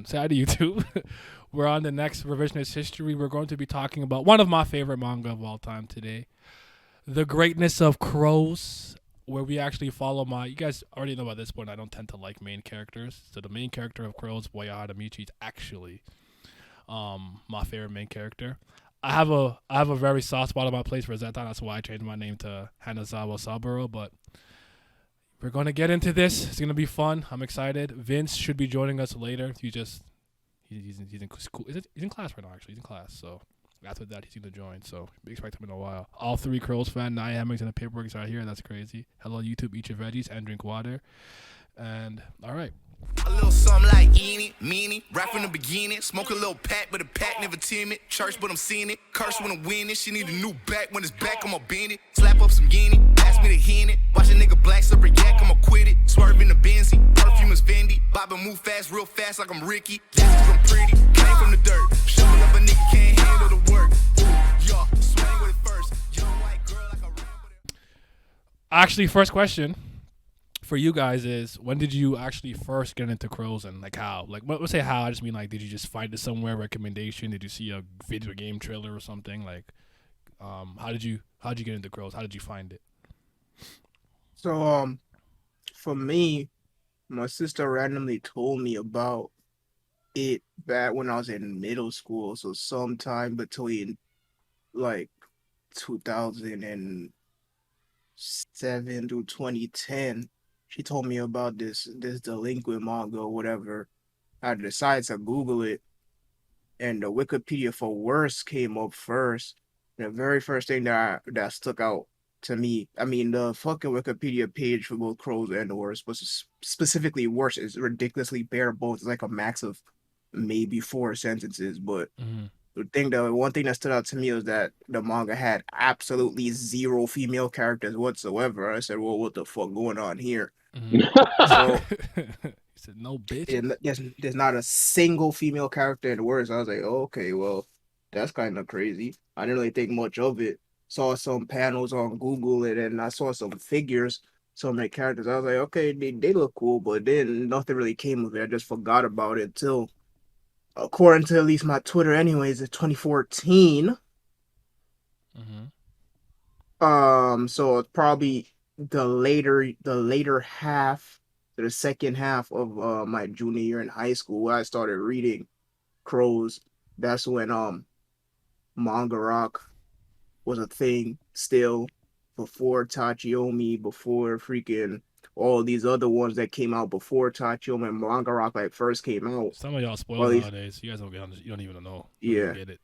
Say hi to YouTube. We're on the next Revisionist History. We're going to be talking about one of my favorite manga of all time today, The Greatness of Crows, where we actually follow my. You guys already know by this point I don't tend to like main characters. So the main character of Crows, Boya Harumichi, is actually my favorite main character. I have a very soft spot on my place for Zetan. That's why I changed my name to Hanazawa Saburo. But we're gonna get into this. It's gonna be fun. I'm excited. Vince should be joining us later. He's in school. He's in class right now. Actually, he's in class. So after that, he's gonna join. So we expect him in a while. All three Crows fan. Nia Hemmings and the paperwork is right here. That's crazy. Hello YouTube. Eat your veggies and drink water. And all right. A little something like eeny, meeny, right from the beginning. Smoke a little pack, but the pack never timid. Church, but I'm seeing it. Curse when I'm winning. She need a new back. When it's back, I'ma bend it. Slap up some guinea. Ask me to hit it. Watch a nigga black slipper yak, I'ma quit it. Swerve in the Benzie. Perfume is Fendi. Bob and move fast, real fast like I'm Ricky. That's 'cause I'm pretty. Came from the dirt. Shovel up a nigga can't handle the work. Y'all swing with it first. Young white girl like a ramble. Actually, first question for you guys is, when did you actually first get into Crows, and like how? Like, let's say how. I just mean, like, did you just find it somewhere, recommendation? Did you see a video game trailer or something? Like, how did you get into Crows? How did you find it? So for me, my sister randomly told me about it back when I was in middle school. So sometime between like 2007 to 2010, she told me about this delinquent manga or whatever. I decided to Google it, and the Wikipedia for worse came up first. The very first thing that stuck out to me, I mean, the fucking Wikipedia page for both Crows and the Worst, but specifically Worst is ridiculously bare bones. It's like a max of maybe 4 sentences. But Mm-hmm. the one thing that stood out to me was that the manga had absolutely zero female characters whatsoever. I said, well, what the fuck going on here? So he said, "No, bitch." there's not a single female character in the Worst. I was like, oh, okay, well, that's kind of crazy. I didn't really think much of it. Saw some panels on Google, and then I saw some figures, some of the characters. I was like, okay, they look cool, but then nothing really came of it. I just forgot about it until, according to at least my Twitter, anyways, it's 2014. Mm-hmm. So it's probably the later half, the second half of my junior year in high school, where I started reading Crows. That's when manga rock was a thing still, before Tachiomi, before freaking all these other ones that came out before Tachiomi and manga rock like first came out. Some of y'all Well, spoiled at least, nowadays. You guys don't get on. You don't even know. You don't even yeah, get it.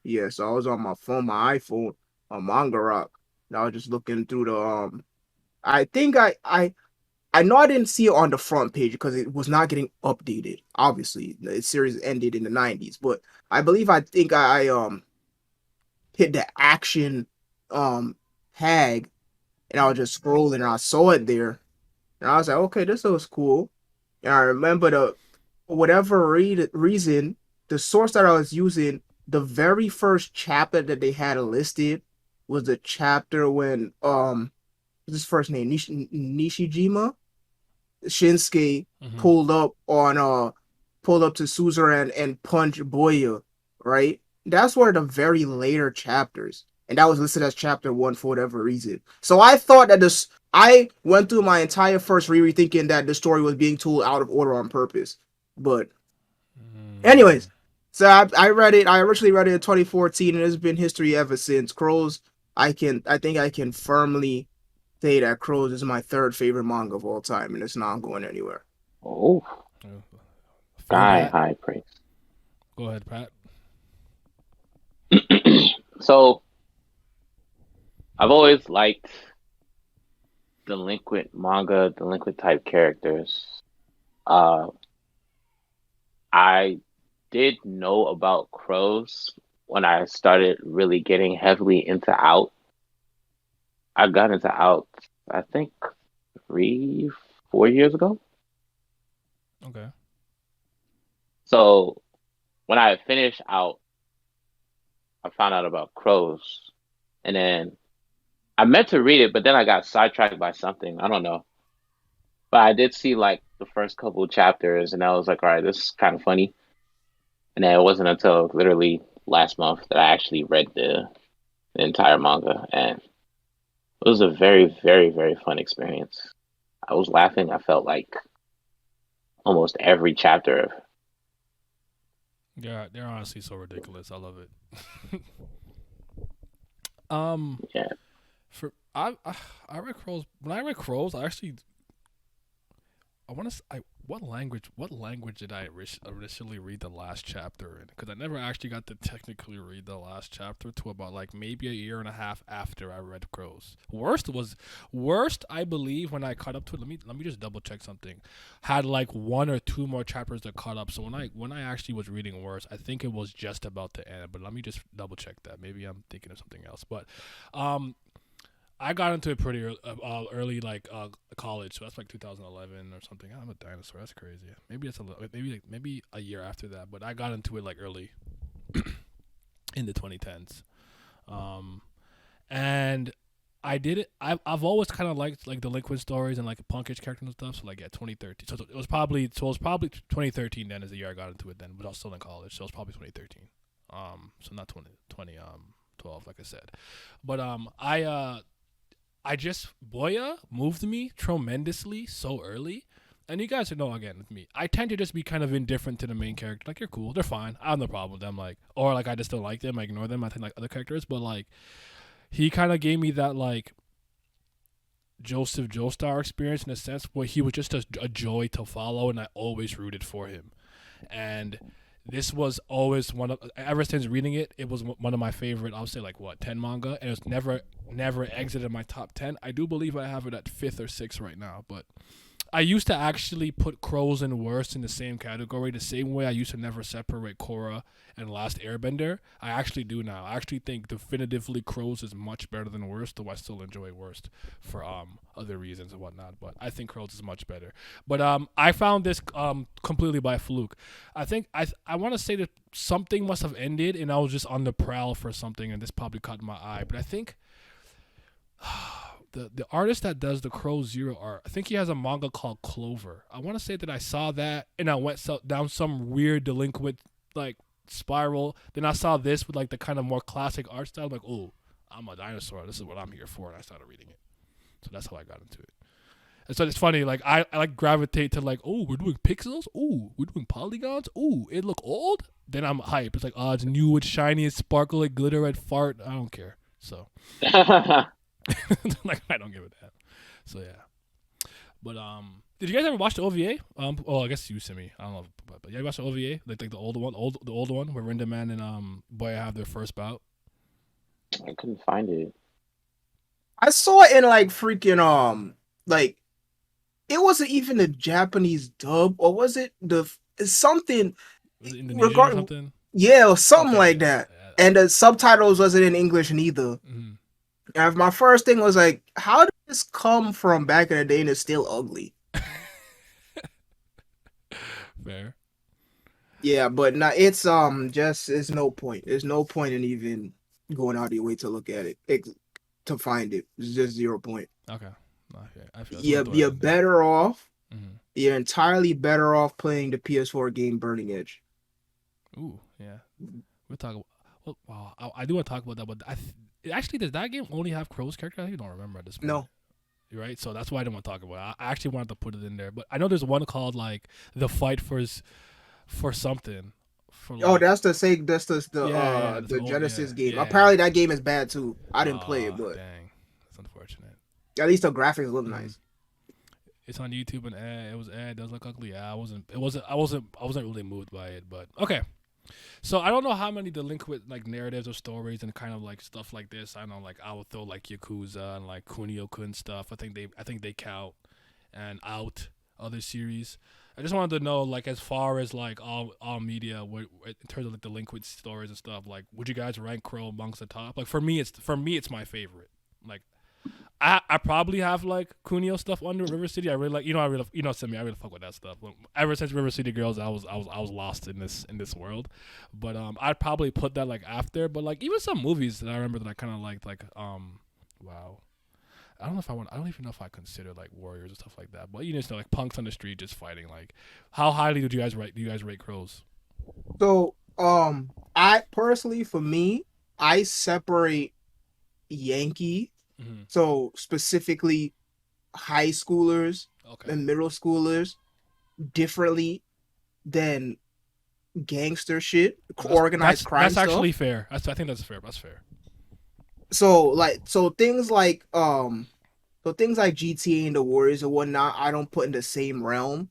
yeah. So I was on my phone, my iPhone, on manga rock. And I was just looking through the I think I know I didn't see it on the front page because it was not getting updated. Obviously, the series ended in the 90s, but I think I hit the action tag, and I was just scrolling and I saw it there, and I was like, okay, this looks cool. And I remember for whatever reason, the source that I was using, the very first chapter that they had listed was the chapter when what's his first name, Nishijima Shinsuke Mm-hmm. pulled up on pulled up to Suzerain and punched Boya, right? That's one of the very later chapters. And that was listed as chapter one for whatever reason. So I thought that this I went through my entire first reread thinking that the story was being told out of order on purpose. But anyways, so I read it, I originally read it in 2014, and it's been history ever since. Crows, I think I can firmly say that Crows is my third favorite manga of all time, and it's not going anywhere. Oh, Mm. Feel sky that? high praise. Go ahead, Pat. So I've always liked delinquent manga, delinquent type characters. Uh, I did know about Crows when I started really getting heavily into Out. I got into Out, I think 3, 4 years ago. Okay. So when I finished Out, I found out about Crows, and then I meant to read it, but then I got sidetracked by something. I don't know. But I did see like the first couple of chapters, and I was like, all right, this is kind of funny. And then it wasn't until literally last month that I actually read the entire manga, and it was a very, very, very fun experience. I was laughing. I felt like almost every chapter. Yeah, they're honestly so ridiculous. I love it. um, Yeah, for I read Crows. When I read Crows, I actually I want to. What language did I initially read the last chapter in? Because I never actually got to technically read the last chapter to about like maybe a year and a half after I read Crows. Worst. I believe when I caught up to it. Let me just double check something. Had like one or two more chapters that caught up. So when I actually was reading Worst, I think it was just about to end. But let me just double check that. Maybe I'm thinking of something else. But I got into it pretty early, like college. So that's like 2011 or something. I'm a dinosaur. That's crazy. Maybe it's maybe a year after that. But I got into it like early in the 2010s, and I did it. I've always kind of liked like delinquent stories and like punkish characters and stuff. So like yeah, 2013. So it was probably 2013. Then is the year I got into it. Then, but I was still in college, so it was probably 2013. So not 2012, like I said, but I just Boya moved me tremendously so early. And you guys know again with me, I tend to just be kind of indifferent to the main character. Like you're cool, they're fine. I have no problem with them. Like or like I just don't like them. I ignore them. I think like other characters, but like he kind of gave me that like Joseph Joestar experience in a sense where he was just a joy to follow, and I always rooted for him. And this was always one of ever since reading it, it was one of my favorite. I'll say like what 10 manga, and it's never exited my top 10. I do believe I have it at fifth or sixth right now, but I used to actually put Crows and Worst in the same category, the same way I used to never separate Korra and Last Airbender. I actually do now. I actually think definitively Crows is much better than Worst, though I still enjoy Worst for other reasons and whatnot. But I think Crows is much better. But I found this completely by fluke. I think I want to say that something must have ended, and I was just on the prowl for something, and this probably caught my eye. But I think the artist that does the Crow Zero art, I think he has a manga called Clover. I want to say that I saw that and I went down some weird delinquent like spiral. Then I saw this with like the kind of more classic art style. I'm like, oh, I'm a dinosaur. This is what I'm here for, and I started reading it. So that's how I got into it. And so it's funny, like I like gravitate to like, oh, we're doing pixels. Oh, we're doing polygons. Oh, it look old. Then I'm hype. It's like, oh, it's new, it's shiny, it's sparkle, like glitter, red fart. I don't care. So. Like I don't give a damn. So yeah. But did you guys ever watch the OVA? Oh, I guess you sent me. I don't know, but yeah, you watched the OVA, like the older one, the older one where Rindaman and Boya have their first bout. I couldn't find it. I saw it in like freaking like it wasn't even a Japanese dub, or was it something Was it Indonesian or something? Yeah, or something Okay, like yeah, that. yeah. And the subtitles wasn't in English neither. Mm-hmm. And my first thing was like, how did this come from back in the day and it's still ugly? Fair. Yeah, but now it's just it's no point. There's no point in even going out of your way to look at it, to find it. It's just 0 point. Okay. Okay. I feel You're better off. Mm-hmm. You're entirely better off playing the PS4 game Burning Edge. Ooh, yeah. We'll talk about. Well, wow, I do want to talk about that, but actually, does that game only have Crow's character? I think don't remember at this point. No. Right, so that's why I didn't want to talk about it. I actually wanted to put it in there, but I know there's one called like the fight for something. For like, That's the Genesis game. yeah. Apparently that game is bad too. I didn't play it, but dang, that's unfortunate. at least the graphics look nice. It's on YouTube and it does look ugly. Yeah, I wasn't really moved by it, but okay. So I don't know how many delinquent like narratives or stories and kind of like stuff like this. I know like I would throw like Yakuza and like Kunio-kun stuff. I think they count, and out other series. I just wanted to know like as far as like all media in terms of like delinquent stories and stuff. Like, would you guys rank Crow amongst the top? Like for me, it's my favorite. Like I probably have like Kunio stuff under River City. I really like I really fuck with that stuff. Ever since River City Girls, I was lost in this world. But I'd probably put that like after. But like even some movies that I remember that I kind of liked, like wow, I don't know if I want. I don't even know if I consider like warriors and stuff like that. But you just know, like punks on the street just fighting. Like, how highly do you guys rate? Do you guys rate crows? So, I personally, for me, I separate Yankee. Mm-hmm. So specifically, high schoolers Okay, and middle schoolers differently than gangster shit, organized crime that's stuff. actually fair. I think that's fair. That's fair. So things like GTA and the Warriors and whatnot, I don't put in the same realm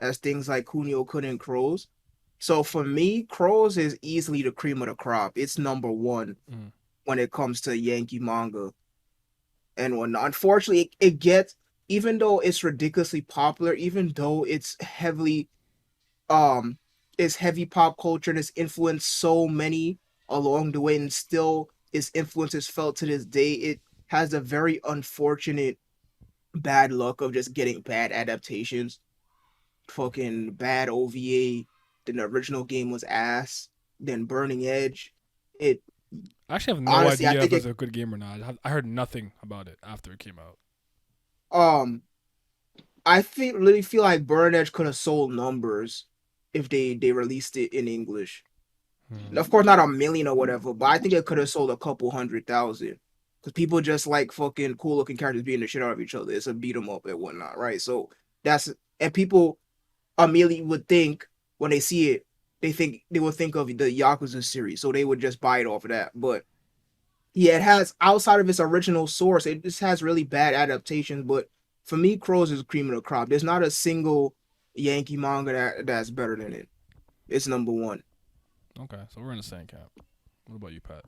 as things like Kunio Kun and Crows. So for me, Crows is easily the cream of the crop. It's number one Mm. when it comes to Yankee manga and whatnot. Unfortunately, it gets, even though it's ridiculously popular, even though um it's heavy pop culture and it's influenced so many along the way, and still its influence is felt to this day. It has a very unfortunate bad luck of just getting bad adaptations, fucking bad OVA. Then the original game was ass. Then Burning Edge. It I actually have no honestly, I idea if think it's it a good game or not. I heard nothing about it after it came out. um I feel really feel like Burning Edge could have sold numbers if they released it in English. Hmm. Of course, not a million or whatever, but I think it could have sold a couple 100,000. Because people just like fucking cool looking characters beating the shit out of each other. It's a beat 'em up and whatnot, right? So that's, and people immediately would think when they see it, they would think of the Yakuza series, so they would just buy it off of that. But yeah, it has, outside of its original source, it just has really bad adaptations. But for me, Crows is cream of the crop. There's not a single Yankee manga that's better than it. It's number one. Okay, so we're in the same camp. What about you, Pat?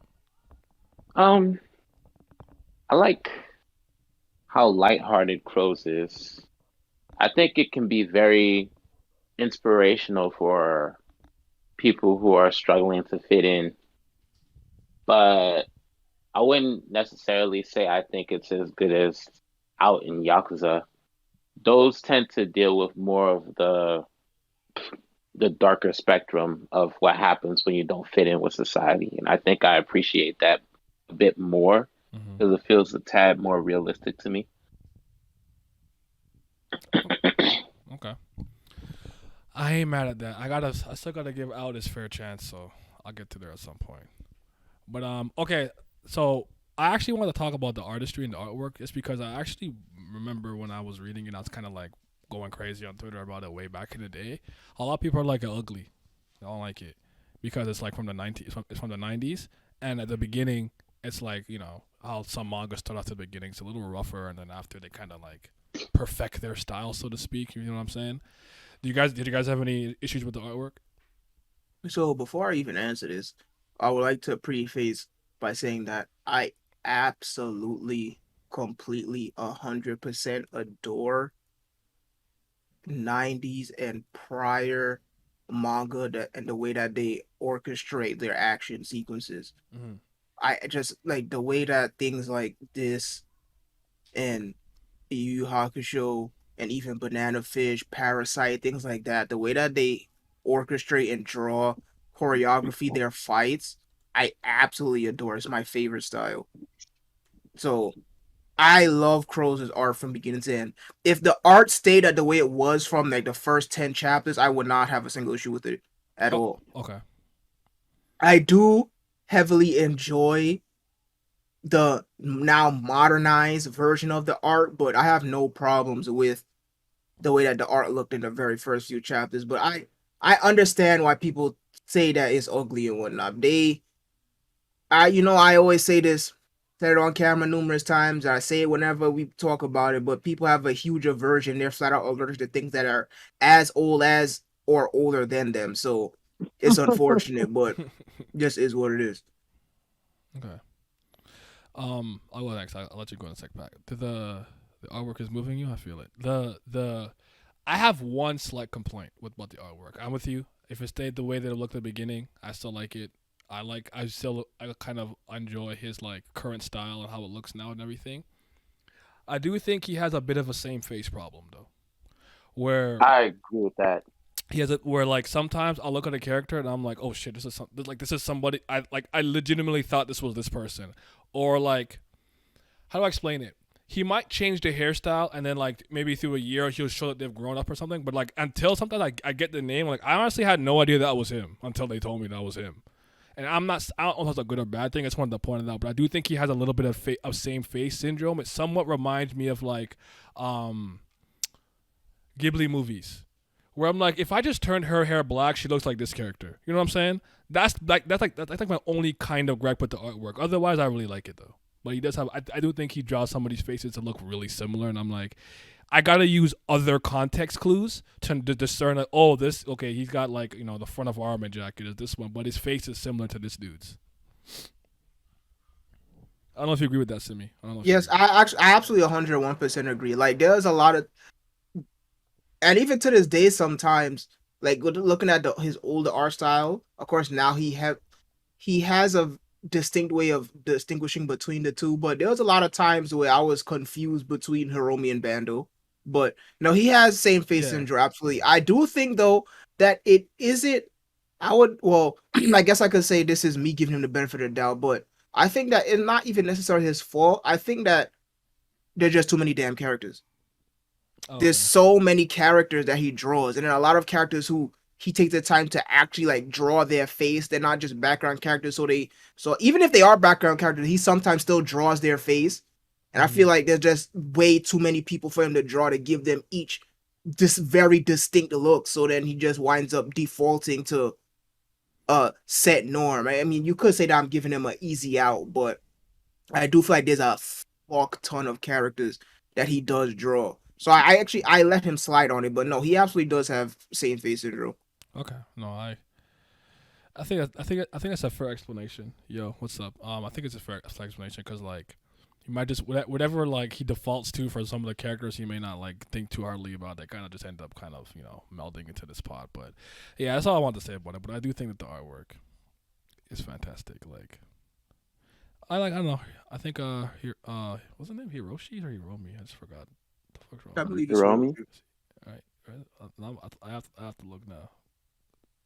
Um, I like how lighthearted Crows is. I think it can be very inspirational for people who are struggling to fit in, but I wouldn't necessarily say I think it's as good as Out in Yakuza. Those tend to deal with more of the darker spectrum of what happens when you don't fit in with society, and I think I appreciate that a bit more Mm-hmm. because it feels a tad more realistic to me. Okay, I ain't mad at that. I still gotta give Out his fair chance, so I'll get to there at some point. But okay, so I actually want to talk about the artistry and the artwork. It's because I actually remember when I was reading it, I was kind of like going crazy on Twitter about it way back in the day. A lot of people are like ugly. They don't like it because it's like from the 90s. It's from the 90s, and at the beginning, it's like how some manga start off at the beginning. It's a little rougher, and then after they kind of like perfect their style, so to speak. You know what I'm saying? Did you guys have any issues with the artwork? So before I even answer this, I would like to preface by saying that I absolutely, completely, 100% adore 90s and prior manga and the way that they orchestrate their action sequences. Mm-hmm. I just like the way that things like this and Yu Yu Hakusho and even Banana Fish, Parasite, things like that. The way that they orchestrate and draw choreography their fights, I absolutely adore. It's my favorite style. So I love Crow's art from beginning to end. If the art stayed at the way it was from like the first 10 chapters, I would not have a single issue with it at Oh, all. okay. I do heavily enjoy the now modernized version of the art, but I have no problems with the way that the art looked in the very first few chapters. But I understand why people say that it's ugly and whatnot. I always say this, said it on camera numerous times. I say it whenever we talk about it, but people have a huge aversion. They're flat out allergic to things that are as old as or older than them. So it's unfortunate, but this is what it is. Okay. I'll go next. I'll let you go in a sec. Back. The artwork is moving you. I feel it. I have one slight complaint with about the artwork. I'm with you. If it stayed the way that it looked at the beginning, I still like it. I kind of enjoy his like current style and how it looks now and everything. I do think he has a bit of a same face problem though, where I agree with that. he has it where like sometimes I'll look at a character and I'm like, oh shit, this is somebody I legitimately thought this was this person, or like how do I explain it? he might change the hairstyle, and then like maybe through a year he'll show that they've grown up or something. But like until sometimes I get the name, like I honestly had no idea that was him until they told me that was him. And I don't know if that's a good or bad thing. I just wanted to point it out, but I do think he has a little bit of same face syndrome. It somewhat reminds me of like Ghibli movies, where I'm like, if I just turned her hair black, she looks like this character. You know what I'm saying? That's like my only kind of gripe with the artwork. Otherwise, I really like it though. But he does have. I do think he draws some of these faces to look really similar, and I'm like, I gotta use other context clues to discern. Like, oh, this okay. He's got like the front of armor jacket is this one, but his face is similar to this dude's. I don't know if you agree with that, Simi. I don't know. Yes, I absolutely 101% agree. Like there's a lot of, and even to this day, sometimes like looking at his older art style. Of course, now he has a distinct way of distinguishing between the two. But there was a lot of times where I was confused between Hiromi and Bando. But no, he has same face syndrome. Absolutely, I do think though that it isn't. I would I guess I could say this is me giving him the benefit of the doubt, but I think that it's not even necessarily his fault. I think that there's just too many damn characters. Okay. There's so many characters that he draws, and then a lot of characters who he takes the time to actually like draw their face. They're not just background characters. So even if they are background characters, he sometimes still draws their face. And I feel like there's just way too many people for him to draw to give them each this very distinct look. So then he just winds up defaulting to a set norm. I mean, you could say that I'm giving him an easy out, but I do feel like there's a fuck ton of characters that he does draw. So I let him slide on it, but no, he absolutely does have same face syndrome. Okay. No, I think that's a fair explanation. Yo, what's up? I think it's a fair explanation because like he might just whatever like he defaults to for some of the characters, he may not like think too hardly about. That kind of just end up kind of melding into this pot. But yeah, that's all I want to say about it. But I do think that the artwork is fantastic. Like I don't know. I think what's the name? Hiroshi or Hiromi? I just forgot. The fuck's wrong? I believe it's Hiromi? All right. I have to look now.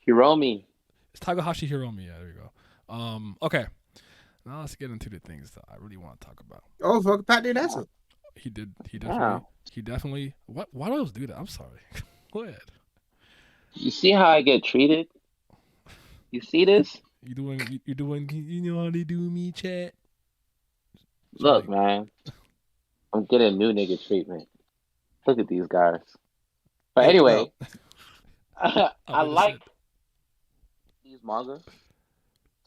Hiromi. It's Takahashi Hiromi. Yeah, there you go. Okay. Now let's get into the things that I really want to talk about. Oh, fuck, Pat didn't answer. He definitely. Wow. He definitely. What? Why do I always do that? I'm sorry. Go ahead. You see how I get treated? You see this? You doing? You know how they do me, chat. Look, man. I'm getting new nigga treatment. Look at these guys. But anyway, I like these manga.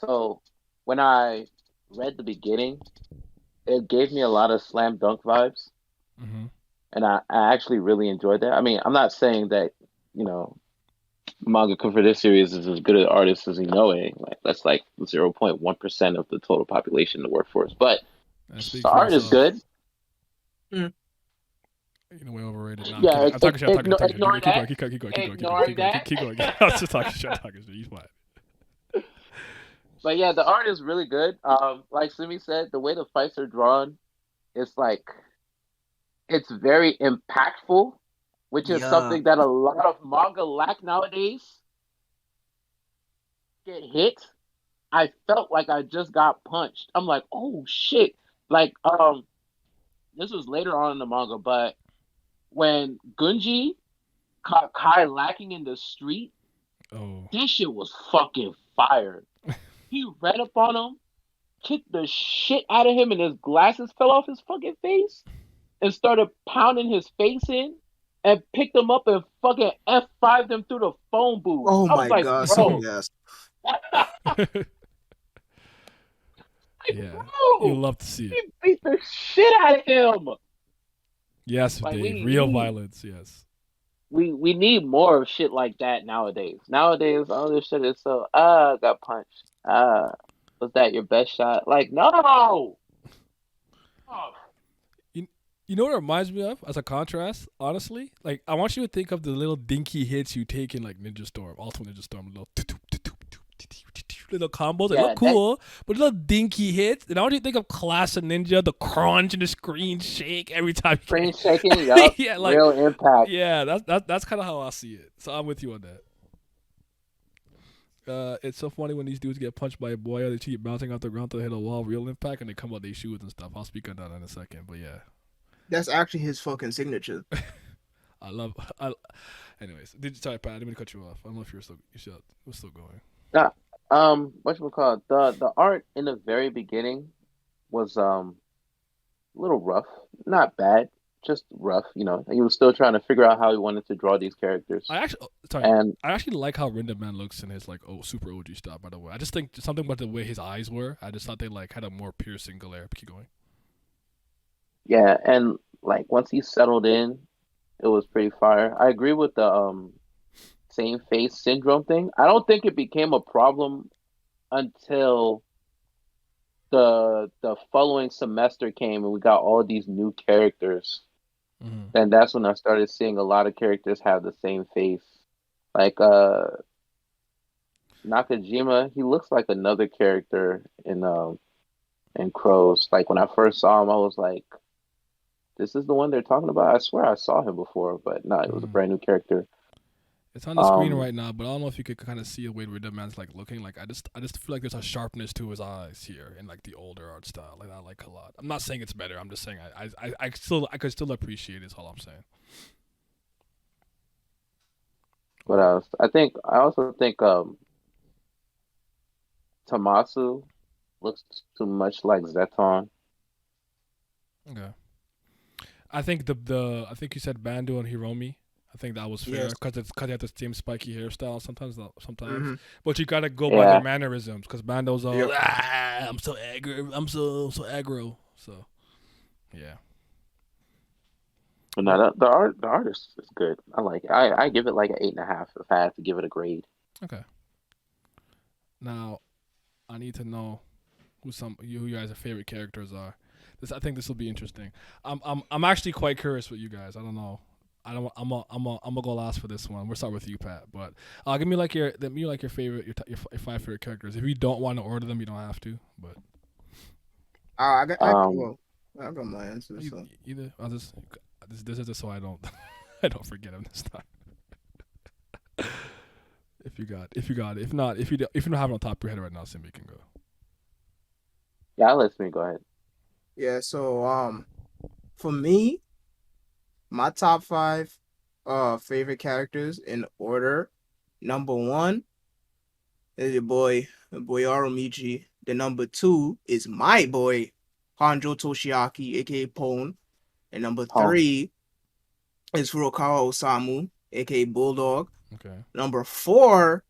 So when I read the beginning, it gave me a lot of slam dunk vibes. Mm-hmm. And I actually really enjoyed that. I mean, I'm not saying that, mangaka for this series is as good an artist as Inoue. Like that's like 0.1% of the total population in the workforce. But the art is good. Mm. Way overrated. Nah, yeah, I'm talking shit. Keep going. Keep going. I was just talking shit. He's fine. But yeah, the art is really good. Like Sumi said, the way the fights are drawn, it's very impactful, which is something that a lot of manga lack nowadays. Get hit, I felt like I just got punched. I'm like, oh shit! Like, this was later on in the manga, but when Gunji caught Kai lacking in the street, this shit was fucking fire. He ran up on him, kicked the shit out of him, and his glasses fell off his fucking face, and started pounding his face in, and picked him up and fucking F5'd him through the phone booth. Oh my like, god, bro. so yes. Yeah, bro, you love to see it. He beat the shit out of him. Yes, Like, Dave. Real violence. Yes. We need more shit like that nowadays. Nowadays, all this shit is so got punched. Was that your best shot? Like, no. Oh. You know what it reminds me of as a contrast, honestly? Like, I want you to think of the little dinky hits you take in, like, Ninja Storm, Ultimate Ninja Storm, little combos. They look cool, but little dinky hits. And I want you to think of Class of Ninja, the crunch and the screen shake every time. Screen shaking, yup. Yeah, like, real impact. Yeah, that's kind of how I see it. So I'm with you on that. It's so funny when these dudes get punched by a Boya, they keep bouncing off the ground to hit a wall, real impact, and they come out their shoes and stuff. I'll speak on that in a second, but yeah. That's actually his fucking signature. I love. I, anyways, sorry, Pat. I didn't mean to cut you off. I don't know if we're still going. Yeah. What you call it? The art in the very beginning was a little rough. Not bad, just rough. He was still trying to figure out how he wanted to draw these characters. Sorry. And I actually like how Rindaman looks in his like super OG style. By the way, I just think something about the way his eyes were. I just thought they like had a more piercing glare. But keep going. yeah, and like once he settled in, it was pretty fire. I agree with the same face syndrome thing. I don't think it became a problem until the following semester came and we got all these new characters. Mm-hmm. And that's when I started seeing a lot of characters have the same face. Like Nakajima, he looks like another character in Crows. Like when I first saw him, I was like, "This is the one they're talking about." I swear I saw him before, but no, it was a Mm-hmm. brand new character. It's on the screen Um, right now, but I don't know if you could kind of see the way Rindaman's like looking. Like I just feel like there's a sharpness to his eyes here in like the older art style. Like I like a lot. I'm not saying it's better. I'm just saying I could still appreciate it. Is all I'm saying. what else? I also think Tamasu looks too much like Zeton. Okay. I think the I think you said Bando and Hiromi. I think that was fair Yes. because they have the same spiky hairstyle sometimes. Mm-hmm. But you gotta go by their Yeah, mannerisms because Bando's all Yep. I'm so aggro, I'm so aggro. So yeah. but no, But the artist is good. I like it. I give it like an 8.5 if I had to give it a grade. okay. Now I need to know who you guys' favorite characters are. I think this will be interesting. I'm actually quite curious with you guys. I don't know. I don't. I'm gonna go last for this one. We'll start with you, Pat. But give me like your favorite your five favorite characters. If you don't want to order them, you don't have to. But Um, Well, I got my answer. So either I'll just this is just so I don't I don't forget them this time. If you got it. If not, if you don't have it on top of your head right now, Simba can go. yeah, let me go ahead. yeah, so for me, my top five favorite characters in order. Number one is your boy Harumichi. The number two is my boy Hanjo Toshiaki, aka Pone. And number Home. three is Furukawa Osamu, aka Bulldog. Okay. Number four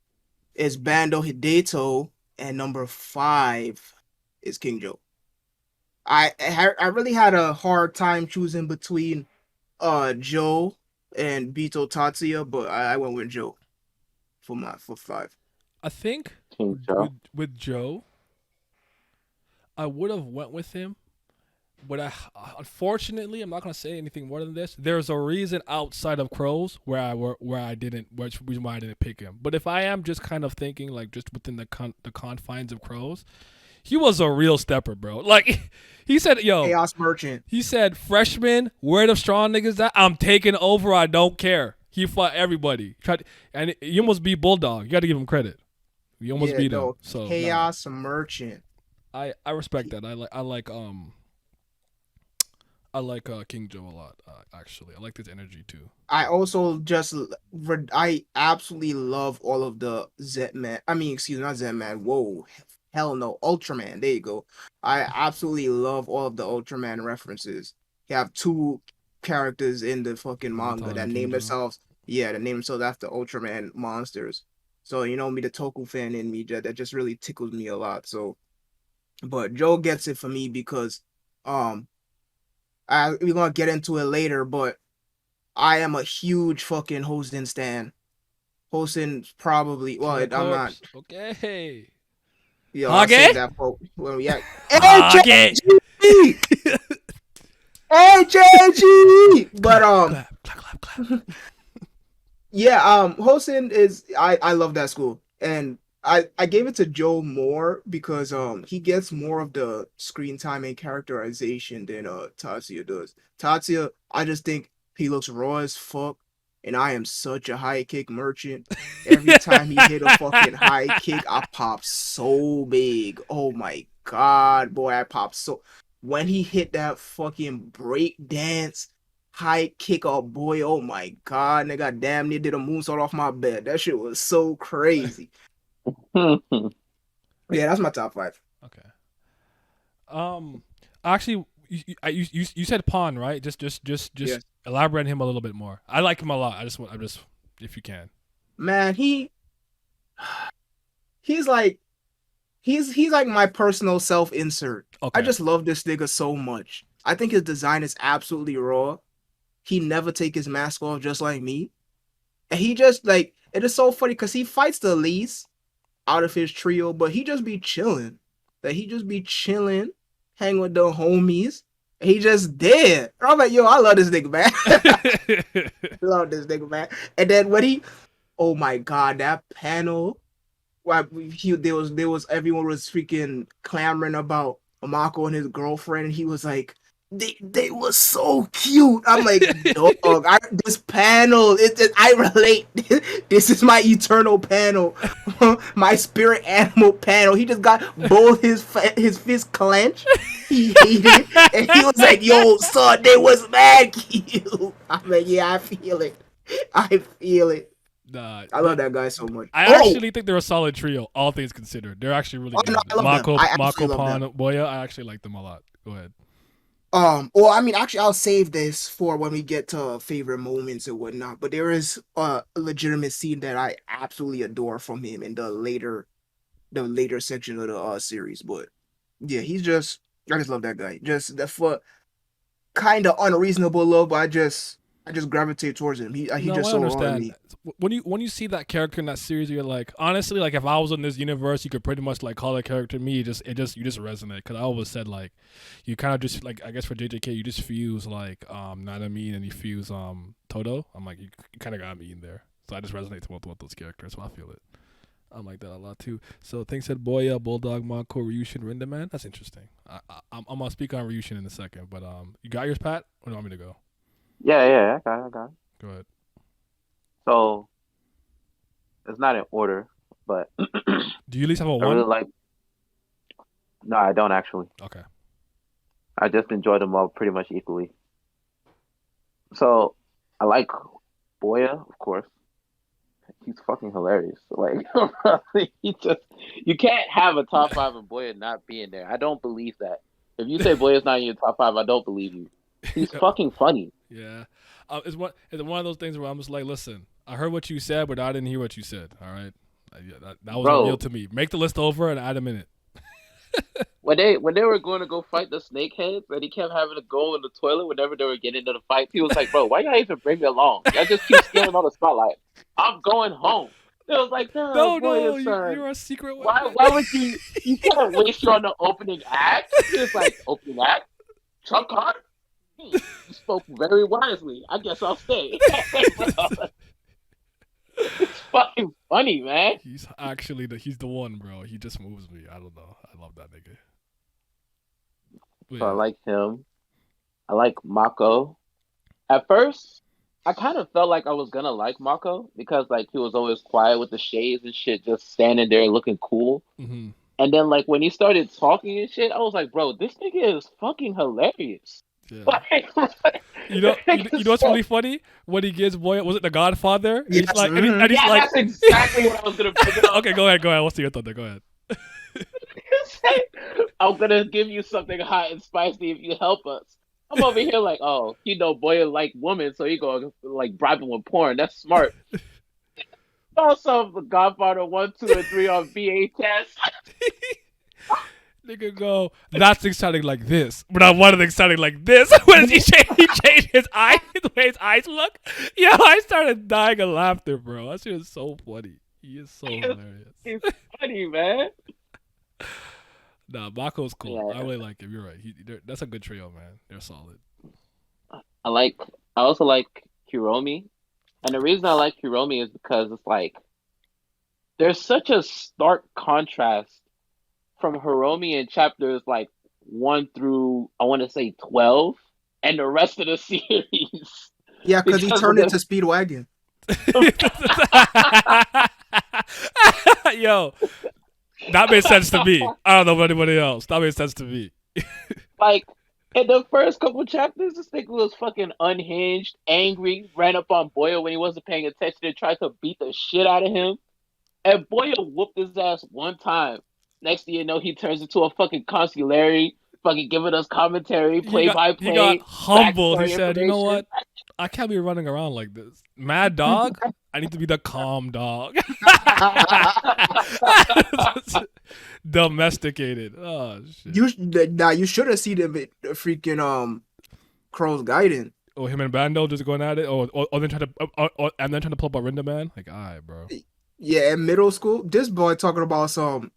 is Bando Hideto, and number five is King Joe. I really had a hard time choosing between Joe and Bito Tatsuya, but I went with Joe for five. I think King Joe. with Joe, I would have went with him, but unfortunately I'm not gonna say anything more than this. There's a reason outside of Crows where I didn't which reason why I didn't pick him. But if I am just kind of thinking like just within the confines of Crows, he was a real stepper, bro. Like he said, yo, Chaos Merchant. he said, freshman, where the strong niggas at? I'm taking over. I don't care. He fought everybody. And he almost beat Bulldog. You got to give him credit. You almost Yeah, beat him. no, So Chaos Merchant. I respect that. I like King Joe a lot. Actually, I like his energy too. I also I absolutely love all of the Z-Man. I mean, excuse me, not Z-Man. Whoa, hell no, Ultraman. There you go. I absolutely love all of the Ultraman references. You have two characters in the fucking manga Avatar that and King name Joe. themselves, yeah, that name themselves after Ultraman monsters. So you know me, the Toku fan in me, that just really tickles me a lot. So, but Joe gets it for me because, um, we're gonna get into it later, but I am a huge fucking Hosen stan. Hosen's probably Killer I'm not. Corpse. Okay. Yo, I'll save Hage? that for when we act. Hage. AJG! AJG! But Clap. yeah, Hosen is I love that school. And I gave it to Joe more because he gets more of the screen time and characterization than Tatsuya does. Tatsuya, I just think he looks raw as fuck, and I am such a high kick merchant. Every time he hit a fucking high kick, I pop so big. Oh my god, boy, I pop so when he hit that fucking break dance high kick off boy, oh my god, nigga damn near did a moonsault off my bed. That shit was so crazy. Yeah, that's my top five. Okay. Actually, you said Pawn, right? Just Yeah. elaborate on him a little bit more. I like him a lot. I'm just if you can. Man, he's like he's like my personal self insert. I Okay. just love this nigga so much. I think his design is absolutely raw. He never take his mask off just like me. And he just like it is so funny because he fights the least out of his trio, but he just be chilling. That he just be chilling, hang with the homies. And he just dead. And I'm like, yo, I love this nigga, man. Love this nigga, man. And then when he, oh my god, that panel, why there was everyone was freaking clamoring about Marco and his girlfriend, and he was like, they were so cute. I'm like, dog, this panel, I relate. This is my eternal panel, my spirit animal panel. He just got both his fists clenched. He hated it, and he was like, "Yo, son, they was mad cute." I'm like, "Yeah, I feel it. I feel it. Nah, I love that guy so much." I Oh, actually think they're a solid trio, all things considered. They're actually really oh good. no, I love them. I Mako, absolutely love Pawn, them. Boya. I actually like them a lot. Go ahead. Well, I mean, actually, I'll save this for when we get to favorite moments and whatnot. But there is a legitimate scene that I absolutely adore from him in the later section of the series. But yeah, I just love that guy. Just that for kind of unreasonable love, but I just gravitate towards him. He No, just I so raw to understand. me. When you see that character in that series, you're like, honestly, like if I was in this universe, you could pretty much like call that character me. You just resonate because I always said like, you kind of just like I guess for JJK, you just fuse like Nanami and you fuse Todo. I'm like you kind of got me in there, so I just resonate with those characters, so I feel it. I like that a lot too. So things said Boya, Bulldog, Mako, Ryushin, Rindaman. That's interesting. I'm gonna speak on Ryushin in a second, but you got yours, Pat? Or do you want me to go? Yeah, I got it. Go ahead. So it's not in order, but Do you at least have a I really one? like. No, I don't actually. Okay. I just enjoy them all pretty much equally. So I like Boya, of course. He's fucking hilarious. Like he just you can't have a top five and Boya not being there. I don't believe that. If you say Boya's not in your top five, I don't believe you. He's fucking funny. Yeah, it's one of those things where I'm just like, listen, I heard what you said, but I didn't hear what you said. All right, yeah, that was real Bro, to me. Make the list over and add a minute. when they were going to go fight the snakeheads and he kept having to go in the toilet whenever they were getting into the fight, he was like, bro, why y'all even bring me along? Y'all just keep stealing all the spotlight. I'm going home. It was like, no, No, Boya, son. you're a secret Why weapon. why would you can't waste you on the opening act? It's like opening act? Trump card? You spoke very wisely. I guess I'll stay. It's fucking funny, man. He's actually he's the one, bro. He just moves me. I don't know. I love that nigga. But So I yeah, like him. I like Mako. At first, I kind of felt like I was gonna like Mako because like he was always quiet with the shades and shit, just standing there looking cool. hmm And then like when he started talking and shit, I was like, bro, this nigga is fucking hilarious. yeah. Like, You know what's really funny? When he gives Boy, was it the Godfather? And Yes. he's like, Mhm. and he's yeah, like, that's exactly what I was gonna bring up. okay, go ahead, go ahead. What's your thought there? Go ahead. I'm gonna give you something hot and spicy if you help us. I'm over here like, oh, Boy like woman, so he go like bribe him with porn. That's smart. Also, The Godfather 1, 2, and 3 on VHS. Nigga go, that thing sounding like this, but I wanted it sounding like this. When he changed his eyes, the way his eyes look. Yo, I started dying of laughter, bro. That shit is so funny. He is so hilarious. He's funny, man. Nah, Bako's cool. I Yeah, really like him. You're right. That's a good trio, man. They're solid. I like. I also like Hiromi, and the reason I like Hiromi is because it's like there's such a stark contrast from Hiromi in chapters like 1 through I want to say 12, and the rest of the series Yeah, because he because of turned into the Speedwagon. Yo, that made sense to me. I don't know about anybody else. That made sense to me. Like in the first couple chapters, this nigga was fucking unhinged, angry, ran up on Boya when he wasn't paying attention and tried to beat the shit out of him. And Boya whooped his ass one time. Next thing you know, he turns into a fucking consigliere, fucking giving us commentary, play by He got play, humbled. He backstory said, "You know information. what? I can't be running around like this. Mad dog. I need to be the calm dog. Domesticated. Oh shit. You should have seen him at freaking Crow's Guidance. Oh, him and Bando just going at it. Then trying to and then trying to pull up a Rindaman. Like, alright, bro. Yeah, in middle school, this boy talking about some,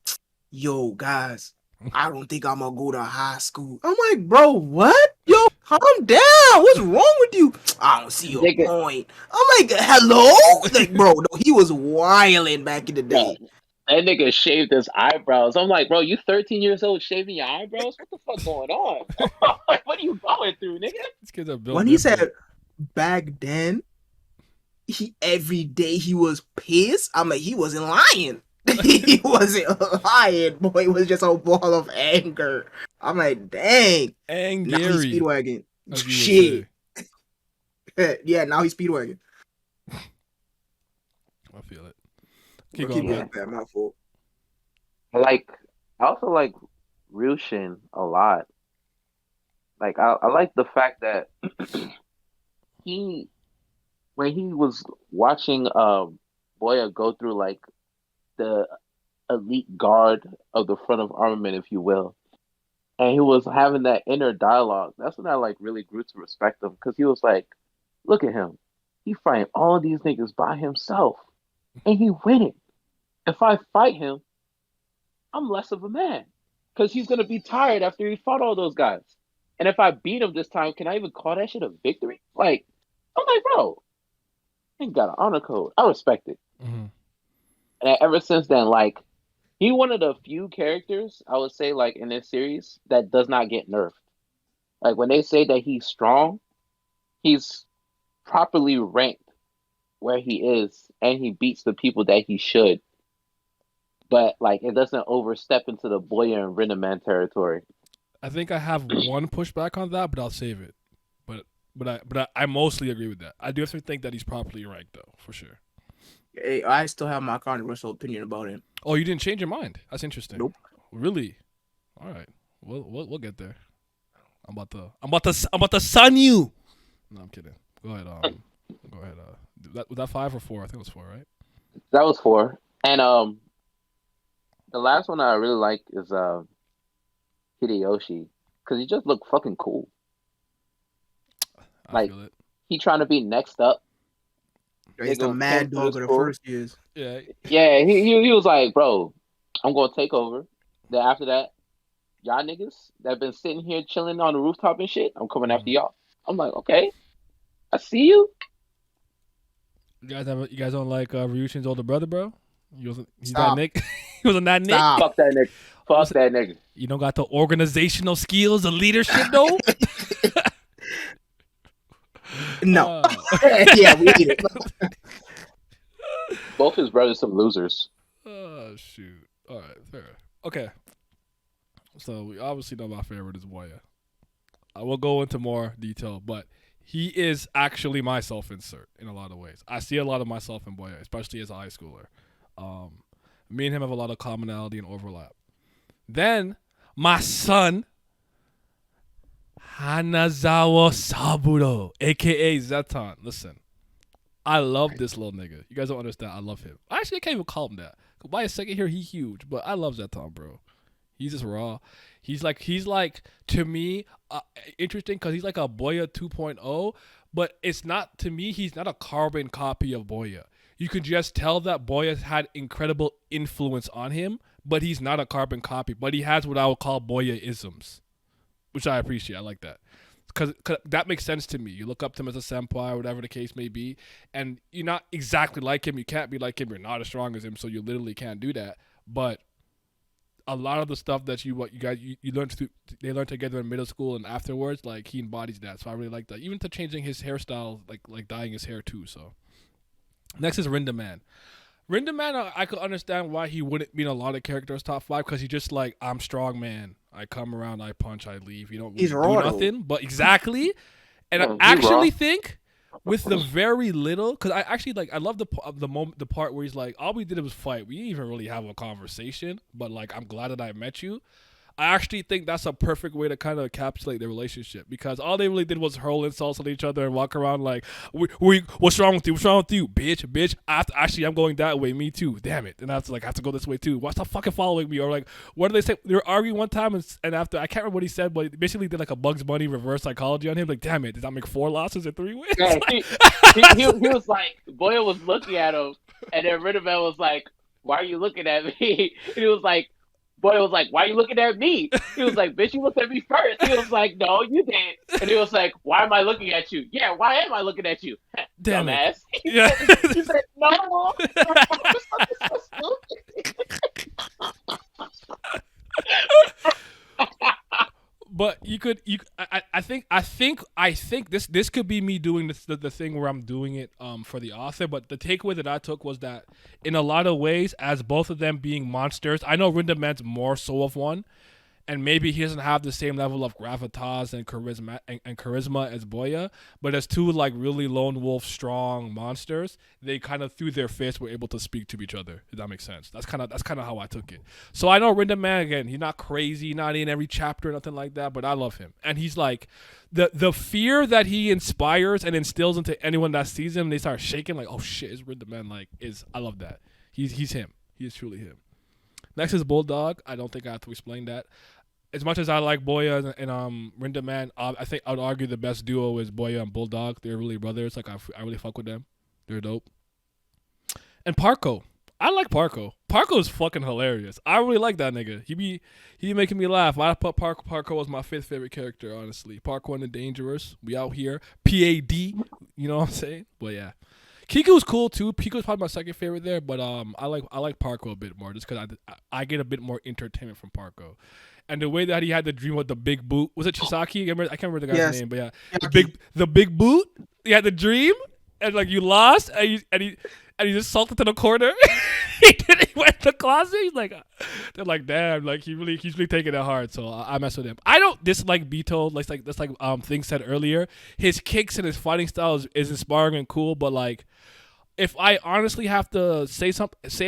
yo, guys, I don't think I'm gonna go to high school. I'm like, bro, what? Yo, calm down. What's wrong with you? I don't see your Nigga. point. I'm like, hello? Like, bro, no, he was wilding back in the day. That nigga shaved his eyebrows. I'm like, bro, you 13 years old shaving your eyebrows? What the fuck going on? What are you going through, nigga? These kids are built When he different. said back then, every day he was pissed. I'm like, he wasn't lying. He wasn't lying, boy. It was just a ball of anger. I'm like, dang. and Now he's Gary. speedwagging. as you would Shit. say. Yeah, now he's speedwagging. I feel it. Keep Keep going, going, man. man. My fault. I also like Ryushin a lot. Like, I like the fact that when he was watching Boya go through like the elite guard of the front of armament, if you will, and he was having that inner dialogue. That's when I like really grew to respect him, because he was like, look at him, he fighting all these niggas by himself, and he winning. If I fight him, I'm less of a man, because he's gonna be tired after he fought all those guys. And if I beat him this time, can I even call that shit a victory? Like, I'm like, bro, he got an honor code. I respect it. Mm-hmm. And ever since then, like, he one of the few characters I would say, like, in this series that does not get nerfed. Like, when they say that he's strong, he's properly ranked where he is, and he beats the people that he should. But like, it doesn't overstep into the Boya and Rindaman territory. I think I have one pushback on that, but I'll save it. But I mostly agree with that. I do have to think that he's properly ranked, though, for sure. Hey, I still have my controversial opinion about him. Oh, you didn't change your mind? That's interesting. Nope. Really? All right. We'll get there. I'm about to sun you. No, I'm kidding. Go ahead. Go ahead. Was that 5 or 4? I think it was 4, right? That was 4. And the last one I really like is Hideyoshi, because he just looked fucking cool. I Like, feel it. he trying to be next up. He's the Nigga mad came to dog the of the school. first years. Yeah. Yeah, he was like, bro, I'm gonna take over. Then after that, y'all niggas that been sitting here chilling on the rooftop and shit, I'm coming after y'all. I'm like, okay, I see you. You guys don't like Ryushin's older brother, bro? He's Stop. that Nick. He wasn't that Nick. Stop. Fuck that nigga. Fuck that nigga. You don't got the organizational skills, the leadership, though. No. Yeah, we need it. Both his brothers some losers. Oh shoot! All right, fair. Okay. So we obviously know my favorite is Boya. I will go into more detail, but he is actually my self-insert in a lot of ways. I see a lot of myself in Boya, especially as a high schooler. Me and him have a lot of commonality and overlap. Then my son, Hanazawa Saburo, aka Zetan. Listen, I love this little nigga. You guys don't understand. I love him. Actually, I can't even call him that. By a second here, he's huge, but I love Zetan, bro. He's just raw. He's like to me interesting because he's like a Boya 2.0, but it's not, to me, he's not a carbon copy of Boya. You can just tell that Boya's had incredible influence on him, but he's not a carbon copy. But he has what I would call Boya-isms, which I appreciate. I like that. Because that makes sense to me. You look up to him as a senpai or whatever the case may be, and you're not exactly like him. You can't be like him. You're not as strong as him, so you literally can't do that. But a lot of the stuff that you they learn together in middle school and afterwards, like, he embodies that. So I really like that. Even to changing his hairstyle, like dyeing his hair too. So next is Rindaman. Rindaman, I could understand why he wouldn't be in a lot of characters' top 5 because he's just like, I'm strong man. I come around, I punch, I leave. You don't He's really do raw though. nothing. But exactly. And I Yeah, he raw. actually think with the very little, because I actually like, I love the moment, the part where he's like, all we did was fight. We didn't even really have a conversation. But like, I'm glad that I met you. I actually think that's a perfect way to kind of encapsulate the relationship because all they really did was hurl insults at each other and walk around like, what's wrong with you? What's wrong with you, bitch, bitch? Actually, I'm going that way. Me too. Damn it. And I have to go this way too. Why stop fucking following me? Or like, what do they say? They were arguing one time and after, I can't remember what he said, but he basically did like a Bugs Bunny reverse psychology on him. Like, damn it. Does that make 4 losses and 3 wins? Yeah, he was like, Boya was looking at him, and then Rindaman was like, "Why are you looking at me?" And he was like, Boya was like, "Why are you looking at me?" He was like, "Bitch, you looked at me first." He was like, "No, you did." And he was like, "Why am I looking at you?" "Yeah, why am I looking at you?" Damn it. Dumbass. Yeah. He said, "No." But I think this could be me doing the thing where I'm doing it for the author. But the takeaway that I took was that in a lot of ways, as both of them being monsters, I know Rindaman's more so of one, and maybe he doesn't have the same level of gravitas and charisma as Boya, but as two like really lone wolf strong monsters, they kind of through their fists were able to speak to each other. If that makes sense. That's kind of how I took it. So I know Rindaman again. He's not crazy, not in every chapter, nothing like that. But I love him, and he's like the fear that he inspires and instills into anyone that sees him. They start shaking like, oh shit, it's Rindaman. Like I love that. He's him. He is truly him. Next is Bulldog. I don't think I have to explain that. As much as I like Boya and Rindaman, I think I would argue the best duo is Boya and Bulldog. They're really brothers. Like I really fuck with them. They're dope. And Parko. I like Parko. Parko is fucking hilarious. I really like that nigga. He making me laugh. I put Parko was my fifth favorite character, honestly. Parko and the Dangerous. We out here. PAD. You know what I'm saying? But yeah. Kiku's cool too. Kiku's probably my second favorite there, but I like Parko a bit more just because I get a bit more entertainment from Parko, and the way that he had the dream with the big boot was it Chisaki? I can't remember the guy's Yes. name, but yeah, the big boot. He had the dream, and like you lost, and he just salted to the corner. He went to the closet. He's like, they're like, damn, like he's really taking it hard. So I mess with him. I don't dislike Beto. Like thing said earlier. His kicks and his fighting style is inspiring and cool. But like, if I honestly have to say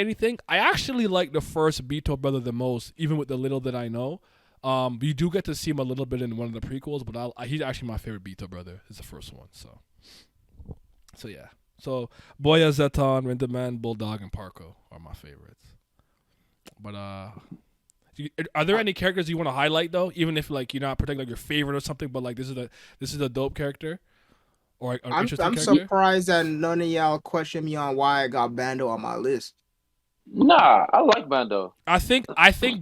anything, I actually like the first Beto brother the most, even with the little that I know. You do get to see him a little bit in one of the prequels, but he's actually my favorite Beto brother. Is the first one. So yeah. So Boya, Zeton, Rindaman, Bulldog, and Parko are my favorites. But are there any characters you want to highlight though? Even if like you're not particularly like your favorite or something, but like this is a dope character or an I'm interesting I'm character. surprised that none of y'all question me on why I got Bando on my list. Nah, I like Bando. I think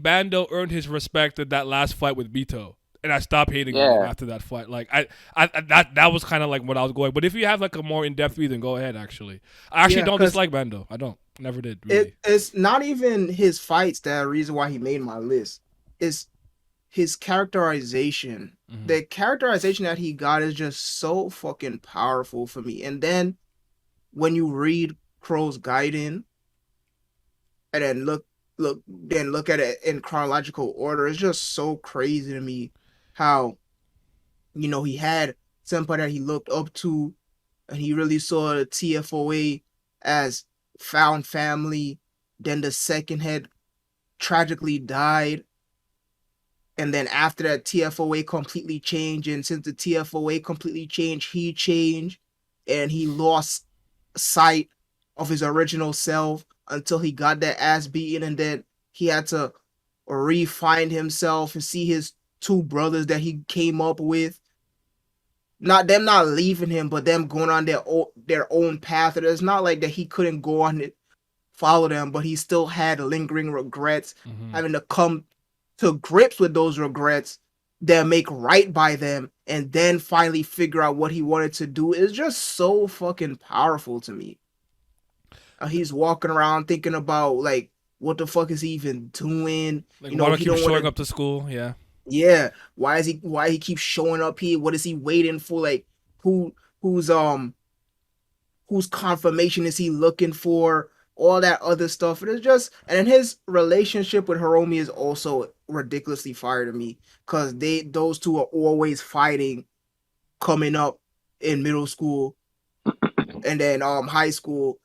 Bando earned his respect at that last fight with Beto. And I stopped hating him Yeah, after that fight. Like that was kind of like what I was going. But if you have like a more in depth reason, go ahead. Actually, I actually Yeah, don't because dislike Bando. I don't. Never did really. it's not even his fights that reason why he made my list. It's his characterization. Mm-hmm. The characterization that he got is just so fucking powerful for me. And then when you read Crow's Gaiden and then look at it in chronological order, it's just so crazy to me how he had somebody that he looked up to and he really saw the TFOA as found family. Then the second head tragically died. And then after that, TFOA completely changed. And since the TFOA completely changed, he changed. And he lost sight of his original self until he got that ass beaten. And then he had to re-find himself and see his two brothers that he came up with. Not leaving him, but them going on their own path. It's not like that he couldn't go on it, follow them, but he still had lingering regrets, having to come to grips with those regrets, then make right by them, and then finally figure out what he wanted to do. Is just so fucking powerful to me. He's walking around thinking about like what the fuck is he even doing? Like why do I keep showing up to school? Yeah. Yeah, why he keeps showing up here? What is he waiting for? Like whose confirmation is he looking for? all that other stuff. And it's just, and his relationship with Hiromi is also ridiculously fire to me because those two are always fighting coming up in middle school and then high school,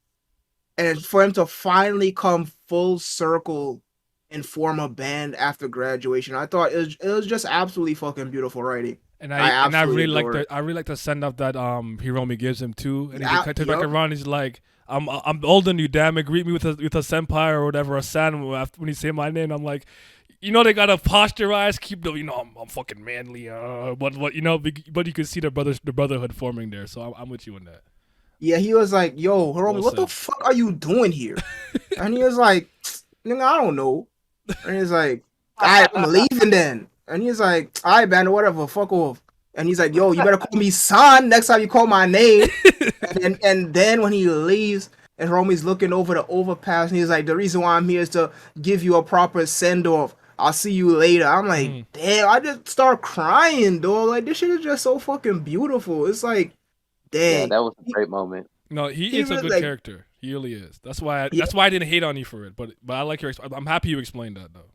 and for him to finally come full circle and form a band after graduation, I thought it was just absolutely fucking beautiful writing. And I I absolutely really like adore it. I really like the send up that Hiromi gives him too, and he Yeah, turns back yup. around. He's like, I'm older than you, damn it. Greet me with a senpai or whatever, a san. When he say my name, I'm like, they gotta posturize, keep the I'm fucking manly, but but you can see the brotherhood forming there. So I'm with you on that. Yeah, he was like, "Yo, Well Hiromi, what the said. fuck are you doing here?" And he was like, "Nigga, I don't know." And he's like, "Alright, I'm leaving then." And he's like, "Alright, man, whatever, fuck off." And he's like, "Yo, you better call me son next time you call my name." And then when he leaves, and Hiromi's looking over the overpass, and he's like, "The reason why I'm here is to give you a proper send off. I'll see you later." I'm like, Mhm. damn, I just start crying, dog. Like this shit is just so fucking beautiful. It's like, Yeah, dang. that was a great moment. No, he He is a really good like, character. He really is. That's why yeah, I didn't hate on you for it. But I like your. I'm happy you explained that though.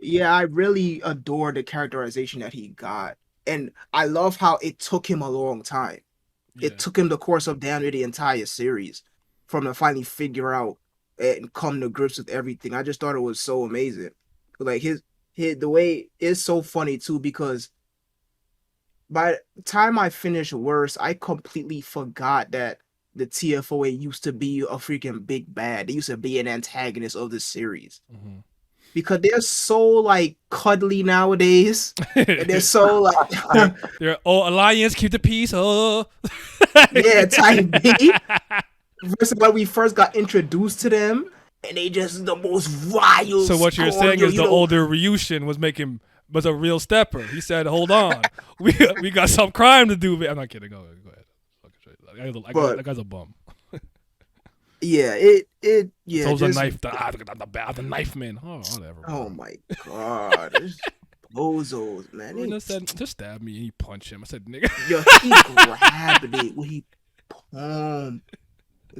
yeah, I really adore the characterization that he got. And I love how it took him a long time. It Yeah. took him the course of damn near the entire series from to finally figure out and come to grips with everything. I just thought it was so amazing. Like his the way is so funny too because by the time I finished Worst, I completely forgot that the TFOA used to be a freaking big bad. They used to be an antagonist of the series Mm-hmm. because they're so like cuddly nowadays, and they're so like they're alliance, keep the peace. Oh, yeah, type B. Versus when we first got introduced to them, and they just the most vile, So what you're saying scoundrel, is the older Ryushin was a real stepper. He said, "Hold on, we got some crime to do." I'm not kidding. Go ahead. But That guy's a bum. yeah, So yeah, it was a just knife. The knife man. Oh, whatever. oh Bro. my god, it's bozos, man. Rina said, "Just stab me," and he punched him. I said, "Nigga." Yo, he grabbed it when he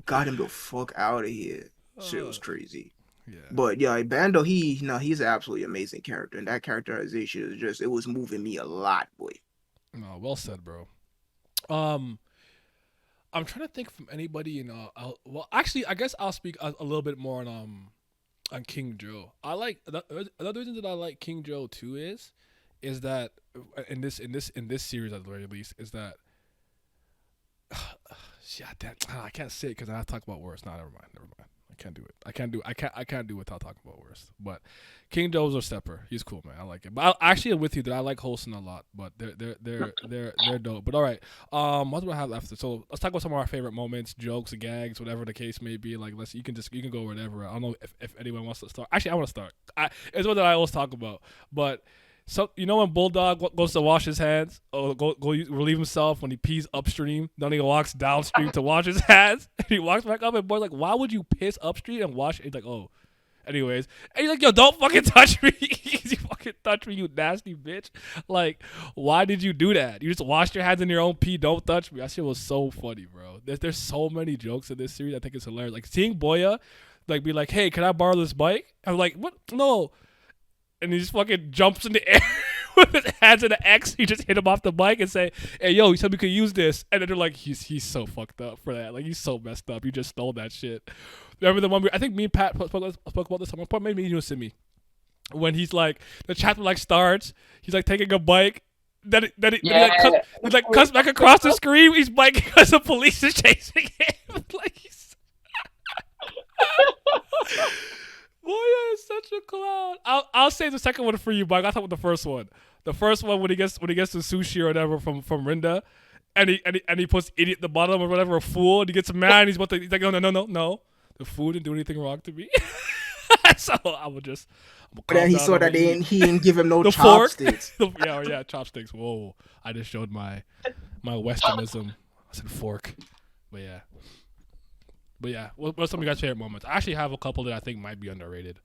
got him the fuck out of here. Shit was crazy. Yeah. But yeah, Bando, he's an absolutely amazing character, and that characterization is just it was moving me a lot, boy. No, well said, bro. I'm trying to think from anybody in well, actually, I guess I'll speak a little bit more on King Joe. I like another reason that I like King Joe too is that in this series at the very least is that yeah, I can't say it because I have to talk about worse. Nah, never mind. I can't do it. I can't do it without talking about worse. But King Joe's a stepper. He's cool, man. I like it. But I actually am with you that I like Holston a lot. But they're dope. But all right. What do I have left? So let's talk about some of our favorite moments, jokes, gags, whatever the case may be. Like you can go wherever. I don't know if anyone wants to start. Actually, I want to start. It's one that I always talk about. But so when Bulldog goes to wash his hands or go relieve himself when he pees upstream, then he walks downstream to wash his hands, and he walks back up, and boy's like, "Why would you piss upstream and wash?" He's like, "Oh." Anyways, and he's like, "Yo, don't fucking touch me! You fucking touch me, you nasty bitch! Like, why did you do that? You just washed your hands in your own pee. Don't touch me." That shit was so funny, bro. There's so many jokes in this series. I think it's hilarious. Like seeing Boya, like be like, "Hey, can I borrow this bike?" I'm like, "What? No." And he just fucking jumps in the air with his hands in the X. He just hit him off the bike and say, "Hey, yo, he said we could use this." And then they're like, he's so fucked up for that. Like, he's so messed up. You just stole that shit. Remember the one I think me and Pat spoke about this at one point, maybe you and Simi. When he's like, the chapter like starts, he's like taking a bike. Then he like cuts back across the screen. He's biking because the police is chasing him. Like he's Boya is such a clown. I'll say the second one for you, but I got to talk about the first one. The first one when he gets to sushi or whatever from Rinda, and he puts idiot at the bottom or whatever, a fool, and he gets mad. And he's like, no, the food didn't do anything wrong to me. So I'm But then he saw that he didn't give him no the chopsticks. Fork. yeah, chopsticks. Whoa, I just showed my Westernism. I said fork, but yeah. But yeah, what's some of your guys' favorite moments? I actually have a couple that I think might be underrated.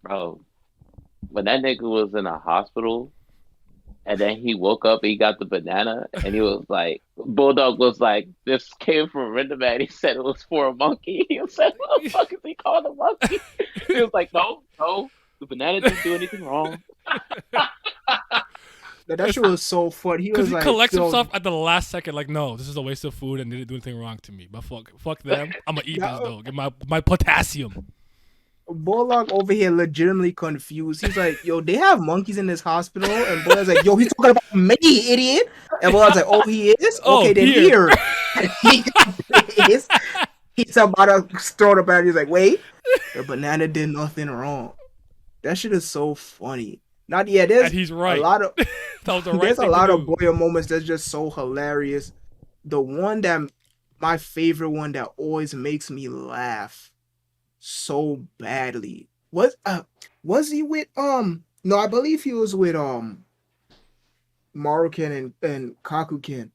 Bro, when that nigga was in a hospital And then he woke up and he got the banana and he was like, Bulldog was like, this came from Rindaman. He said it was for a monkey. He said, what the fuck is he called a monkey? He was like, no, no, the banana didn't do anything wrong. That shit was so funny. He Because was he like, collects yo, himself at the last second, like, no, this is a waste of food and they didn't do anything wrong to me. But fuck them. I'm gonna eat this though. Get my potassium. Bullock over here legitimately confused. He's like, yo, they have monkeys in this hospital. And Boya's like, yo, he's talking about me, idiot. And Bullock's like, oh, he is? Oh, Okay, then here. here. And he is. He's about to throw the banana. He's like, wait, the banana did nothing wrong. That shit is so funny. Not yet. There's And he's right. a lot of That was the right there's a thing lot to of do. Boya moments that's just so hilarious. The one that my favorite one that always makes me laugh so badly. Was he with no, I believe he was with Maruken and Kakuken.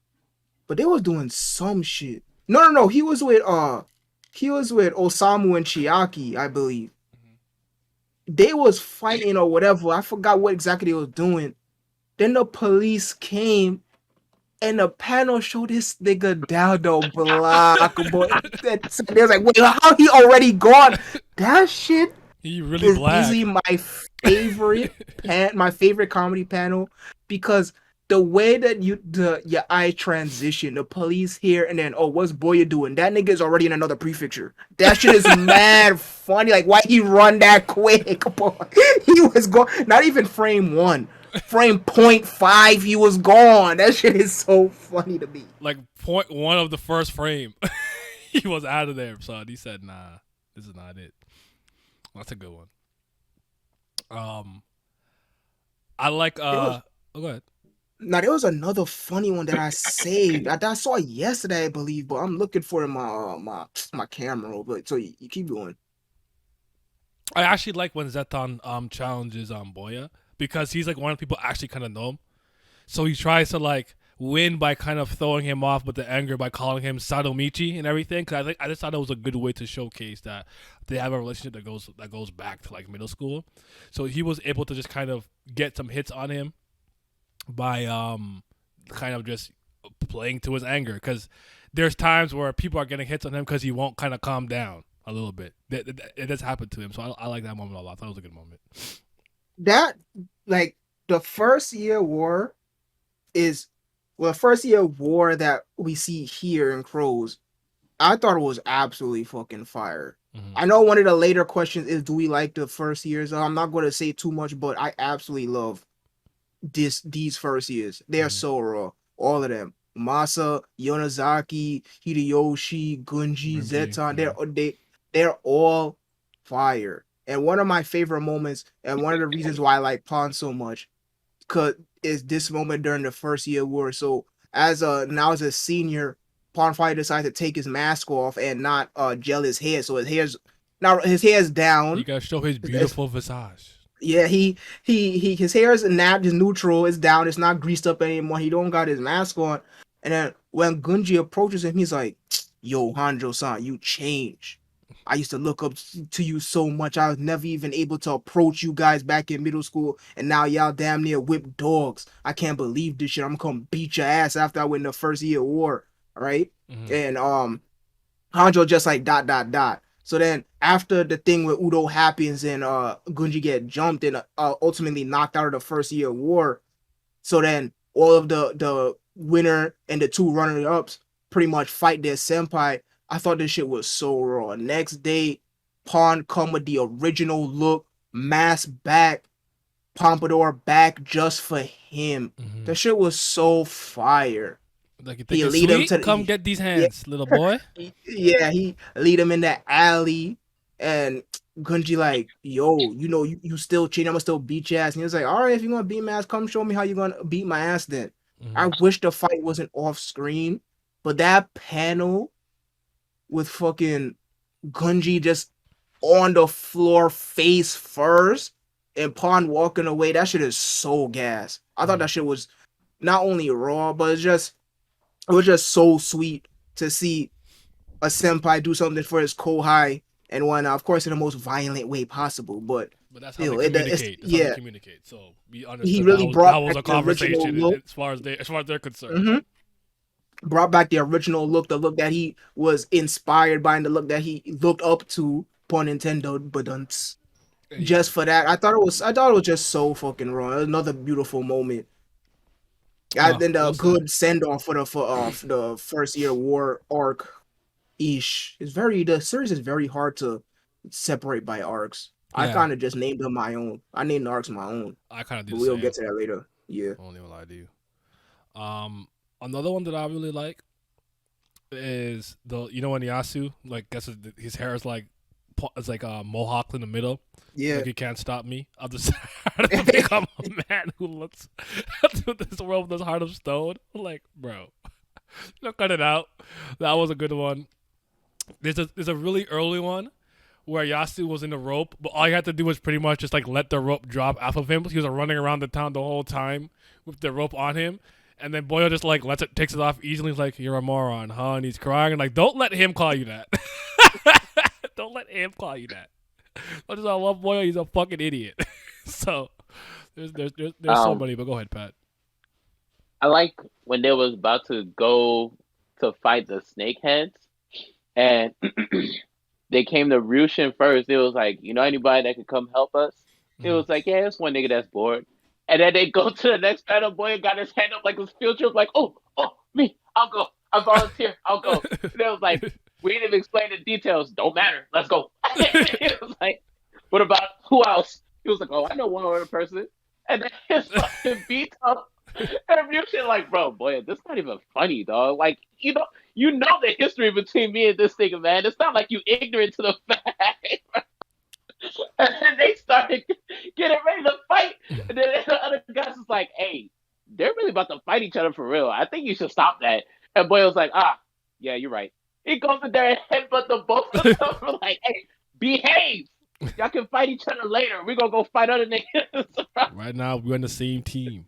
But they was doing some shit. No, he was with Osamu and Chiaki, I believe. They was fighting or whatever. I forgot what exactly they was doing. Then the police came and the panel showed this nigga down the block. But they was like, wait, how he already gone? That shit He really is black. easily my favorite comedy panel because the way that your eye transition, the police here, and then what's Boya doing? That nigga is already in another prefecture. That shit is mad funny. Like why he run that quick? Boy, he was gone. Not even frame 1, frame 0.5, he was gone. That shit is so funny to me. Like point one of the first frame, he was out of there, son. He said, "Nah, this is not it." That's a good one. I like. was- Go ahead. Now there was another funny one that I saved. I saw it yesterday, I believe, but I'm looking for it in my camera. But so you keep going. I actually like when Zeton challenges Boya because he's like one of the people actually kind of know him. So he tries to like win by kind of throwing him off with the anger by calling him Sadomichi and everything. Because I just thought it was a good way to showcase that they have a relationship that goes back to like middle school. So he was able to just kind of get some hits on him by kind of just playing to his anger. Because there's times where people are getting hits on him because he won't kind of calm down a little bit. It does happen to him. So I like that moment a lot. I thought it was a good moment. That like the first year war is the first year war that we see here in Crows. I thought it was absolutely fucking fire. Mm-hmm. I know one of the later questions is, do we like the first years? I'm not going to say too much, but I absolutely love these first years. They're so raw, all of them. Masa, Yonazaki, Hideyoshi, Gunji, Zeton, they're all fire. And one of my favorite moments, and one of the reasons why I like Pawn so much, is this moment during the first year war. So as a senior, Pawn finally decides to take his mask off and not gel his hair. So his hair's down. You gotta show his beautiful visage. Yeah, his hair is napped, his neutral, it's down, it's not greased up anymore. He don't got his mask on. And then when Gunji approaches him, he's like, yo, Hanjo-san, you changed. I used to look up to you so much. I was never even able to approach you guys back in middle school. And now y'all damn near whip dogs. I can't believe this shit. I'm gonna come beat your ass after I win the first year war. All right. Mm-hmm. And Hanjo just like ... So then after the thing with Udo happens and Gunji get jumped and ultimately knocked out of the first year war, so then all of the winner and the two runner-ups pretty much fight their senpai. I thought this shit was so raw. Next day, Pawn come with the original look, mask back, pompadour back just for him. Mm-hmm. That shit was so fire. Like you think he lead him to come get these hands, little boy. Yeah, he lead him in the alley, and Gunji like, yo, you still cheating, I'm gonna still beat your ass. And he was like, all right, if you're gonna beat my ass, come show me how you're gonna beat my ass then. Mm-hmm. I wish the fight wasn't off screen, but that panel with fucking Gunji just on the floor face first and Pawn walking away, that shit is so gas. I thought that shit was not only raw, but it was just so sweet to see a senpai do something for his kohai, and one, of course, in the most violent way possible. But But that's how they Still, it's communicate. That's how they yeah. communicate. So we He understood really that brought was back a the original conversation look. as far as they're concerned. Hmm. Brought back the original look, the look that he was inspired by, and the look that he looked up to. Pun intended, but Hey, just for that, I thought it was just so fucking raw. Another beautiful moment. I no, think it a was that. good send off for the first year war arc ish. The series is very hard to separate by arcs. I Yeah, kind of just named them my own. I named the arcs my own, I kind of do but the we'll get same. to that later. Yeah. I won't even lie to you. Another one that I really like is when Yasu like gets his hair is like it's like a mohawk in the middle. Yeah. Like you can't stop me. I'll just I don't think I'm a man who looks to this world with this heart of stone. Like, bro, cut it out. That was a good one. There's a really early one where Yasu was in the rope, but all you had to do was pretty much just like let the rope drop off of him. He was running around the town the whole time with the rope on him. And then Boya just like takes it off easily. He's like, "You're a moron, huh?" And he's crying. And like, don't let him call you that. Don't let him call you that. Much as I love Boya, he's a fucking idiot. So there's so Um, many. But go ahead, Pat. I like when they was about to go to fight the snakeheads, and they came to Ryushin first. It was like, you know, anybody that could come help us? It Mm-hmm. was like, yeah, it's one nigga that's bored. And then they go to the next panel. Boy got his hand up like his field trip, like, oh, me, I'll go. I volunteer, I'll go. And it was like, we didn't even explain the details. Don't matter. Let's go. It was like, what about who else? He was like, oh, I know one other person. And then his fucking beat up. And you shit like, bro, boy, this not even funny, dog. Like, you know the history between me and this nigga, man. It's not like you ignorant to the fact. And then they started getting ready to fight. And then the other guys was like, hey, they're really about to fight each other for real. I think you should stop that. And Boy was like, yeah, you're right. He goes in there and headbutt the both of them. We're like, hey, behave. Y'all can fight each other later. We're going to go fight other niggas. Right now, we're on the same team.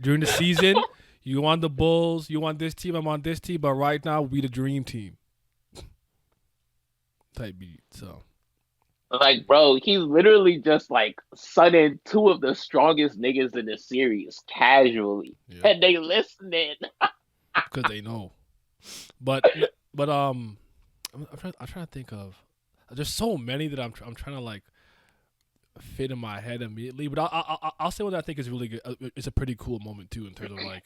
During the season, you on the Bulls, you on this team, I'm on this team. But right now, we the dream team. Type beat. So Like, bro, he literally just like sunning two of the strongest niggas in the series casually, yeah, and they listening. because they know. But I'm trying to think of. There's so many that I'm trying to like fit in my head immediately. But I'll say one that I think is really good. It's a pretty cool moment too in terms of like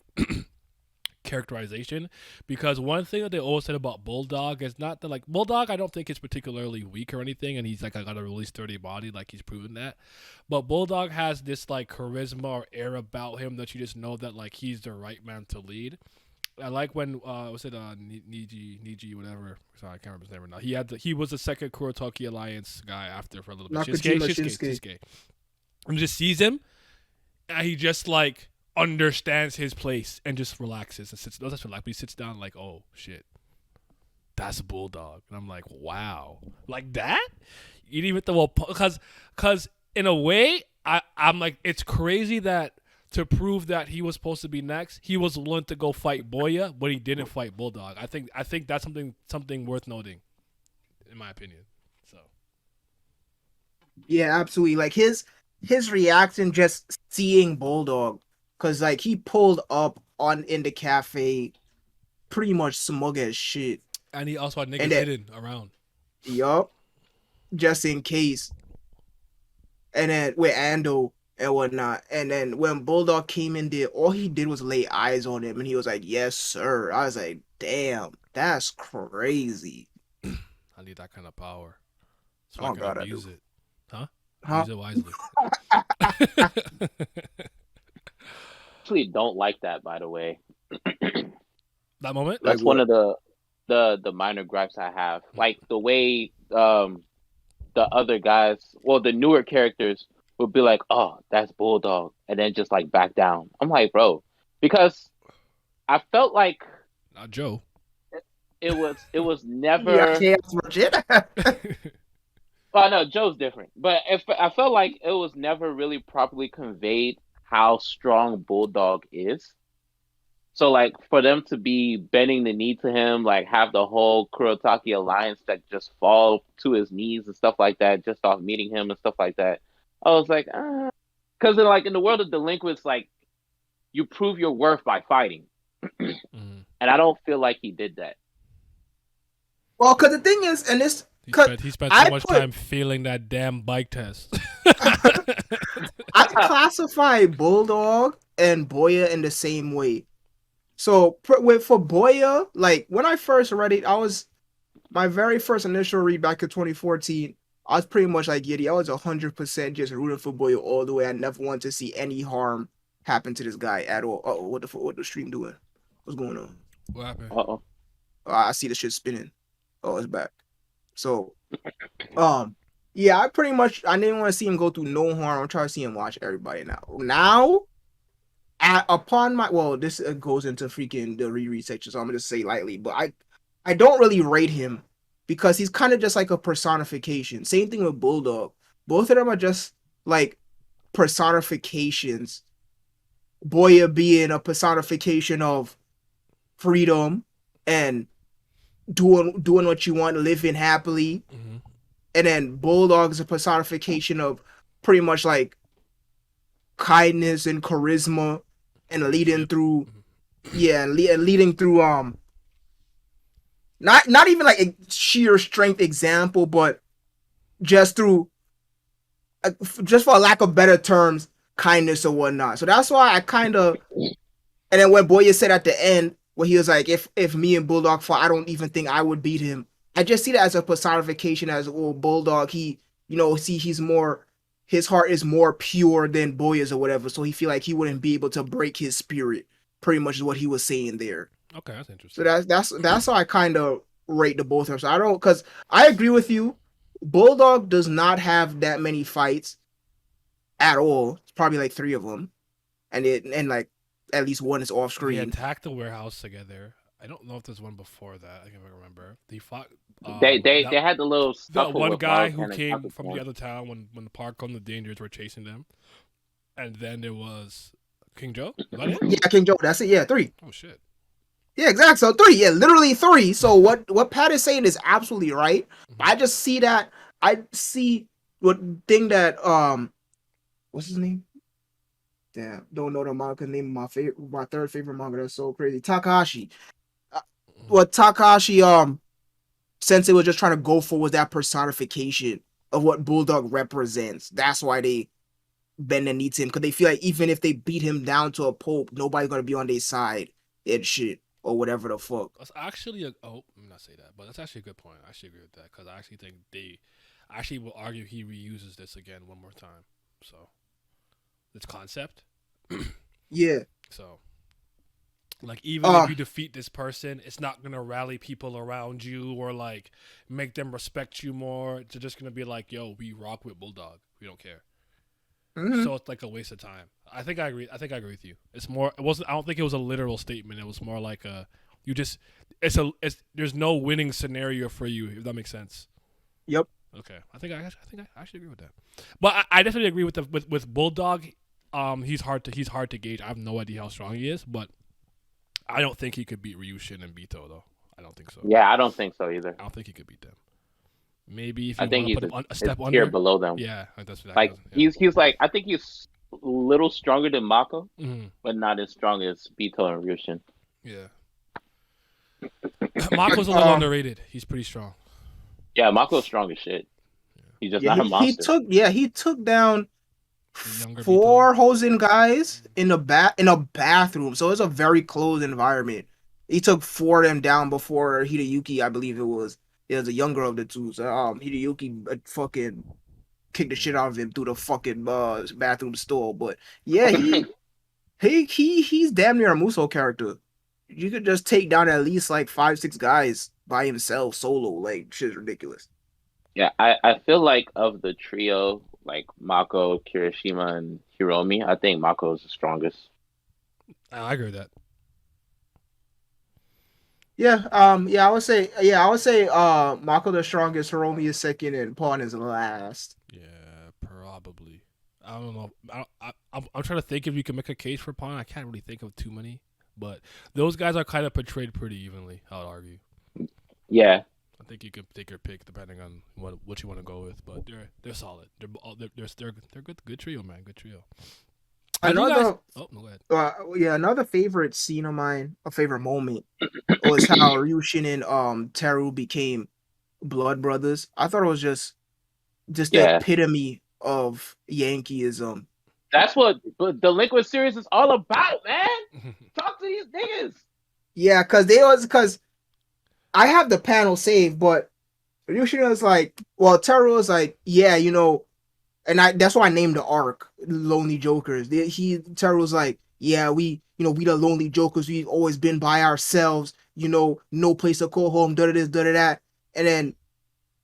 characterization, because one thing that they always said about Bulldog is not that like Bulldog I don't think is particularly weak or anything, and he's like I got a really sturdy body, like he's proven that. But Bulldog has this like charisma or air about him that you just know that like he's the right man to lead. I like when was it Niji whatever. Sorry, I can't remember his name right now. He was the second Kurotaki Alliance guy after for a little bit. Shinsuke. And just sees him, and he just like understands his place and just relaxes and sits. Doesn't relax, but he sits down like, oh shit, that's a Bulldog, and I'm like, wow, like that. You didn't even throw because in a way, I'm like, it's crazy that. To prove that he was supposed to be next, he was willing to go fight Boya, but he didn't fight Bulldog. I think that's something worth noting, in my opinion. So Yeah, absolutely. Like his reaction just seeing Bulldog, cause like he pulled up on in the cafe, pretty much smug as shit, and he also had niggas and then hidden around. yup, just in case. And then with Ando and whatnot, and then when Bulldog came in there, all he did was lay eyes on him, and he was like, "Yes, sir." I was like, "Damn, that's crazy." I need that kind of power, so I Oh can God, I do. abuse it, huh? Huh? Use it wisely. Actually, don't like that. By the way, That moment. Like that's one what? of the minor gripes I have. Like the way the other guys, well, the newer characters would be like, "Oh, that's Bulldog," and then just like back down. I'm like, bro, because I felt like Not Joe. it was Yeah, never. chaos legit. Well, no, Joe's different, but if I felt like it was never really properly conveyed how strong Bulldog is. So like for them to be bending the knee to him, like have the whole Kurotaki alliance that just fall to his knees and stuff like that, just off meeting him and stuff like that. I was like, because like in the world of delinquents, like you prove your worth by fighting, Mhm. and I don't feel like he did that. Well, because the thing is, and this, because He spent so I much put time failing that damn bike test. I classify Bulldog and Boya in the same way. So for Boya, like when I first read it, I was my very first initial read back in 2014. I was pretty much like Yeti. I was 100% just rooting for Boya all the way. I never wanted to see any harm happen to this guy at all. Oh, what the stream doing? What's going on? What happened? Uh-oh. I see the shit spinning. Oh, it's back. So, um, yeah, I didn't want to see him go through no harm. I'm trying to see him watch everybody now. Now, upon my this goes into freaking the reread section, so I'm gonna just say lightly, but I don't really rate him because he's kind of just like a personification. Same thing with Bulldog. Both of them are just like personifications. Boya being a personification of freedom and doing what you want, living happily, Mm-hmm. and then Bulldog is a personification of pretty much like kindness and charisma and leading through and leading through not even like a sheer strength example, but just through just for lack of better terms, kindness or whatnot. So that's why I kind of, and then when Boya said at the end where he was like, if me and Bulldog fought, I don't even think I would beat him. I just see that as a personification as Bulldog. He he's more, his heart is more pure than Boya's or whatever. So he feel like he wouldn't be able to break his spirit. Pretty much is what he was saying there. Okay, that's So interesting. that's how I kind of rate the both of them. So I don't, because I agree with you. Bulldog does not have that many fights at all. It's probably like 3 of them, and like at least one is off They screen. attacked the warehouse together. I don't know if there's one before that. I can remember. They fought. They had the little the scuffle one with guy Mark who and came from the other town when the Parkland the Dangers were chasing them, and then there was King Joe. Is that it? Yeah, King Joe. That's it. Yeah, 3. Oh shit. Yeah, exactly. So 3. Yeah, literally 3. So what Pat is saying is absolutely right. I just see that. I see what thing that what's his name? Damn, don't know the manga name. My third favorite manga. That's so crazy. Takahashi. What Takahashi Sensei was just trying to go for was that personification of what Bulldog represents. That's why they bend the knee to him, because they feel like even if they beat him down to a pulp, nobody's gonna be on their side and shit or whatever the fuck. That's actually I'm not say that, but that's actually a good point. I actually agree with that because I actually think they actually will argue he reuses this again one more time. So this concept. Yeah. So like even if you defeat this person, it's not gonna rally people around you or like make them respect you more. It's just gonna be like, yo, we rock with Bulldog. We don't care. Mm-hmm. So it's like a waste of time. I think I agree with you. It's more. It wasn't. I don't think it was a literal statement. It was more like a. You just. There's no winning scenario for you. If that makes sense. Yep. Okay. I think I actually agree with that. But I definitely agree with Bulldog. He's hard to gauge. I have no idea how strong he is, but I don't think he could beat Ryushin and Bito though. I don't think so. Yeah, I don't think so either. I don't think he could beat them. Maybe if I you think want he's to put him a a step tier under. below them. Yeah, that's what Like he's like I think he's a little stronger than Mako, but not as strong as Bito and Ryushin. Yeah. Mako's a little underrated. He's pretty strong. Yeah, Mako's strong as shit. He's just not a monster. He took down 4 Hosen guys in a bathroom. So it's a very closed environment. He took 4 of them down before Hideyuki, I believe it was. It was a younger of the two. So Hideyuki fucking kicked the shit out of him through the fucking bathroom stall. But yeah, he's damn near a Muso character. You could just take down at least like 5-6 guys by himself solo. Like shit's ridiculous. Yeah, I feel like of the trio, like Mako, Kirishima, and Hiromi, I think Mako is the strongest. I agree with that. Yeah, I would say Mako the strongest, Hiromi is second, and Pawn is last. Yeah, probably. I don't know. I'm trying to think if you can make a case for Pawn. I can't really think of too many, but those guys are kind of portrayed pretty evenly. I would argue. Yeah, I think you could take your pick depending on what you want to go with, but they're solid. They're good trio, man. Good trio. Have you guys? Another, Oh, no, go ahead. yeah, another favorite scene of mine, a favorite moment, was how Ryushin and Teru became blood brothers. I thought it was just the Yeah, epitome of Yankeeism. that's what Delinquent Series is all about, man. Talk to these niggas. Yeah, because I have the panel saved, but Ryushin was like, well, Teru was like, yeah, and that's why I named the arc Lonely Jokers. Teru was like, yeah, we the Lonely Jokers. We've always been by ourselves. No place to call home. Da da this, da da that. And then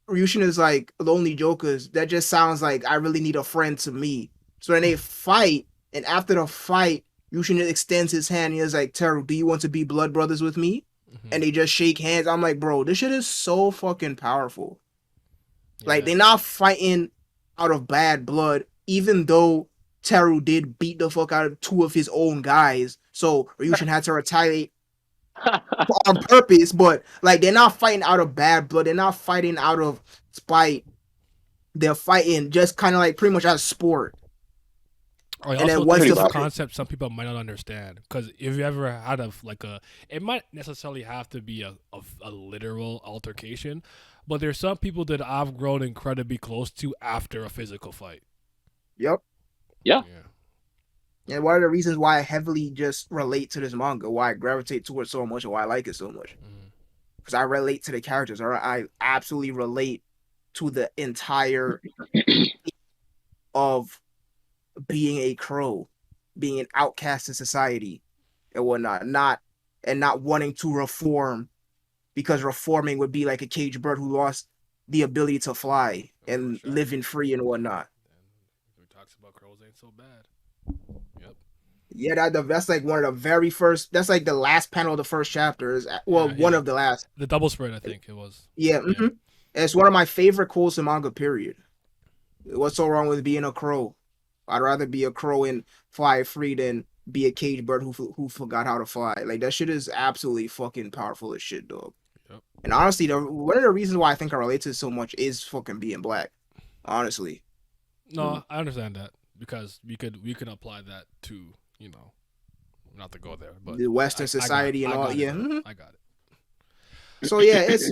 Ryushin is like, Lonely Jokers. That just sounds like I really need a friend to me. So then they fight, and after the fight, Ryushin extends his hand. And he's like, Teru, do you want to be blood brothers with me? And they just shake hands. I'm like, bro, this shit is so fucking powerful. Like, Yeah. they're not fighting out of bad blood, even though Teru did beat the fuck out of two of his own guys. So Ryushin had to retaliate on purpose, but like they're not fighting out of bad blood. They're not fighting out of spite. They're fighting just kind of like pretty much as sport. I And also then think once it's the a concept some people might not understand because if you ever had it might necessarily have to be a literal altercation, but there's some people that I've grown incredibly close to after a physical fight. Yep. Yeah. And one of the reasons why I heavily just relate to this manga, why I gravitate towards so much, and why I like it so much, because I relate to the characters. Or I absolutely relate to the entire of being a crow, being an outcast in society, and whatnot, not wanting to reform because reforming would be like a caged bird who lost the ability to fly and living free and whatnot. Who talks about crows ain't so bad. Yep. Yeah, that's like one of the very first. That's like the last panel of the first chapter. One of the last. The double spread, I think it was. Yeah, It's one of my favorite quotes in manga. Period. What's so wrong with being a crow? I'd rather be a crow and fly free than be a caged bird who forgot how to fly. Like that shit is absolutely fucking powerful as shit, dog. Yep. And honestly, one of the reasons why I think I relate to it so much is fucking being black. Honestly. No, I understand that because we could apply that to not to go there, but The Western society and all. Yeah. I got it. So yeah, it's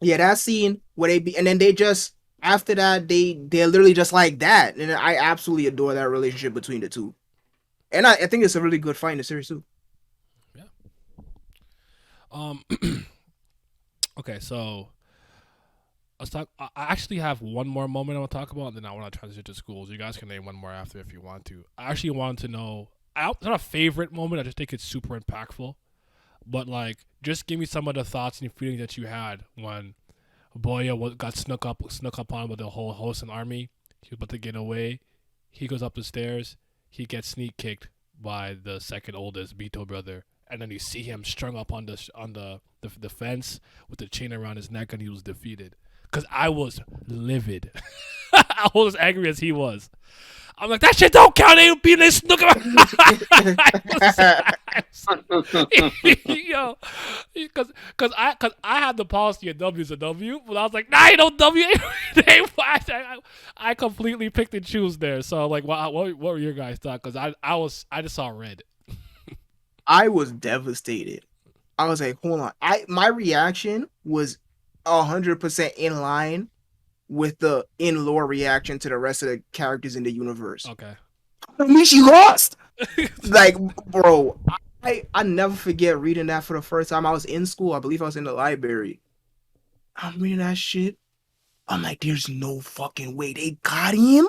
that scene where they be, and then they just after that they're literally just like that, and I absolutely adore that relationship between the two, and I think it's a really good fight in the series too. Yeah. Okay, so let's talk. I actually have one more moment I want to talk about, and then I want to transition to schools. You guys can name one more after if you want to. I actually wanted to know. It's not a favorite moment. I just think it's super impactful. But like, just give me some of the thoughts and feelings that you had when Boya got snuck up on with the whole host and army. He was about to get away. He goes up the stairs. He gets sneak kicked by the second oldest Bito brother, and then you see him strung up on the fence with the chain around his neck, and he was defeated. Cause I was livid. I was as angry as he was. I'm like, that shit don't count. They being this snook. Yo, cause I had the policy of W's a W, but I was like, nah, you don't W. I completely picked and choose there. So like, what were your guys' thoughts? Cause I just saw red. I was devastated. I was like, hold on. My reaction was 100% in line with the in-lore reaction to the rest of the characters in the universe. Okay. Harumichi lost! Like, bro, I never forget reading that for the first time. I was in school. I believe I was in the library. I'm reading that shit. I'm like, there's no fucking way they got him?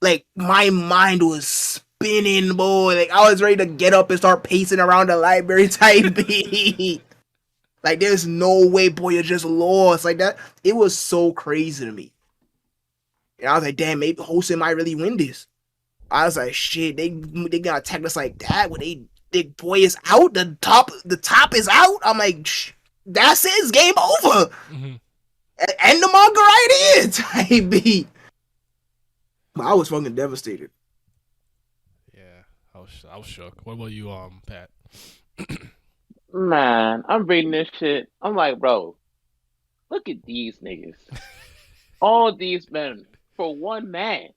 Like, my mind was spinning, boy. Like, I was ready to get up and start pacing around the library type beat. Like, there's no way Boya just lost. Like, that, it was so crazy to me. And I was like, damn, maybe Hosen might really win this. I was like, shit, they gonna attack us like that when Boya is out, the top is out. I'm like, that's it, it's game over. Mm-hmm. And the manga right here, type beat. I was fucking devastated. Yeah, I was shook. What about you, Pat? Man, I'm reading this shit. I'm like, bro, look at these niggas. All these men for one man.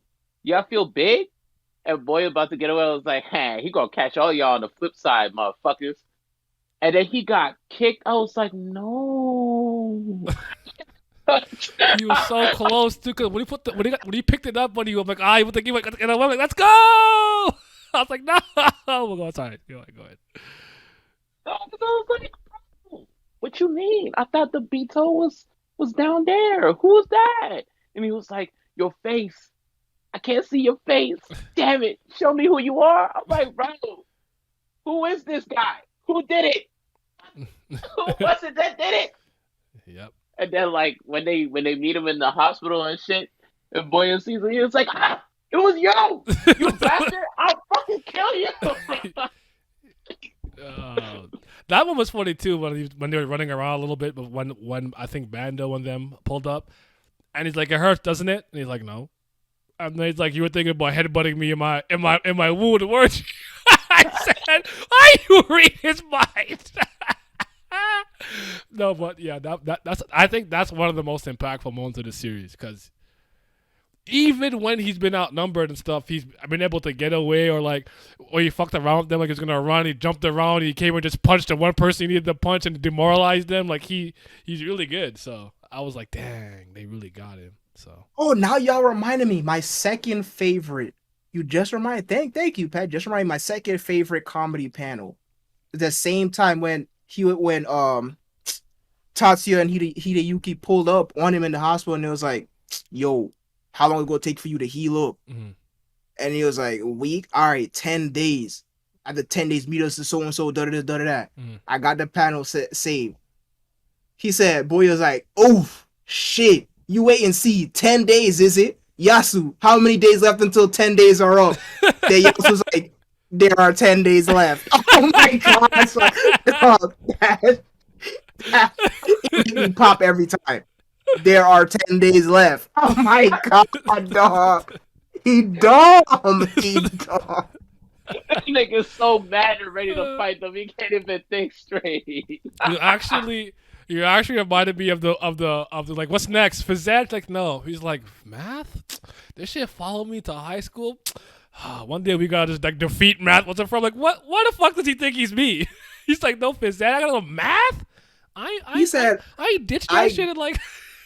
Y'all feel big? And Boya about to get away. I was like, hey, he gonna catch all y'all on the flip side, motherfuckers. And then he got kicked. I was like, no. He was so close too. Cause when he picked it up, when he was like, he was like, and I was like, let's go. I was like, no. We'll go. Sorry. Go ahead. I was like, bro, what you mean? I thought the Beto was down there. Who's that? And he was like, your face. I can't see your face. Damn it. Show me who you are. I'm like, bro, who is this guy? Who did it? Who was it that did it? Yep. And then like when they meet him in the hospital and shit, and Boya sees him, he was like, it was you bastard! I'll fucking kill you. That one was funny too when they were running around a little bit, but when I think Bando and them pulled up, and he's like, it hurts, doesn't it? And he's like, no. And then he's like, you were thinking about headbutting me in my wound, weren't you? I said, why you read his mind? No, but yeah, that's I think that's one of the most impactful moments of the series, because even when he's been outnumbered and stuff, he's been able to get away, or he fucked around with them, like he's gonna run, he jumped around, he came and just punched the one person he needed to punch and demoralized them. Like he's really good. So I was like, dang, they really got him. So now y'all reminded me my second favorite. You just reminded. Thank you, Pat. Just reminded me my second favorite comedy panel. The same time when Tatsuya and Hideyuki pulled up on him in the hospital, and it was like, yo, how long is it gonna take for you to heal up? Mm-hmm. And he was like, a week? All right, 10 days. After 10 days, meet us to so-and-so, da-da-da, da-da-da. Mm-hmm. I got the panel saved. He said, Boya's like, oh, shit. You wait and see. 10 days, is it? Yasu, how many days left until 10 days are up? Then Yasu's like, there are 10 days left. Oh my god. That's like, that it made me pop every time. There are 10 days left. Oh my god, dog. He dumb. He dumb. That nigga's so mad and ready to fight them. He can't even think straight. You actually reminded me of the like, what's next? Phys ed? Like, no. He's like, math? This shit follow me to high school? One day we gotta just like defeat math. What's it from? Like, what? Why the fuck does he think he's me? He's like, no phys ed. I gotta know math. He said I ditched that shit in like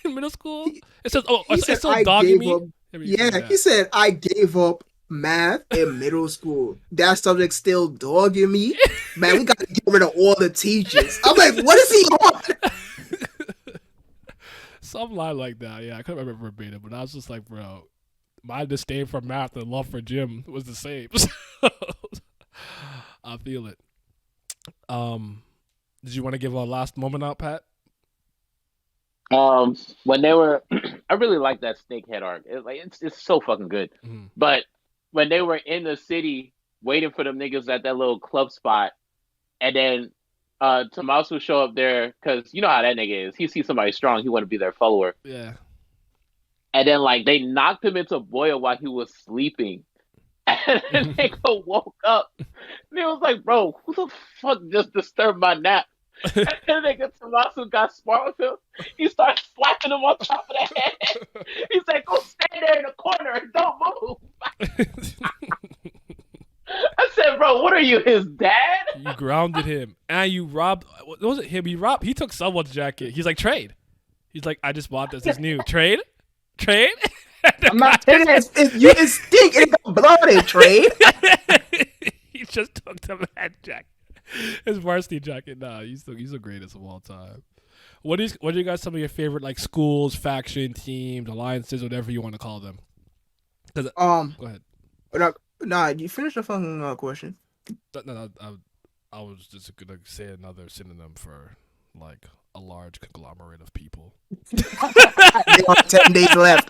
in middle school. It says, it's still I dogging me. He said I gave up math in middle school. That subject still dogging me. Man, we gotta get rid of all the teachers. I'm like, what is he on? Some line like that. Yeah, I couldn't remember verbatim, but I was just like, bro, my disdain for math and love for gym was the same. I feel it. Did you want to give a last moment out, Pat? When they were, I really like that snakehead arc. It's so fucking good. Mm-hmm. But when they were in the city waiting for them niggas at that little club spot, and then Tommaso show up there, because you know how that nigga is. He sees somebody strong, he want to be their follower. Yeah. And then like they knocked him into Boya while he was sleeping. And then nigga woke up. And he was like, bro, who the fuck just disturbed my nap? And then nigga Tommaso got smart with him. He started slapping him on top of the head. He said, go stand there in the corner and don't move. I said, bro, what are you, his dad? You grounded him. And you robbed, what was it him? He took someone's jacket. He's like, trade. He's like, I just bought this. It's new. Trade? I'm not taking it. It stink. It got blood in trade. He just took the mad jacket. His varsity jacket. Nah, he's the greatest of all time. What are you guys some of your favorite like schools, faction, teams, alliances, whatever you want to call them? Go ahead. Nah, you finish the fucking question. No, I was just gonna say another synonym for like a large conglomerate of people. There are 10 days left.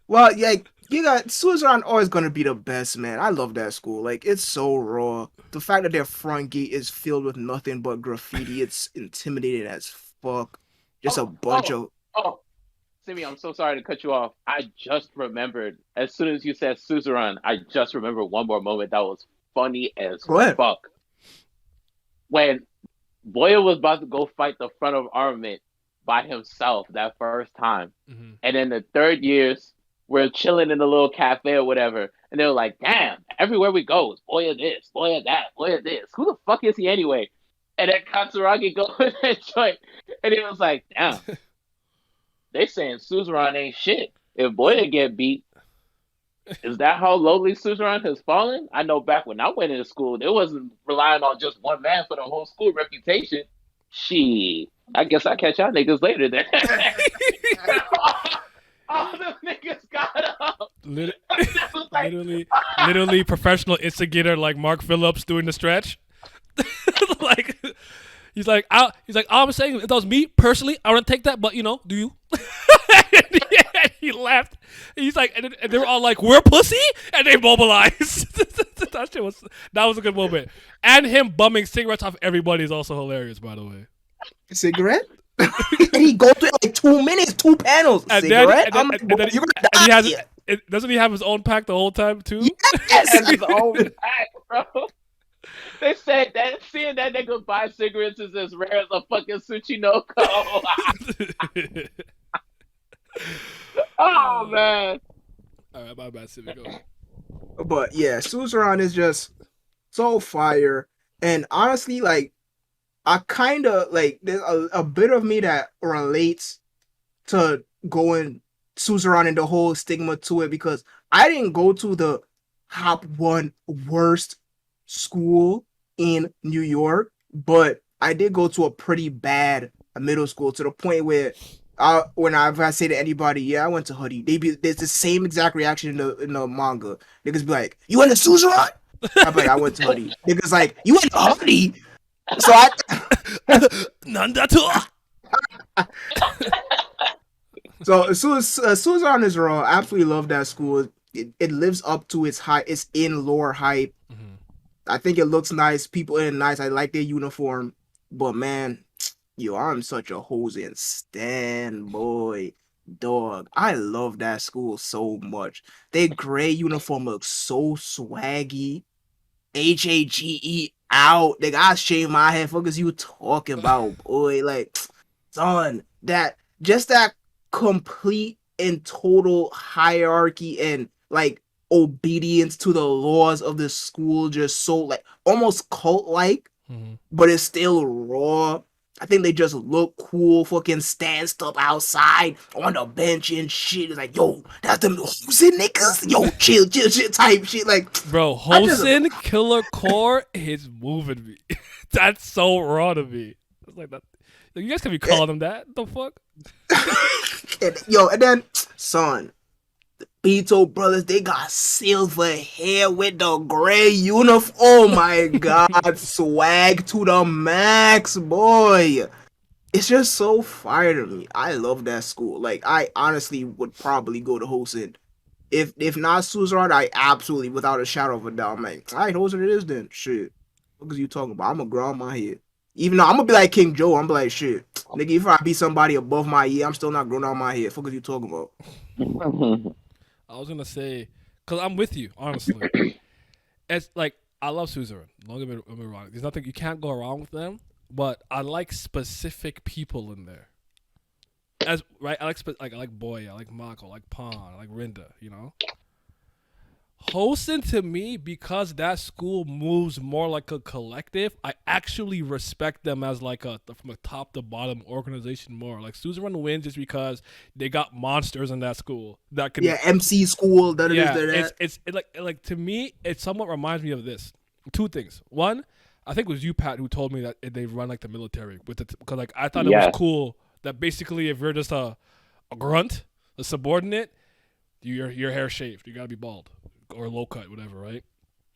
Well, yeah, you got Suzerain always gonna be the best, man. I love that school. Like, it's so raw. The fact that their front gate is filled with nothing but graffiti, it's intimidating as fuck. Just a bunch of. Simi, I'm so sorry to cut you off. I just remembered, as soon as you said Suzerain, I just remembered one more moment that was funny as fuck. When Suzerain Boya was about to go fight the front of armament by himself that first time. Mm-hmm. And then the third years, we're chilling in the little cafe or whatever. And they were like, damn, everywhere we go, it's Boya this, Boya that, Boya this. Who the fuck is he anyway? And then Katsuragi goes in that joint. And he was like, damn, they saying Suzerain ain't shit. If Boya get beat, is that how lowly Suzerain has fallen? I know back when I went into school, it wasn't relying on just one man for the whole school reputation. She, I guess I catch y'all niggas later then. All the niggas got up. Like, Literally professional instigator like Mark Phillips doing the stretch. Like he's like all I'm saying, if that was me personally, I wouldn't take that, but do you? And he laughed. He's like, and they were all like, "We're pussy," and they mobilized. that was a good moment. And him bumming cigarettes off everybody is also hilarious, by the way. Cigarette? And he go through like 2 minutes, 2 panels. And Cigarette? then You're gonna and he die has here. doesn't he have his own pack the whole time too? Yes. and his own pack, bro. They said that seeing that nigga buy cigarettes is as rare as a fucking Tsuchinoko. Oh man. All right, my bad, Civic. Go. But yeah, Suzerain is just so fire. And honestly, like, I kind of like, there's a bit of me that relates to going Suzerain and the whole stigma to it, because I didn't go to the top one worst school in New York, but I did go to a pretty bad middle school, to the point where when I say to anybody, yeah, I went to Hoodie, there's the same exact reaction in the manga. Niggas be like, you went to Suzerain? I'm like, I went to Hoodie. Niggas like, you went to Hoodie? So I Nanda. So Suzerain is raw. I absolutely love that school. It lives up to its in lore hype. Mm-hmm. I think it looks nice. People in it nice. I like their uniform. But man, yo, I'm such a Hosen stan boy. Dog. I love that school so much. Their gray uniform looks so swaggy. HAGE out. Nigga, I shave my head. Fuck is you talking about, boy? Like, son, that complete and total hierarchy and like obedience to the laws of the school, just so like almost cult like, but it's still raw. I think they just look cool, fucking stand up outside on the bench and shit. It's like, yo, that's them Hosen niggas. Yo, chill type shit. Like, bro, Hosen Killer Core is moving me. That's so raw to me. It's like that. You guys can be calling them that. The fuck? and then, son, the Beto brothers, they got silver hair with the gray uniform. Oh my god, swag to the max, boy. It's just so fire to me. I love that school. Like, I honestly would probably go to Hosen. If not Suzerain, I absolutely, without a shadow of a doubt, I'm like, alright, Hosen it is then. Shit. What are you talking about? I'm gonna grow my head. Even though I'm gonna be like King Joe, I'm like, shit, nigga, if I be somebody above my year, I'm still not growing out my head. Fuck is you talking about? I was gonna say, cause I'm with you, honestly. It's like, I love Suzerain. Don't get me wrong. There's nothing, you can't go wrong with them. But I like specific people in there. I like Boya, I like Mako, I like Pon, I like Rinda. Hosen, to me, because that school moves more like a collective, I actually respect them as like from a top to bottom organization more. Like, Suzerain wins just because they got monsters in that school that can MC school. It's like to me, it somewhat reminds me of this. Two things. One, I think it was you, Pat, who told me that they run like the military because like I thought it was cool that basically if you're just a grunt, a subordinate, your hair shaved, you gotta be bald or low cut, whatever, right?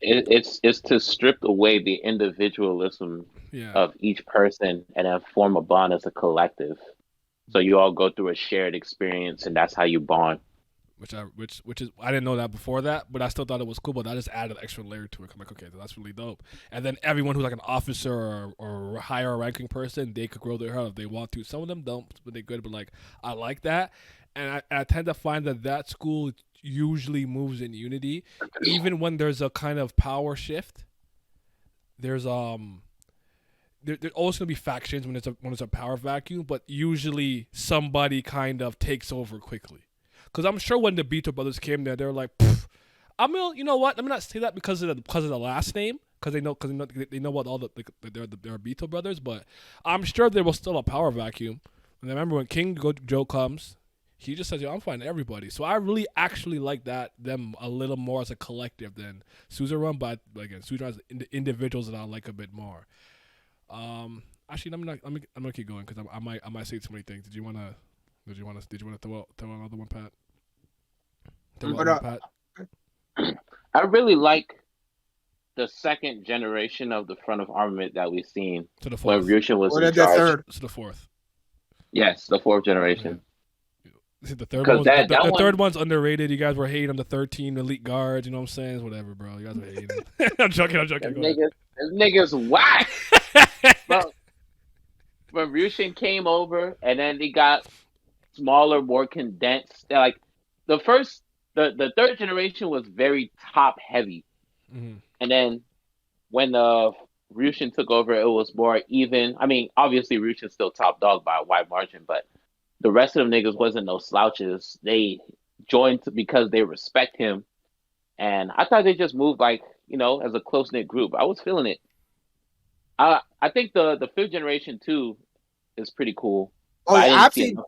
It's to strip away the individualism of each person and then form a bond as a collective. So you all go through a shared experience, and that's how you bond. Which is I didn't know that before that, but I still thought it was cool. But I just added an extra layer to it. I'm like, okay, that's really dope. And then everyone who's like an officer or higher ranking person, they could grow their hair if they want to. Some of them don't, but they're good. But like, I like that, and I tend to find that school usually moves in unity, even when there's a kind of power shift. There's there's always gonna be factions when it's a power vacuum, but usually somebody kind of takes over quickly. Because I'm sure when the Beto brothers came there, they were like, I'm gonna, you know what? Let me not say that because of the last name, because they know what all they're Beto brothers, but I'm sure there was still a power vacuum. And I remember when King Joe comes, he just says, "Yo, I'm fighting everybody." So I really actually like them a little more as a collective than Suzerain, but again, Suzerain has individuals that I like a bit more. Actually, I'm gonna keep going because I might say too many things. Did you wanna throw another one, Pat? I really like the second generation of the front of armament that we've seen To the when fourth. Ryushin was Or in the charge. third. To the fourth. Yes, the fourth generation. See, the third Because one, that the one- third one's underrated. You guys were hating on the 13 elite guards. You know what I'm saying? It's whatever, bro. You guys were hating. I'm joking. Them niggas whack. Bro, when Ryushin came over and then they got smaller, more condensed. Like the third generation was very top heavy, Mm-hmm. and then when the Ryushin took over, it was more even. I mean, obviously Ryushin's still top dog by a wide margin, but the rest of them niggas wasn't no slouches. They joined because they respect him, and I thought they just moved like as a close knit group. I was feeling it. I think the fifth generation too is pretty cool. Oh, but I yeah, didn't I've see seen enough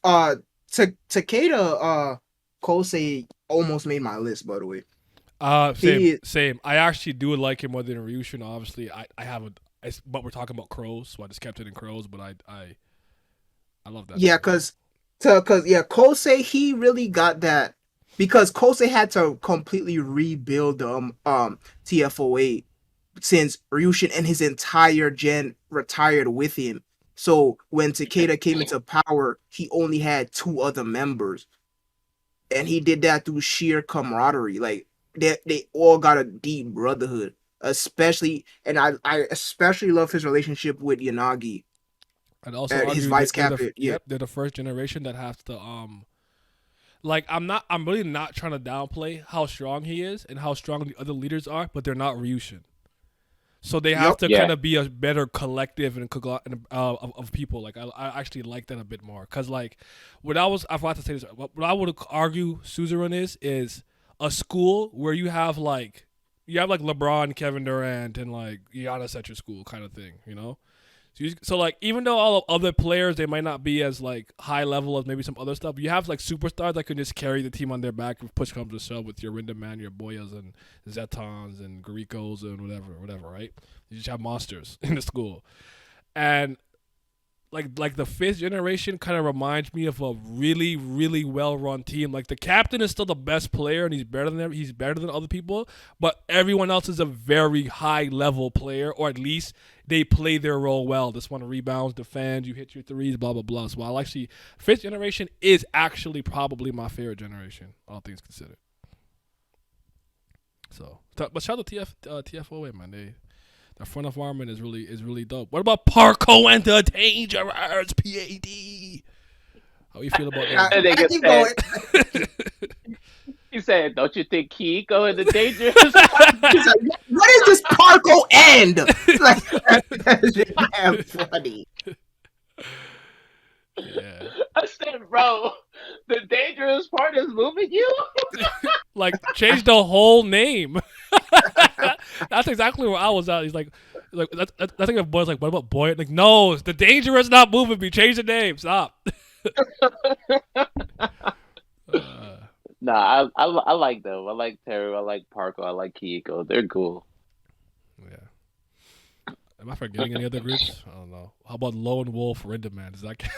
of that. Takeda Kosei almost made my list, by the way. Same. I actually do like him more than Ryushin. Obviously, I haven't. But we're talking about Crows, so I just kept it in Crows. But I love that. Yeah, because Kosei, he really got that because Kosei had to completely rebuild the TFOA since Ryushin and his entire gen retired with him. So when Takeda came into power, he only had 2 other members, and he did that through sheer camaraderie. Like they all got a deep brotherhood, especially, and I especially love his relationship with Yanagi. I'd also His argue vice they're captain. Yeah. they're the first generation that has to like I'm really not trying to downplay how strong he is and how strong the other leaders are, but they're not Ryushin. So they have to kind of be a better collective and of people. Like I actually like that a bit more because like I forgot to say this. What I would argue Suzerain is a school where you have like LeBron, Kevin Durant, and like Giannis at your school kind of thing. So like even though all of other players they might not be as like high level as maybe some other stuff, you have like superstars that can just carry the team on their back if push comes to shove with your Rindaman, your Boyas and Zetons and Garicos and whatever, right? You just have monsters in the school. And like the fifth generation kind of reminds me of a really, really well run team. Like the captain is still the best player and he's better than them. He's better than other people, but everyone else is a very high level player, or at least they play their role well. This one rebounds, defends, you hit your threes, blah blah blah. So I'll actually fifth generation is actually probably my favorite generation, all things considered. So, but shout out to TFOA, man. The front of armament is really dope. What about Parko and the Dangerous PAD? How you feel about that? He said, "Don't you think Kiko and the Dangerous?" What is this Parko end? Like that's damn funny. Yeah. I said, "Bro, the dangerous part is moving you." Like change the whole name. That's exactly where I was at. He's like I think the boy's like, what about Boya? Like, no, the Dangerous not moving me. Change the name. Stop. Nah, I like them. I like Teru. I like Parko. I like Kiko. They're cool. Yeah. Am I forgetting any other groups? I don't know. How about Lone Wolf Rindaman? Does that count?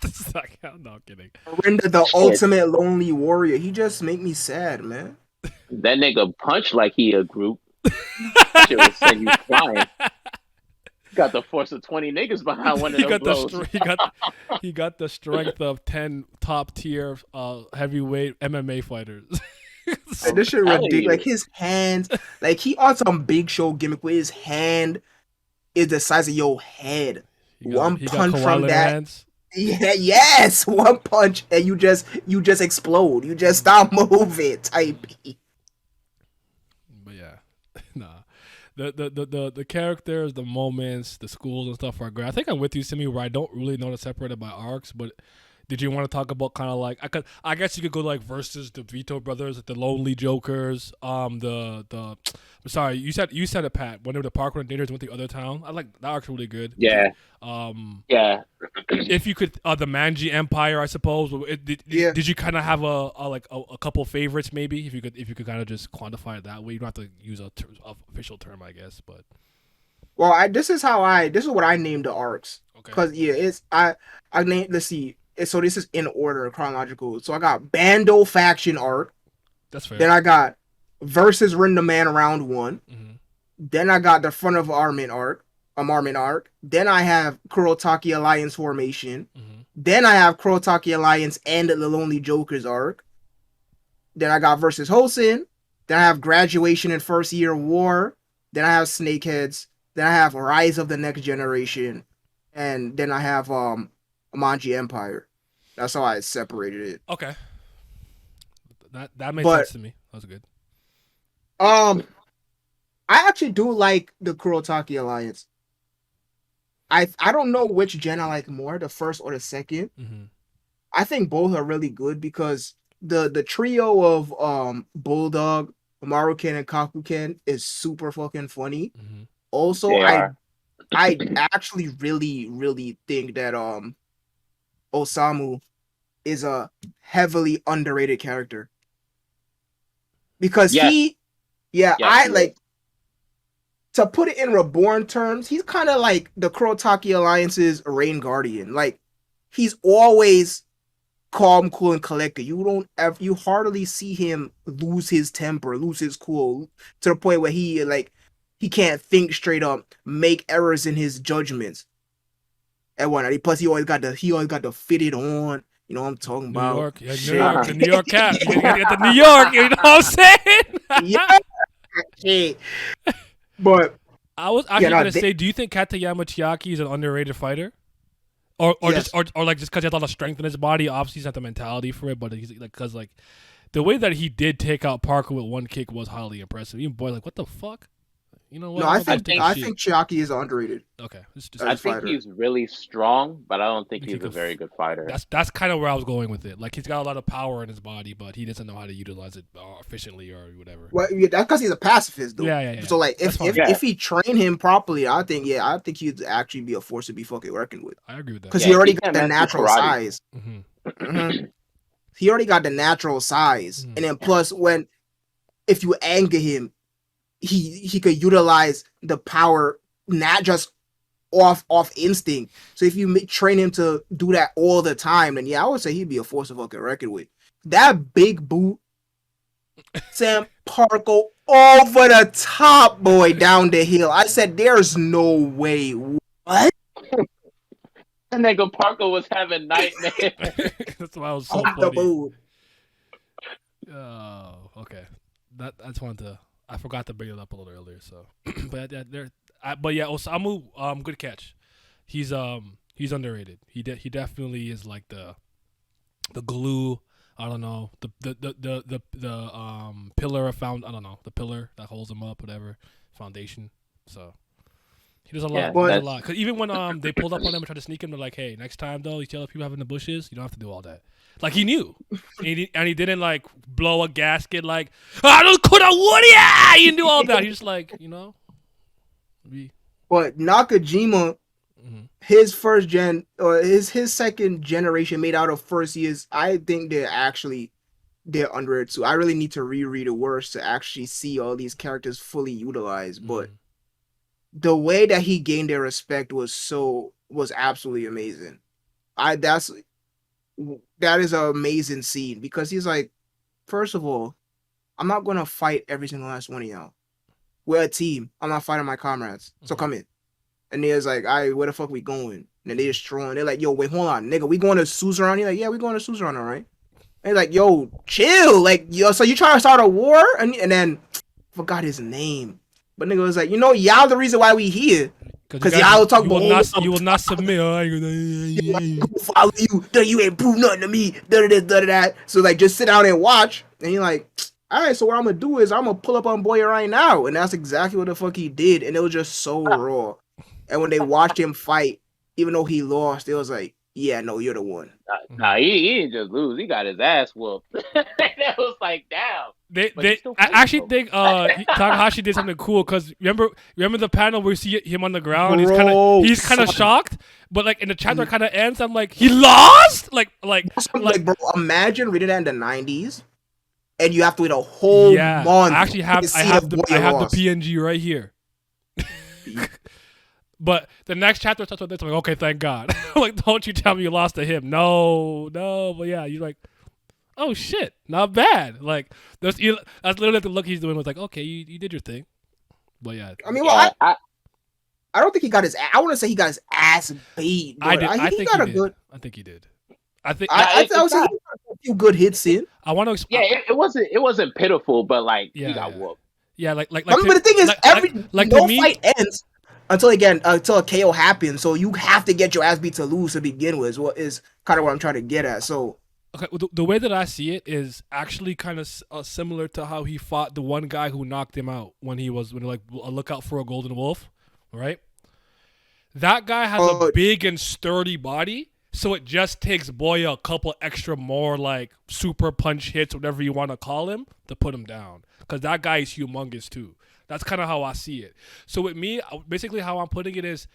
Does that count? No, I'm kidding. Rinda, the ultimate lonely warrior. He just make me sad, man. That nigga punch like he a group. Shit will send you flying. Got the force of 20 niggas behind one of them blows. He got the strength of 10 top tier heavyweight MMA fighters. This shit ridiculous. Like his hands, like he on some Big Show gimmick where his hand is the size of your head. One punch from that. Hands. Yeah, yes, one punch and you just explode. You just stop moving, type. But yeah, nah. the characters, the moments, the schools and stuff are great. I think I'm with you, Simi, where I don't really know to separate it by arcs, but did you want to talk about kind of like I guess you could go like versus the Vito brothers, the Lonely Jokers, I'm sorry, you said it, Pat. Whenever the Parker and Dangerous went to the other town, I like that arc's really good. Yeah. Yeah. If you could, the Manji Empire, I suppose. Did you kind of have a couple favorites maybe? If you could kind of just quantify it that way, you don't have to use a official term, I guess. But well, this is what I named the arcs. Okay. Because it's I named. Let's see. So this is in order, chronological. So I got Bando faction arc. That's fair. Then I got versus Rindaman round 1. Mm-hmm. Then I got the front of armament arc. Then I have Kurotaki Alliance formation. Mm-hmm. Then I have Kurotaki Alliance and the Lonely Jokers arc. Then I got versus Hosen. Then I have graduation and first year war. Then I have Snakeheads. Then I have Rise of the Next Generation. And then I have Manji Empire. That's how I separated it. Okay. That makes sense to me. That was good. I actually do like the Kurotaki Alliance. I don't know which gen I like more, the first or the second. Mm-hmm. I think both are really good because the trio of Bulldog, Maruken, and Kakuken is super fucking funny. Mm-hmm. Also, I actually really, really think that Osamu is a heavily underrated character. Because I like to put it in Reborn terms, he's kind of like the Kurotaki Alliance's Rain Guardian. Like, he's always calm, cool, and collected. You hardly see him lose his temper, lose his cool, to the point where he can't think straight up, make errors in his judgments. And whatnot. Plus, he always got the fitted on. You know what I'm talking about? New York, the New York cap. You gotta get the New York. You know what I'm saying? Yeah. Shit. But I was actually gonna say, do you think Katayama Chiaki is an underrated fighter, or yes. just because he has a lot of strength in his body? Obviously, he's not the mentality for it, but he's because the way that he did take out Parker with one kick was highly impressive. Even boy, what the fuck? You know what? No, I think Chiaki is underrated. Okay, I think he's really strong, but I don't think he's a very good fighter. That's kind of where I was going with it. Like, he's got a lot of power in his body, but he doesn't know how to utilize it efficiently or whatever. Well, yeah, that's because he's a pacifist, though. Yeah. So like, if he trained him properly, I think he'd actually be a force to be fucking reckoned with. I agree with that because he already got the natural size. Mm-hmm. Mm-hmm. He already got the natural size, and then plus if you anger him, he could utilize the power not just off instinct. So if you train him to do that all the time, then I would say he'd be a force to fucking reckon with. That big boot, Sam Parker over the top, boy, down the hill. I said, there's no way. What? And nigga Parker was having nightmares. That's why I was so funny. Oh, okay. I just wanted to. I forgot to bring it up a little earlier, so but Osamu, good catch. He's underrated. He definitely is like the glue. I don't know, the pillar the pillar that holds him up, whatever, foundation. So he does a lot. Yeah, He does a lot. Because even when they pulled up on him and tried to sneak him, they're like, hey, next time though, you tell the people having the bushes, you don't have to do all that. Like, he knew, and he didn't like blow a gasket like, I don't could have would ya. He didn't do all that. He just like, But Nakajima, his first gen or his second generation made out of first years, I think they're under it too. I really need to reread the words to actually see all these characters fully utilized. But the way that he gained their respect was absolutely amazing. That is an amazing scene because he's like, first of all, I'm not gonna fight every single last one of y'all. We're a team. I'm not fighting my comrades. So come in. And they's like, all right, where the fuck we going? And then they just throwing. They're like, yo, wait, hold on, nigga. We going to Suzerain? He's like, yeah, we going to Suzerain, all right? And he's like, yo, chill. Like, yo, so you trying to start a war? And then forgot his name. But nigga was like, y'all the reason why we here. Because y'all talk about you will not submit. Follow you. You ain't prove nothing to me. Da-da-da-da-da. So like, just sit down and watch. And you're like, all right, so what I'm gonna do is I'm gonna pull up on Boya right now, and that's exactly what the fuck he did, and it was just so raw. And when they watched him fight, even though he lost, it was like, yeah, no, you're the one. Nah, he didn't just lose. He got his ass whooped. That was like, damn. But he's still I fighting, actually though. think Takahashi did something cool because remember the panel where you see him on the ground. Bro, He's kind of son. shocked, but like in the chapter kind of ends. I'm like, he lost. Like, Bro, imagine reading that in the '90s, and you have to wait a whole yeah. month I actually have to see if the Boya lost. PNG right here. But the next chapter starts with this. I'm like, okay, thank God. Like, don't you tell me you lost to him? No. But yeah, you're like, oh shit, not bad. Like, that's literally the look he's doing. Was like, okay, you did your thing. But yeah, I mean, well, I don't think he got his. I want to say he got his ass beat. But I think got he a did. good. I think he did. I think I would say he got a few good hits in. I want to. Yeah, it wasn't pitiful, but like he got yeah. whooped. Yeah, like but the thing is, no to me, fight ends until a KO happens. So you have to get your ass beat to lose to begin with. Is kind of what I'm trying to get at. So okay, the way that I see it is actually kind of similar to how he fought the one guy who knocked him out when like a lookout for a golden wolf, right? That guy has a big and sturdy body, so it just takes Boya a couple extra more like super punch hits, whatever you want to call him, to put him down. Because that guy is humongous too. That's kind of how I see it. So with me, basically how I'm putting it is,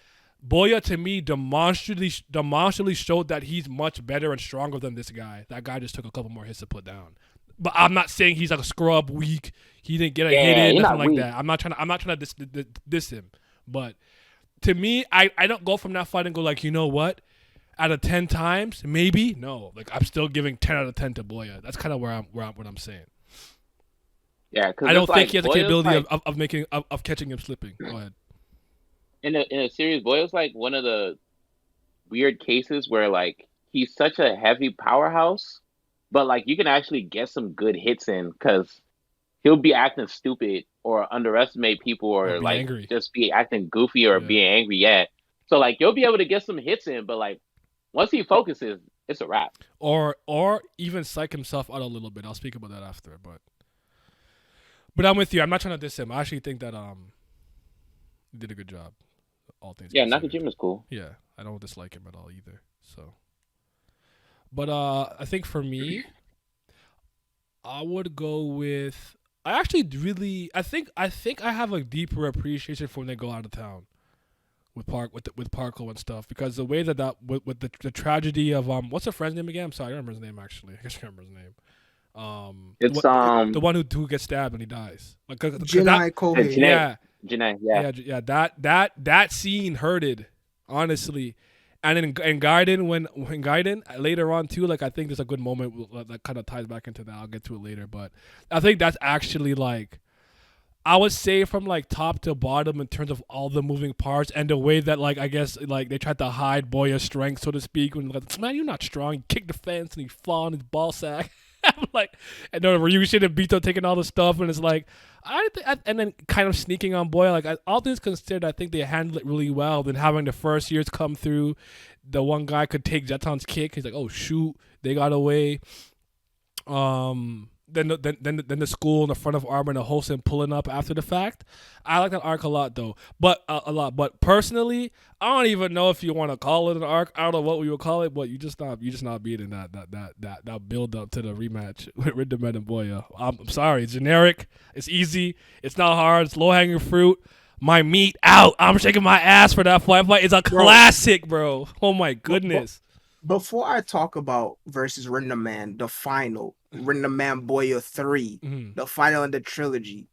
Boya to me demonstrably showed that he's much better and stronger than this guy. That guy just took a couple more hits to put down. But I'm not saying he's like a scrub, weak. He didn't get a hit in, nothing like that. I'm not trying to diss him. But to me, I don't go from that fight and go like, you know what? Out of 10 times, maybe no. Like I'm still giving 10 out of 10 to Boya. That's kind of what I'm saying. Yeah, because I don't think like, he has the Boya's capability like, of catching him slipping. Go ahead. In a series, Boya's like one of the weird cases where like he's such a heavy powerhouse, but like you can actually get some good hits in because he'll be acting stupid or underestimate people or like angry. Just be acting goofy or being angry. Yeah, so like you'll be able to get some hits in, but like once he focuses, it's a wrap. Or even psych himself out a little bit. I'll speak about that after, but I'm with you. I'm not trying to diss him. I actually think that he did a good job. All things considered. Nakajima's cool. Yeah, I don't dislike him at all either. So, but I think for me, I would go with. I think I have a deeper appreciation for when they go out of town with Parko and stuff, because the way that with the tragedy of what's her friend's name again? I'm sorry, I don't remember his name actually. I guess I can't remember his name. It's the one who gets stabbed and he dies. Like Jinai Kohei. Yeah. Jinai, yeah. That scene hurted, honestly, and in Gaiden when Gaiden later on too. Like I think there's a good moment that kind of ties back into that. I'll get to it later, but I think that's actually like, I would say from like top to bottom in terms of all the moving parts and the way that like I guess like they tried to hide Boya's strength, so to speak. When like, man, you're not strong. You kick the fence and he fall on his ball sack. I'm like, and then Ryushin and Bito taking all the stuff, and it's like, and then kind of sneaking on Boya. Like all things considered, I think they handled it really well. Then having the first years come through, the one guy could take Jeton's kick. He's like, oh shoot, they got away. Then the school in the front of Arbor and the host and pulling up after the fact. I like that arc a lot though, but a lot. But personally, I don't even know if you want to call it an arc. I don't know what we would call it, but you just not beating that build up to the rematch with Rindaman and Boya. I'm sorry, it's generic. It's easy. It's not hard. It's low hanging fruit. My meat out. I'm shaking my ass for that fight. It's a classic, bro. Oh my goodness. Before I talk about versus Rindaman, the final, Rindaman Boya 3, the final in the trilogy,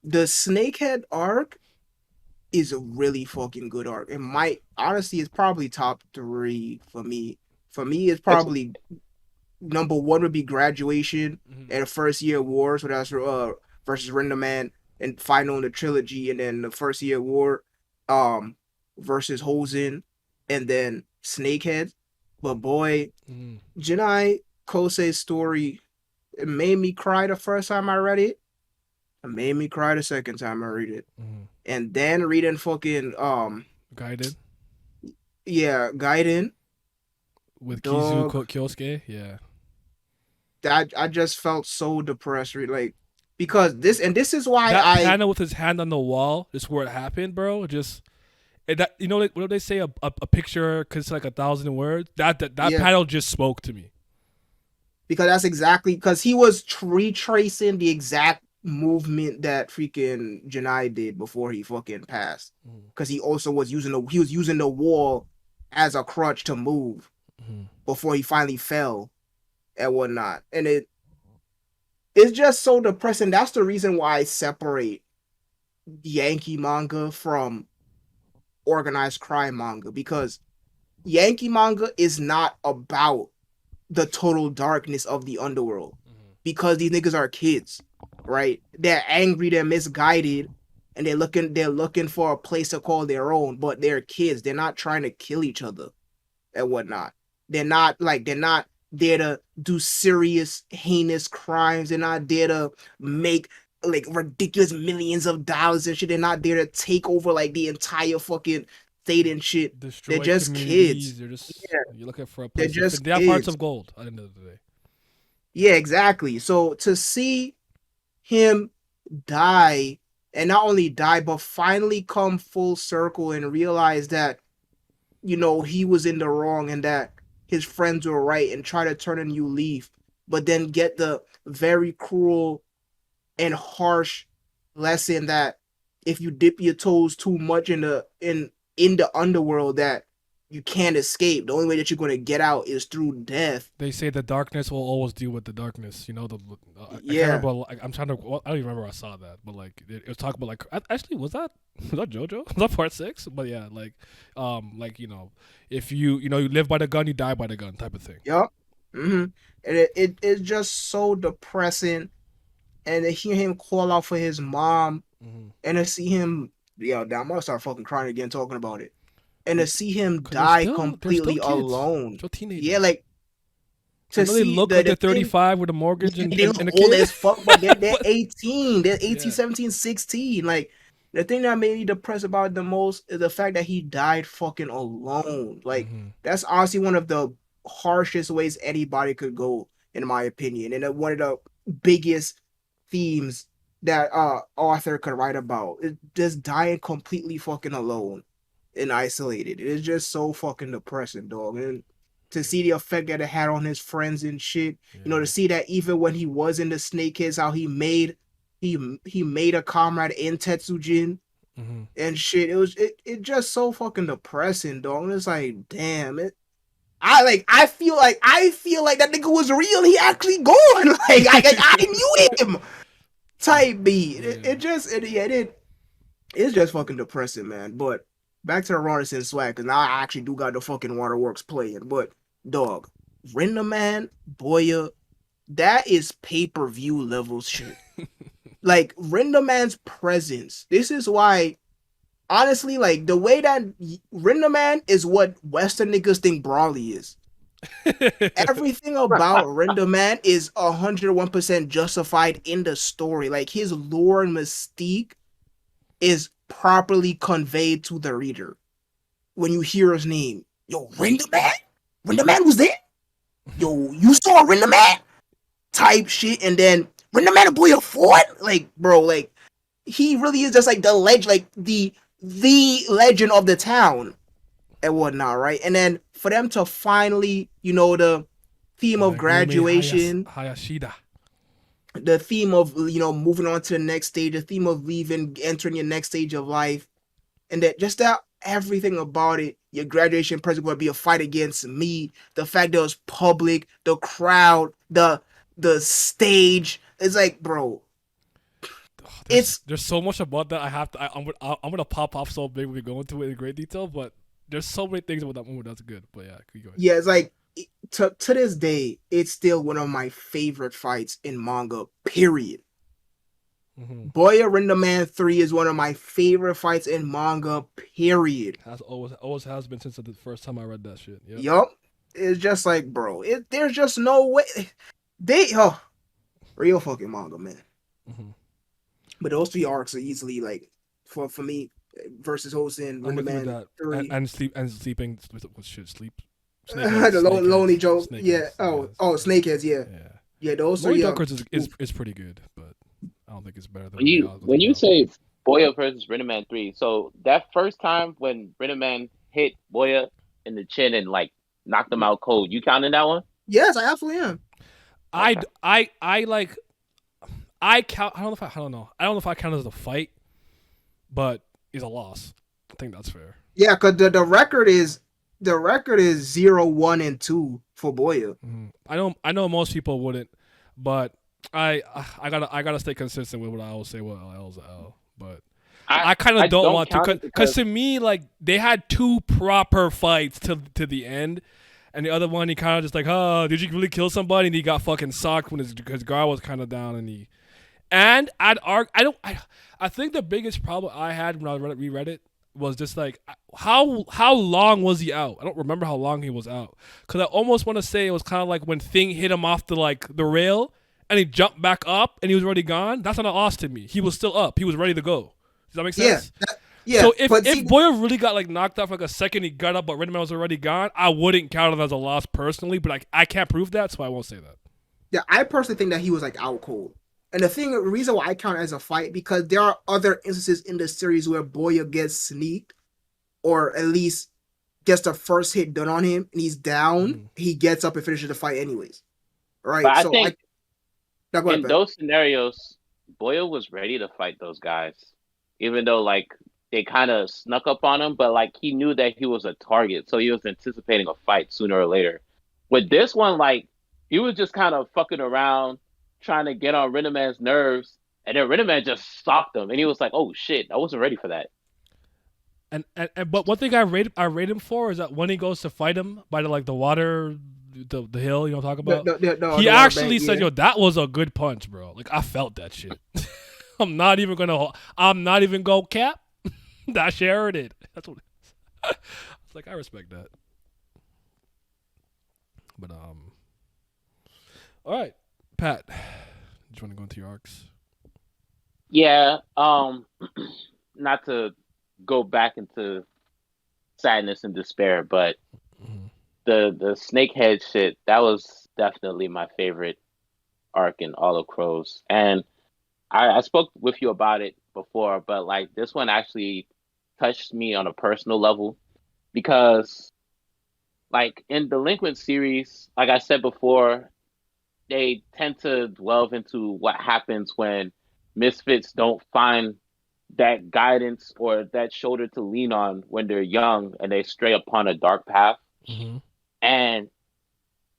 the Snakehead arc is a really fucking good arc. It might, honestly, it's probably top 3 for me. For me, it's probably number 1 would be Graduation and the First Year War. So that's versus Rindaman and final in the trilogy, and then the First Year War versus Hosen, and then Snakehead. But boy, Jinai Kosei's story, it made me cry the first time I read it. It made me cry the second time I read it. And then reading fucking Gaiden. Yeah, Gaiden. With Kizu Kyosuke, yeah. that I just felt so depressed, like because this is why That I panel with his hand on the wall, just where it happened, bro. Just that like, what do they say? A picture cause like 1,000 words. That yeah, panel just spoke to me. because that's exactly because he was retracing the exact movement that freaking Janai did before he fucking passed. Mm-hmm. Because he also was using the wall as a crutch to move Mm-hmm. before he finally fell and whatnot. And it's just so depressing. That's the reason why I separate Yankee manga from organized crime manga, because Yankee manga is not about the total darkness of the underworld, because these niggas are kids, right? They're angry, they're misguided, and they're looking for a place to call their own, but they're kids. They're not trying to kill each other and whatnot. They're not there to do serious heinous crimes. They're not there to make like ridiculous millions of dollars and shit. They're not there to take over like the entire fucking state and shit. They're Destroy just kids. communities. They're just Yeah, you're looking for a they're place to fit. just They have hearts kids. of gold at the end of the day. Yeah, exactly. So to see him die, and not only die but finally come full circle and realize that he was in the wrong and that his friends were right, and try to turn a new leaf, but then get the very cruel and harsh lesson that if you dip your toes too much in the underworld, that you can't escape. The only way that you're going to get out is through death. They say the darkness will always deal with the darkness. I can't Yeah. remember. Like, I'm trying to. Well, I don't even remember where I saw that, but like it was talking about like actually was that JoJo? Was that part 6? But yeah, like if you live by the gun, you die by the gun type of thing. Yup. And it's just so depressing. And to hear him call out for his mom, Mm-hmm. and to see him, I'm gonna start fucking crying again talking about it. And to see him Because die they're still completely kids, alone. still Yeah, teenagers. like I to know they see look like they're the thing. 35 with a mortgage and, They and, look and a old kid. as fuck, but they're But 18. They're 18, yeah, 17, 16. Like, the thing that made me depressed about it the most is the fact that he died fucking alone. Like, mm-hmm. that's honestly one of the harshest ways anybody could go, in my opinion. And one of the biggest themes that Arthur could write about is just dying completely fucking alone and isolated. It's just so fucking depressing, dog. And to see the effect that it had on his friends and shit, to Yeah. see that even when he was in the snakeheads, how he made a comrade in Tetsujin Mm-hmm. and shit. It just so fucking depressing, dog. And it's like, damn it. I feel like that nigga was real. He actually gone. Like I knew him. Type beat. It, Yeah. it just it, yeah, it's just fucking depressing, man. But back to the Ronison swag, because now I actually do got the fucking waterworks playing. But dog, Rindaman, Boya, that is pay-per-view level shit. Like Rindaman's presence. This is why, honestly, like the way that Rindaman is what Western niggas think Brawley is. Everything about Rindaman is 101% justified in the story. Like his lore and mystique is properly conveyed to the reader when you hear his name. Yo, Rindaman? Rindaman was there? Yo, you saw Rindaman? Type shit, and then Rindaman and Bouya fought? Like, bro, like, he really is just like the legend, like the legend of the town and whatnot, right? And then for them to finally, the theme of Megumi graduation, Hayashida. the theme of moving on to the next stage, the theme of leaving, entering your next stage of life, and that everything about it, your graduation present going to be a fight against me. The fact that it was public, the crowd, the stage. It's like, bro, Oh, it's there's so much about that. I'm gonna pop off so big when we go into it in great detail, but there's so many things about that moment that's good. But yeah, keep going. yeah, it's like to this day, it's still one of my favorite fights in manga. Period. Mm-hmm. Boya Rindaman 3 is one of my favorite fights in manga. Period. Has always has been since the first time I read that shit. Yep. Yup. It's just like, bro, there's just no way real fucking manga, man. Mm-hmm. But those 3 arcs are easily like for me versus Hosen, I'm with you with Rindaman that. 3. And sleeping with shit sleep. The lonely Joe. Yeah. Snakeheads. Oh, Snakeheads. Yeah. Yeah. Yeah, those Mori three. Dunkers is pretty good, but I don't think it's better than When what they you are. What when they you got. say Boya versus Rindaman 3, so that first time when Rindaman hit Boya in the chin and like knocked him out cold, you counted that one? Yes, I absolutely am. Okay. I like I count. I don't know. I don't know if I count it as a fight, but it's a loss. I think that's fair. Yeah, because the record is 0-1-2 for Boya. I know most people wouldn't, but I gotta stay consistent with what I always say. Well, L's a L, but I I kind I of don't don't want to, count it cause because to me like they had two proper fights to the end, and the other one he kind of just like, oh, did you really kill somebody? And he got fucking socked when his guard was kind of down, and he and I'd argue I think the biggest problem I had when I reread it was just like how long was he out? I don't remember how long he was out because I almost want to say it was kind of like when Thing hit him off the rail and he jumped back up and he was already gone. That's not a loss to me. He was still up. He was ready to go. Does that make Yeah, sense? yeah. So But if see, Boyer really got like knocked off like a second, he got up, but Redman was already gone. I wouldn't count it as a loss personally, but I can't prove that, so I won't say that. yeah, I personally think that he was like out cold. And the reason why I count it as a fight because there are other instances in the series where Boya gets sneaked, or at least gets the first hit done on him, and he's down. He gets up and finishes the fight anyways. but Right. I So think now go ahead, in Ben. those scenarios, Boyle was ready to fight those guys, even though like they kind of snuck up on him, but like he knew that he was a target, so he was anticipating a fight sooner or later. With this one, like he was just kind of fucking around, trying to get on Rindaman's nerves, and then Rindaman just socked him, and he was like, "Oh shit, I wasn't ready for that." And but one thing I rate him for is that when he goes to fight him by the water, the hill, you know what I'm talking about. He The water bank, actually said, yeah. "Yo, that was a good punch, bro. Like I felt that shit. I'm not even gonna cap. That shit hurted. That's what it's like. I respect that. But all right, Pat, do you want to go into your arcs? Yeah, not to go back into sadness and despair, but the snakehead shit, that was definitely my favorite arc in all of Crows. And I spoke with you about it before, but like this one actually touched me on a personal level because like in Delinquent series, like I said before, they tend to delve into what happens when misfits don't find that guidance or that shoulder to lean on when they're young and they stray upon a dark path. Mm-hmm. And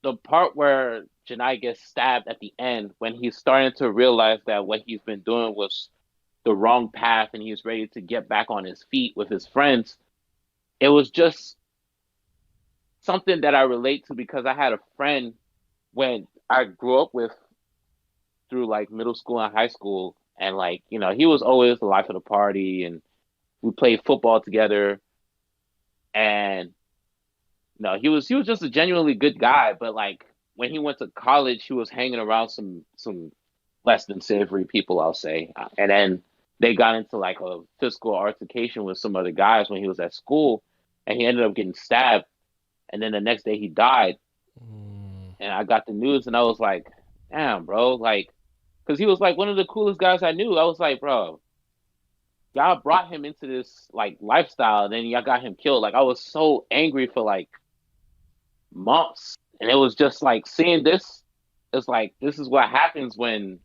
the part where Janai gets stabbed at the end, when he's starting to realize that what he's been doing was the wrong path and he's ready to get back on his feet with his friends, it was just something that I relate to because I had a friend when I grew up with through like middle school and high school. And like, you know, he was always the life of the party and we played football together. And no, he was just a genuinely good guy. But like when he went to college, he was hanging around some less than savory people, I'll say. And then they got into like a physical altercation with some other guys when he was at school, and he ended up getting stabbed. And then the next day he died. And I got the news, and I was like, "Damn, bro!" Like, because he was like one of the coolest guys I knew. I was like, "Bro, y'all brought him into this like lifestyle, and then y'all got him killed." Like, I was so angry for like months, and it was just like seeing this. It's like this is what happens when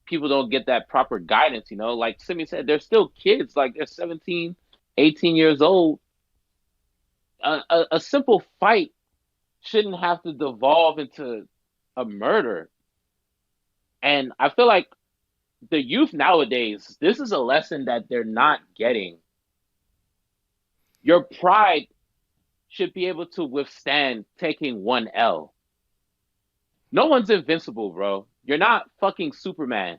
people don't get that proper guidance. You know, like Simi said, they're still kids. Like they're 17, 18 years old. A simple fight shouldn't have to devolve into a murder. And I feel like the youth nowadays, this is a lesson that they're not getting. Your pride should be able to withstand taking one L. No one's invincible, bro. You're not fucking Superman.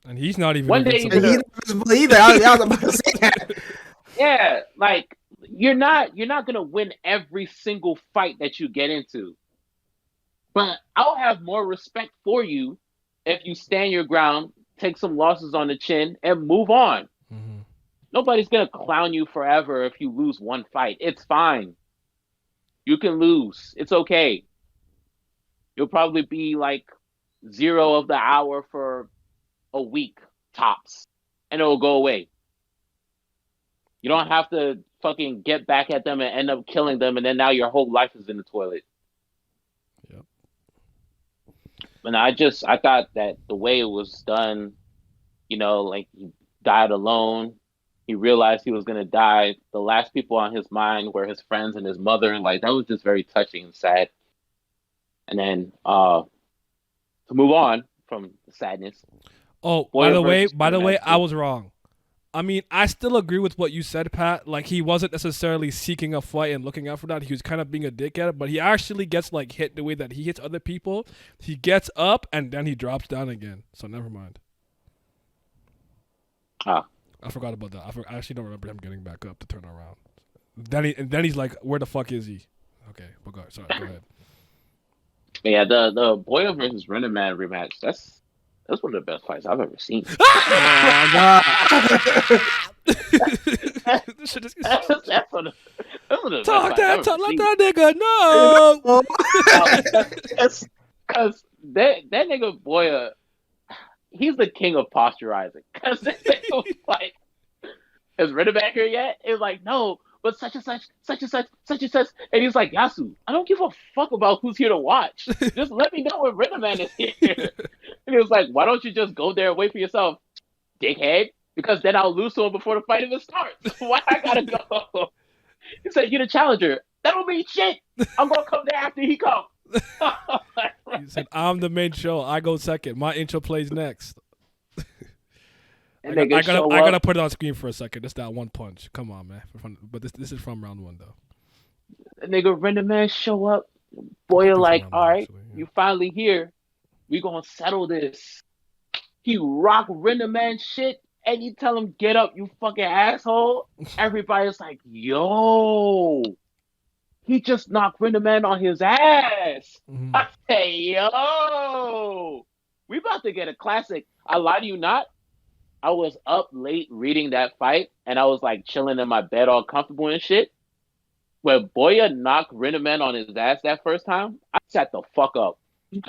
And he's not even One day you're And he invincible. gonna, doesn't believe it. I was about to say that. yeah, like you're not gonna win every single fight that you get into. But I'll have more respect for you if you stand your ground, take some losses on the chin, and move on. Mm-hmm. Nobody's gonna clown you forever if you lose one fight. It's fine. You can lose. It's okay. You'll probably be like zero of the hour for a week tops, and it will go away. You don't have to fucking get back at them and end up killing them, and then now your whole life is in the toilet. Yep. And I thought that the way it was done, like he died alone. He realized he was gonna die. The last people on his mind were his friends and his mother. Like that was just very touching and sad. And then to move on from the sadness. Oh, Boya by the way, versus I was wrong. I mean, I still agree with what you said, Pat. Like, he wasn't necessarily seeking a fight and looking out for that. He was kind of being a dickhead, but he actually gets, like, hit the way that he hits other people. He gets up, and then he drops down again. So, never mind. Ah. I forgot about that. I actually don't remember him getting back up to turn around. Then he's like, where the fuck is he? Okay, but go ahead. But yeah, the Boya versus Rindaman rematch, that's one of the best fights I've ever seen. That's one of the Talk best that, fights let that nigga know. Because that nigga Boya, he's the king of posturizing. Because it was like, is Rindaman here yet? It was like, no, but such and such, such and such, such and such. And he's like, Yasu, I don't give a fuck about who's here to watch. Just let me know when Rindaman is here. And he was like, why don't you just go there and wait for yourself, dickhead? Because then I'll lose to him before the fight even starts. Why I gotta go? He said, you're the challenger. That don't mean shit. I'm gonna come there after he comes. He said, I'm the main show. I go second. My intro plays next. I gotta put it on screen for a second. It's that one punch. Come on, man. But this is from round one, though. The nigga Rindaman show up. Boya like, all right, actually, yeah. You finally here. We gonna settle this. He rock Rindaman shit, and you tell him, get up, you fucking asshole. Everybody's like, yo. He just knocked Rindaman on his ass. Mm-hmm. I say, yo. We about to get a classic. I lie to you not. I was up late reading that fight, and I was like chilling in my bed all comfortable and shit. When Boya knocked Rindaman on his ass that first time, I sat the fuck up. He's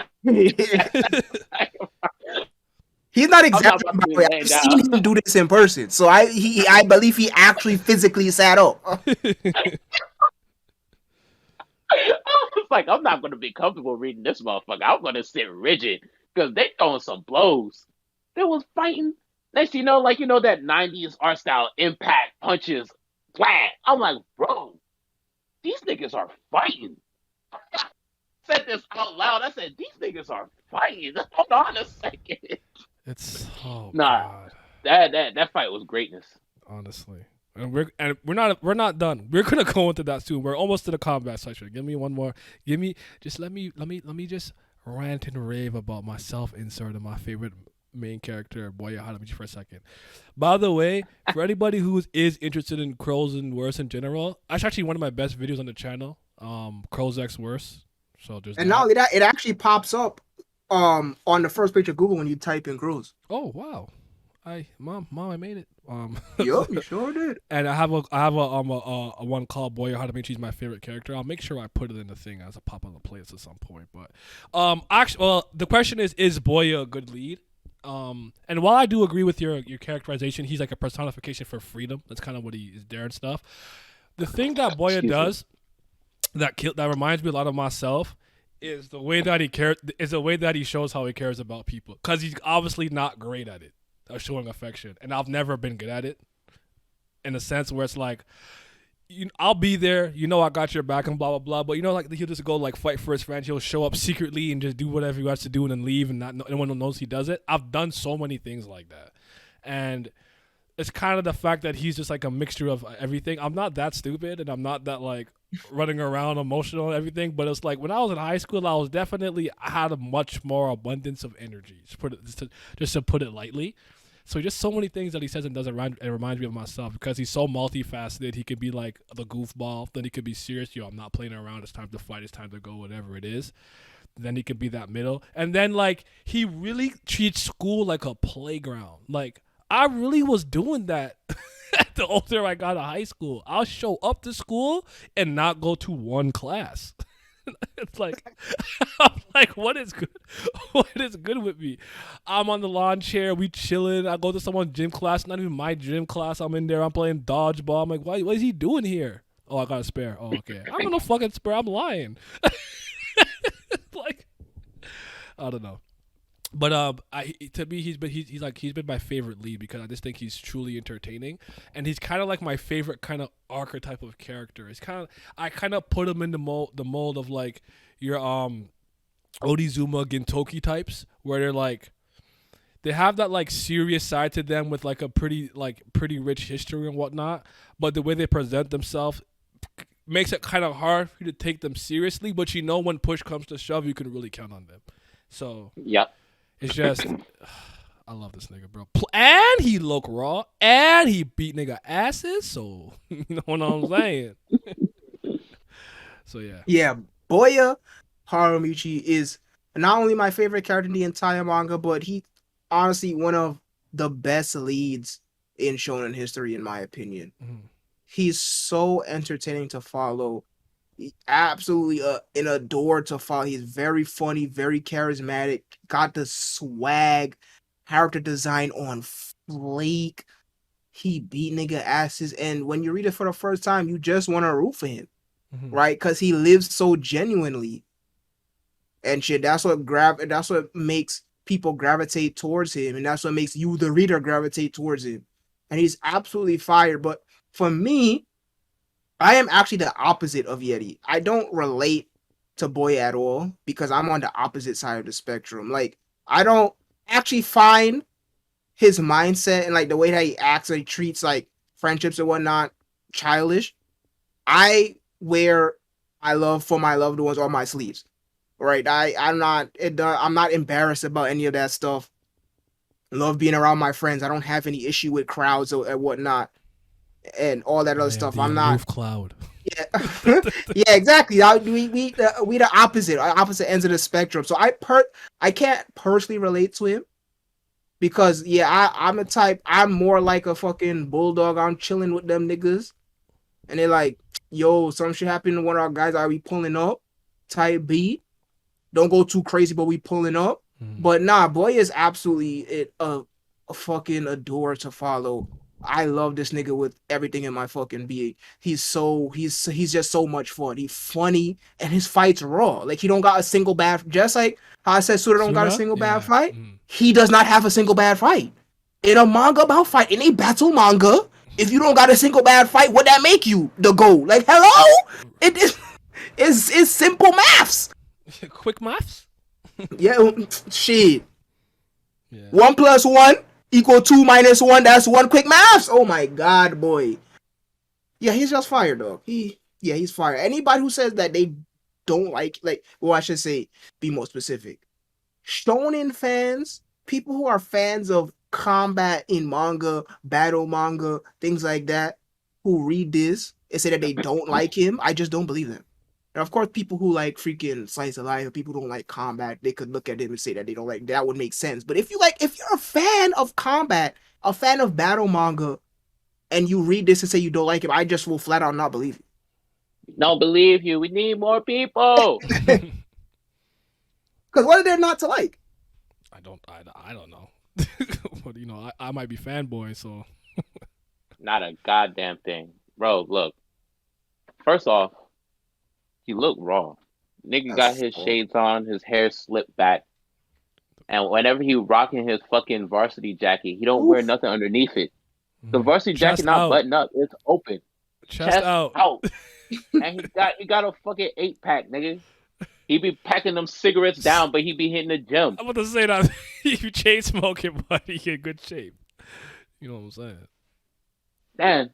not exactly my way. I've seen him do this in person, so I believe he actually physically sat up. I was like, I'm not going to be comfortable reading this motherfucker. I'm going to sit rigid because they throwing some blows. They was fighting. Next, that 90s art style impact punches flat. I'm like, bro, these niggas are fighting. I said this out loud. I said, these niggas are fighting. Hold on a second. It's God. That fight was greatness. Honestly. And we're not done. We're gonna go into that soon. We're almost to the combat section. Give me one more. Let me just rant and rave about my self-insert of my favorite main character, Boya Harumichi, for a second. By the way, for anybody who is interested in Crows and Worse in general, that's actually one of my best videos on the channel. Crows X Worse. So there's not only that, it actually pops up on the first page of Google when you type in Crows. Oh wow. Mom, I made it. Yup, you sure did. And I have a one called Boya Harumichi is my favorite character. I'll make sure I put it in the thing as a pop on the playlist at some point. But the question is Boya a good lead? And while I do agree with your characterization, he's like a personification for freedom. That's kind of what he is there and stuff. The thing that Boya does that reminds me a lot of myself is the way that he cares. Is the way that he shows how he cares about people, because he's obviously not great at it, showing affection, and I've never been good at it. In a sense where it's like, I'll be there, I got your back and blah blah blah, but like he'll just go like fight for his friends. He'll show up secretly and just do whatever he wants to do and then leave, and not anyone knows he does it. I've done so many things like that, and it's kind of the fact that he's just like a mixture of everything. I'm not that stupid, and I'm not that like running around emotional and everything, but it's like when I was in high school, I had a much more abundance of energy. Just to put it lightly. So just so many things that he says and does, it reminds me of myself, because he's so multifaceted. He could be like the goofball, then he could be serious. I'm not playing around. It's time to fight. It's time to go, whatever it is. Then he could be that middle. And then like he really treats school like a playground. Like I really was doing that the older I got out of high school. I'll show up to school and not go to one class. It's like, I'm like, what is good? What is good with me? I'm on the lawn chair. We chilling. I go to someone's gym class. Not even my gym class. I'm in there. I'm playing dodgeball. I'm like, what is he doing here? Oh, I got a spare. Oh, okay. I'm gonna fucking spare. I'm lying. Like, I don't know. But to me, he's been my favorite lead because I just think he's truly entertaining, and he's kind of like my favorite kind of archetype of character. I kind of put him in the mold of like your Odizuma Gintoki types, where they're like they have that like serious side to them with like a pretty rich history and whatnot, but the way they present themselves makes it kind of hard for you to take them seriously. But when push comes to shove, you can really count on them. So Yep. it's just, I love this nigga, bro. And he look raw, and he beat nigga asses. So you know what I'm saying. So yeah. Yeah, Boya Harumichi is not only my favorite character in the entire manga, but he honestly one of the best leads in shonen history, in my opinion. Mhm. He's so entertaining to follow. Absolutely an adore to follow. He's very funny, very charismatic, got the swag, character design on fleek. He beat nigga asses, and when you read it for the first time, you just want to root for him, Mhm. right? Because he lives so genuinely and shit. That's what makes people gravitate towards him, and that's what makes you, the reader, gravitate towards him. And he's absolutely fire. But for me, I am actually the opposite of Yeti. I don't relate to Boy at all because I'm on the opposite side of the spectrum. Like, I don't actually find his mindset and like the way that he acts, he treats like friendships and whatnot childish. I wear my love for my loved ones on my sleeves. Right. I'm not embarrassed about any of that stuff. Love being around my friends. I don't have any issue with crowds or and whatnot and all that other stuff. The I'm not. aloof cloud. Yeah, yeah, exactly. We the opposite ends of the spectrum. So I can't personally relate to him because I'm a type. I'm more like a fucking bulldog. I'm chilling with them niggas, and they're like, "Yo, some shit happened to one of our guys. Are we pulling up?" Type B. Don't go too crazy, but we pulling up. But nah, boy is absolutely a fucking adore to follow. I love this nigga with everything in my fucking being. He's just so much fun. He's funny and his fights raw. Like he don't got a single bad. Just like how I said, Suda don't got a single bad fight. He does not have a single bad fight in a manga about fight in a battle manga. If you don't got a single bad fight, what that make you the goat? Like hello, it is. It's simple maths. Quick maths. Yeah, shit. Yeah. 1 + 1 = 2 - 1. That's one quick maths. Oh my god, boy. Yeah, he's just fire, dog. He's fire. Anybody who says that they don't well, I should say, be more specific. Shonen fans, people who are fans of combat in manga, battle manga, things like that, who read this and say that they don't like him, I just don't believe them. And of course, people who like freaking slice of life, people who don't like combat, they could look at him and say that they don't like. That would make sense. But if you're a fan of combat, a fan of battle manga, and you read this and say you don't like him, I just will flat out not believe you. Don't believe you. We need more people. Because what are there not to like? I don't know. But I might be fanboy, so Not a goddamn thing. Bro, look. First off, he looked raw. Nigga got his shades on, his hair slipped back. And whenever he rocking his fucking varsity jacket, he don't wear nothing underneath it. The varsity jacket not buttoned up, it's open. Chest out. And he got a fucking 8-pack, nigga. He be packing them cigarettes down, but he be hitting the gym. I'm about to say that you chain smoking, but he in good shape. You know what I'm saying? Man,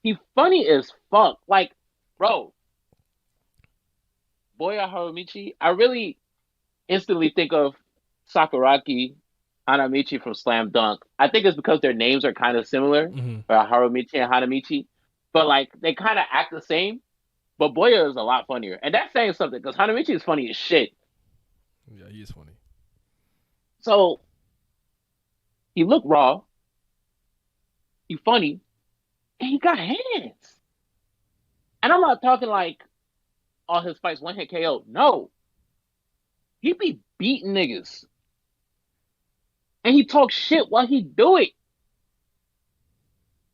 he funny as fuck. Like, bro, Boya Harumichi, I really instantly think of Sakuragi Hanamichi from Slam Dunk. I think it's because their names are kind of similar, Harumichi and Hanamichi, but like they kind of act the same. But Boya is a lot funnier, and that's saying something because Hanamichi is funny as shit. Yeah, he is funny. So he look raw, he funny, and he got hands. And I'm not talking like all his fights one hit KO. No, He be beating niggas. And he talk shit while he do it.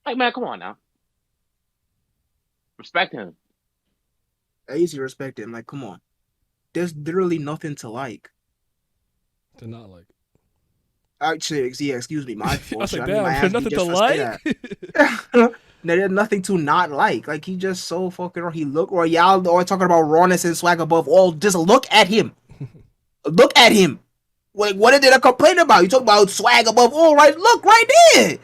Like, man, come on now. Respect him. I easily respect him. Like, come on. There's literally nothing to like. To not like. Actually, yeah, excuse me, my I fault. was Shit, like, I need my damn, there's ass beat nothing to just for saying like. that. There's nothing to not like. Like, he just so fucking raw. He look or y'all are talking about rawness and swag above all. Just look at him. Look at him. Like, what did I complain about? You talk about swag above all, right? Look right there.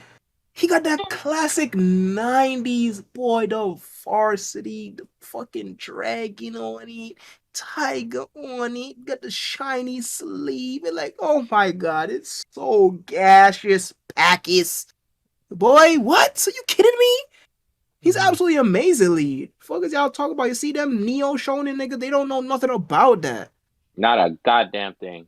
He got that classic 90s boy, the varsity, the fucking dragon on it, tiger on it, got the shiny sleeve, and like, oh my god, it's so gaseous, Bacchus. Boy, what? Are you kidding me? He's absolutely amazingly. Fuck is y'all talking about? You see them Neo Shonen niggas? They don't know nothing about that. Not a goddamn thing.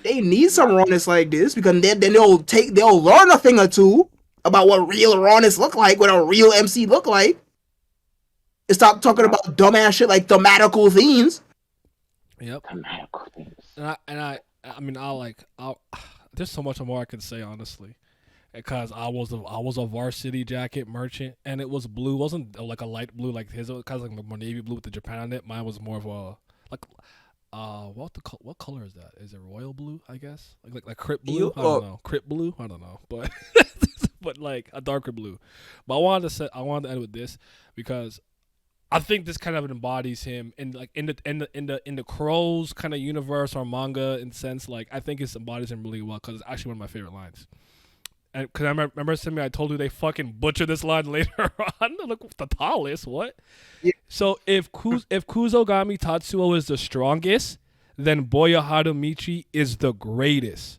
They need some Not. rawness like this because then they'll learn a thing or two about what real rawness look like, what a real MC look like. And stop talking Not about dumbass shit like thematical themes. Yep. thematical things. I mean, I'll. There's so much more I can say, honestly, because I was a varsity jacket merchant, and it was blue. It wasn't like a light blue like his. It was kind of like more navy blue with the Japan on it. Mine was more of a like. What color is that? Is it royal blue? I guess like crypt blue. I don't know. Crypt blue. I don't know, but but like a darker blue. But I wanted to end with this because I think this kind of embodies him in like in the Crows kind of universe or manga in sense. Like I think it embodies him really well because it's actually one of my favorite lines. And because I remember Simi, I told you they fucking butcher this line later on. Look, the tallest, what? Yeah. So if Kuzogami Tatsuo is the strongest, then Boya Harumichi is the greatest.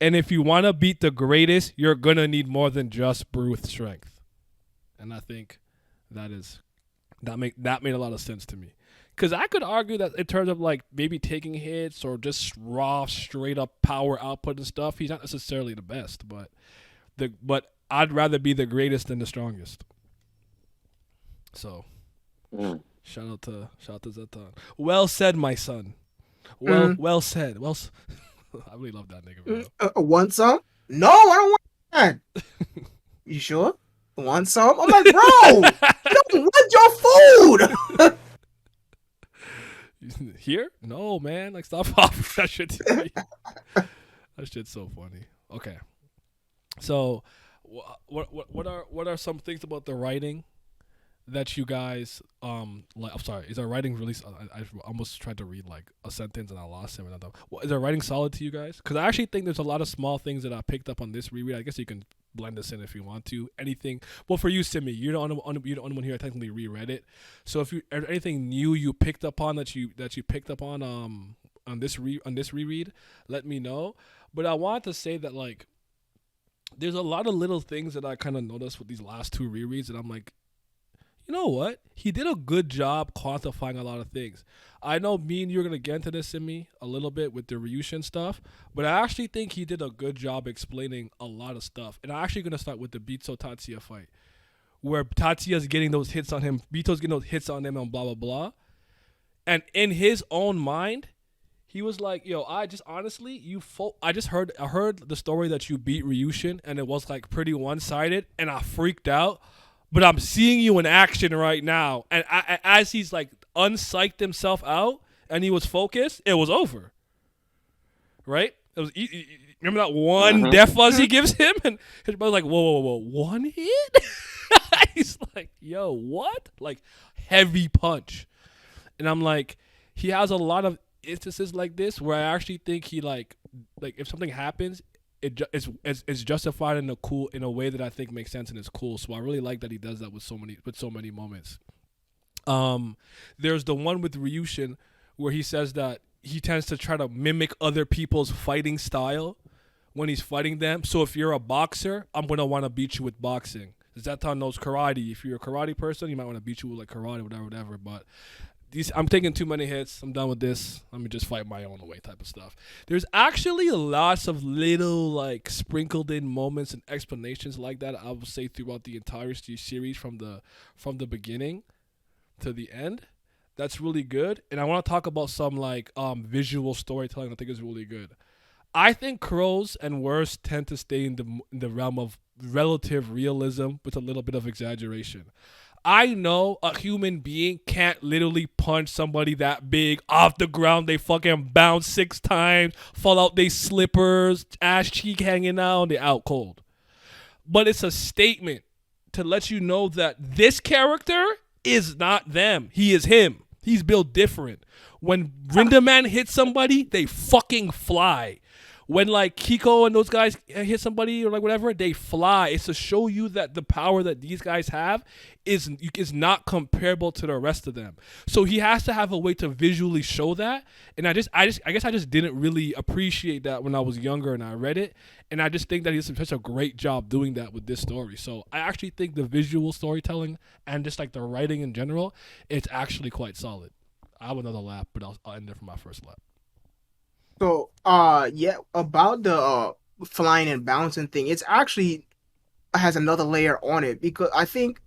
And if you want to beat the greatest, you're gonna need more than just brute strength. And I think that made a lot of sense to me. Because I could argue that in terms of like maybe taking hits or just raw, straight up power output and stuff, he's not necessarily the best, but I'd rather be the greatest than the strongest. So, shout out to Zeton. Well said, my son. Well said. I really love that nigga, bro. Want some? No, I don't want that. You sure? Want some? I'm like, bro, you don't want your food. Here? No, man. Like, stop offering that shit to me. That shit's so funny. Okay. So, what are some things about the writing that you guys like? I'm sorry, is our writing really? I almost tried to read like a sentence and I lost him. Is our writing solid to you guys? Because I actually think there's a lot of small things that I picked up on this reread. I guess you can blend this in if you want to. Anything? Well, for you, Simi, you're the only one here. I technically reread it. So if anything new you picked up on that you picked up on this reread, let me know. But I want to say that like, there's a lot of little things that I kind of noticed with these last two rereads, and I'm like, you know what? He did a good job quantifying a lot of things. I know me and you're going to get into this in me a little bit with the Ryushin stuff, but I actually think he did a good job explaining a lot of stuff. And I'm actually going to start with the Bitsu Tatsuya fight, where Tatsuya's getting those hits on him, Bitsu's getting those hits on him and blah, blah, blah. And in his own mind, he was like, yo, I just honestly, I heard the story that you beat Ryushin and it was like pretty one-sided and I freaked out. But I'm seeing you in action right now. And as he's like unpsyched himself out and he was focused, it was over. Right? It was remember that one death fuzz he gives him? And his brother's like, whoa, one hit? He's like, yo, what? Like, heavy punch. And I'm like, he has a lot of instances like this where I actually think he like if something happens, it's justified in a way that I think makes sense and is cool. So I really like that he does that with so many moments. There's the one with Ryushin where he says that he tends to try to mimic other people's fighting style when he's fighting them. So if you're a boxer, I'm gonna want to beat you with boxing. Zetan knows karate. If you're a karate person, you might want to beat you with like karate, whatever. But I'm taking too many hits. I'm done with this. Let me just fight my own way type of stuff. There's actually lots of little like sprinkled in moments and explanations like that, I would say, throughout the entire series from the beginning to the end that's really good, and I want to talk about some like visual storytelling I think is really good. I think Crows and Worst tend to stay in the realm of relative realism with a little bit of exaggeration. I know a human being can't literally punch somebody that big off the ground. They fucking bounce 6 times, fall out they slippers, ass cheek hanging out, and they out cold. But it's a statement to let you know that this character is not them. He is him. He's built different. When Rindaman hits somebody, they fucking fly. When like Kiko and those guys hit somebody or like whatever, they fly. It's to show you that the power that these guys have is not comparable to the rest of them. So he has to have a way to visually show that. And I guess I just didn't really appreciate that when I was younger and I read it. And I just think that he did such a great job doing that with this story. So I actually think the visual storytelling and just like the writing in general, it's actually quite solid. I have another lap, but I'll end there for my first lap. So, yeah, about the flying and bouncing thing, it's actually has another layer on it because I think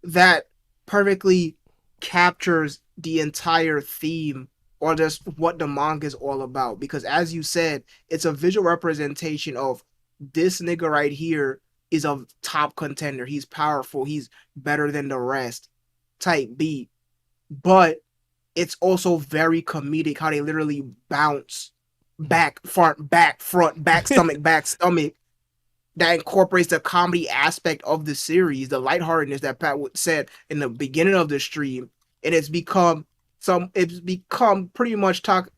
that perfectly captures the entire theme or just what the manga is all about. Because as you said, it's a visual representation of this nigga right here is a top contender. He's powerful. He's better than the rest. Type B. But it's also very comedic how they literally bounce back, front, back, stomach, back, stomach. That incorporates the comedy aspect of the series, the lightheartedness that Pat said in the beginning of the stream, and it's become pretty much talk.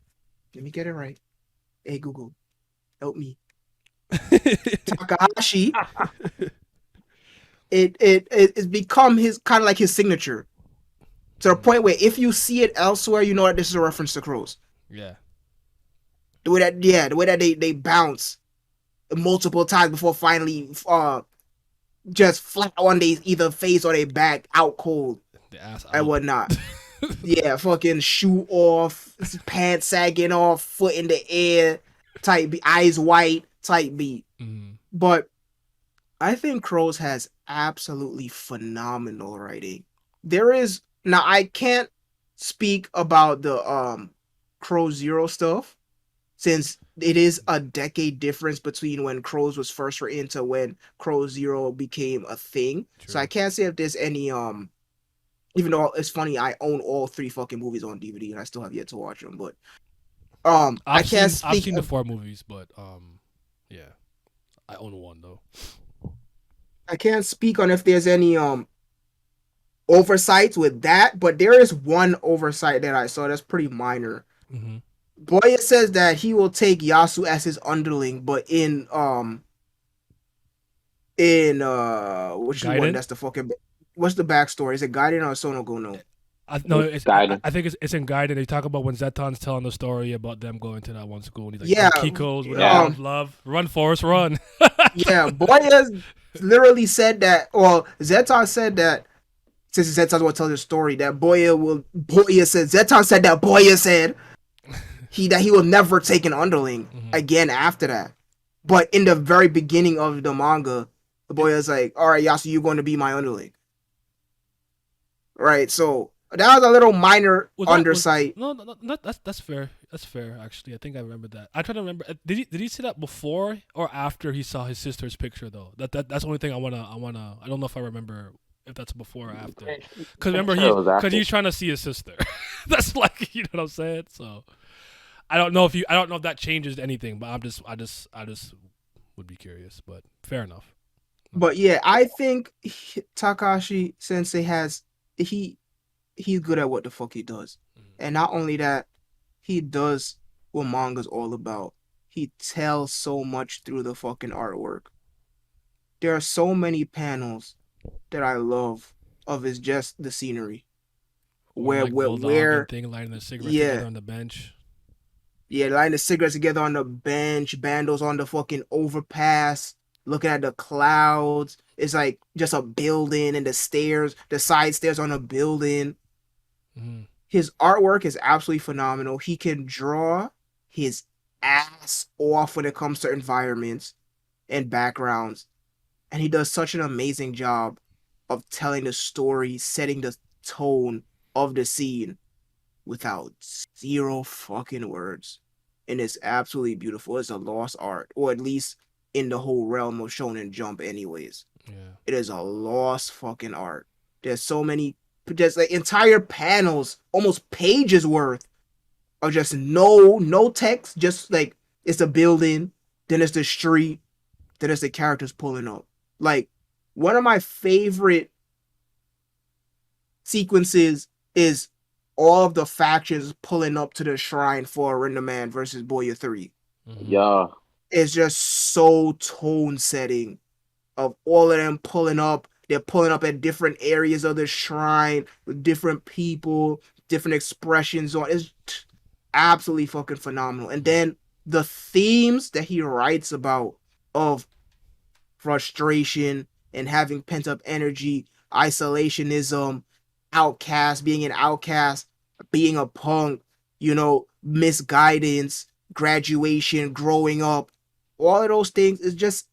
Let me get it right. Hey Google, help me. Takahashi. It's become his kind of like his signature to the point where if you see it elsewhere, you know that this is a reference to Crows. Yeah. The way that they bounce multiple times before finally just flat on their either face or their back out cold The ass out. and whatnot. Yeah, fucking shoe off, pants sagging off, foot in the air, type B, eyes white, type B. Mm. But I think Crows has absolutely phenomenal writing. There is now I can't speak about the Crow Zero stuff since it is a decade difference between when Crows was first written to when Crow Zero became a thing. True. So I can't say if there's any even though it's funny, I own all 3 fucking movies on DVD and I still have yet to watch them. But I can't speak. I've seen the 4 movies, but yeah, I own 1 though. I can't speak on if there's any oversights with that, but there is one oversight that I saw that's pretty minor. Mm-hmm. Boya says that he will take Yasu as his underling, but in which Gaiden? one? That's the fucking. What's the backstory? Is it Gaiden or Sonogono? I think it's in Gaiden. They talk about when Zeton's telling the story about them going to that one school. And he's like, Yeah, Kiko's, yeah. love, run, Forrest, run. Yeah, Boya literally said that, or Zeton said that. Since Zeton will tell the story, that Boya said Zeton said that Boya said that he will never take an underling again after that. But in the very beginning of the manga, the Boya's like, "All right, Yasu, you're going to be my underling." Right, so that was a little minor undersight. No, that's fair. That's fair. Actually, I think I remember that. I try to remember. Did he see that before or after he saw his sister's picture though? That's the only thing I wanna. I don't know if I remember if that's before or after. Because remember because he's trying to see his sister. That's like, you know what I'm saying. So I don't know if that changes anything, but I just would be curious. But fair enough. But yeah, I think Takashi Sensei he's good at what the fuck he does. And not only that, he does what manga's all about. He tells so much through the fucking artwork. There are so many panels that I love of is just the scenery. Where thing, lighting the cigarettes Yeah. together on the bench. Yeah, lighting the cigarettes together on the bench, bandos on the fucking overpass, looking at the clouds. It's like just a building and the stairs, the side stairs on a building. Mm-hmm. His artwork is absolutely phenomenal. He can draw his ass off when it comes to environments and backgrounds. And he does such an amazing job of telling the story, setting the tone, of the scene without zero fucking words. And it's absolutely beautiful. It's a lost art, or at least in the whole realm of Shonen Jump, anyways. Yeah. It is a lost fucking art. There's so many, there's like entire panels, almost pages worth of just no text, just like it's a building, then it's the street, then it's the characters pulling up. Like one of my favorite sequences is all of the factions pulling up to the shrine for Rindaman versus Boya 3. Mm-hmm. Yeah. It's just so tone setting of all of them pulling up. They're pulling up at different areas of the shrine with different people, different expressions on. It's absolutely fucking phenomenal. And then the themes that he writes about of frustration and having pent up energy, isolationism, outcast, being an outcast, being a punk, misguidance, graduation, growing up, all of those things is just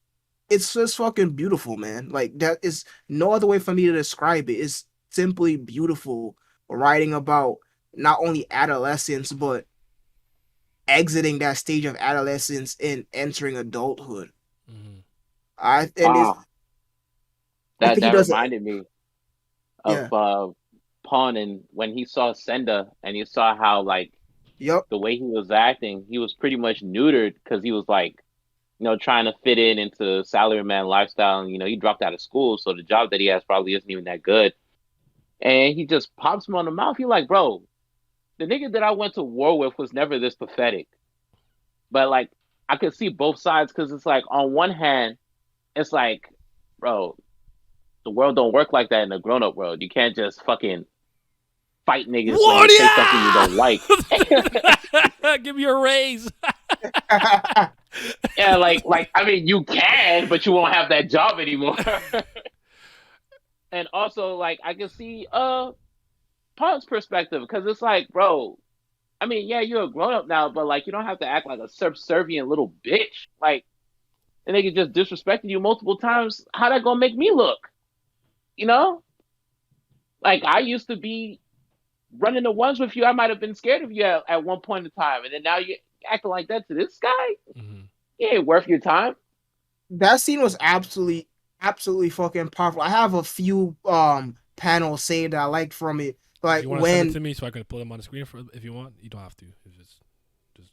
it's just fucking beautiful, man. Like that is no other way for me to describe it. It's simply beautiful writing about not only adolescence but exiting that stage of adolescence and entering adulthood. Mm-hmm. I and it's Ah, I that think he that does it. reminded me of Yeah. Pawn, and when he saw Senda and he saw how like Yep. the way he was acting, he was pretty much neutered because he was like, trying to fit in into salaryman lifestyle, and he dropped out of school, so the job that he has probably isn't even that good. And he just pops him on the mouth. He like, bro, the nigga that I went to war with was never this pathetic. But like, I could see both sides because it's like on one hand, it's like, bro, the world don't work like that in the grown up world. You can't just fucking fight niggas when they say something you Warrior! don't like. Give me a raise. Yeah, like I mean, you can, but you won't have that job anymore. And also, like, I can see Punk's perspective because it's like, bro, I mean, yeah, you're a grown up now, but like, you don't have to act like a subservient little bitch. Like, and they can just disrespecting you multiple times. How that gonna make me look? You know, like I used to be running the ones with you. I might have been scared of you at one point in time, and then now you acting like that to this guy. Mm-hmm. He ain't worth your time. That scene was absolutely fucking powerful. I have a few panels saved that I liked from it. If Like you want to send it when to me so I can put them on the screen for if you want, you don't have to. It's just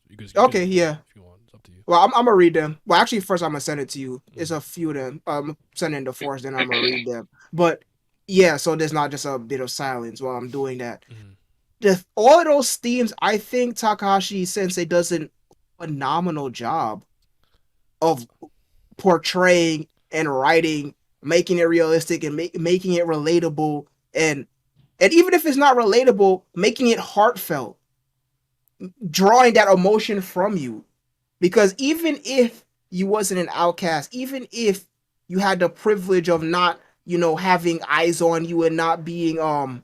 you okay, can yeah. if you want. It's up to you. Well, I'm gonna read them. Well, actually, first I'm gonna send it to you. It's Mm-hmm. a few of them. Send it in the force, then I'm gonna read them. But yeah, so there's not just a bit of silence while I'm doing that. Mm-hmm. All of those themes, I think Takahashi Sensei does a phenomenal job of portraying and writing, making it realistic and making it relatable, and even if it's not relatable, making it heartfelt, drawing that emotion from you. Because even if you wasn't an outcast, even if you had the privilege of not, having eyes on you and not being um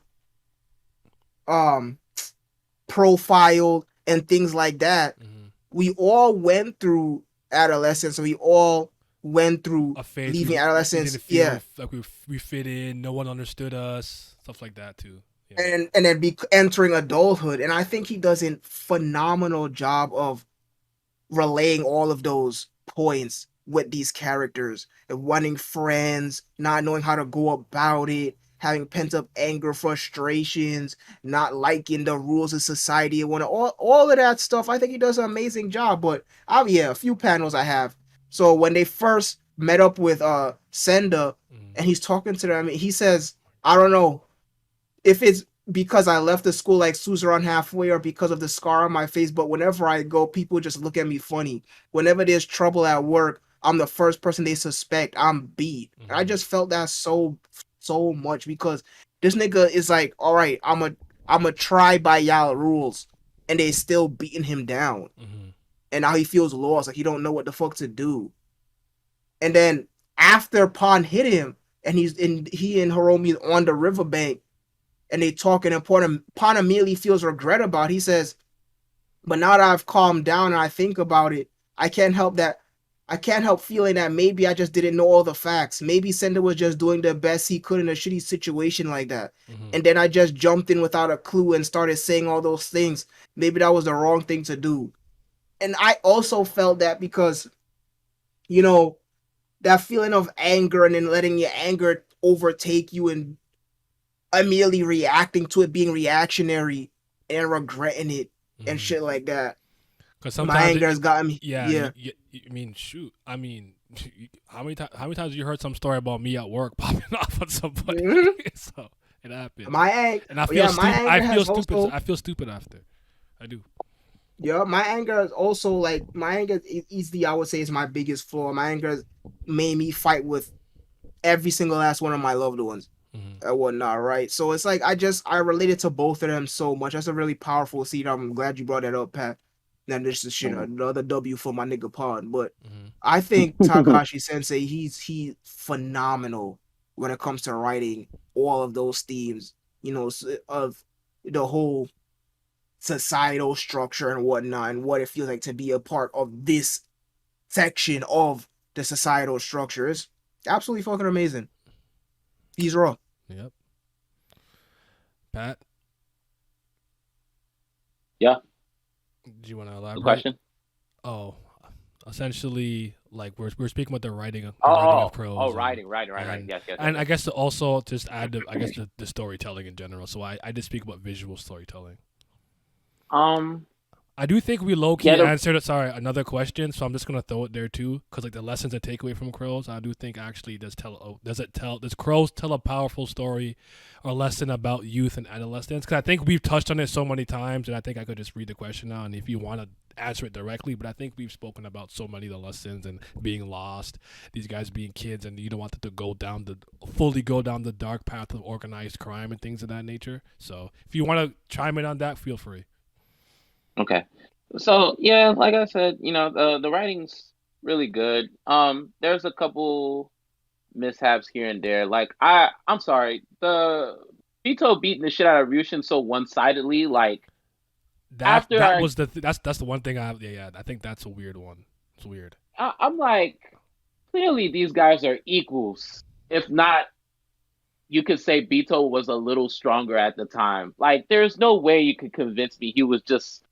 profiled and things like that, Mm-hmm. we all went through adolescence. We all went through A phase leaving we adolescence. didn't feel Yeah. like we fit in. No one understood us. Stuff like that too. Yeah. And then be entering adulthood. And I think he does a phenomenal job of relaying all of those points with these characters and wanting friends, not knowing how to go about it, having pent up anger, frustrations, not liking the rules of society, and all of that stuff. I think he does an amazing job. But yeah, a few panels I have. So when they first met up with Senda Mm-hmm. and he's talking to them, he says, I don't know if it's because I left the school like Suzerain halfway or because of the scar on my face, but whenever I go, people just look at me funny. Whenever there's trouble at work, I'm the first person they suspect. I'm beat. And I Mm-hmm. just felt that so much because this nigga is like, all right, I'm a try by y'all rules, and they still beating him down. Mm-hmm. And now he feels lost, like he don't know what the fuck to do. And then after Pond hit him, and he and Hiromi on the riverbank, and they talking, and Pawn immediately feels regret about it. He says, but now that I've calmed down and I think about it, I can't help that I can't help feeling that maybe I just didn't know all the facts. Maybe Sender was just doing the best he could in a shitty situation like that. Mhm. And then I just jumped in without a clue and started saying all those things. Maybe that was the wrong thing to do. And I also felt that because, you know, that feeling of anger and then letting your anger overtake you and immediately reacting to it, being reactionary and regretting it and Mhm. shit like that. Because My sometimes anger has gotten me. yeah, Yeah. I mean, shoot. I mean, how many times have you heard some story about me at work popping off on somebody? Mhm. So it happens, My anger, and I feel yeah, my stupid. I anger feel has stupid. also, I feel stupid after. I do. yeah, my anger is also like my anger is easily I would say is my biggest flaw. My anger has made me fight with every single last one of my loved ones Mhm. and whatnot, right? So it's like I related to both of them so much. That's a really powerful scene. I'm glad you brought that up, Pat. Now this is shit another W for my nigga Pod, but Mhm. I think Takahashi Sensei he phenomenal when it comes to writing all of those themes, of the whole societal structure and whatnot, and what it feels like to be a part of this section of the societal structure. Is absolutely fucking amazing. He's raw. Yep. Pat, Yeah. do you want to Good elaborate? question. Oh, essentially, like we're speaking about the writing of Oh, Crows, right. and Yes. I guess to also just add the storytelling in general. So I did speak about visual storytelling. Um, I do think we low yeah, key answered another question, so I'm just gonna throw it there too, because like the lessons and takeaway from Crows, I do think actually does Crows tell a powerful story or lesson about youth and adolescence? Because I think we've touched on it so many times, and I think I could just read the question now, and if you want to answer it directly, but I think we've spoken about so many of the lessons and being lost, these guys being kids, and you don't want them to fully go down the dark path of organized crime and things of that nature. So if you want to chime in on that, feel free. okay. So yeah, like I said, the writing's really good. There's a couple mishaps here and there. Like I'm sorry, the Vito beating the shit out of Ryushin so one-sidedly. Like after That was that's the one thing I think that's a weird one. It's weird. I'm like, clearly these guys are equals. If not, you could say Beto was a little stronger at the time. Like there's no way you could convince me he was just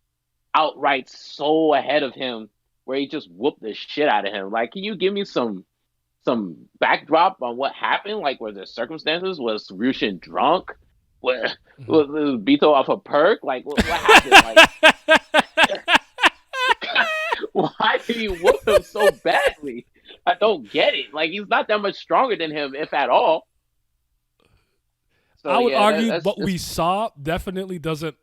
outright so ahead of him where he just whooped the shit out of him. Like, can you give me some backdrop on what happened? Like, were there circumstances? Was Ryushin drunk? Was, Mhm. was Beto off a perk? Like, what happened? Like, why did he whoop him so badly? I don't get it. Like, he's not that much stronger than him, if at all. So I would yeah, argue that's what we saw definitely doesn't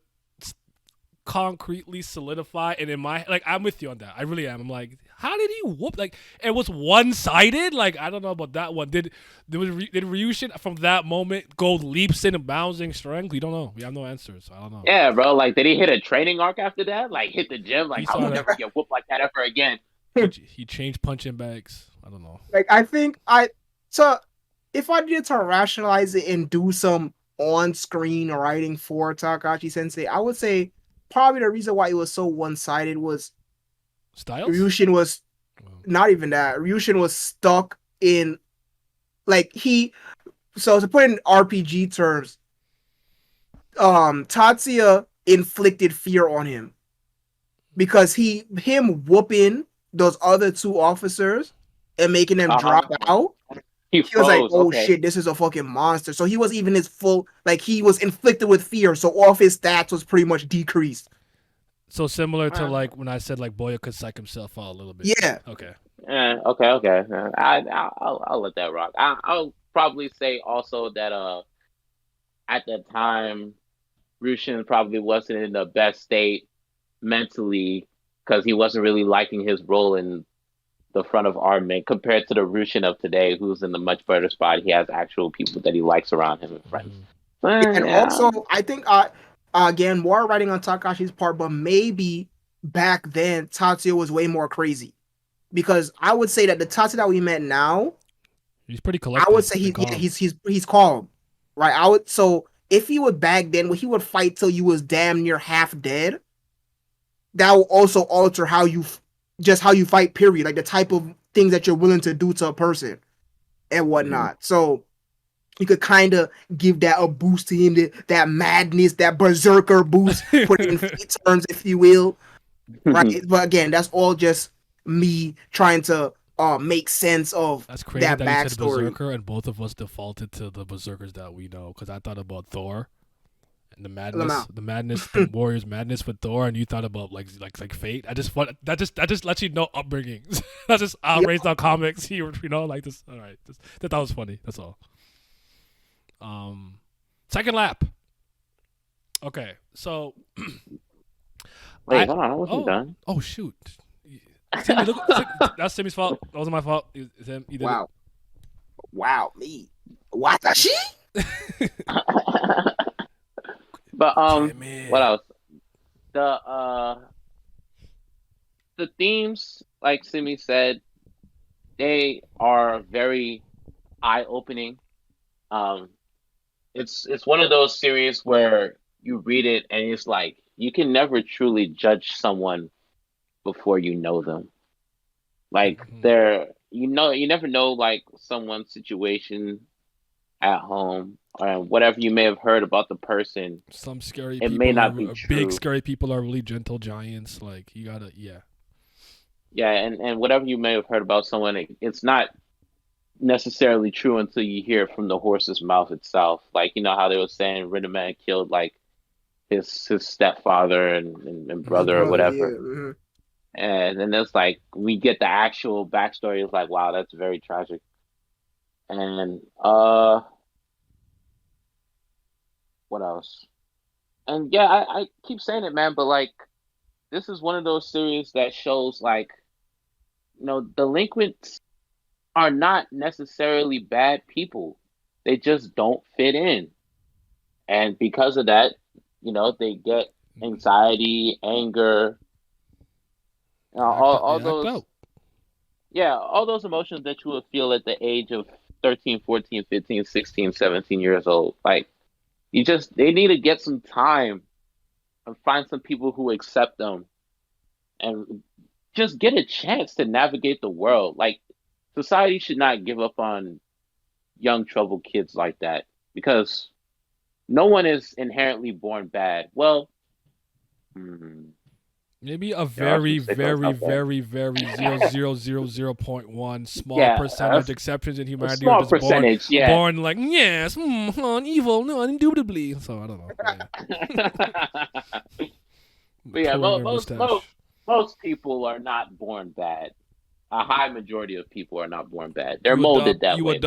concretely solidify. And in my like, I'm with you on that. I really am. I'm like, how did he whoop? Like, it was one sided. Like, I don't know about that one. Did Ryushin from that moment go leaps in and bouncing strength? We don't know. We have no answers. So I don't know. yeah, bro. Like, did he hit a training arc after that? Like, hit the gym? He Like, I will started. never get whooped like that ever again. He changed punching bags. I don't know. Like I think so if I needed to rationalize it and do some on-screen writing for Takahashi Sensei, I would say probably the reason why it was so one-sided was Styles. Ryushin was not even that. Ryushin was stuck in like so to put it in RPG terms, Tatsuya inflicted fear on him because him whooping those other two officers and making them drop Uh-huh. out. He He was like, froze. "Oh Okay. shit, this is a fucking monster." So he was even his full, like he was inflicted with fear. So all of his stats was pretty much decreased. So similar to Uh, like when I said like Boya could psych himself out a little bit. Yeah, Okay. okay. I'll let that rock. I'll probably say also that at that time, Rushin probably wasn't in the best state mentally because he wasn't really liking his role in the front of armament compared to the Rushin of today, who's in a much better spot. He has actual people that he likes around him and friends. Mhm. and Yeah. also I think again more writing on Takashi's part, but maybe back then Tatsuya was way more crazy because I would say that the Tatsuya that we met now, He's pretty I would collected say and calm. he's calm, right? I would so if he would back then, when he would fight till you was damn near half dead, that will also alter how you fight. Period. Like the type of things that you're willing to do to a person and whatnot. So you could kind of give that a boost to him, that madness, that berserker boost, put it in feet terms, if you will, right? But again, that's all just me trying to make sense of That's crazy that that you said backstory. berserker, and both of us defaulted to the berserkers that we know. Because I thought about Thor and the madness, the Warriors' madness with Thor, and you thought about like Fate. I just want that just lets you know upbringings. That's just raised on comics here, like this. All right, that was funny. That's all. Second lap. Okay, so Wait, hold on, I wasn't done. Oh shoot. Timmy, that's Timmy's fault. That wasn't my fault. It's him. He did Wow. Wow, me. Watashi? But what else? The themes, like Simi said, they are very eye-opening. It's one of those series where you read it and it's like you can never truly judge someone before you know them. Like you never know like someone's situation at home or whatever you may have heard about the person. Some scary it people may not be true. Big scary people are really gentle giants. Like you gotta Yeah, and whatever you may have heard about someone, it's not necessarily true until you hear it from the horse's mouth itself. Like, you know how they were saying Rindaman killed like his stepfather and brother or whatever. Yeah. And then it's like we get the actual backstory. It's like, wow, that's very tragic. And what else? And yeah, I keep saying it, man, but like this is one of those series that shows like, delinquents are not necessarily bad people. They just don't fit in. And because of that, they get anxiety, anger, all those emotions that you would feel at the age of 13, 14, 15, 16, 17 years old. Like, they need to get some time and find some people who accept them and just get a chance to navigate the world. Like, society should not give up on young, troubled kids like that because no one is inherently born bad. Well, maybe a very, very, very, very 0.1 small percentage exceptions in humanity are just born like, yes, evil, no, indubitably. So I don't know. But yeah, most people are not born bad. A high majority of people are not born bad. They're molded that way.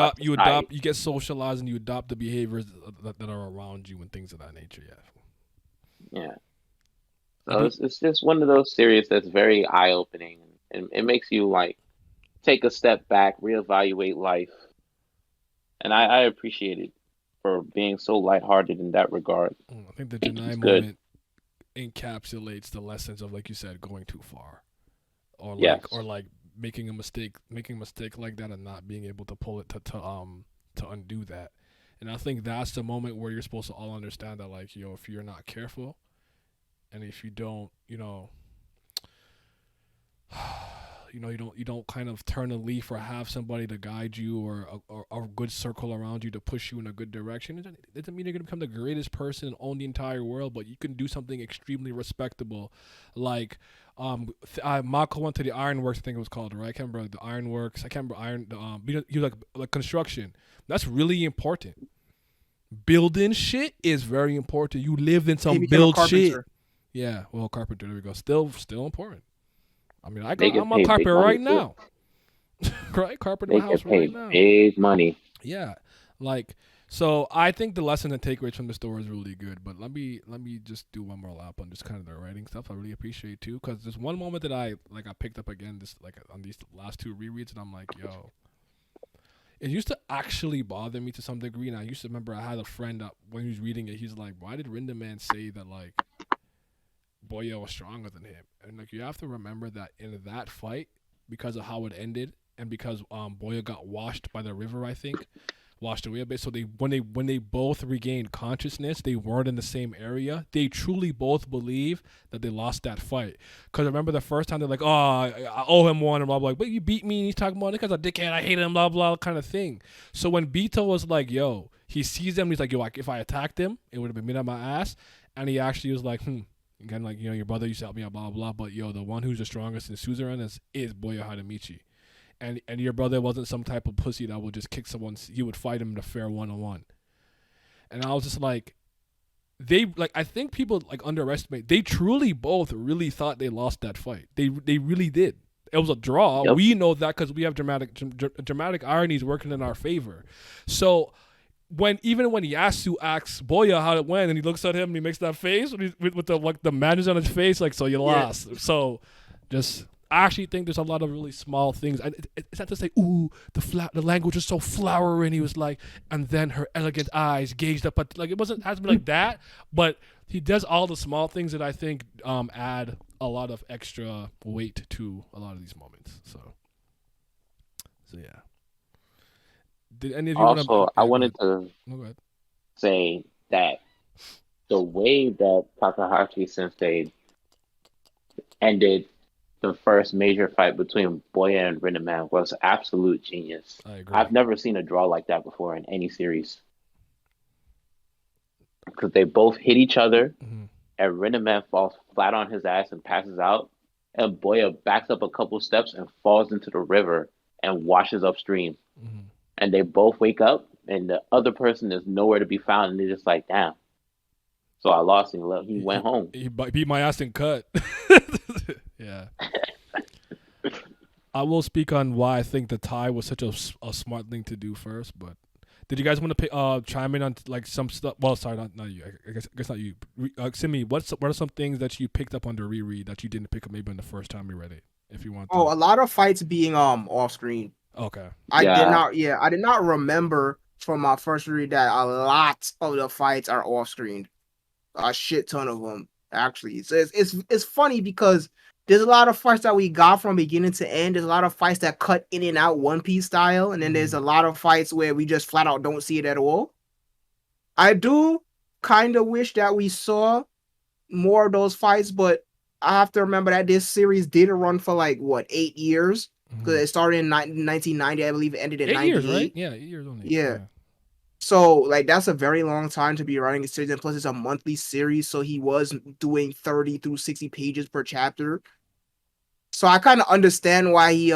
You get socialized and you adopt the behaviors that are around you and things of that nature. Yeah. So it's just one of those series that's very eye-opening, and it makes you like take a step back, reevaluate life, and I appreciate it for being so lighthearted in that regard. I think the Janai moment encapsulates the lessons of, like you said, going too far, or like making a mistake like that and not being able to pull it to undo that. And I think that's the moment where you're supposed to all understand that, like, if you're not careful. And if you don't, you don't kind of turn a leaf or have somebody to guide you or a good circle around you to push you in a good direction, it doesn't mean you're going to become the greatest person and own the entire world, but you can do something extremely respectable. Like, Mako went to the ironworks, I think it was called, right? I can't remember the ironworks. I can't remember he was like construction. That's really important. Building shit is very important. You lived in some build shit. Yeah, well, carpenter. There we go. Still important. I mean, I'm a carpenter right now, right? Carpenter in my house right now. Big money. Yeah, like so. I think the lesson and takeaways from the story is really good. But let me just do one more lap on just kind of the writing stuff. I really appreciate too, because there's one moment that I picked up again, this like on these last two rereads, and I'm like, yo. It used to actually bother me to some degree, and I used to remember I had a friend that when he was reading it, he's like, "Why did Rindaman say that like?" Boya was stronger than him, and like you have to remember that in that fight, because of how it ended, and because Boya got washed by the river, I think washed away a bit. So when they both regained consciousness, they weren't in the same area. They truly both believe that they lost that fight. Because remember the first time they're like, "Oh, I owe him one," and blah blah. But you beat me, and he's talking about it because a dickhead. I hate him, blah blah kind of thing. So when Bito was like, "Yo," he sees them. He's like, "Yo, if I attacked him, it would have been me on my ass." And he actually was like, Again, like, your brother used to help me out, blah blah. But yo, the one who's the strongest in Suzerain is Boya Harumichi. And your brother wasn't some type of pussy that would just kick someone. He would fight him in a fair 1-on-1. And I was just like, I think people like underestimate. They truly both really thought they lost that fight. They really did. It was a draw. Yep. We know that because we have dramatic ironies working in our favor. So even when Yasu asks Boya how it went, and he looks at him and he makes that face with the madness on his face, like, so you lost. So just. I actually think there's a lot of really small things. It's not to say, ooh, the language is so flowery. And he was like, and then her elegant eyes gazed up at, like, it hasn't been like that. But he does all the small things that I think add a lot of extra weight to a lot of these moments. So yeah. Did any of you Also, I wanted go to ahead. say that the way that Takahashi Sensei ended the first major fight between Boya and Rindaman was absolute genius. I agree. I've never seen a draw like that before in any series. Because they both hit each other, and Rindaman falls flat on his ass and passes out, and Boya backs up a couple steps and falls into the river and washes upstream. And they both wake up, and the other person is nowhere to be found, and they're just like, damn. So I lost him. He went home. He beat my ass and cut. Yeah. I will speak on why I think the tie was such a smart thing to do first, but did you guys want to chime in on like some stuff? Well, sorry, not you. I guess not you. Simi, what are some things that you picked up on the reread that you didn't pick up maybe on the first time you read it? If you want. A lot of fights being off screen. Okay. I did not remember from my first read that a lot of the fights are off screen. A shit ton of them, actually. So it's funny because there's a lot of fights that we got from beginning to end. There's a lot of fights that cut in and out One Piece style, and then there's a lot of fights where we just flat out don't see it at all. I do kind of wish that we saw more of those fights, but I have to remember that this series did run for like 8 years, because it started in 1990, I believe. It ended in 98. 8 years, right? Yeah, 8 years only. Yeah. So, like, that's a very long time to be running a series, and plus it's a monthly series, so he was doing 30 through 60 pages per chapter. So I kind of understand why he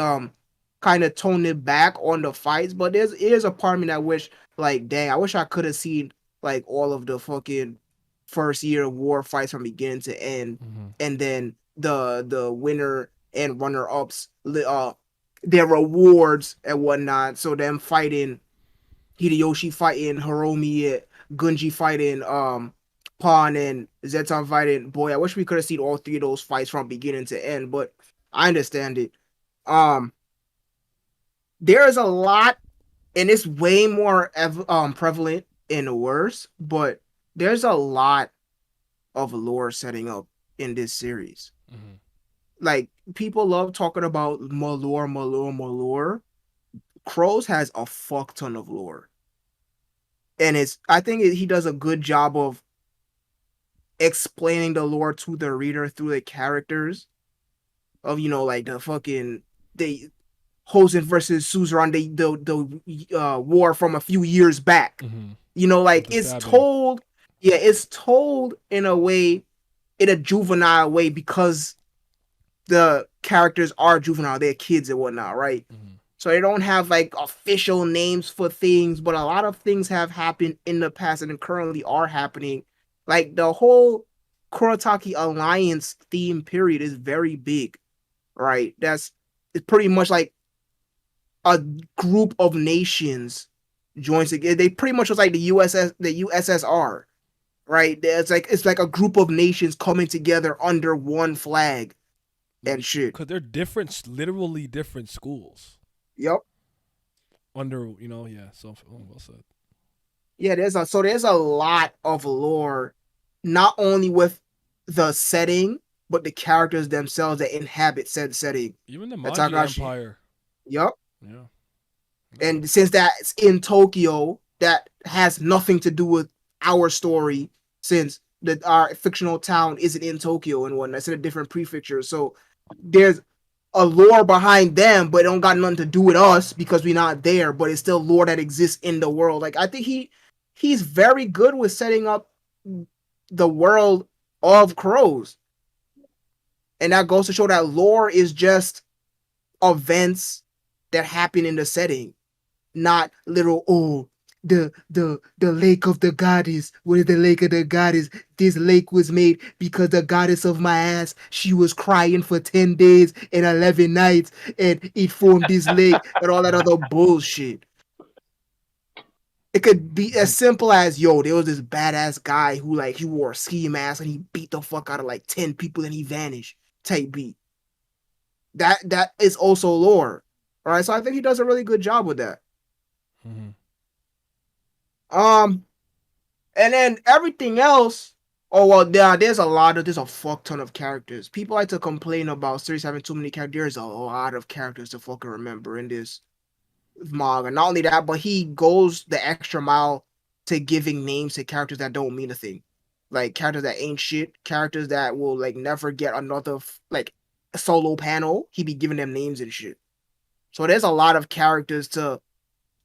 kind of toned it back on the fights, but there's a part of me that wish, like, dang, I wish I could have seen like all of the fucking first year of war fights from beginning to end, and then the winner and runner ups, their rewards and whatnot. So them fighting. Hideyoshi fighting Hiromi, Gunji fighting Pawn, and Zetan fighting Boy. I wish we could have seen all three of those fights from beginning to end, but I understand it. There is a lot, and it's way more prevalent in the worst, but there's a lot of lore setting up in this series. Like, people love talking about more lore. Crows has a fuck ton of lore, and I think he does a good job of explaining the lore to the reader through the characters of, like the fucking Hosen versus Suzerain, the war from a few years back. Like, it's told in a way, in a juvenile way, because the characters are juvenile, they're kids and whatnot, right? So they don't have like official names for things, but a lot of things have happened in the past and currently are happening. Like, the whole Kurotaki Alliance theme period is very big, right? It's pretty much like a group of nations joins together. They pretty much was like the USSR, right? It's like a group of nations coming together under one flag and shit. Because they're literally different schools. Yep. Under, yeah. So well said. Yeah, there's a lot of lore, not only with the setting, but the characters themselves that inhabit said setting. Even the Manji Empire. Yep. Yeah. And since that's in Tokyo, that has nothing to do with our story, since our fictional town isn't in Tokyo and whatnot. It's in a different prefecture. So there's a lore behind them, but it don't got nothing to do with us because we're not there. But it's still lore that exists in the world. Like I think he's very good with setting up the world of crows. And that goes to show that lore is just events that happen in the setting, not little the lake of the goddess. What is the lake of the goddess? This lake was made because the goddess of my ass, she was crying for 10 days and 11 nights, and it formed this lake and all that other bullshit. It could be as simple as, yo, there was this badass guy who like he wore a ski mask and he beat the fuck out of like 10 people and he vanished type beat. That is also lore. All right, so I think he does a really good job with that. Mm-hmm. And then everything else. Oh well, there's a fuck ton of characters. People like to complain about series having too many characters. There's a lot of characters to fucking remember in this manga. Not only that, but he goes the extra mile to giving names to characters that don't mean a thing, like characters that ain't shit, characters that will like never get another like solo panel. He be giving them names and shit. So there's a lot of characters to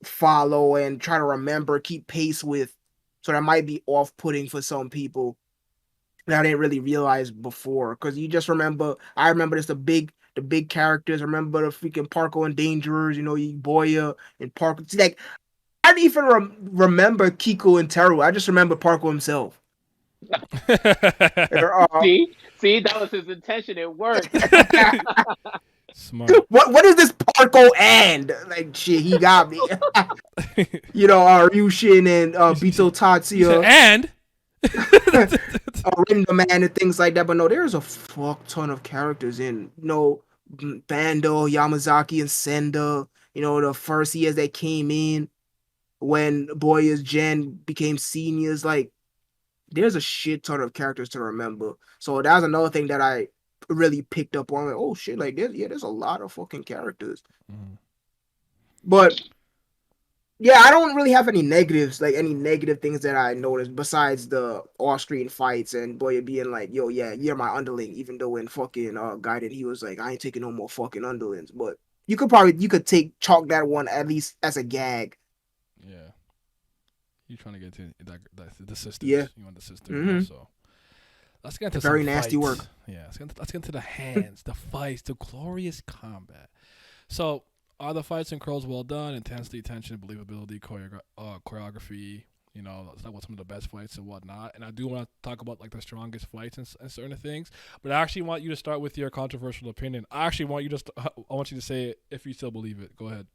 follow and try to remember, keep pace with. So that might be off-putting for some people that I didn't really realize before. Because you just remember, I remember just the big characters. I remember the freaking Parko and Dangerers, Boya and Parko. See, like, I didn't even remember Kiko and Teru. I just remember Parko himself. See, that was his intention. It worked. Smart. What is this Parko and? Like, shit, he got me. Ryushin and Bito Tatsuya. And? Rindaman and things like that. But no, there's a fuck ton of characters in, Bando, Yamazaki, and Senda. The first years that came in when Boya's Gen became seniors. Like, there's a shit ton of characters to remember. So that was another thing that I really picked up on. Like, oh shit, like there's a lot of fucking characters. Mm-hmm. But yeah, I don't really have any negatives, like any negative things that I noticed besides the off-screen fights and Boya being like, yo, yeah, you're my underling, even though in fucking Gaiden he was like, I ain't taking no more fucking underlings. But you could chalk that one at least as a gag. Yeah. You trying to get to the sisters. Yeah. You want the sisters Mm-hmm. also. Let's get into very some nasty fights. work. Yeah, let's get into the hands, the fights, the glorious combat. So, are the fights in Crows well done? Intensity, tension, believability, choreography. That's not what some of the best fights and whatnot. And I do want to talk about like the strongest fights and certain things. But I actually want you to start with your controversial opinion. I want you to say it if you still believe it. Go ahead.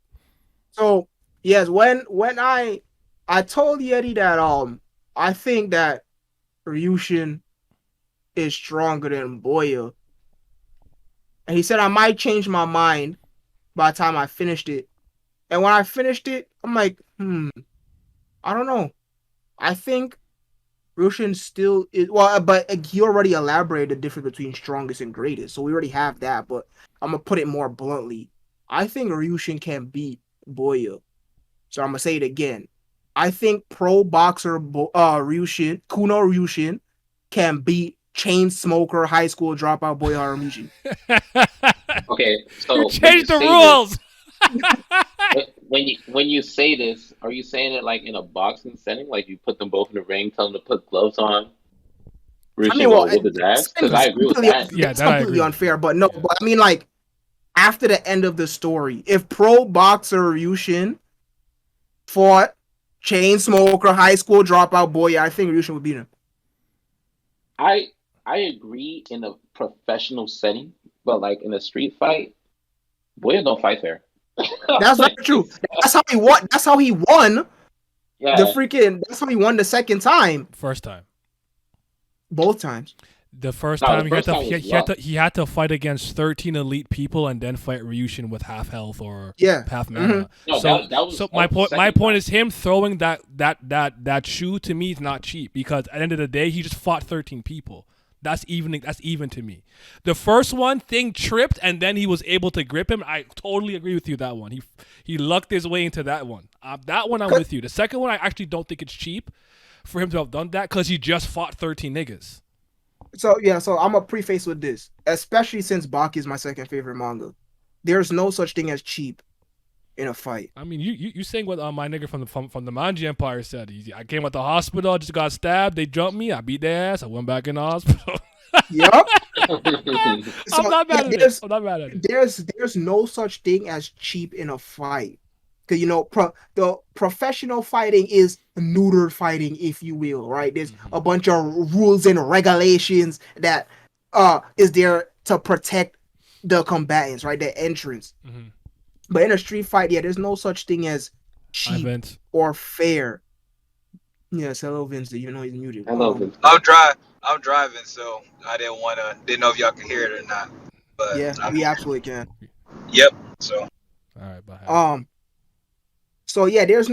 So yes, when I told Yeti that I think that Ryushin is stronger than Boya. And he said I might change my mind by the time I finished it. And when I finished it, I'm like, I don't know. I think Ryushin still is, but he already elaborated the difference between strongest and greatest. So we already have that, but I'm going to put it more bluntly. I think Ryushin can beat Boya. So I'm going to say it again. I think pro boxer Ryushin, Kuno Ryushin, can beat chain smoker high school dropout Boya Harumichi. Okay, so you changed the rules. When you say this, are you saying it like in a boxing setting? Like you put them both in the ring, tell them to put gloves on? Whoop his ass? Because I agree with that. Yeah, that's completely unfair. But no, but I mean, like, after the end of the story, if pro boxer Ryushin fought chain smoker high school dropout Boya, I think Ryushin would beat him. I agree in a professional setting, but like in a street fight, Boya don't fight fair. That's not true. That's how he won. That's how he won. Yeah. That's how he won the second time. First time. Both times. The first time he had to fight against 13 elite people and then fight Ryushin with half health or half mana. Mm-hmm. So my point is him throwing that shoe to me is not cheap because at the end of the day he just fought 13 people. That's even to me. The first one, Thing tripped and then he was able to grip him. I totally agree with you. That one, he lucked his way into that one. That one, I'm with you. The second one, I actually don't think it's cheap for him to have done that because he just fought 13 niggas. So I'm gonna preface with this, especially since Baki is my second favorite manga. There's no such thing as cheap in a fight. I mean, you saying what my nigga from the Manji Empire said. I came out the hospital, just got stabbed, they jumped me, I beat their ass, I went back in the hospital. Yep. I'm not mad at it. I'm not mad at it. There's no such thing as cheap in a fight. Because, the professional fighting is neutered fighting, if you will, right? There's a bunch of rules and regulations that is there to protect the combatants, right? Their entrance. Mm-hmm. But in a street fight, there's no such thing as cheap or fair. Yes, hello, Vince, even though he's muted. Hello, Vince. I'm driving, so I didn't know if y'all could hear it or not. But yeah, we absolutely can. Yep. So. All right, bye. So yeah, there's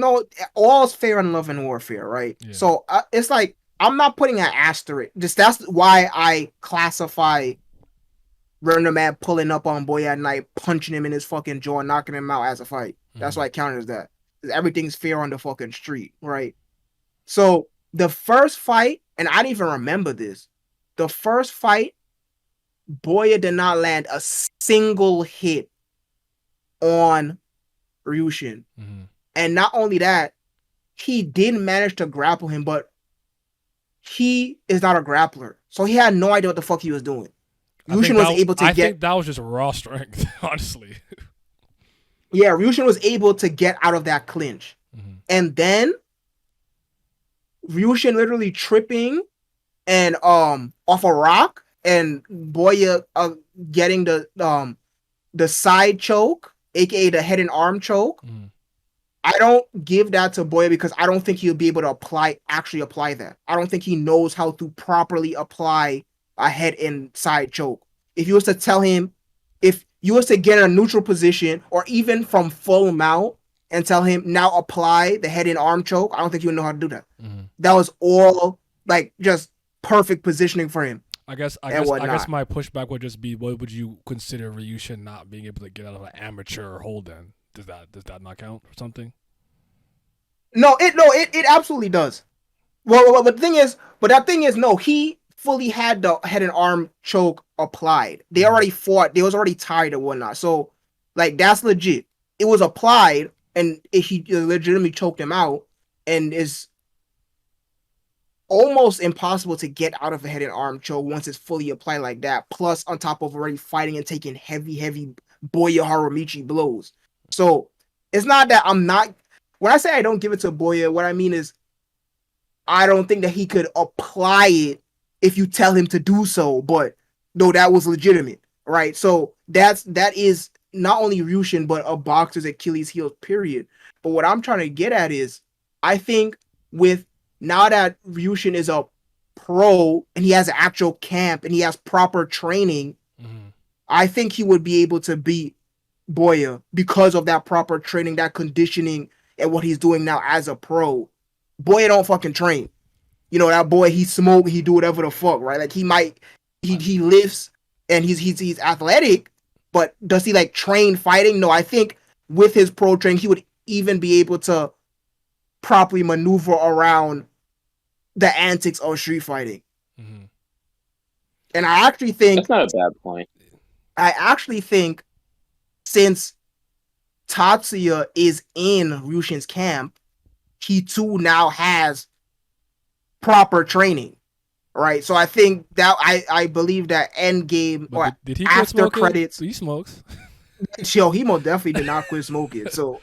all's fair in love and warfare, right? Yeah. So it's like I'm not putting an asterisk. That's why I classify Rindaman pulling up on Boya at night, punching him in his fucking jaw, knocking him out as a fight. That's why I counted as that. Everything's fair on the fucking street, right? So the first fight, and I didn't even remember this. The first fight, Boya did not land a single hit on Ryushin. Mm-hmm. And not only that, he did manage to grapple him, but he is not a grappler. So he had no idea what the fuck he was doing. Ryushin was able to I think that was just raw strength, honestly. Yeah, Ryushin was able to get out of that clinch. Mm-hmm. And then Ryushin literally tripping and off a rock and Boya getting the side choke, aka the head and arm choke. Mm-hmm. I don't give that to Boya because I don't think he'll be able to actually apply that. I don't think he knows how to properly apply a head and side choke. If you was to tell him, if you was to get in a neutral position or even from full mount and tell him now apply the head and arm choke, I don't think he would know how to do that. Mm-hmm. That was all like just perfect positioning for him. I guess my pushback would just be, what would you consider Ryushin not being able to get out of an amateur hold in? Does that not count or something? No, it absolutely does. Well, the thing is, no, he fully had the head and arm choke applied. They already fought. They was already tired and whatnot. So, like, that's legit. It was applied, and he legitimately choked him out, and is almost impossible to get out of a head and arm choke once it's fully applied like that. Plus, on top of already fighting and taking heavy Boya Harumichi blows. So it's not that I'm not. When I say I don't give it to Boya, what I mean is I don't think that he could apply it if you tell him to do so. But no, that was legitimate, right? So that is not only Ryushin but a boxer's Achilles heel. Period. But what I'm trying to get at is I think with now that Ryushin is a pro and he has an actual camp and he has proper training, I think he would be able to beat Boya because of that proper training, that conditioning, and what he's doing now as a pro. Boya don't fucking train. That boy, he smoke, he do whatever the fuck, right? Like he lifts and he's athletic, but does he like train fighting? No, I think with his pro training, he would even be able to properly maneuver around the antics of street fighting. Mm-hmm. And I actually think that's not a bad point. I actually think since Tatsuya is in Ryushin's camp, he too now has proper training, right? So I think that I believe that end game or did he after credits, he smokes. Yo, he most definitely did not quit smoking. So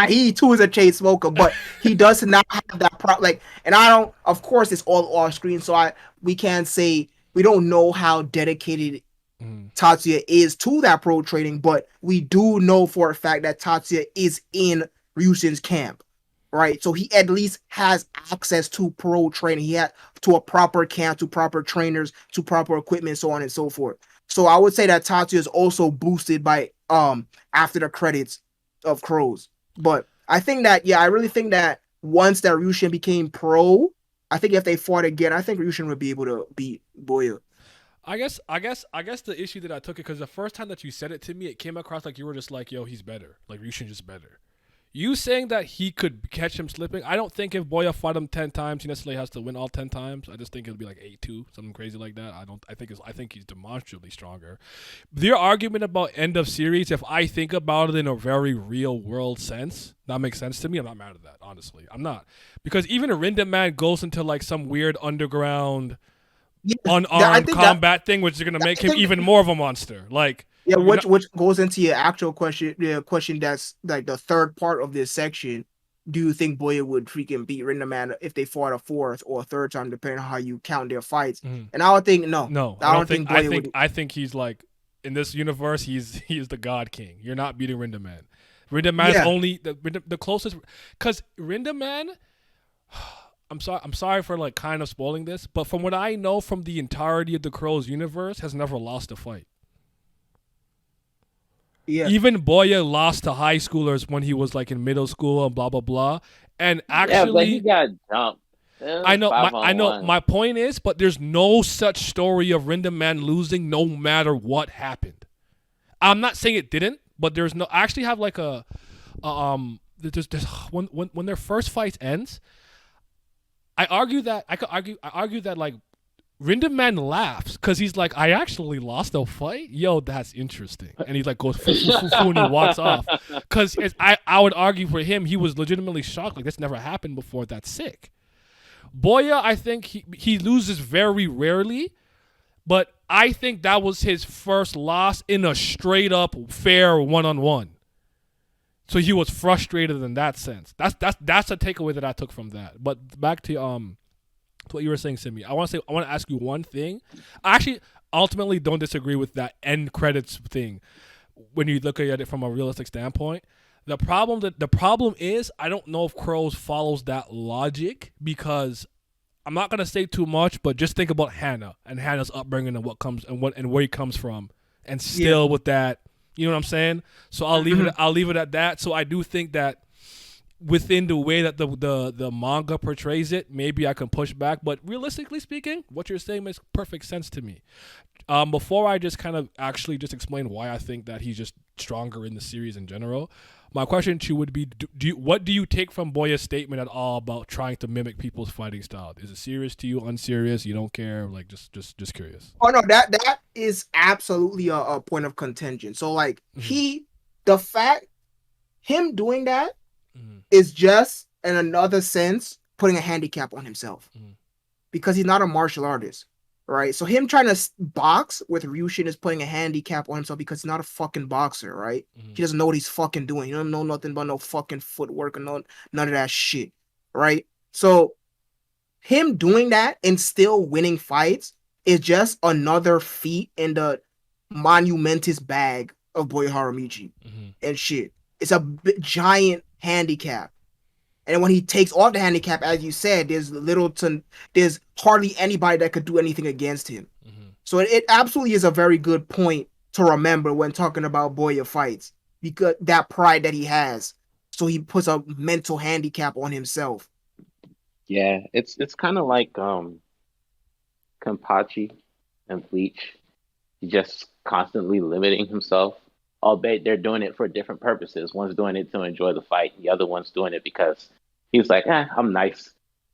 he too is a chain smoker, but he does not have that and I don't. Of course, it's all off screen, so we can't say we don't know how dedicated Tatsuya is to that pro training, but we do know for a fact that Tatsuya is in Ryushin's camp, right? So he at least has access to pro training. He had to a proper camp, to proper trainers, to proper equipment, so on and so forth. So I would say that Tatsuya is also boosted by after the credits of Crows. But I think that I really think that once that Ryushin became pro, I think if they fought again, I think Ryushin would be able to beat Boya. I guess the issue that I took it because the first time that you said it to me, it came across like you were just like, "Yo, he's better. Like Ryushin just better." You saying that he could catch him slipping? I don't think if Boya fought him 10 times, he necessarily has to win all 10 times. I just think it'll be like 8-2, something crazy like that. I don't. I think he's demonstrably stronger. Their argument about end of series, if I think about it in a very real world sense, that makes sense to me. I'm not mad at that. Honestly, I'm not because even a Rindaman goes into like some weird underground Yes, I unarmed think that combat thing, which is gonna make I him think even more of a monster. Like yeah, you're not. which goes into your actual question. The question that's like the third part of this section. Do you think Boya would freaking beat Rindaman if they fought a fourth or a third time, depending on how you count their fights? Mhm. And I would think no. No, I I don't don't think. think Boya would. I think he's like in this universe. He's the God King. You're not beating Rindaman. Rindaman is Yeah, only the closest because Rindaman. I'm sorry for like kind of spoiling this, but from what I know from the entirety of the Crows universe, has never lost a fight. yeah. Even Boya lost to high schoolers when he was like in middle school and blah blah blah. And Yeah, but he actually, got jumped. It was five I on know one. my point is, but there's no such story of Rindaman losing no matter what happened. I'm not saying it didn't, but there's no. I actually have like there's when their first fight ends, I argue that like Rindaman laughs because he's like, I actually lost a fight. Yo, that's interesting. And he like goes foo, foo, foo, foo, and he walks off. Because I would argue for him, he was legitimately shocked. Like, this never happened before. That's sick. Boya, I think he loses very rarely, but I think that was his first loss in a straight up fair 1-on-1. So he was frustrated in that sense. That's a takeaway that I took from that. But back to what you were saying, Simi. I want to ask you one thing. I actually ultimately don't disagree with that end credits thing when you look at it from a realistic standpoint. The problem is I don't know if Crows follows that logic because I'm not gonna say too much, but just think about Hannah and Hannah's upbringing and what comes and where he comes from, and Yeah. still with that, you know what I'm saying? So I'll leave it at that. So I do think that within the way that the manga portrays it, maybe I can push back. But realistically speaking, what you're saying makes perfect sense to me. Before I just kind of actually just explain why I think that he's just stronger in the series in general, my question to you would be: what do you take from Boya's statement at all about trying to mimic people's fighting style? Is it serious to you? Unserious? You don't care? Like just curious. Oh no, that is absolutely a point of contention. So like Mm-hmm. the fact him doing that Mm-hmm. is just in another sense putting a handicap on himself Mhm. because he's not a martial artist, right? So him trying to box with Ryushin is putting a handicap on himself because he's not a fucking boxer, right? Mhm. He doesn't know what he's fucking doing. He don't know nothing about no fucking footwork and none of that shit, right? So him doing that and still winning fights is just another feat in the monumentous bag of Boy Harumichi Mhm. and shit. It's a giant handicap. And when he takes off the handicap, as you said, there's hardly anybody that could do anything against him. Mhm. So it absolutely is a very good point to remember when talking about Boya fights, because that pride that he has. So he puts a mental handicap on himself. Yeah, it's kind of like Kenpachi and Bleach. He's just constantly limiting himself. Albeit they're doing it for different purposes. One's doing it to enjoy the fight, the other one's doing it because he's like, I'm nice.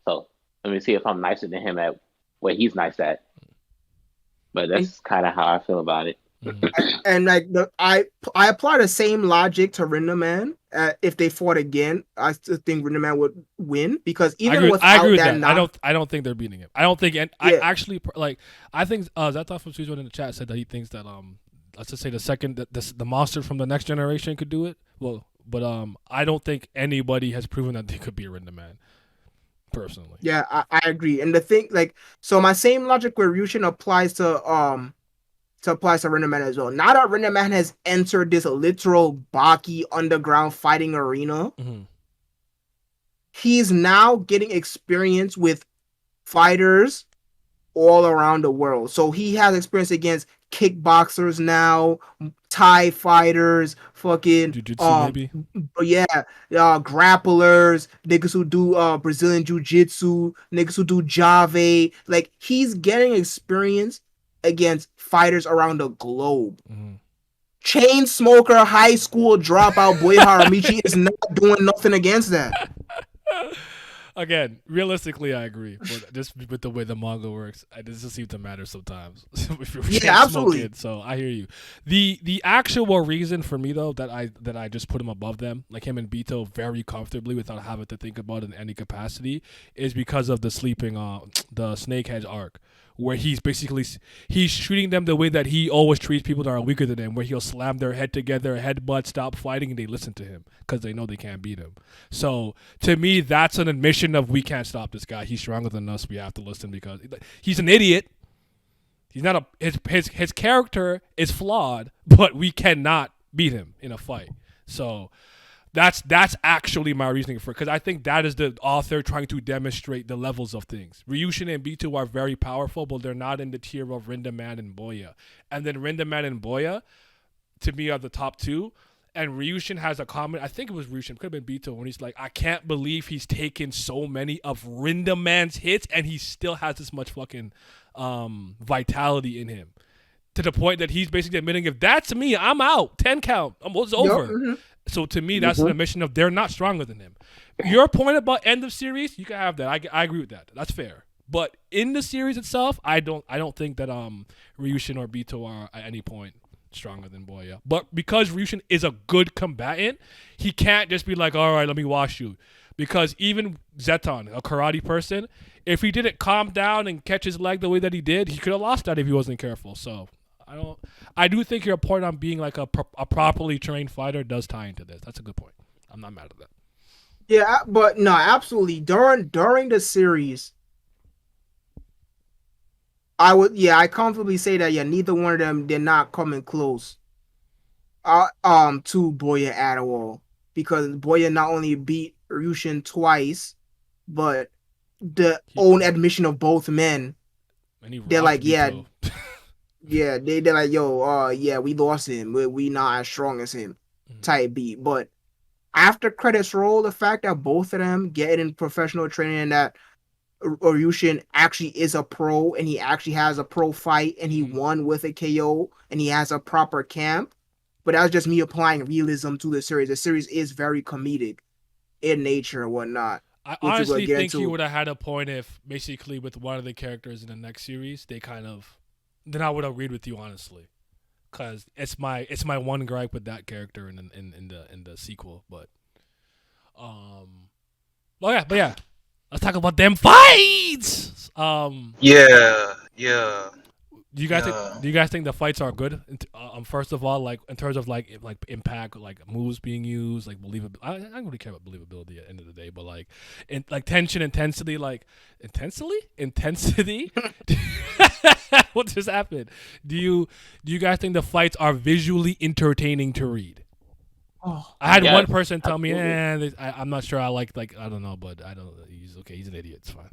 So let me see if I'm nicer than him at what he's nice at. But And that's kind of how I feel about it. Mhm. and like I apply the same logic to Rindaman. If they fought again, I still think Rindaman would win because even I agree without with that that. knock, I don't think they're beating him. I don't think, and I yeah, actually like. I think Zatoff from Suzone in the chat said that he thinks that let's just say the second that the monster from the next generation could do it. Well, but I don't think anybody has proven that they could be Rindaman personally. yeah, I agree. And the thing, like, so my same logic where Ryushin applies to Rindaman as well. Now that Rindaman has entered this literal Baki underground fighting arena, Mm-hmm. he's now getting experience with fighters all around the world. So he has experience against kickboxers now, Thai fighters, fucking Jiu-jitsu maybe. yeah, grapplers, niggas who do Brazilian jiu-jitsu, niggas who do Jave. Like he's getting experience against fighters around the globe. Mm-hmm. Chain smoker, high school dropout Boya Harumichi is not doing nothing against that. Again, realistically, I agree, but just with the way the manga works, it doesn't seem to matter sometimes if you're Yeah, absolutely. smoking. So I hear you. The actual reason for me though that I just put him above them, like him and Bito, very comfortably without having to think about it in any capacity, is because of the sleeping the Snakehead arc, where he's treating them the way that he always treats people that are weaker than him, where he'll slam their head together, headbutt, stop fighting, and they listen to him because they know they can't beat him. So to me, that's an admission of we can't stop this guy. He's stronger than us. We have to listen because he's an idiot. He's not his character is flawed, but we cannot beat him in a fight. So that's actually my reasoning for it, because I think that is the author trying to demonstrate the levels of things. Ryushin and Bito are very powerful, but they're not in the tier of Rindaman and Boya. And then Rindaman and Boya, to me, are the top two. And Ryushin has a comment, I think it was Ryushin, could have been Bito, when he's like, I can't believe he's taken so many of Rindaman's hits and he still has this much fucking vitality in him. To the point that he's basically admitting, if that's me, I'm out. 10 count. It's over. Yep, mm-hmm. So to me, that's an admission of they're not stronger than him. Your point about end of series, you can have that. I agree with that. That's fair. But in the series itself, I don't think that Ryushin or Bito are at any point stronger than Boya. But because Ryushin is a good combatant, he can't just be like, all right, let me wash you. Because even Zeton, a karate person, if he didn't calm down and catch his leg the way that he did, he could have lost that if he wasn't careful. So I do think your point on being like a properly trained fighter does tie into this. That's a good point. I'm not mad at that. Yeah, but no, absolutely. During the series, I comfortably say that neither one of them did not come in close to Boya at all, because Boya not only beat Ryushin twice, but the own admission of both men, they're like, they're like, yo, we lost him, we not as strong as him, type beat. But after credits roll, the fact that both of them get in professional training and that Ryushin actually is a pro and he actually has a pro fight and he won with a KO and he has a proper camp. But that's just me applying realism to the series. The series is very comedic in nature and whatnot. I honestly think he would have had a point if basically with one of the characters in the next series, then I would have agreed with you, honestly. Because it's my one gripe with that character in the sequel. But yeah. Let's talk about them fights. Yeah. Do you guys think the fights are good? First of all, like in terms of like impact, like moves being used, like believability. I don't really care about believability at the end of the day, but like tension, intensity, intensity. What just happened? Do you guys think the fights are visually entertaining to read? Oh, I had one person tell me, I'm not sure. I like I don't know, but I don't. He's okay. He's an idiot. It's fine.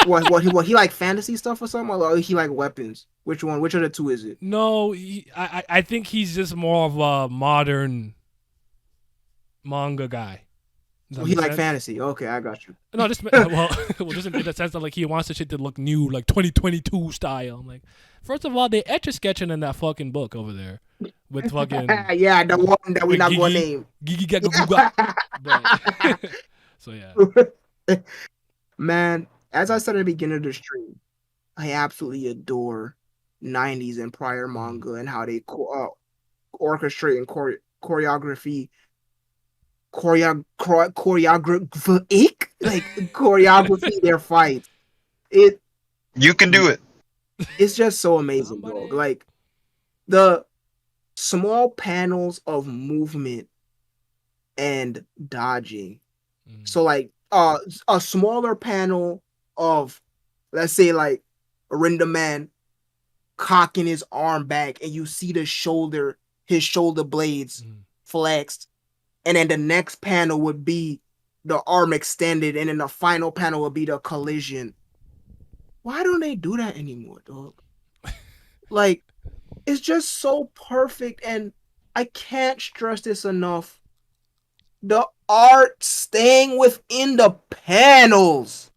what he like fantasy stuff or something, or he like weapons? Which one? Which of the two is it? No, I think he's just more of a modern manga guy. He like fantasy. Okay, I got you. No, just just in the sense that like he wants the shit to look new, like 2022 style. I'm like, first of all, they etch a sketching in that fucking book over there with fucking the one that we're not going to name. So yeah, man. As I said at the beginning of the stream, I absolutely adore 90s and prior manga and how they orchestrate and choreography their fights. You can do it. It's just so amazing, dog. Like the small panels of movement and dodging. So like a smaller panel of, let's say, like Rindaman cocking his arm back and you see his shoulder blades flexed, and then the next panel would be the arm extended, and then the final panel would be the collision. Why don't they do that anymore, dog? Like, it's just so perfect, and I can't stress this enough. The art staying within the panels.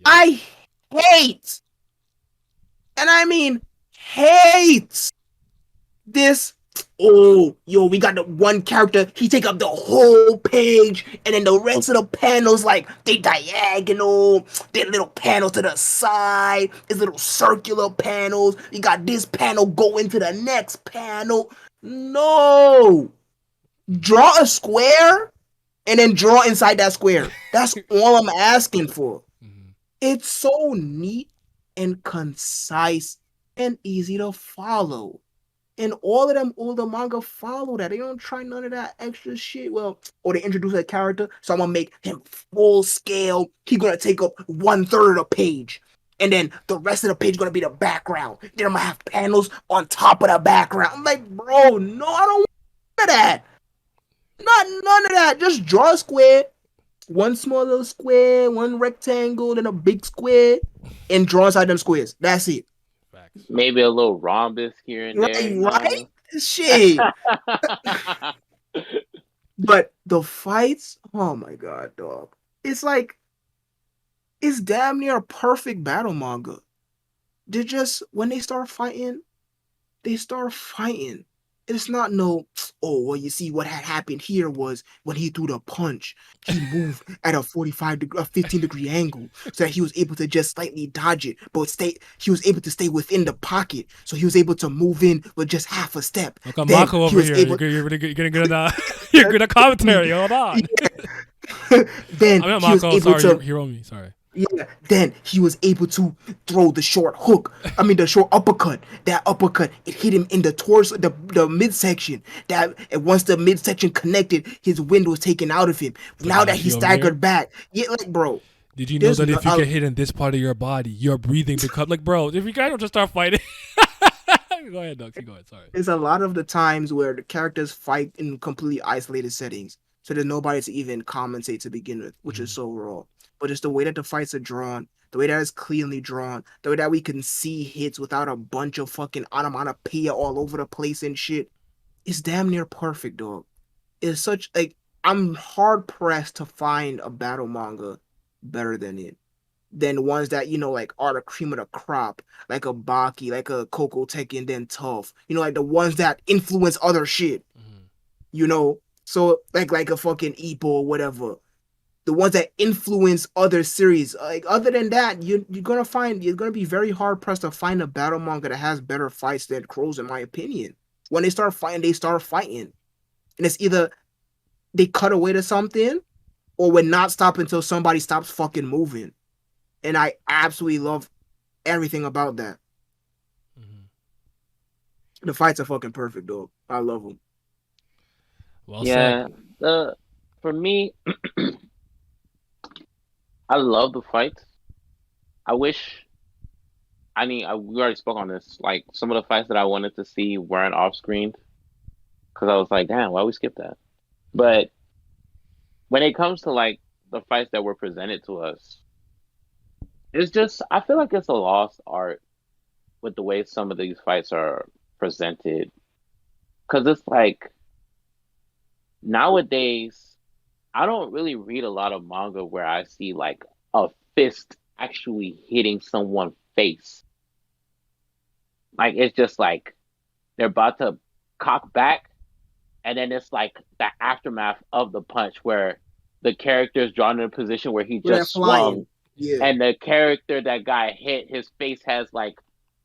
I hate And I mean, hates this. Oh, yo, we got the one character. He take up the whole page, and then the rest of the panels like they diagonal. They little panels to the side. It's little circular panels. You got this panel go into the next panel. No, draw a square and then draw inside that square. That's all I'm asking for. Mhm. It's so neat and concise and easy to follow. And all of them, all the manga follow that. They don't try none of that extra shit. Well, or they introduce a character, so I'm gonna make him full scale. He's gonna take up 1/3 of the page. And then the rest of the page is gonna be the background. Then I'm gonna have panels on top of the background. I'm like, bro, no, I don't want none of that. Not none of that. Just draw a square, one small little square, one rectangle, then a big square, and draw inside them squares. That's it. Facts. Maybe a little rhombus here and there. Right, You right? know? Shit. But the fights, oh my god, dog. It's like it's damn near a perfect battle manga. They just when they start fighting. It's not no, oh, well, you see what had happened here was when he threw the punch, he moved at a 15-degree angle so that he was able to just slightly dodge it, but he was able to stay within the pocket, so he was able to move in with just half a step. Look at Then Mako he over was here. able, You're really good. You're good at you're good at commentary. Hold on. then I mean, he was Mako. able Sorry, to. Hiromi. Sorry. Yeah, then he was able to throw the short hook. I mean, the short uppercut. That uppercut, it hit him in the torso, the midsection. And once the midsection connected, his wind was taken out of him. Now that he Takahashi over here. staggered back, yeah, like bro, Did you know there's that if you no- get hit in this part of your body, your breathing becomes like, bro? If you guys don't just start fighting, go ahead, Dux. Go ahead. Sorry. there's a lot of the times where the characters fight in completely isolated settings, so there's nobody to even compensate to begin with, which is so raw. But it's the way that the fights are drawn, the way that it's cleanly drawn, the way that we can see hits without a bunch of fucking onomatopoeia all over the place and shit. It's damn near perfect, dog. It's such like I'm hard pressed to find a battle manga better than it. Than ones that, like are the cream of the crop, like a Baki, like a Coco Tekken, then Tough. Like the ones that influence other shit. So like a fucking Ippo or whatever. The ones that influence other series. Like other than that, you're gonna be very hard pressed to find a battle manga that has better fights than Crows, in my opinion. When they start fighting, and it's either they cut away to something, or would not stop until somebody stops fucking moving. And I absolutely love everything about that. The fights are fucking perfect, dog. I love them. Well Yeah. said. For me, I love the fights. I wish. I mean, we already spoke on this. Like some of the fights that I wanted to see weren't off screen because I was like, damn, why we skip that? But when it comes to like the fights that were presented to us, it's just I feel like it's a lost art with the way some of these fights are presented. Because it's like nowadays, I don't really read a lot of manga where I see like a fist actually hitting someone's face. Like it's just like they're about to cock back, and then it's like the aftermath of the punch where the character is drawn in a position where he They're just flying. swung, Yeah. and the character that got hit, his face has like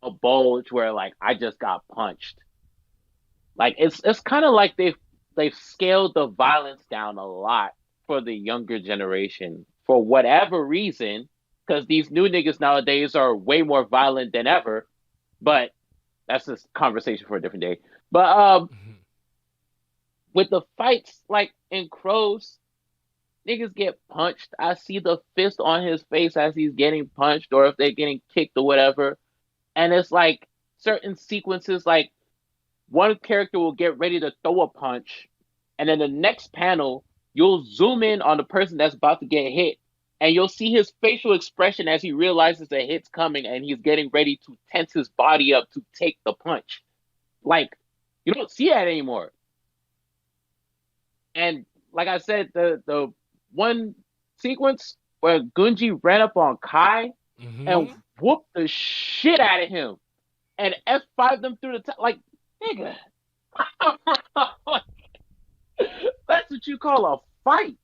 a bulge where like I just got punched. Like it's kind of like they've scaled the violence down a lot for the younger generation for whatever reason, because these new niggas nowadays are way more violent than ever. But that's a conversation for a different day. But with the fights like in Crows, niggas get punched. I see the fist on his face as he's getting punched, or if they're getting kicked or whatever. And it's like certain sequences, like one character will get ready to throw a punch, and then the next panel, you'll zoom in on the person that's about to get hit, and you'll see his facial expression as he realizes the hit's coming and he's getting ready to tense his body up to take the punch. Like, you don't see that anymore. And like I said, the one sequence where Gunji ran up on Kai and whooped the shit out of him. and F5 them through the top. Like, nigga, that's what you call a fight.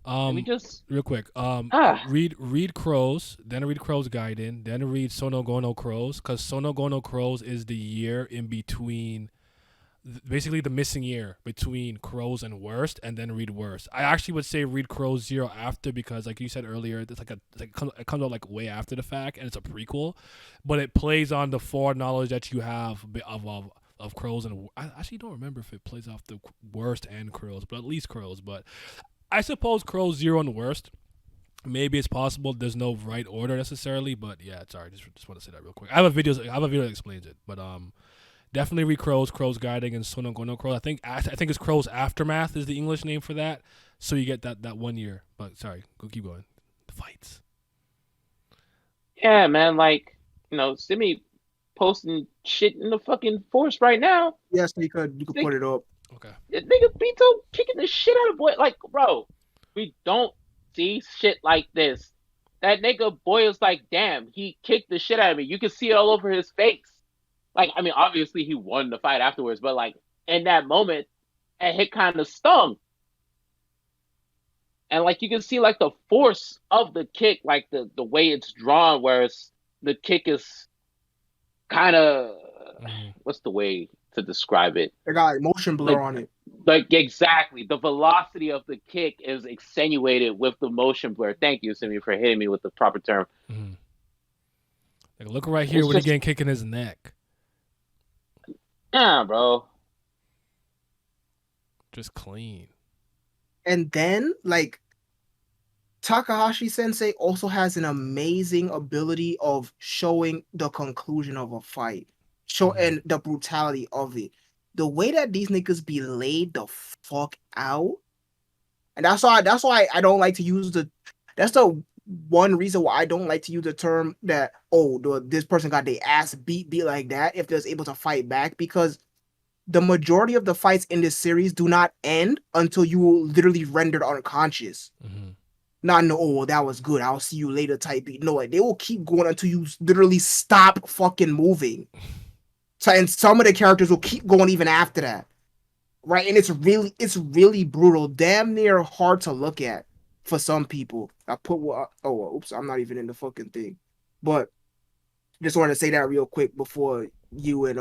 Let me just Real quick. ah. Read Crows, then read Crows Gaiden, then read Sono Gono Crows, because Sono Gono Crows is the year in between, basically the missing year between Crows and Worst, and then read Worst. I actually would say read Crows Zero after, because like you said earlier, it comes out like way after the fact, and it's a prequel, but it plays on the foreknowledge that you have of Crows, and I actually don't remember if it plays off the Worst and Crows, but at least Crows. But I suppose Crows Zero and Worst. Maybe it's possible. There's no right order necessarily, but yeah, sorry. Just want to say that real quick. I have a video that explains it, but definitely read Crows Guiding, and Sono Gono Crows. I think it's Crows Aftermath is the English name for that. So you get that 1 year. But sorry, keep going. The fights. Yeah, man. Like, Simi posting shit in the fucking force right now. Yes, you could put it up. Okay. Nigga Beto kicking the shit out of Boy. Like, bro, we don't see shit like this. That nigga Boya's like, damn, he kicked the shit out of me. You can see it all over his face. Like, I mean, obviously he won the fight afterwards, but like in that moment, that hit kind of stung. And like you can see like the force of the kick, like the way it's drawn, whereas the kick is kind of what's the way to describe it? They got like motion blur on it. Like exactly, the velocity of the kick is accentuated with the motion blur. Thank you, Simi, for hitting me with the proper term. Mm-hmm. Like, look right here when he getting kicked in his neck. Yeah, bro. Just clean. And then, like, Takahashi Sensei also has an amazing ability of showing the conclusion of a fight, and the brutality of it. The way that these niggas be laid the fuck out, and that's why I don't like to use that's the one reason why I don't like to use the term that this person got their ass beat like that if they're able to fight back, because the majority of the fights in this series do not end until you literally rendered unconscious. Mm-hmm. Not no, that was good, I'll see you later type beat. No, like, they will keep going until you literally stop fucking moving. So, and some of the characters will keep going even after that. Right? And it's really brutal. Damn near hard to look at for some people. Oops, I'm not even in the fucking thing. But just wanted to say that real quick before you and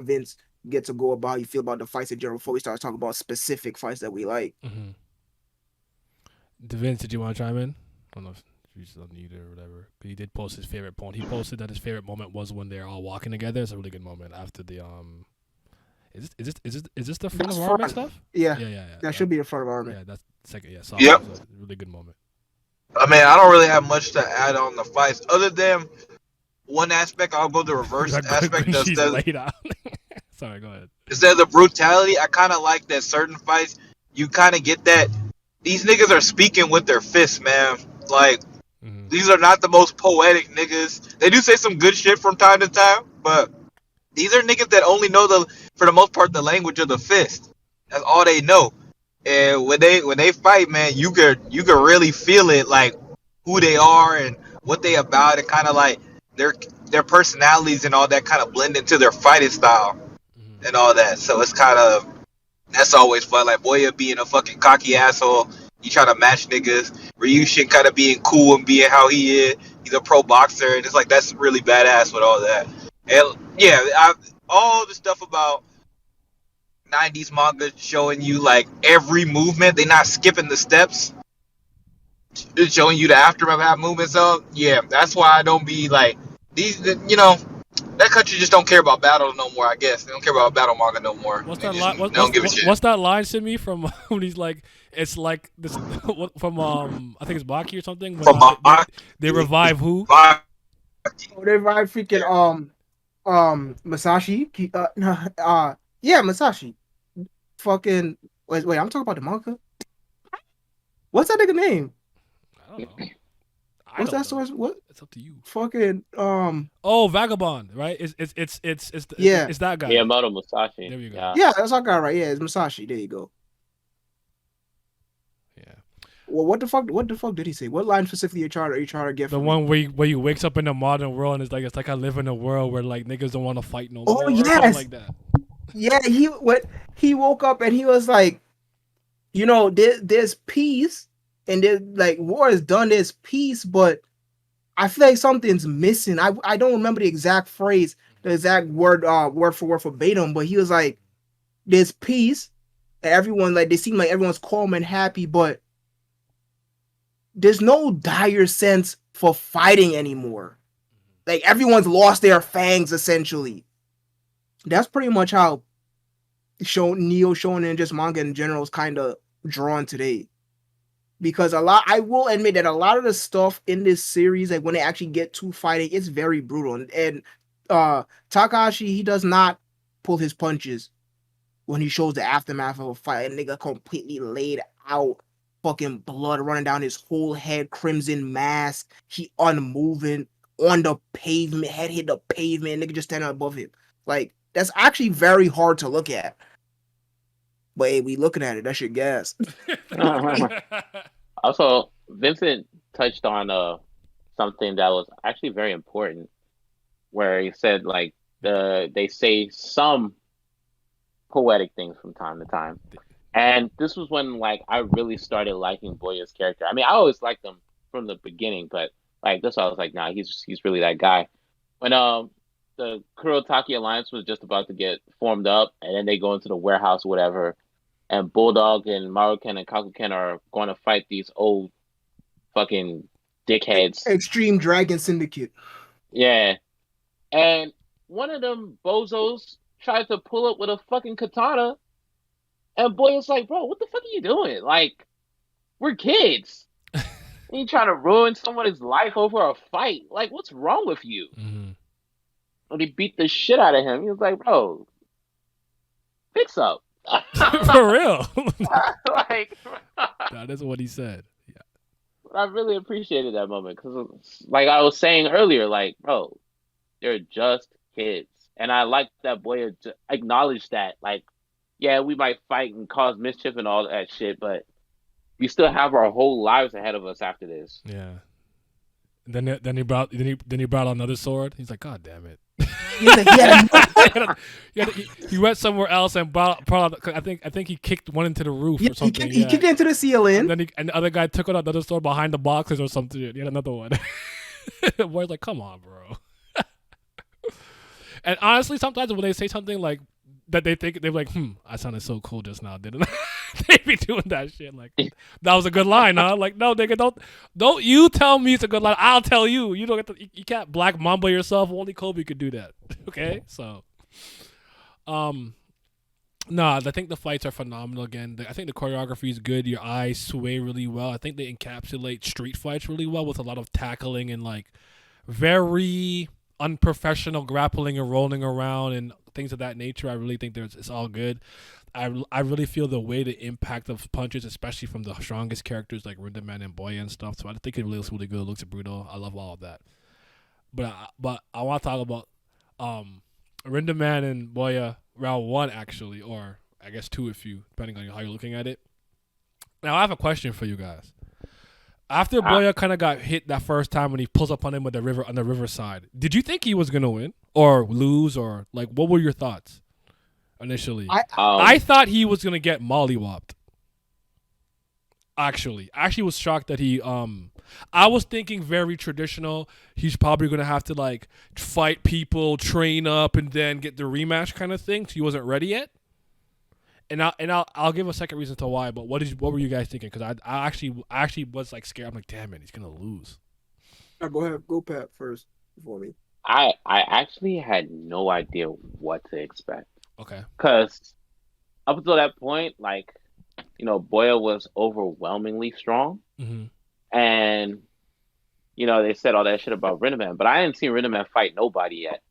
Vince get to go about how you feel about the fights in general before we start talking about specific fights that we like. Mm-hmm. Vince, did you want to chime in? I don't know if he's unmuted or whatever. But he did post his favorite point. He posted that his favorite moment was when they're all walking together. It's a really good moment after the Is this the front of arm stuff? Yeah. That should be the front of arm. Yeah, that's second. Yeah, so Yep. it was a really good moment. I mean, I don't really have much to add on the fights other than one aspect. I'll go the reverse aspect. She's laid out. Sorry, go ahead. Instead of the brutality, I kind of like that certain fights, you kind of get that these niggas are speaking with their fists, man. Like, these are not the most poetic niggas. They do say some good shit from time to time, but these are niggas that only know for the most part, the language of the fist. That's all they know. And when they fight, man, you could really feel it, like who they are and what they about, and kind of like their personalities and all that kind of blend into their fighting style and all that. So it's kind of, that's always fun. Like Boya being a fucking cocky asshole, he trying to match niggas. Ryushin kind of being cool and being how he is. He's a pro boxer, and it's like that's really badass with all that. And yeah, all the stuff about 90s manga showing you like every movement, they're not skipping the steps, it's showing you the aftermath movement. So yeah, that's why I don't be like these, that country just don't care about battle no more. I guess they don't care about battle manga no more. What's that line? What's that line, Simi, from when he's like, it's like this from I think it's Baki or something. When, they revive who? They revive freaking Masashi. Yeah, Masashi. Fucking wait, I'm talking about the manga. What's that nigga name? I don't know. What's that source? What? It's up to you. Fucking Oh, Vagabond, right? It's that guy. Miyamoto Musashi. There you go. Yeah, that's our guy, right? Yeah, it's Masashi. There you go. Yeah. Well, what the fuck? What the fuck did he say? What line specifically are you trying to get The from me? one where you wakes up in the modern world and it's like I live in a world where like niggas don't want to fight no Oh more or something yes, like that. yeah. He woke up and he was like, there's peace, and there's like war is done. There's peace, but I feel like something's missing. I don't remember the exact phrase, the exact word for word verbatim, but he was like, "There's peace, and everyone like they seem like everyone's calm and happy, but there's no dire sense for fighting anymore. Like everyone's lost their fangs essentially." That's pretty much how Neo Shonen and just manga in general is kind of drawn today. Because I will admit that a lot of the stuff in this series, like when they actually get to fighting, it's very brutal. And Takahashi, he does not pull his punches when he shows the aftermath of a fight. A nigga completely laid out, fucking blood running down his whole head, crimson mask, he unmoving on the pavement, head hit the pavement, nigga just standing above him. Like, that's actually very hard to look at. But hey, we looking at it, that shit gas. Also, Vincent touched on something that was actually very important, where he said like they say some poetic things from time to time, and this was when like I really started liking Boya's character. I mean, I always liked him from the beginning, but like this, I was like, nah, he's really that guy. When the Kurotaki Alliance was just about to get formed up, and then they go into the warehouse, or whatever, and Bulldog and Maruken and Kakuken are going to fight these old fucking dickheads. Extreme Dragon Syndicate. Yeah. And one of them bozos tried to pull up with a fucking katana, and Boya's like, bro, what the fuck are you doing? Like, we're kids. You trying to ruin someone's life over a fight. Like, what's wrong with you? Mm-hmm. And he beat the shit out of him. He was like, bro, fix up. For real. Like, That is what he said. Yeah. I really appreciated that moment because, like I was saying earlier, like, bro, they're just kids, and I like that Boya acknowledged that. Like, yeah, we might fight and cause mischief and all that shit, but we still have our whole lives ahead of us after this. Yeah. Then he brought another sword. He's like, God damn it. He went somewhere else and brought out, I think he kicked one into the roof or something. He kicked it into the ceiling. And the other guy took out another sword behind the boxes or something. He had another one. The boy's like, come on, bro. And honestly, sometimes when they say something like that, they're like, I sounded so cool just now, didn't I? They be doing that shit. Like, that was a good line, huh? Like, no, nigga, don't you tell me it's a good line. I'll tell you. You don't get you can't Black Mamba yourself. Only Kobe could do that. Okay, so, I think the fights are phenomenal. Again, I think the choreography is good. Your eyes sway really well. I think they encapsulate street fights really well with a lot of tackling and like very unprofessional grappling and rolling around and things of that nature. I really think it's all good. I really feel the way the impact of punches, especially from the strongest characters like Rindaman and Boya and stuff. So I think it really looks really good. It looks brutal. I love all of that. But I want to talk about Rindaman and Boya round 1 actually, or I guess 2 if you depending on how you're looking at it. Now I have a question for you guys. After Boya kind of got hit that first time when he pulls up on him with the river on the riverside, did you think he was gonna win or lose, or like what were your thoughts initially? I thought he was gonna get mollywopped. Actually was shocked that he I was thinking very traditional. He's probably gonna have to like fight people, train up, and then get the rematch kind of thing. So he wasn't ready yet. And I'll give a second reason to why. But what were you guys thinking? Because I actually was like scared. I'm like, damn it, he's gonna lose. Go ahead, go Pat first before me. I actually had no idea what to expect. Okay. Because up until that point, like, Boya was overwhelmingly strong. Mm-hmm. And, they said all that shit about Rindaman. But I hadn't seen Rindaman fight nobody yet.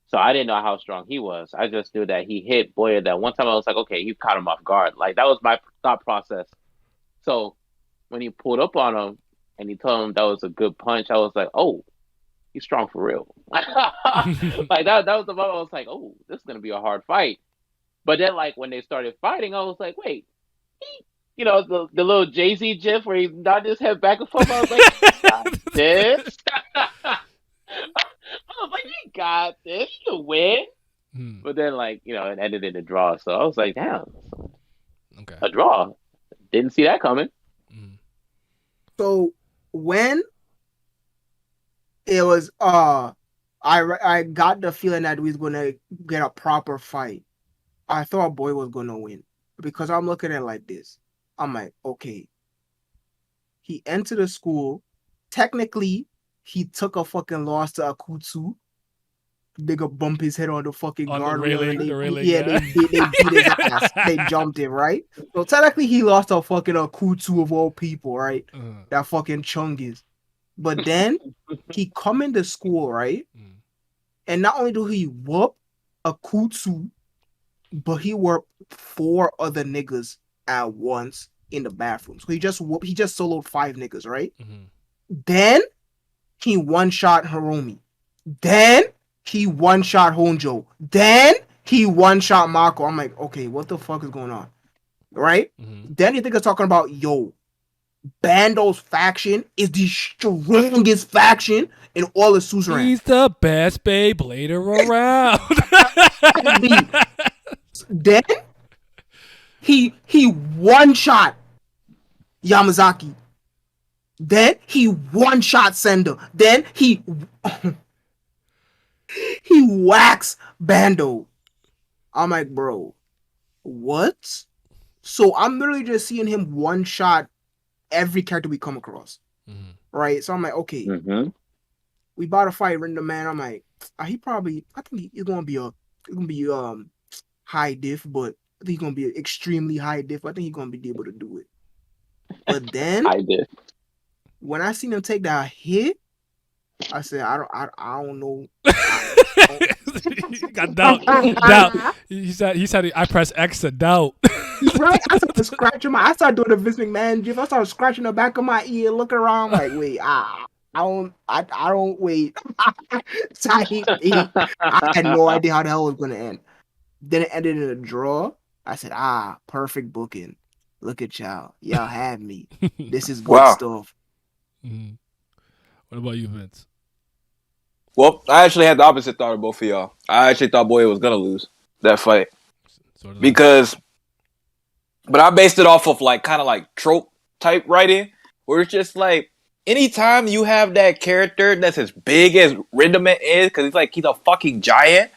So I didn't know how strong he was. I just knew that he hit Boya that one time. I was like, okay, you caught him off guard. Like, that was my thought process. So when he pulled up on him and he told him that was a good punch, I was like, oh, he's strong for real. Like, that was the moment I was like, oh, this is going to be a hard fight. But then, like, when they started fighting, I was like, wait, the little Jay-Z gif where he nodded his head back and forth. I was like, you got this. I was like, you got this. You win. Hmm. But then, like, it ended in a draw. So I was like, damn, Okay. a draw. Didn't see that coming. Hmm. So when it was I got the feeling that we was gonna get a proper fight. I thought Boy was gonna win because I'm looking at it like this. I'm like, okay, he entered the school. Technically, he took a fucking loss to Akutsu. Nigga bump his head on the fucking On the guardrail and railing, they the railing, yeah yeah. they beat his ass. They jumped him, right? So technically he lost to fucking Akutsu of all people, right? That fucking Chungus. But then he come into school, right? Mm. And not only do he whoop Akutsu, but he whooped 4 other niggas at once in the bathroom. So he just soloed 5 niggas, right? Mhm. Then he one shot Hiromi. Then he one shot Honjo. Then he one shot Mako. I'm like, okay, what the fuck is going on? Right? Mhm. Then you think of talking about, yo, Bando's faction is the strongest faction in all of Suzerain. He's the best Beyblader around. Then he one shot Yamazaki. Then he one shot Senda. Then he whacks Bando. I'm like, bro, what? So I'm literally just seeing him one shot every character we come across. Mhm. Right? So I'm like, okay, Mm-hmm. we about to fight Rindaman. I'm like, I think he's gonna be high diff, but I think he's gonna be extremely high diff. I think he's gonna be able to do it. But then I did. when I seen him take that hit, I said, I don't know. He got doubt. He said I press X to doubt. Right? I started scratching I started doing the Vince McMahon gif. I started scratching the back of my ear, looking around like, wait, I don't wait. So I had no idea how the hell it was gonna end. Then it ended in a draw. I said, perfect booking. Look at y'all have me. This is good Wow. stuff. Mhm. What about you, Vince? Well, I actually had the opposite thought of both of y'all. I actually thought Boya was gonna lose that fight Sort of because, but I based it off of like kind of like trope type writing, where it's just like anytime you have that character that's as big as Rindaman is, because he's a fucking giant,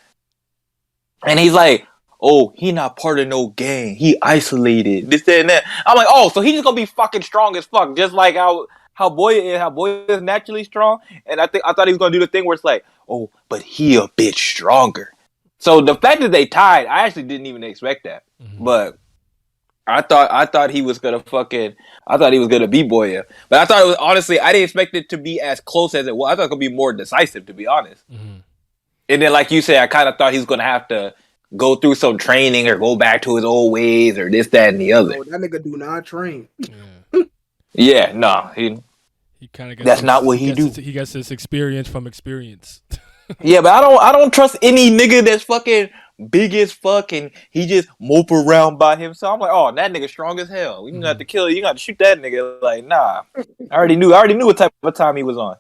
and he's like, oh, he not part of no gang, he isolated, this, that, and that. I'm like, oh, so he's just gonna be fucking strong as fuck, just like how Boya is naturally strong. And I thought he was gonna do the thing where it's like, oh, but he a bit stronger. So the fact that they tied, I actually didn't even expect that. Mhm. But I thought he was gonna beat Boya. But I thought it was, honestly, I didn't expect it to be as close as it was. I thought it could be more decisive, to be honest. Mhm. And then, like you said, I kind of thought he was gonna have to go through some training or go back to his old ways or this, that, and the other. Oh, that nigga do not train. Yeah. Yeah, no, he kind of gets that's not what he do. He gets his experience from experience. Yeah, but I don't trust any nigga that's fucking big as fuck and he just mope around by himself. I'm like, oh, that nigga strong as hell. You gonna have to kill. You got to shoot that nigga. Like, nah. I already knew what type of time he was on.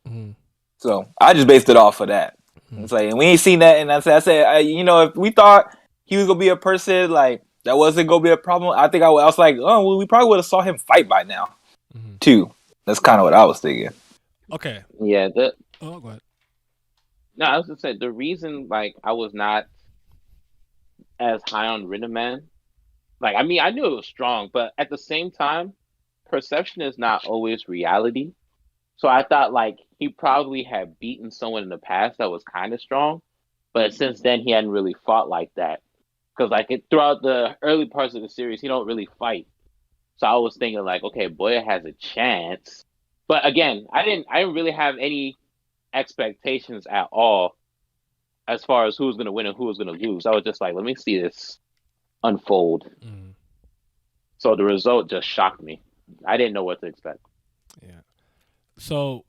Mhm. So I just based it off of that. It's like, and we ain't seen that. And I said, if we thought he was gonna be a person like that wasn't gonna be a problem, I think I was like, oh, well, we probably would have saw him fight by now, too. That's kind of what I was thinking. Okay. Yeah. Oh, go ahead. No, I was gonna say the reason like I was not as high on Rindaman. Like, I mean, I knew it was strong, but at the same time, perception is not always reality. So I thought like he probably had beaten someone in the past that was kind of strong, but since then he hadn't really fought like that. Because like throughout the early parts of the series, he don't really fight. So I was thinking like, okay, Boya has a chance. But again, I didn't really have any expectations at all as far as who was gonna win and who was gonna lose. I was just like, let me see this unfold. Mhm. So the result just shocked me. I didn't know what to expect. Yeah. So,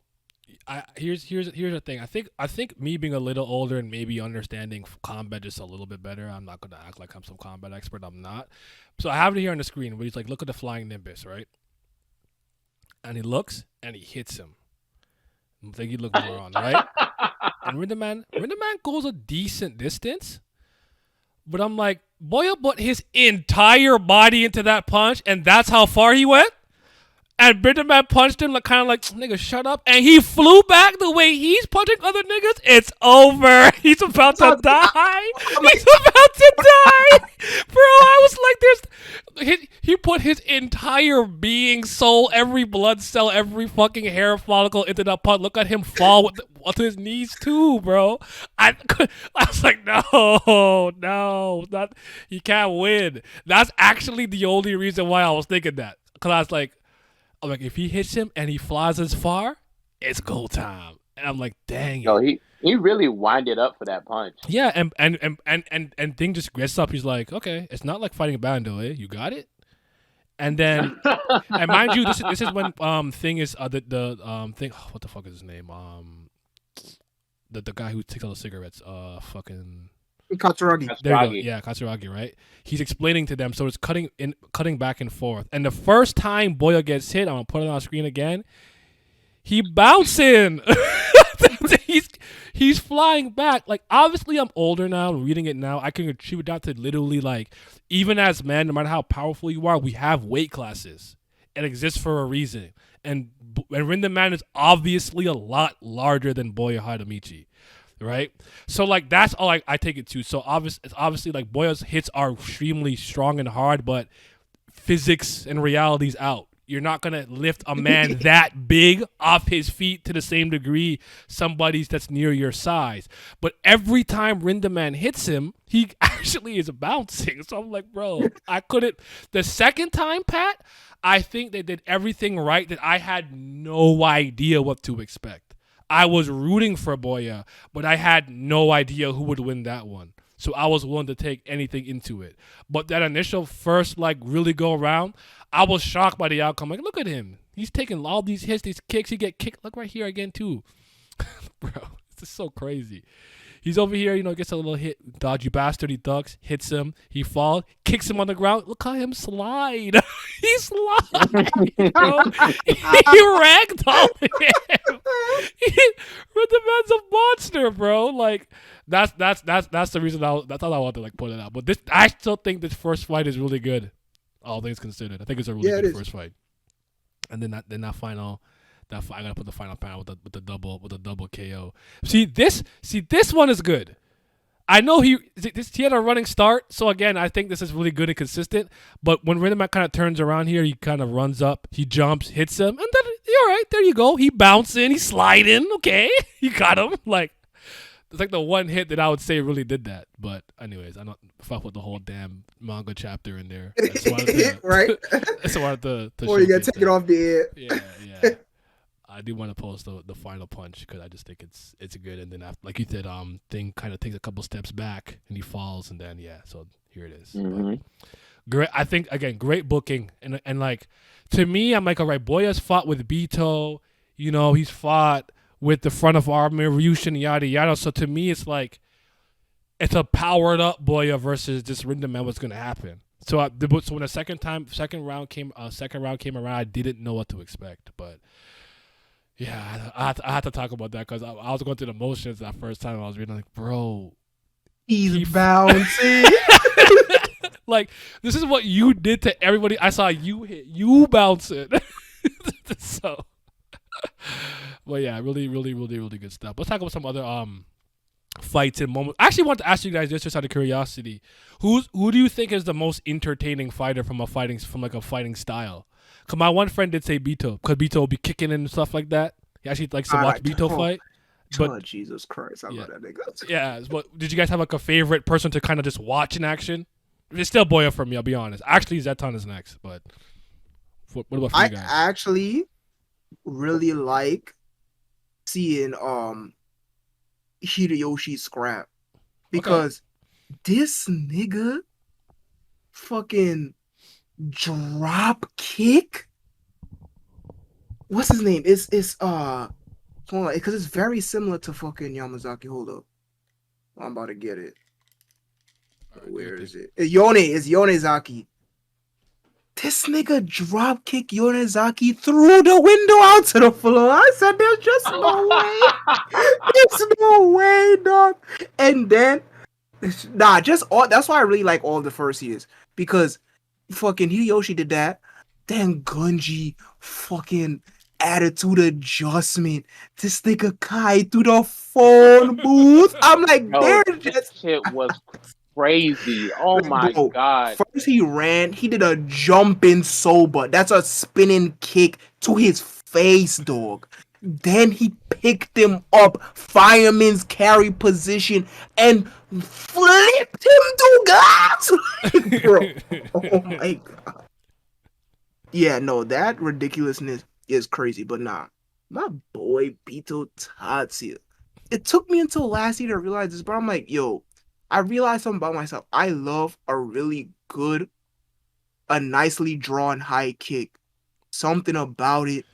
Here's the thing. I think me being a little older and maybe understanding combat just a little bit better. I'm not gonna act like I'm some combat expert. I'm not. So I have it here on the screen where he's like, look at the flying nimbus, right? And he looks and he hits him. I think he look more on, right? And Rindaman goes a decent distance, but I'm like, Boya put his entire body into that punch, and that's how far he went. And Rindaman punched him, like kind of like, nigga, shut up. And he flew back the way he's punching other niggas. It's over. He's about to die. He's about to die, bro. I was like, he put his entire being, soul, every blood cell, every fucking hair follicle into that punch. Look at him fall with his knees too, bro. I was like, no, not he can't win. That's actually the only reason why I was thinking that, because I was like, if he hits him and he flies as far, it's go time. And I'm like, dang it. No, he really winded up for that punch. Yeah, and Thing just gets up. He's like, okay, it's not like fighting Bando, eh? You got it. And then, and mind you, this is when Thing is the Thing. Oh, what the fuck is his name? The guy who takes all the cigarettes. Fucking. Katsuragi. There you go. Yeah, Katsuragi, right? He's explaining to them, so it's cutting back and forth. And the first time Boya gets hit, I'm gonna put it on screen again. He bouncing. he's flying back. Like, obviously, I'm older now. Reading it now, I can attribute that to literally, like, even as men, no matter how powerful you are, we have weight classes. It exists for a reason. And Rindaman is obviously a lot larger than Boya Harumichi. Right, so like that's all I take it to. So it's obviously like Boya's hits are extremely strong and hard, but physics and reality's out. You're not gonna lift a man that big off his feet to the same degree somebody's that's near your size. But every time Rindaman hits him, he actually is bouncing. So I'm like, bro, I couldn't. The second time, Pat, I think they did everything right that I had no idea what to expect. I was rooting for Boya, but I had no idea who would win that one. So I was willing to take anything into it. But that initial first, like, really go around, I was shocked by the outcome. Like, look at him. He's taking all these hits, these kicks. He get kicked. Look right here again, too. Bro, this is so crazy. He's over here, gets a little hit. Dodgy bastard. He ducks, hits him. He falls, kicks him on the ground. Look how him slide. He slides, bro. He ragdolled him. The man's a monster, bro. Like, that's the reason that's all I wanted to, like, put it out. But I still think this first fight is really good, all things considered. I think it's a really good first fight. And then that final. I gotta put the final panel with the double KO. See this one is good. I know he had a running start, so again I think this is really good and consistent. But when Rindaman kind of turns around here, he kind of runs up, he jumps, hits him, and then all right, there you go. He bouncing, he's sliding. Okay, you got him. Like, it's like the one hit that I would say really did that. But anyways, I don't fuck with the whole damn manga chapter in there. Right? That's why I wanted to or you gotta take it off the air. Yeah. I do want to post the final punch because I just think it's good. And then after, like you said, Thing kind of takes a couple steps back and he falls, and then so here it is. Mm-hmm. Great. I think again, great booking, and like, to me, I'm like, all right, Boya's fought with Bito, he's fought with the front of armor, Ryushin, yada yada. So to me, it's like, it's a powered up Boya versus this Rindaman. What's gonna happen? So when the second round came around, I didn't know what to expect, but. Yeah, I had to talk about that because I was going through the motions that first time I was reading. Like, bro, he's bouncing. Like, this is what you did to everybody. I saw you hit, you bouncing. So, but yeah, really, really, really, really good stuff. Let's talk about some other fights and moments. I actually want to ask you guys this just out of curiosity. Who do you think is the most entertaining fighter from a fighting style? Cause my one friend did say Bito, because Bito will be kicking and stuff like that. He actually likes to watch Bito fight. But Jesus Christ, I love that nigga. Yeah, but did you guys have like a favorite person to kind of just watch in action? It's still Boya for me, I'll be honest. Actually, Zeton is next, but what about for you guys? I actually really like seeing Hiroshi scrap, because this nigga fucking drop kick. What's his name? It's Hold on, because it's very similar to fucking Yamazaki. Hold up. I'm about to get it. Alright, Where do is your it? It's Yonezaki. This nigga drop kick Yonezaki through the window out to the floor. I said, there's just no way. There's no way, dog. And then, nah, just all. That's why I really like all the first years, because fucking Hideyoshi did that. Then Gunji fucking attitude adjustment. This nigga Kai through the phone booth. I'm like, Bro, there's that just shit was crazy. Oh like, my bro. god. First he ran, he did a jumping soba. That's a spinning kick to his face, dog. Then he picked him up, fireman's carry position, and flipped him to glass. Like, bro, oh my god. Yeah, no, that ridiculousness is crazy. But nah, my boy Bito Tatsuya. It took me until last year to realize this, but I'm like, yo, I realized something about myself. I love a really good, a nicely drawn high kick. Something about it,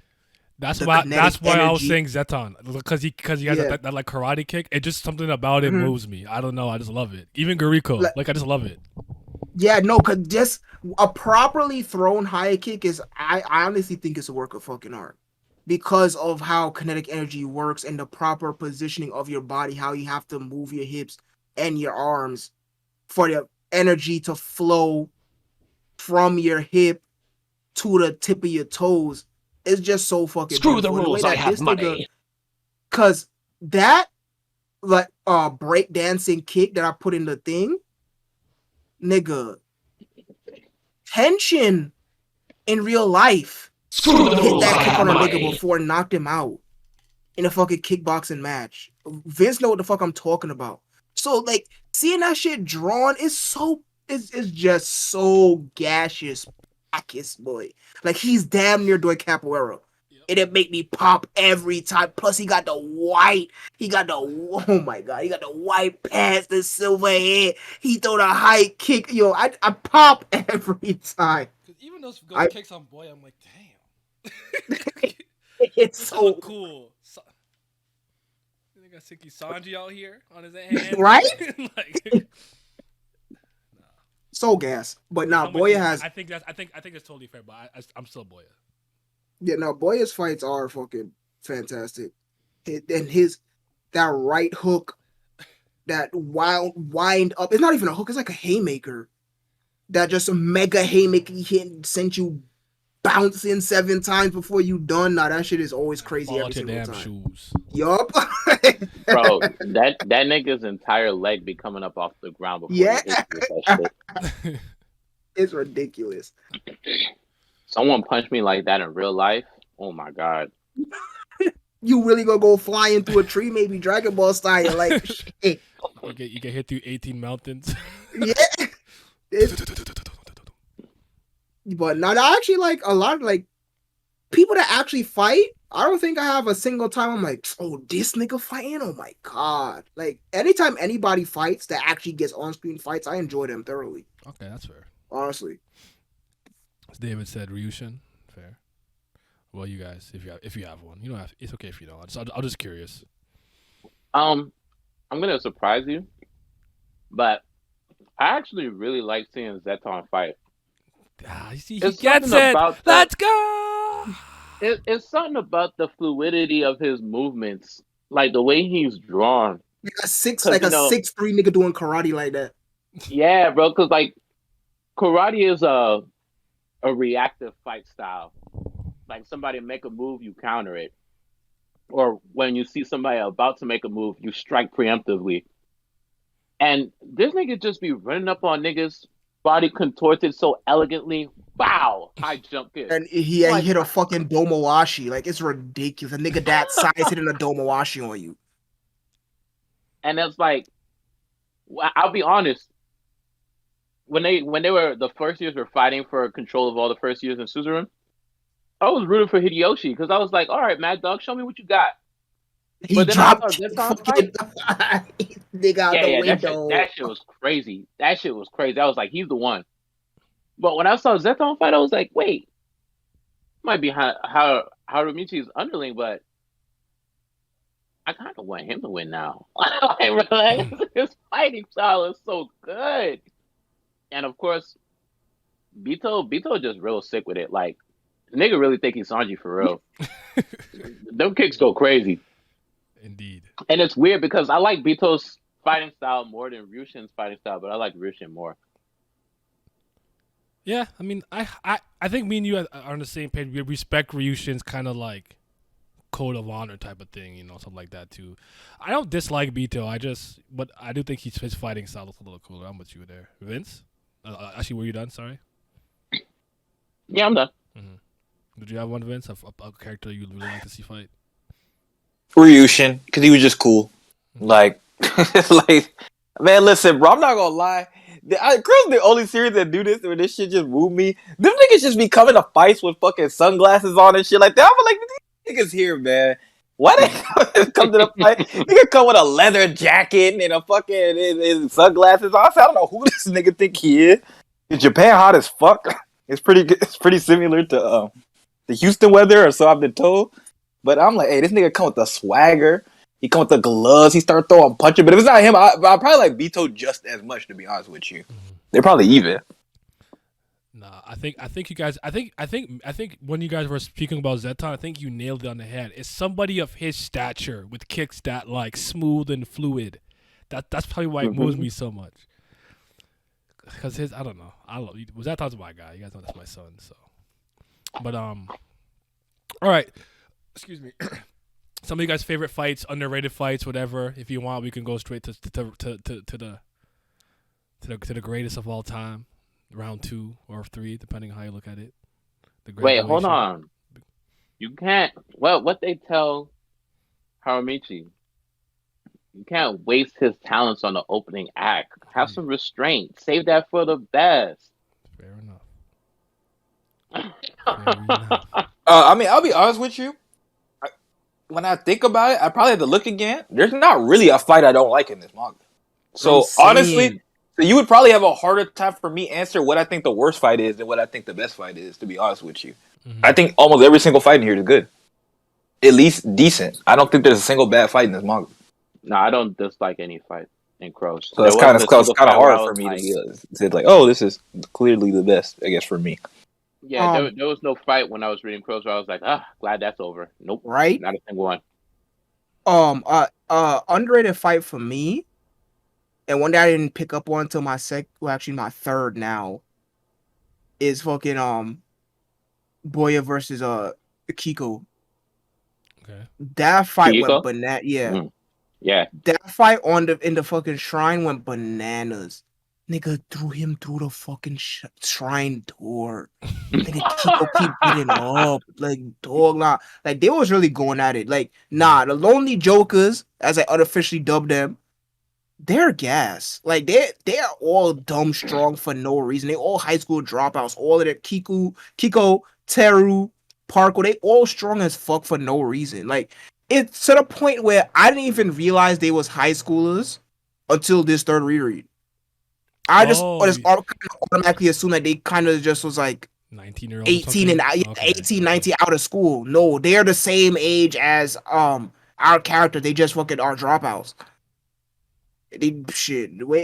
That's the why. kinetic That's why I was energy. saying Zeton because he has Yeah. that like karate kick. It just something about it Mhm. moves me. I don't know. I just love it. Even Gariko, Like, like I just love it. yeah, no, cause just a properly thrown high kick is, I honestly think it's a work of fucking art. Because of how kinetic energy works and the proper positioning of your body, how you have to move your hips and your arms for the energy to flow from your hip to the tip of your toes. It's just so fucking Screw the beautiful. And the way rules, I that have this nigga, money. cause that like break dancing kick that I put in the thing, nigga, tension in real life Screw the hit rules, that I kick have on a nigga money. before and knocked him out in a fucking kickboxing match. Vince know what the fuck I'm talking about. So like seeing that shit drawn is so it's just so gaseous, packous, boy. Like he's damn near doing capoeira. It'd make me pop every time. Plus he got the white, oh my god, he got the white pants, the silver hair. He throw the high kick. Yo, I pop every time. Even those I kicks on Boya, I'm like, damn. it's This shit look so cool. They got Siki Sanji out here on his hands, right? like, So gas. But now I'm with Boya you. has I think that's totally fair, but I'm still Boya. yeah, no, Boya's fights are fucking fantastic. And his that right hook, that wind up. It's not even a hook. It's like a haymaker. That just a mega haymaker hit sent you bouncing 7 times before you done. Now that shit is always crazy Fall every out your single damn time. shoes. Yup. Bro, that nigga's entire leg be coming up off the ground before Yeah. he hits you with that shit. It's ridiculous. Someone punched me like that in real life. Oh my god. You really gonna go flying through a tree, maybe Dragon Ball style, like shit. You get hit through 18 mountains. Yeah. But not actually like a lot of like people that actually fight. I don't think I have a single time I'm like, oh, this nigga fighting. Oh my god! Like anytime anybody fights that actually gets on screen fights, I enjoy them thoroughly. Okay, that's fair. Honestly, As David said, Ryushin, fair. Well, you guys, if you have one, you don't have. It's okay if you don't. I'm just curious. I'm gonna surprise you, but I actually really like seeing Zeton fight. You see, he It's gets something it. about Let's go. It's something about the fluidity of his movements, like the way he's drawn. Cause like a 6'3" nigga doing karate like that. yeah, bro. Cause like karate is a reactive fight style. Like somebody make a move, you counter it, or when you see somebody about to make a move, you strike preemptively. And this nigga just be running up on niggas, body contorted so elegantly. Wow, high jump kick. And he Like, hit a fucking domowashi. Like it's ridiculous. A nigga that size hitting a domowashi on you. and it's like, I'll be honest. When they were the first years were fighting for control of all the first years in Suzerain, I was rooting for Hideyoshi because I was like, all right, Mad Dog, show me what you got. He But then I saw dropped Zeton fucking fight. nigga out the Yeah, window. that shit was crazy. That shit was crazy. I was like, he's the one. But when I saw Zeton fight, I was like, wait, might be Harumichi's underling, but I kind of want him to win now. Like, relax. His fighting style is so good, and of course, Bito just real sick with it. Like, nigga really think he's Sanji for real. Them kicks go crazy. Indeed. And it's weird because I like Bito's fighting style more than Ryushin's fighting style, but I like Ryushin more. Yeah, I mean, I think me and you are on the same page. We respect Ryushin's kind of like code of honor type of thing, something like that too. I don't dislike Bito. But I do think his fighting style looks a little cooler. I'm with you there, Vince. Actually, were you done? Sorry. Yeah, I'm done. Mm-hmm. Did you have one, Vince? A character you really like to see fight? Ryushin, because he was just cool. Like, man, listen, bro, I'm not gonna lie. Girls the only series that do this where this shit just woo me. Them niggas just be coming to fights with fucking sunglasses on and shit like that. I'm like, these niggas here, man. Why they come to the fight? Nigga come with a leather jacket and a fucking and sunglasses on. I don't know who this nigga think he is. Is Japan hot as fuck? It's pretty similar to the Houston weather, or so I've been told. But I'm like, hey, this nigga come with the swagger. He come with the gloves. He start throwing punches. But if it's not him, I probably like Bito just as much. To be honest with you, they're probably even. Nah, I think you guys. I think when you guys were speaking about Zeton, I think you nailed it on the head. It's somebody of his stature with kicks that like smooth and fluid. That's probably why it moves me so much. Because I don't know. Zeton's my guy. You guys know that's my son. So, but all right. Excuse me. Some of you guys' favorite fights, underrated fights, whatever. If you want, we can go straight to the greatest of all time, round 2 or 3, depending on how you look at it. Wait, hold on. You can't. Well, what they tell Harumichi, you can't waste his talents on the opening act. Have some restraint. Save that for the best. Fair enough. I mean, I'll be honest with you. When I think about it, I probably have to look again. There's not really a fight I don't like in this manga. So honestly, you would probably have a harder time for me answer what I think the worst fight is than what I think the best fight is. To be honest with you, I think almost every single fight in here is good, at least decent. I don't think there's a single bad fight in this manga. No, I don't dislike any fight in Crows. So it's kind of hard for me to say like, oh, this is clearly the best. I guess for me. Yeah, there was no fight when I was reading Crows where I was like, glad that's over. Nope. Right? Not a single one. Underrated fight for me, and one that I didn't pick up on until my my third now, is fucking Boya versus Kiko. Okay. That fight Kiko? went bananas. Yeah. Mm. Yeah. That fight in the fucking shrine went bananas. Nigga threw him through the fucking shrine door. Nigga Kiko keep getting up. Like, dog, nah. Like, they was really going at it. Like, nah, the Lonely Jokers, as I unofficially dubbed them, they're gas. Like, they're all dumb strong for no reason. They all high school dropouts. All of their Kiko, Teru, Parko, they all strong as fuck for no reason. Like, it's to the point where I didn't even realize they was high schoolers until this third reread. I just automatically assumed that they kind of just was like 19-year-old 18 and 18, 19 out of school. No, they're the same age as our character. They just fucking are dropouts. They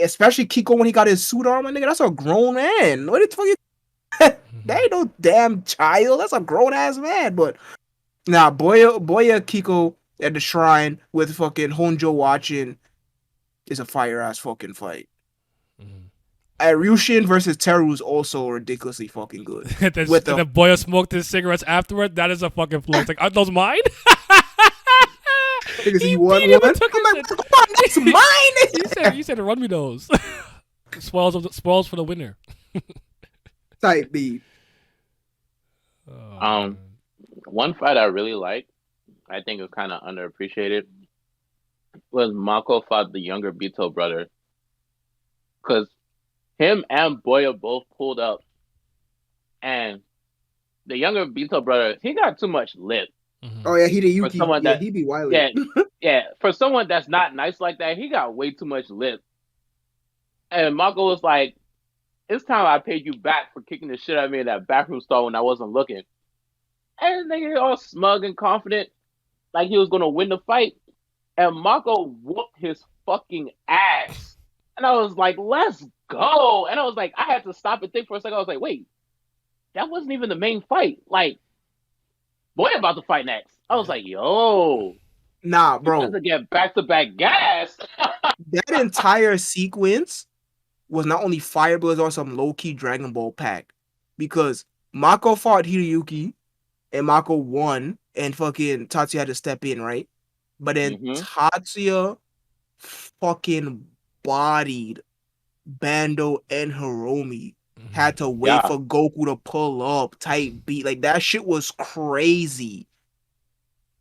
especially Kiko when he got his suit on, my nigga. That's a grown man. What the fuck? That ain't no damn child. That's a grown ass man. But nah, Boya Kiko at the shrine with fucking Honjo watching is a fire ass fucking fight. Ryushin versus Teru is also ridiculously fucking good. The Boya smoked his cigarettes afterward. That is a fucking flow. It's like, are those mine? Because he won one. I'm like, come on, that's mine. You said run me those. Spoils for the winner. Type B. One fight I really like, I think is kind of underappreciated, was Mako fought the younger Bito brother. Because him and Boya both pulled up, and the younger Bito brother, he got too much lip. Oh yeah, he the Yuki. He be wily. Yeah, for someone that's not nice like that, he got way too much lip. And Mako was like, "It's time I paid you back for kicking the shit out of me in that bathroom stall when I wasn't looking." And nigga all smug and confident, like he was gonna win the fight. and Mako whooped his fucking ass. And I was like, let's go. And I was like, I had to stop and think for a second. I was like, wait, that wasn't even the main fight. Like, Boy about to fight next. I was like, yo, Nah, you about bro. to get back to back gas. That entire sequence was not only fire, but it was also some low key Dragon Ball pack. Because Mako fought Hiroyuki and Mako won, and fucking Tatsuya had to step in, right? But then Mm-hmm. Tatsuya fucking bodied Bando and Hiromi. Had to wait Yeah. for Goku to pull up, tight beat. Like that shit was crazy.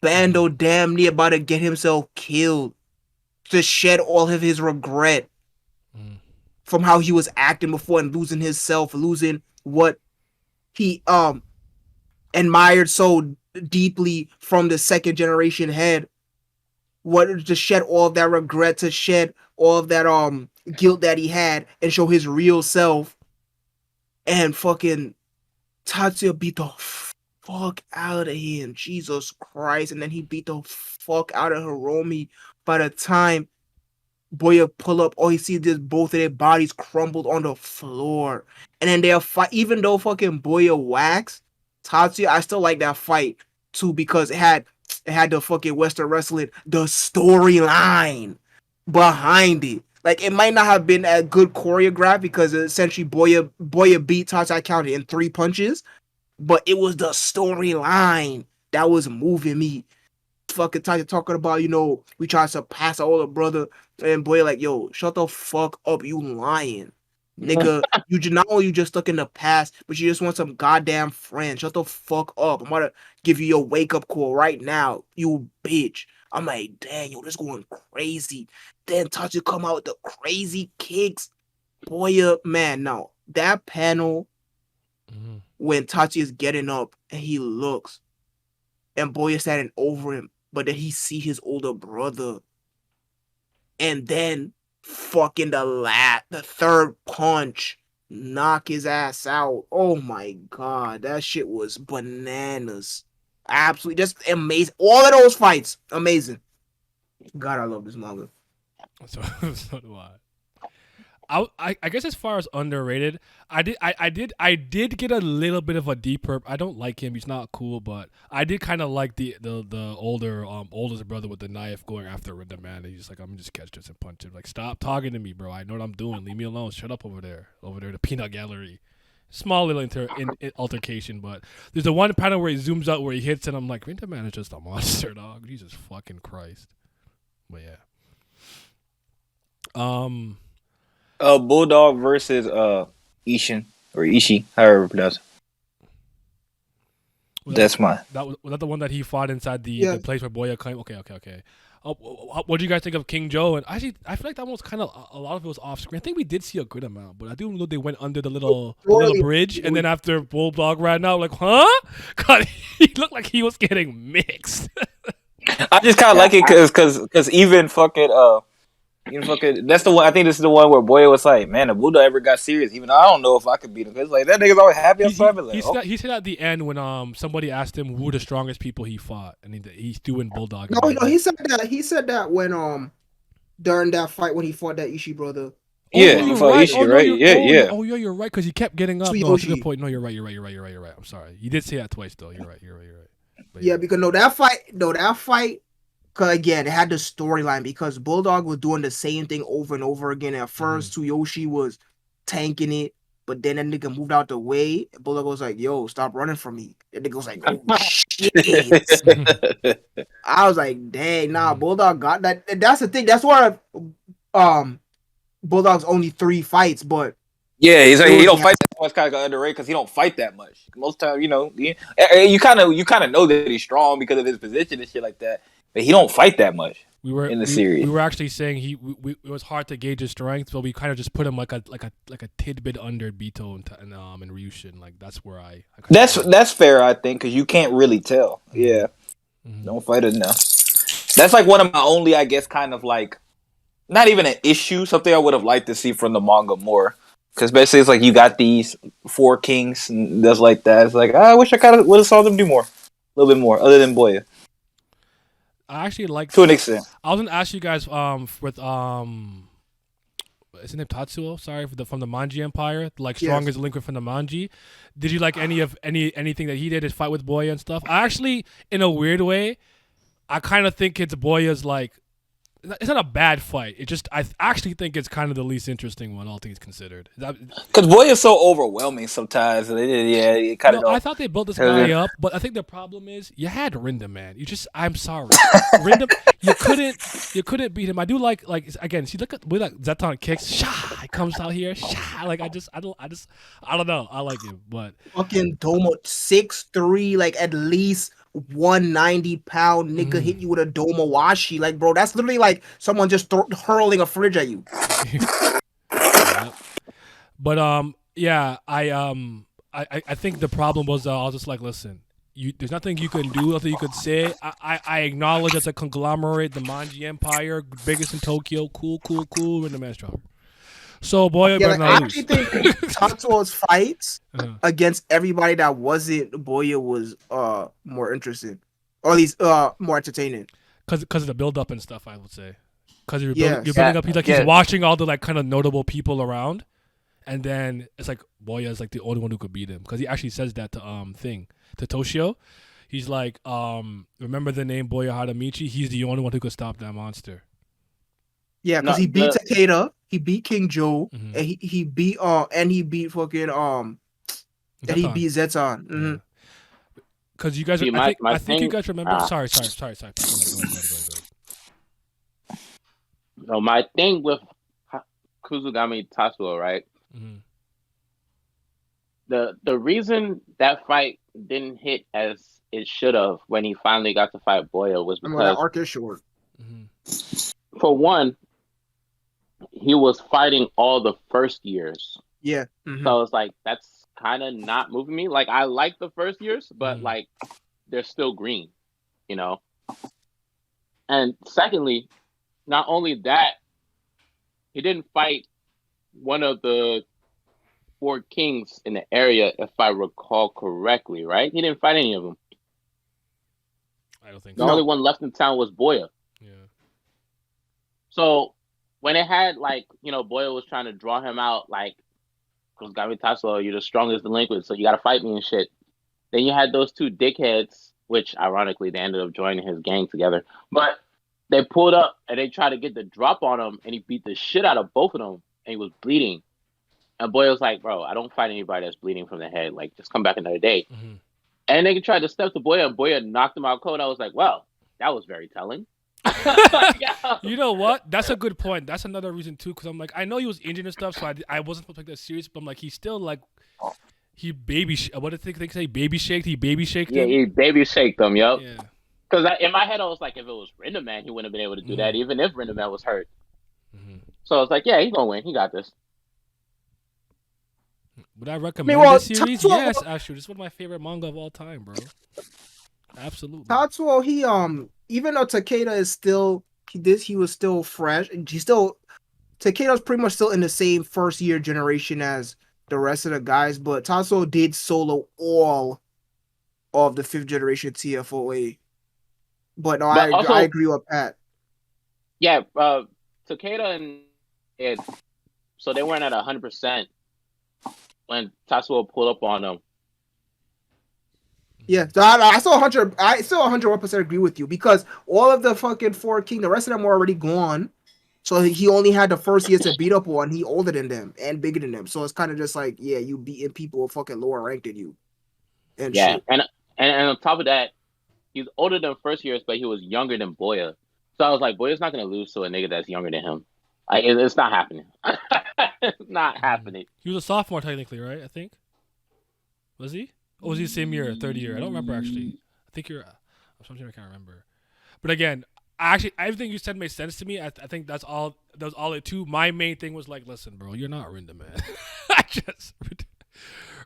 Bando damn near about to get himself killed to shed all of his regret from how he was acting before and losing himself, losing what he admired so deeply from the second generation head. What to shed all of that regret, to shed all of that guilt that he had and show his real self. And fucking Tatsuya beat the fuck out of him. Jesus Christ. And then he beat the fuck out of Hiromi. By the time Boya pull up, all you see is both of their bodies crumbled on the floor. And then they'll fight, even though fucking Boya wax Tatsuya, I still like that fight too because it had the fucking Western wrestling, the storyline behind it. Like it might not have been a good choreograph because essentially Boya beat Tatsuya, I counted in 3 punches, but it was the storyline that was moving me. Fucking Tasha talking about, we try to surpass our older brother, and Boy like, yo, shut the fuck up, you lying. Nigga, not only you just stuck in the past, but you just want some goddamn friend. Shut the fuck up. I'm about to give you your wake up call right now, you bitch. I'm like, damn, yo, this going crazy. Then Tasha come out with the crazy kicks. Boy, man, no. That panel when Tachi is getting up and he looks and Boy is standing over him, but then he see his older brother, and then fucking the third punch knock his ass out. Oh my god, that shit was bananas. Absolutely, just amazing. All of those fights, amazing. God, I love this manga. So do I. I guess as far as underrated, I did get a little bit of a deeper. I don't like him. He's not cool, but I did kind of like the older oldest brother with the knife going after Rindaman. He's just like, I'm gonna just catch this and punch him. Like, stop talking to me, bro. I know what I'm doing. Leave me alone. Shut up over there, the peanut gallery. Small little altercation, but there's the one panel where he zooms out where he hits, and I'm like, Rindaman is just a monster, dog. Jesus fucking Christ. But yeah. Bulldog versus Ishin or Ishii, however you pronounce it. That's mine. Was that the one that he fought inside the place where Boya came? Okay. What do you guys think of King Joe? And actually, I feel like that was kind of a lot of it was off screen. I think we did see a good amount, but I do know they went under the little bridge, and then after Bulldog ran out, like, huh? God, he looked like he was getting mixed. I just kind of like it because even fucking that's the one. I think this is the one where Boya was like, "Man, if Bulldog ever got serious, even though I don't know if I could beat him." Cause like that nigga's always happy. He said at the end when somebody asked him who were the strongest people he fought, and he threw in Bulldog. No, he said that. He said that when during that fight when he fought that Ishii brother. Yeah, he fought Ishii, right? Yeah. Oh, yeah, you're right because he kept getting up. No, that's a good point. No, you're right. I'm sorry. You did say that twice, though. You're right. But yeah, because that fight. Because again, it had the storyline because Bulldog was doing the same thing over and over again. At first, Tsuyoshi was tanking it, but then that nigga moved out the way. And Bulldog was like, "Yo, stop running from me." That nigga was like, "Oh shit!" I was like, "Dang, nah." Bulldog got that. And that's the thing. That's why Bulldog's only 3 fights, but yeah, he's like, he don't fight that much. Kind of underrated because he don't fight that much. Most times, you kind of know that he's strong because of his position and shit like that. But he don't fight that much. In the series, we were actually saying it was hard to gauge his strength, but we kind of just put him like a tidbit under Bito and Ryushin. Like that's where I that's fair, I think, because you can't really tell. Yeah, don't fight it now. That's like one of my only, I guess, kind of like not even an issue. Something I would have liked to see from the manga more. Because basically, it's like you got these 4 kings and just like that. It's like I wish I kind of would have saw them do more, a little bit more, other than Boya. I actually like. To an extent. I was gonna ask you guys with isn't it Tatsuo? Sorry from the Manji Empire, like strongest delinquent from the Manji. Did you like anything that he did? His fight with Boya and stuff. I actually, in a weird way, I kind of think it's Boya's like. It's not a bad fight. It just I actually think it's kind of the least interesting one, all things considered. Because Boya is so overwhelming sometimes. It kind of. No, I thought they built this guy up, but I think the problem is you had Rindaman. I'm sorry, you couldn't beat him. I do like again. See, look at the way that Zeton kicks. He comes out here. Like I don't know. I like him, but fucking Domo 6'3", like at least 190-pound nigga hit you with a Domawashi. Like, bro, that's literally like someone just hurling a fridge at you. Yep. But yeah, I think the problem was I was just like, listen, there's nothing you can do, nothing you could say. I acknowledge it's a conglomerate, the Manji Empire, biggest in Tokyo, cool, and the man stronger. So Boya better not I lose. actually think Tatsuo's fights against everybody that wasn't Boya was more interesting, or at least more entertaining. Because of the build up and stuff, I would say. Because you're building up. He's watching all the like kind of notable people around, and then it's like Boya is like the only one who could beat him. Because he actually says that to Toshio. He's like, remember the name Boya Harumichi? He's the only one who could stop that monster. Yeah, because he beat Takeda, he beat King Joe, and he beat fucking and he beat Zeton. Because you guys, I think you guys remember. Sorry. Go ahead. No, my thing with Kuzugami Tatsuo, right? Mm-hmm. The reason that fight didn't hit as it should have when he finally got to fight Boya was because that arc is short. For one, he was fighting all the first years. Yeah. So it's like that's kind of not moving me. Like I like the first years, but like they're still green, you know. And secondly, not only that, he didn't fight one of the 4 kings in the area, if I recall correctly, right? He didn't fight any of them. I don't think the only one left in town was Boya. Yeah. So when it had like, you know, Boya was trying to draw him out, like, because Gami Tatsuo, you're the strongest delinquent, so you got to fight me and shit. Then you had those 2 dickheads, which ironically they ended up joining his gang together. But they pulled up and they tried to get the drop on him, and he beat the shit out of both of them, and he was bleeding. And Boya was like, bro, I don't fight anybody that's bleeding from the head. Like, just come back another day. And they tried to step to Boya, and Boya knocked him out cold. I was like, well, that was very telling. You know what? That's a good point. That's another reason too, because I'm like, I know he was injured and stuff, so I wasn't supposed to take that serious. But I'm like, he's still like, he baby. What did they say? Baby shaked. He baby shaked. Yeah, he baby shaked them. Yep. Yeah. Because in my head, I was like, if it was Rindaman, he wouldn't have been able to do that, even if Rindaman was hurt. So I was like, yeah, he's gonna win. He got this. Would I recommend this series? Yes, actually, this is one of my favorite manga of all time, bro. Absolutely. Tatsuo, he even though Takeda is still he was still fresh. Takeda's pretty much still in the same first year generation as the rest of the guys, but Tatsuo did solo all of the 5th generation TFOA. But no, I agree with Pat. Yeah, Takeda and Ed, so they weren't at 100% when Tatsuo pulled up on them. Yeah, so I still 101% agree with you, because all of the fucking 4 king, the rest of them were already gone. So he only had the first year to beat up on. He older than them and bigger than them. So it's kind of just like, yeah, you beating people fucking lower ranked than you. And shit. and on top of that, he's older than first years, but he was younger than Boya. So I was like, Boya's not gonna lose to a nigga that's younger than him. It's not happening. It's not happening. He was a sophomore technically, right? I think. Was he? Or was he the same year, 3rd year? I don't remember actually. I think you're. I'm sorry, I can't remember. But again, everything you said made sense to me. I think that's all. That was all it too. My main thing was like, listen, bro, you're not Rindaman.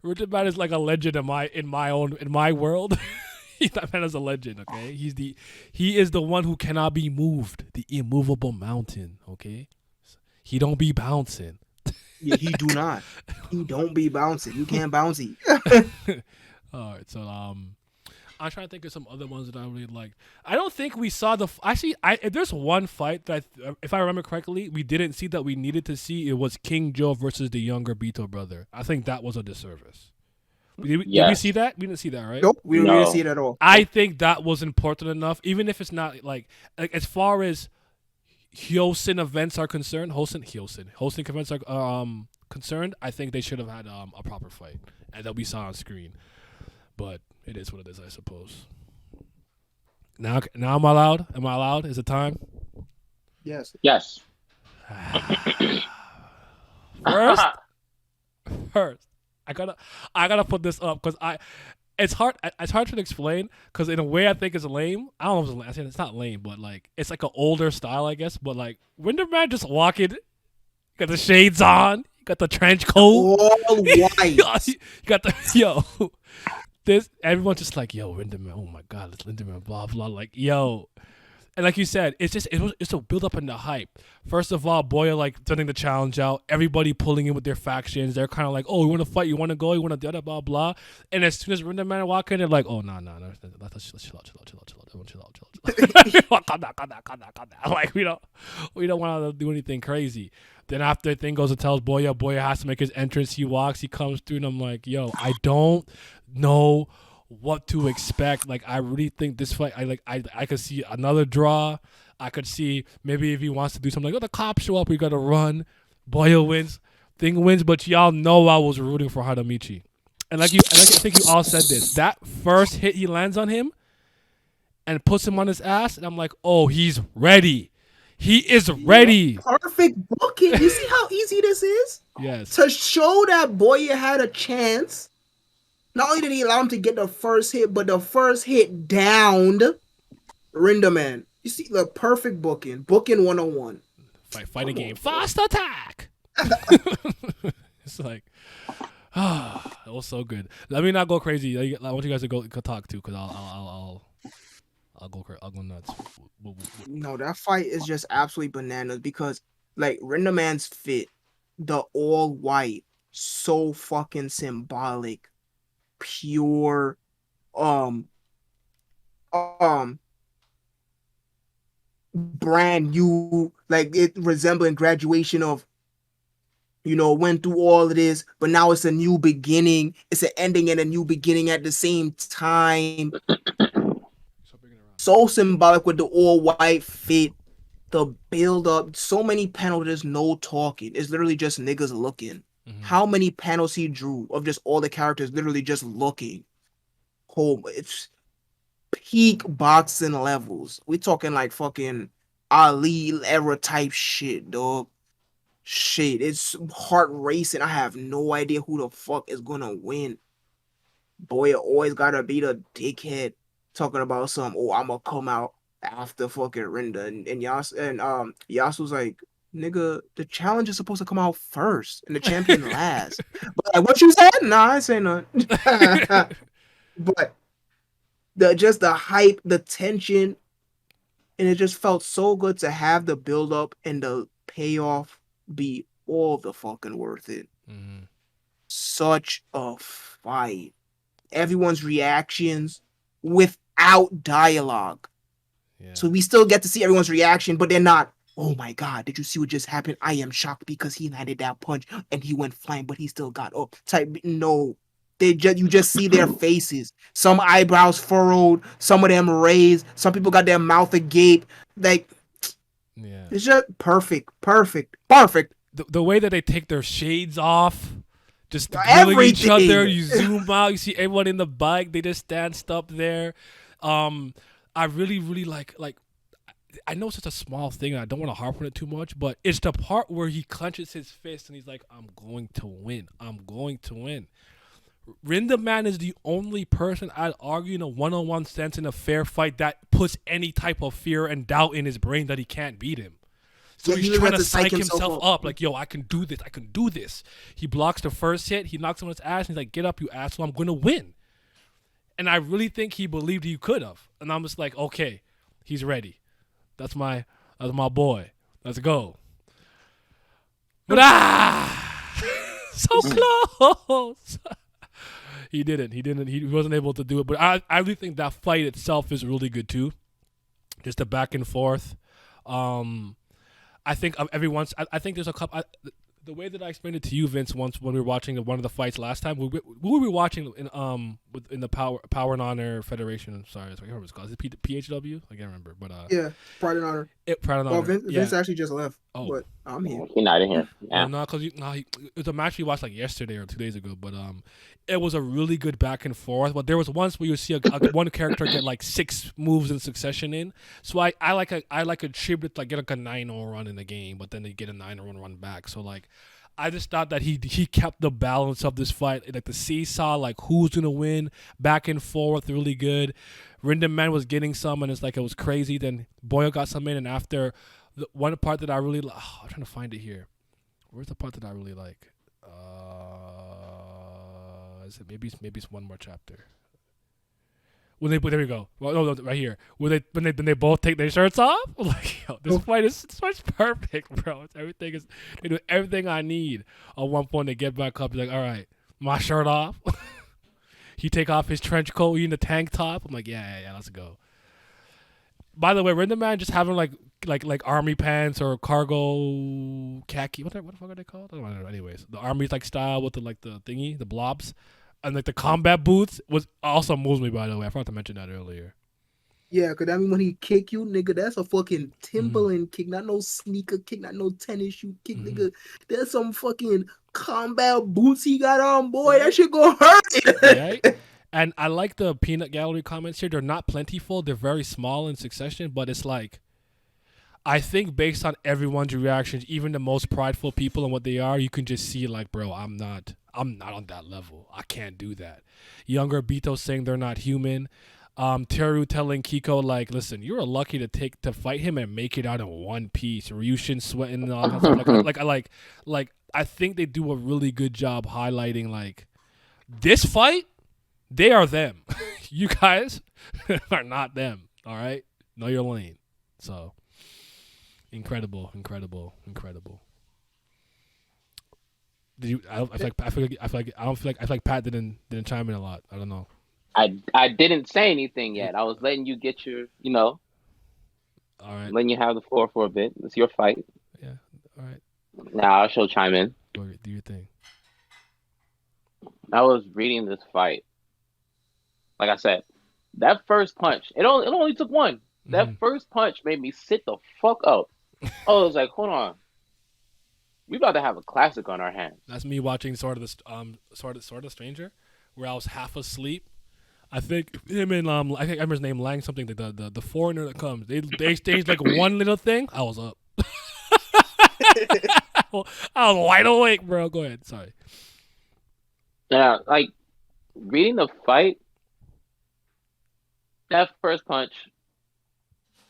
Rindaman is like a legend in my world. That man is a legend. Okay, he is the one who cannot be moved. The immovable mountain. Okay, he don't be bouncing. Yeah, he do not. He don't be bouncing. You can't bouncy. All right, so I'm trying to think of some other ones that I really liked. I don't think we saw the actually. If there's one fight that, if I remember correctly, we didn't see that we needed to see. It was King Joe versus the younger Beto brother. I think that was a disservice. Did we see that? We didn't see that, right? Nope, we No. didn't see it at all. I think that was important enough, even if it's not like as far as Hyosin events are concerned. Hosting events are concerned. I think they should have had a proper fight, and that we saw on screen. But it is what it is, I suppose. Now am I allowed? Am I allowed? Is it time? Yes. Yes. First, I gotta put this up because it's hard to explain because in a way I think it's lame. I don't know if it's lame. I think it's not lame, but like it's like an older style, I guess. But like Rindaman just walking, got the shades on, got the trench coat, All white. you got the this everyone's just like, yo, Rindaman, oh my god, it's Rindaman, blah blah, like, yo. And like you said, it's a build up in the hype. First of all, Boya like sending the challenge out, everybody pulling in with their factions. They're kind of like, oh, you want to fight, you want to go, you want to blah blah. And as soon as Rindaman walk in, they're like, oh no, let's chill out. Calm down. Like we don't want to do anything crazy. Then after the thing goes and tells Boya has to make his entrance. He walks, he comes through, and I'm like, yo, I don't know what to expect. Like, I really think this fight, I could see another draw. I could see maybe if he wants to do something like, oh, the cops show up, we gotta run. Boya wins, thing wins, but y'all know I was rooting for Harumichi. And I think you all said this. That first hit he lands on him and puts him on his ass, and I'm like, oh, he's ready. He is ready. Perfect booking. You see how easy this is? Yes. To show that Boya had a chance. Not only did he allow him to get the first hit, but the first hit downed Rindaman. You see the perfect booking. Booking 101. Fighting game. Fast attack. It's like, it was so good. Let me not go crazy. I want you guys to go talk too, because I'll go nuts. No, that fight is just absolutely bananas because like Rindaman's fit, the all white, so fucking symbolic, pure, brand new, like it resembling graduation of, went through all of this, but now it's a new beginning. It's an ending and a new beginning at the same time. So symbolic with the all white fit, the build up, so many panels, there's no talking. It's literally just niggas looking. Mm-hmm. How many panels he drew of just all the characters literally just looking. It's peak boxing levels. We're talking like fucking Ali era type shit, dog. Shit, it's heart racing. I have no idea who the fuck is gonna win. Boya always gotta be the dickhead talking about some, oh, I'm gonna come out after fucking Rinda. And Yasu's like, nigga, the challenge is supposed to come out first and the champion last. But like, what you said? Nah, I ain't say nothing. But the hype, the tension, and it just felt so good to have the build up and the payoff be all the fucking worth it. Mm-hmm. Such a fight. Everyone's reactions without dialogue. Yeah. So we still get to see everyone's reaction, but they're not, oh my god, did you see what just happened? I am shocked because he landed that punch and he went flying, but he still got up. Type, no. You just see their faces. Some eyebrows furrowed, some of them raised, some people got their mouth agape. Like, yeah, it's just perfect. The way that they take their shades off, just grilling each other. You zoom out, you see everyone in the bike. They just stand up there. I really, really like. I know it's just a small thing, and I don't want to harp on it too much, but it's the part where he clenches his fist and he's like, "I'm going to win. I'm going to win." Rindaman is the only person I'd argue in a one-on-one sense in a fair fight that puts any type of fear and doubt in his brain that he can't beat him. So yeah, he's trying to psych himself up. Like, yo, I can do this. I can do this. He blocks the first hit. He knocks him on his ass. And he's like, get up, you asshole. I'm going to win. And I really think he believed he could have. And I'm just like, okay, he's ready. That's my boy. Let's go. But so close. He didn't. He didn't. He wasn't able to do it. But I do think that fight itself is really good too. Just the back and forth. I think of every once. I think there's a couple. The way that I explained it to you, Vince, once when we were watching one of the fights last time, we were watching in the Power and Honor Federation. I'm sorry, I can't remember what it's called. Is it PHW? I can't remember, but Yeah, Pride and Honor. Pride and Honor. Vince actually just left. Oh, but I'm here. He's not in here. Yeah. No, because it was a match we watched like yesterday or 2 days ago, but it was a really good back and forth. But there was once where you see one character get like 6 moves in succession in. So I like a tribute, like get like a 9-0 run in the game, but then they get a 9-0 run back. So like, I just thought that he kept the balance of this fight, like the seesaw, like who's gonna win, back and forth, really good. Rindaman was getting some, and it's like it was crazy. Then Boya got some in, and after the one part that I really, I'm trying to find it here. Where's the part that I really like? Is it maybe it's one more chapter. There we go. Well, no, right here. When they both take their shirts off, like yo, this fight's perfect, bro. They do everything I need. At one point, they get back up. He's like, all right, my shirt off. He take off his trench coat, he in the tank top. I'm like, yeah, let's go. By the way, Rindaman just having like army pants or cargo khaki. What the fuck are they called? I don't know. Anyways, the army like style with the thingy, the blobs. And like the combat boots was also moves me, by the way. I forgot to mention that earlier. Yeah, because I mean, when he kick you, nigga, that's a fucking Timberland kick, not no sneaker kick, not no tennis shoe kick, nigga. That's some fucking combat boots he got on, boy. That shit gonna hurt. Right? And I like the peanut gallery comments here. They're not plentiful. They're very small in succession, but it's like, I think based on everyone's reactions, even the most prideful people and what they are, you can just see like, bro, I'm not on that level. I can't do that. Younger Bito saying they're not human. Teru telling Kiko like, listen, you were lucky to fight him and make it out in one piece. Ryushin sweating and all that stuff. Like I think they do a really good job highlighting like this fight. They are them. You guys are not them. All right, know your lane. So. Incredible. Did you? I feel like Pat didn't chime in a lot. I don't know. I didn't say anything yet. I was letting you get your, all right. Letting you have the floor for a bit. It's your fight. Yeah. All right. Now I shall chime in. Do your thing. I was reading this fight. Like I said, that first punch. It only took one. That first punch made me sit the fuck up. I was like, hold on. We about to have a classic on our hands. That's me watching Sword of Stranger, where I was half asleep. I think him and I think I remember his name Lang something. The foreigner that comes. They exchanged like one little thing. I was up. I was wide awake, bro. Go ahead. Sorry. Yeah, like reading the fight. That first punch.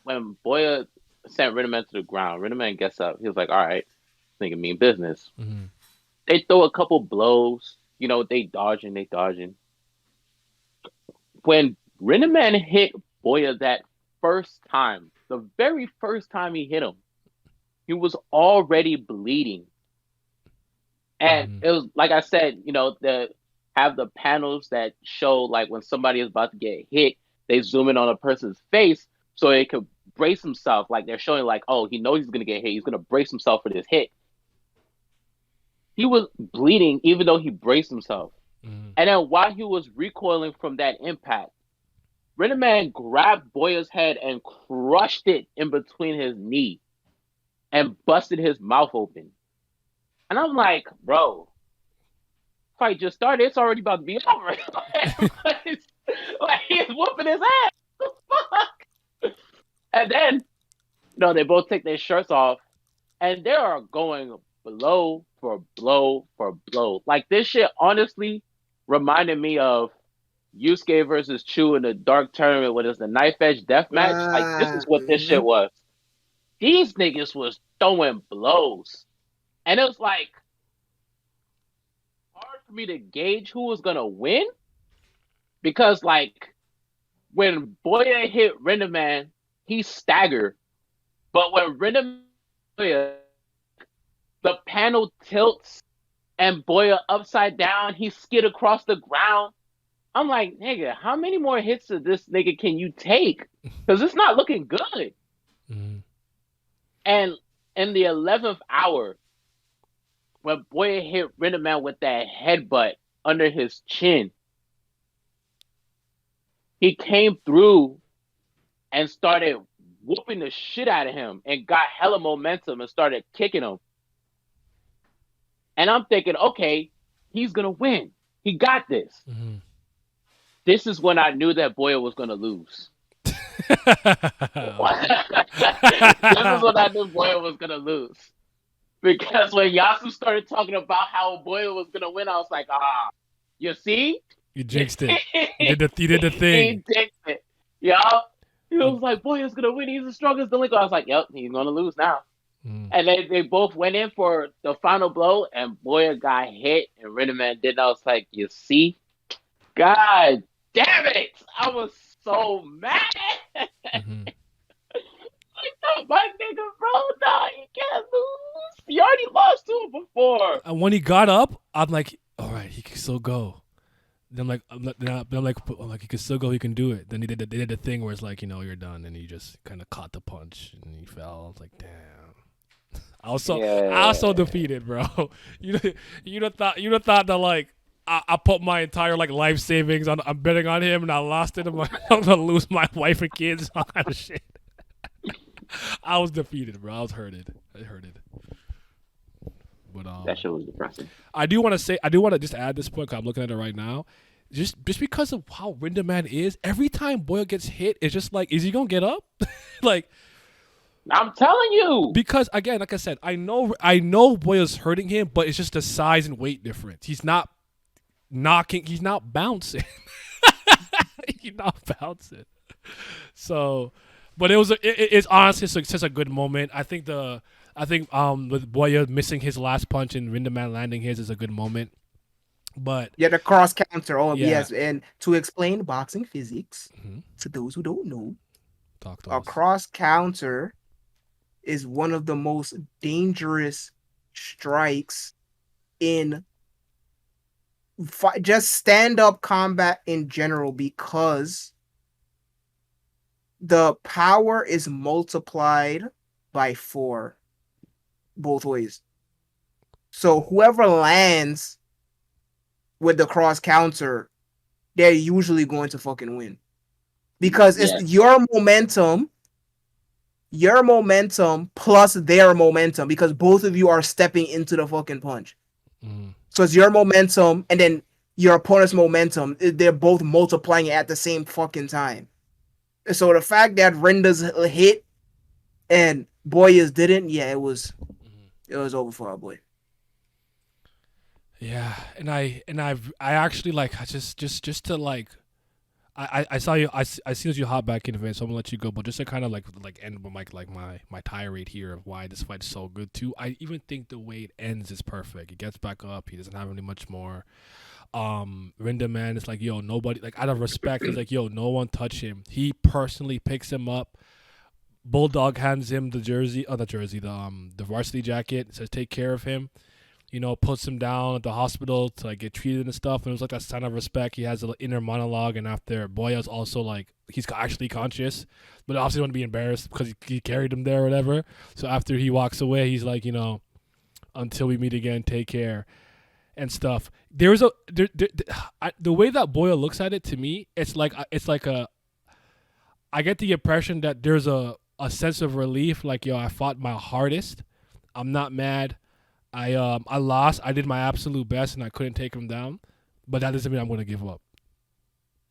When Boya sent Rindaman to the ground, Rindaman gets up. He was like, all right, thinking mean business. Mm-hmm. They throw a couple blows. They dodging. When Rindaman hit Boya that first time, the very first time he hit him, he was already bleeding. And it was, like I said, have the panels that show, like, when somebody is about to get hit, they zoom in on a person's face so they could brace himself. Like, they're showing, like, oh, he knows he's going to get hit. He's going to brace himself for this hit. He was bleeding even though he braced himself. Mm-hmm. And then while he was recoiling from that impact, Rindaman grabbed Boya's head and crushed it in between his knee and busted his mouth open. And I'm like, bro, fight just started. It's already about to be over. like he's whooping his ass. What the fuck? And then, they both take their shirts off, and they are going blow for blow for blow. Like, this shit honestly reminded me of Yusuke versus Chu in the Dark Tournament when it's the knife edge death match. Like, this is what this shit was. These niggas was throwing blows. And it was like hard for me to gauge who was gonna win. Because like when Boya hit Rindaman, he staggered. But when Rindaman, the panel tilts and Boya upside down, he skid across the ground. I'm like, nigga, how many more hits of this nigga can you take? Because it's not looking good. Mm-hmm. And in the 11th hour, when Boya hit Rindaman with that headbutt under his chin, he came through and started whooping the shit out of him and got hella momentum and started kicking him. And I'm thinking, okay, he's going to win. He got this. Mm-hmm. This is when I knew that Boya was going to lose. This is when I knew Boya was going to lose. Because when Yasu started talking about how Boya was going to win, I was like, you see? You jinxed it. You did the thing. He jinxed it. Yeah. He was like, Boya's going to win. He's the strongest delinquent. I was like, yep, he's going to lose now. Mm. And they both went in for the final blow, and Boya got hit, and Rindaman did. I was like, you see? God damn it! I was so mad. Mm-hmm. Like, my nigga, bro, no, you can't lose. You already lost to him before. And when he got up, I'm like, all right, he can still go. Then I'm like, he can still go. He can do it. Then they did the thing where it's like, you're done, and he just kind of caught the punch and he fell. I was like, damn. I was so defeated, bro. You'd have thought that like I put my entire like life savings on. I'm betting on him, and I lost it. I'm like, I'm gonna lose my wife and kids. All kind of shit. I was defeated, bro. I was hurted. I hurted. But that shit was depressing. I do want to just add this point because I'm looking at it right now. Just because of how Rindaman is, every time Boya gets hit, it's just like, is he gonna get up? Like, I'm telling you. Because again, like I said, I know Boya's hurting him, but it's just the size and weight difference. He's not knocking. He's not bouncing. He's not bouncing. So, but it's honestly such a good moment. I think with Boya missing his last punch and Rindaman landing his is a good moment. But yeah, the cross counter. Oh yeah. yes, and to explain boxing physics to those who don't know, a cross counter is one of the most dangerous strikes in just stand-up combat in general, because the power is multiplied by 4 both ways. So whoever lands with the cross counter, they're usually going to fucking win, because it's your momentum plus their momentum, because both of you are stepping into the fucking punch. So it's your momentum and then your opponent's momentum. They're both multiplying it at the same fucking time. So the fact that Rinda's hit and Boya's didn't, it was over for our boy. Yeah, and I actually like just to like I saw you. I see as you hop back in, Vince. So I'm gonna let you go, but just to kind of like end with my tirade here of why this fight's so good too. I even think the way it ends is perfect. He gets back up. He doesn't have any much more. Rindaman is like, yo, nobody, like, out of respect, he's like, yo, no one touch him. He personally picks him up. Bulldog hands him the varsity jacket. Says take care of him. Puts him down at the hospital to like get treated and stuff. And it was like that sign of respect. He has an inner monologue, and after Boya's also like, he's actually conscious, but obviously don't want to be embarrassed because he carried him there or whatever. So after he walks away, he's like, until we meet again, take care and stuff. The way that Boya looks at it, to me, it's like I get the impression that there's a sense of relief, like, yo, I fought my hardest. I'm not mad. I lost. I did my absolute best, and I couldn't take him down. But that doesn't mean I'm going to give up.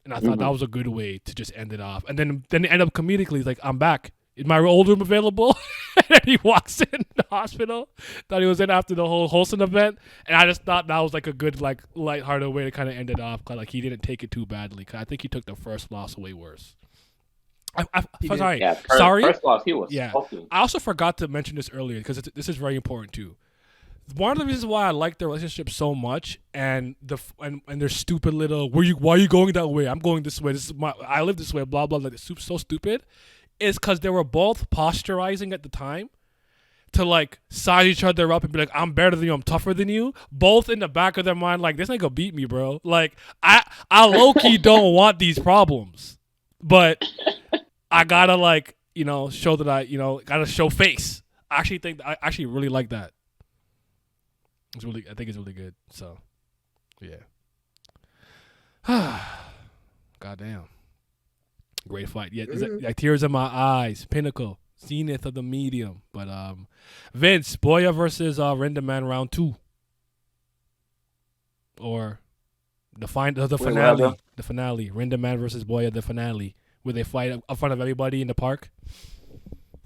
And I thought that was a good way to just end it off. And then it end up comedically, he's like, I'm back. Is my old room available? And then he walks in the hospital that he was in after the whole Holston event. And I just thought that was like a good, like, lighthearted way to kind of end it off. Cause, like, he didn't take it too badly. Cause I think he took the first loss way worse. Sorry. Yeah, sorry. First loss, he was smoking. I also forgot to mention this earlier because this is very important too. One of the reasons why I like their relationship so much, and their stupid little why are you going that way? I'm going this way. I live this way. Blah blah blah. It's so stupid, is because they were both posturizing at the time to like size each other up and be like, I'm better than you, I'm tougher than you, both in the back of their mind, like, this nigga beat me, bro. Like, I low key don't want these problems, but I gotta like, show that gotta show face. I actually really like that. I think it's really good. So, yeah. Goddamn. Great fight. Yeah, like tears in my eyes. Pinnacle. Zenith of the medium. But Vince, Boya versus Rindaman round 2. Or the finale. The finale. Rindaman versus Boya, the finale. Where they fight in front of everybody in the park.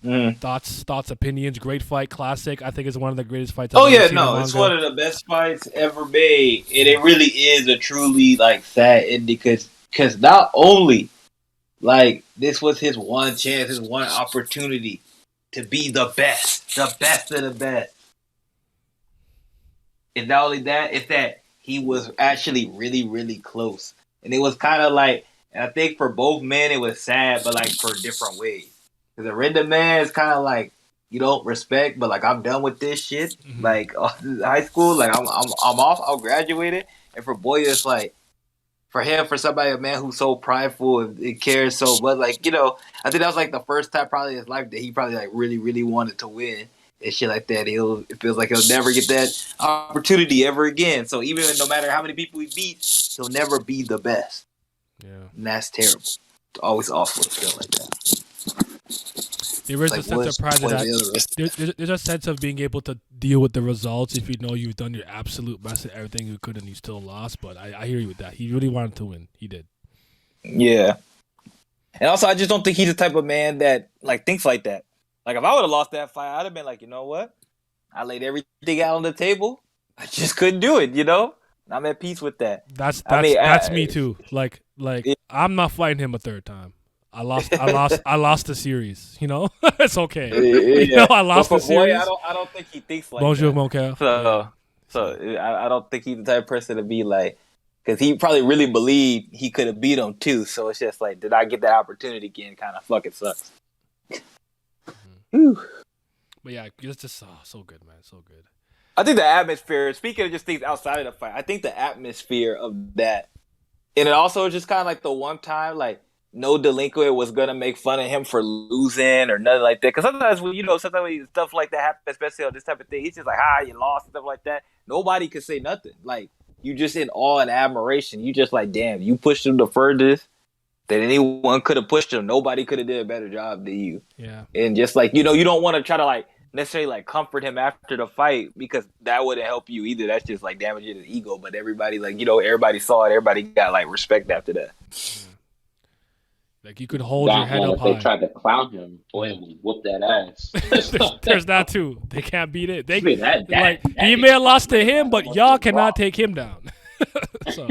Thoughts, opinions. Great fight, classic. I think it's one of the greatest fights I've ever seen in manga. It's one of the best fights ever made, and it really is a truly like sad ending because not only like this was his one chance, his one opportunity to be the best of the best, and not only that, it's that he was actually really really close, and it was kind of like, and I think for both men it was sad, but like for different ways. Because the Rindaman is kind of like, you don't respect, but like I'm done with this shit. Mm-hmm. Like high school, like I'm off. I'll graduate it. And for Boya, it's like for him, for somebody, a man who's so prideful and cares so much. Like I think that was like the first time probably in his life that he probably like really really wanted to win and shit like that. It feels like he'll never get that opportunity ever again. So even no matter how many people he beats, he'll never be the best. Yeah, and that's terrible. It's always awful to feel like that. There is a sense of pride in that. There's a sense of being able to deal with the results if you know you've done your absolute best at everything you could and you still lost. But I hear you with that. He really wanted to win. He did. Yeah. And also, I just don't think he's the type of man that like thinks like that. Like if I would have lost that fight, I'd have been like, you know what? I laid everything out on the table. I just couldn't do it. I'm at peace with that. That's me too. Like I'm not fighting him a third time. I lost the series. It's okay. Yeah. I lost the series. Boy, I don't think he thinks like Bonjour, that. mon cœur. So I don't think he's the type of person to be like, because he probably really believed he could have beat him too. So it's just like, did I get that opportunity again? Kind of fucking sucks. Mm-hmm. But yeah, it's just so good, man. So good. I think the atmosphere, speaking of just things outside of the fight, I think the atmosphere of that, and it also just kind of like the one time, like, no delinquent was gonna make fun of him for losing or nothing like that. Because sometimes when stuff like that happens, especially on this type of thing, he's just like, you lost and stuff like that. Nobody could say nothing. Like, you just in awe and admiration. You just like, damn, you pushed him the furthest that anyone could have pushed him. Nobody could have did a better job than you. Yeah. And just like, you don't want to try to like necessarily like comfort him after the fight because that wouldn't help you either. That's just like damaging his ego. But everybody like, everybody saw it. Everybody got like respect after that. Yeah. Like you could hold your head up if high. They tried to clown him, boy, would whoop that ass. There's that too. They can't beat it. He may have lost to him, but y'all cannot take him down. So,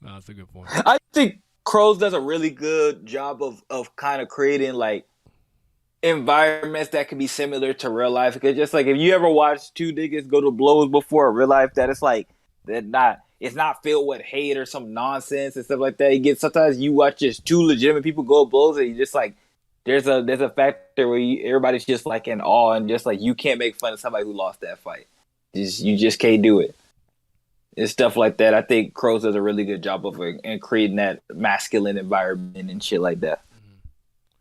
that's a good point. I think Crows does a really good job of kind of creating like environments that can be similar to real life. Because just like if you ever watched two niggas go to blows before in real life, that it's like it's not filled with hate or some nonsense and stuff like that. Sometimes you watch just two legitimate people go blows and you just like there's a factor where everybody's just like in awe and just like you can't make fun of somebody who lost that fight. You just can't do it. And stuff like that. I think Crows does a really good job of and creating that masculine environment and shit like that. Mm-hmm.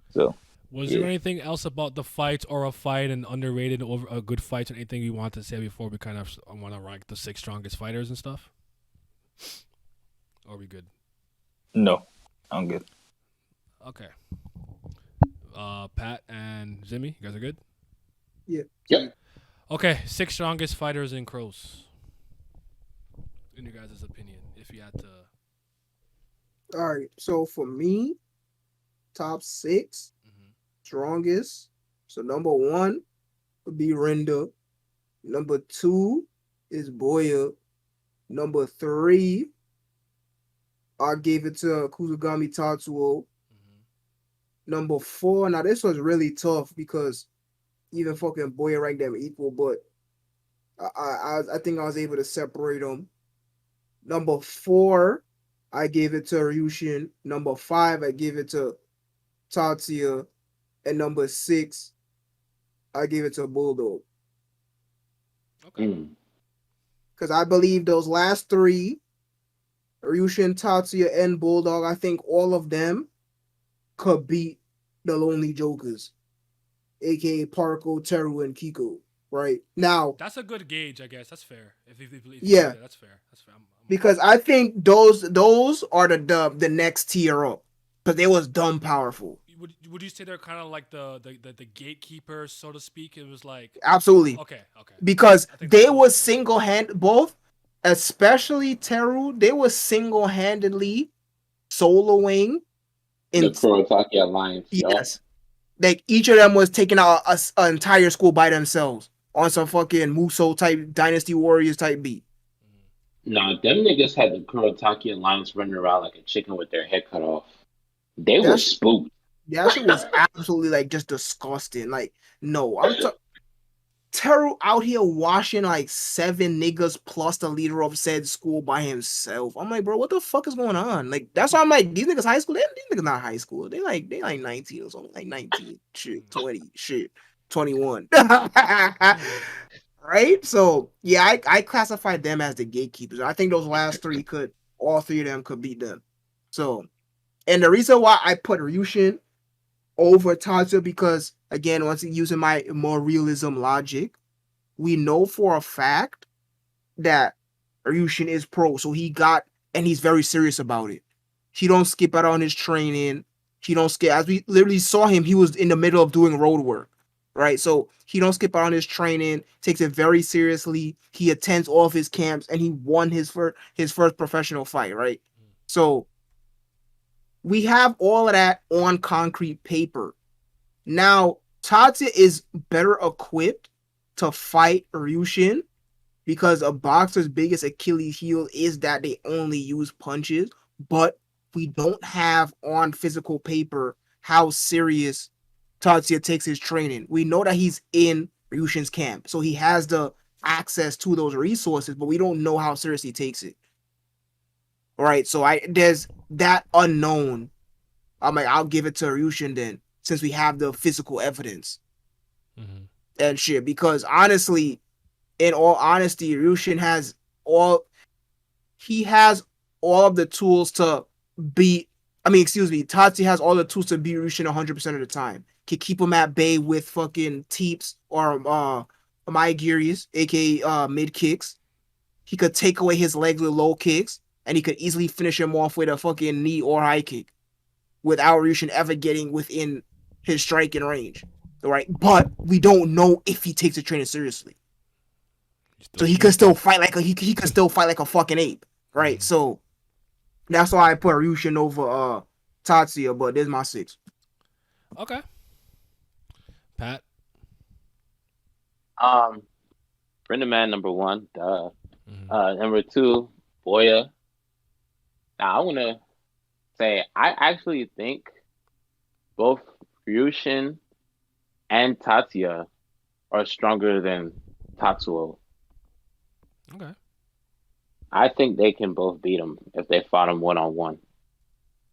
So, was there anything else about the fights or a fight and underrated or a good fight or anything you want to say before we kind of want to rank the 6 strongest fighters and stuff? Or are we good? No, I'm good. Okay. Pat and Zimmy, you guys are good? Yeah. Yep. Okay, 6 strongest fighters in Crows. In your guys' opinion, if you had to. All right. So for me, top 6 strongest. So number 1 would be Rinda. Number 2 is Boya. Number 3, I gave it to Kuzugami Tatsuo. Number 4, now this was really tough because even fucking Boya ranked them equal, but I think I was able to separate them. Number 4, I gave it to Ryushin. Number 5, I gave it to Tatsuya. And number 6, I gave it to Bulldog. Okay. Because I believe those last three, Ryushin, Tatsuya, and Bulldog, I think all of them could beat the Lonely Jokers, aka Parko, Teru, and Kiko. Right now, That's a good gauge, I guess. That's fair. If you yeah, that's fair. That's fair. because I think those are the next tier up, because they was dumb powerful. Would you say they're kind of like the gatekeepers, so to speak? It was like Absolutely. okay. Because I think they that's was single hand both, especially Teru, they was single handedly soloing The Kurotaki Alliance. Yes. Like each of them was taking out an entire school by themselves on some fucking Muso type Dynasty Warriors type beat. Nah, them niggas had the Kurotaki Alliance running around like a chicken with their head cut off. They were That spooked. that shit was absolutely like just disgusting. Like, no, Teru out here washing like 7 niggas plus the leader of said school by himself. I'm like, bro, what the fuck is going on? Like, that's why I'm like, these niggas high school. These niggas not high school. They like 19 or something, like 19, shit, 20, shit, 21. Right? So yeah, I classified them as the gatekeepers. I think those last three all three of them could beat them. So, and the reason why I put Ryushin over Tatsuya, because again, once using my more realism logic, we know for a fact that Ryushin is pro, so he's very serious about it. He don't skip out on his training. He don't skip, as we literally saw him, he was in the middle of doing road work, right? So he don't skip out on his training, takes it very seriously. He attends all of his camps, and he won his first professional fight, right? So we have all of that on concrete paper. Now, Tatsuya is better equipped to fight Ryushin, because a boxer's biggest Achilles heel is that they only use punches, but we don't have on physical paper how serious Tatsuya takes his training. We know that he's in Ryushin's camp, so he has the access to those resources, but we don't know how serious he takes it. All right, so there's that unknown. I'm like, I'll give it to Ryushin then, since we have the physical evidence and shit. Because honestly, in all honesty, Ryushin has all of the tools to beat. Tatsuya has all the tools to beat Ryushin 100% of the time. Can keep him at bay with fucking teeps or Maigiris, aka mid kicks. He could take away his legs with low kicks, and he could easily finish him off with a fucking knee or high kick without Ryushin ever getting within his striking range. Right? But we don't know if he takes the training seriously. So he could still fight like a fucking ape, right? So that's why I put Ryushin over Tatsuya, but there's my 6. Okay. Pat. Rindaman number 1, duh. Number 2, Boya. Now I wanna say I actually think both Ryushin and Tatsuya are stronger than Tatsuo. Okay. I think they can both beat him if they fought him 1-on-1.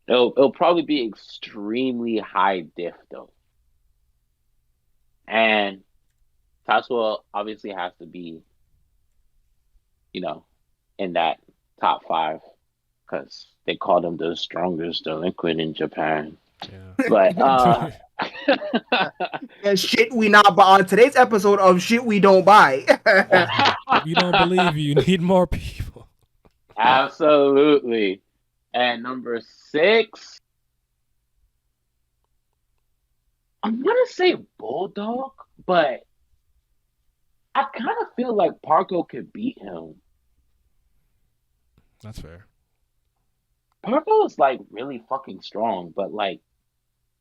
It'll probably be extremely high diff though. And Tatsuo obviously has to be, in that top 5 because they called him the strongest delinquent in Japan. Yeah. But and shit we not buy on today's episode of shit we don't buy. We don't believe you. Need more people. Absolutely. And number 6, I'm gonna say Bulldog, but I kind of feel like Parko could beat him. That's fair. Parko is like really fucking strong, but like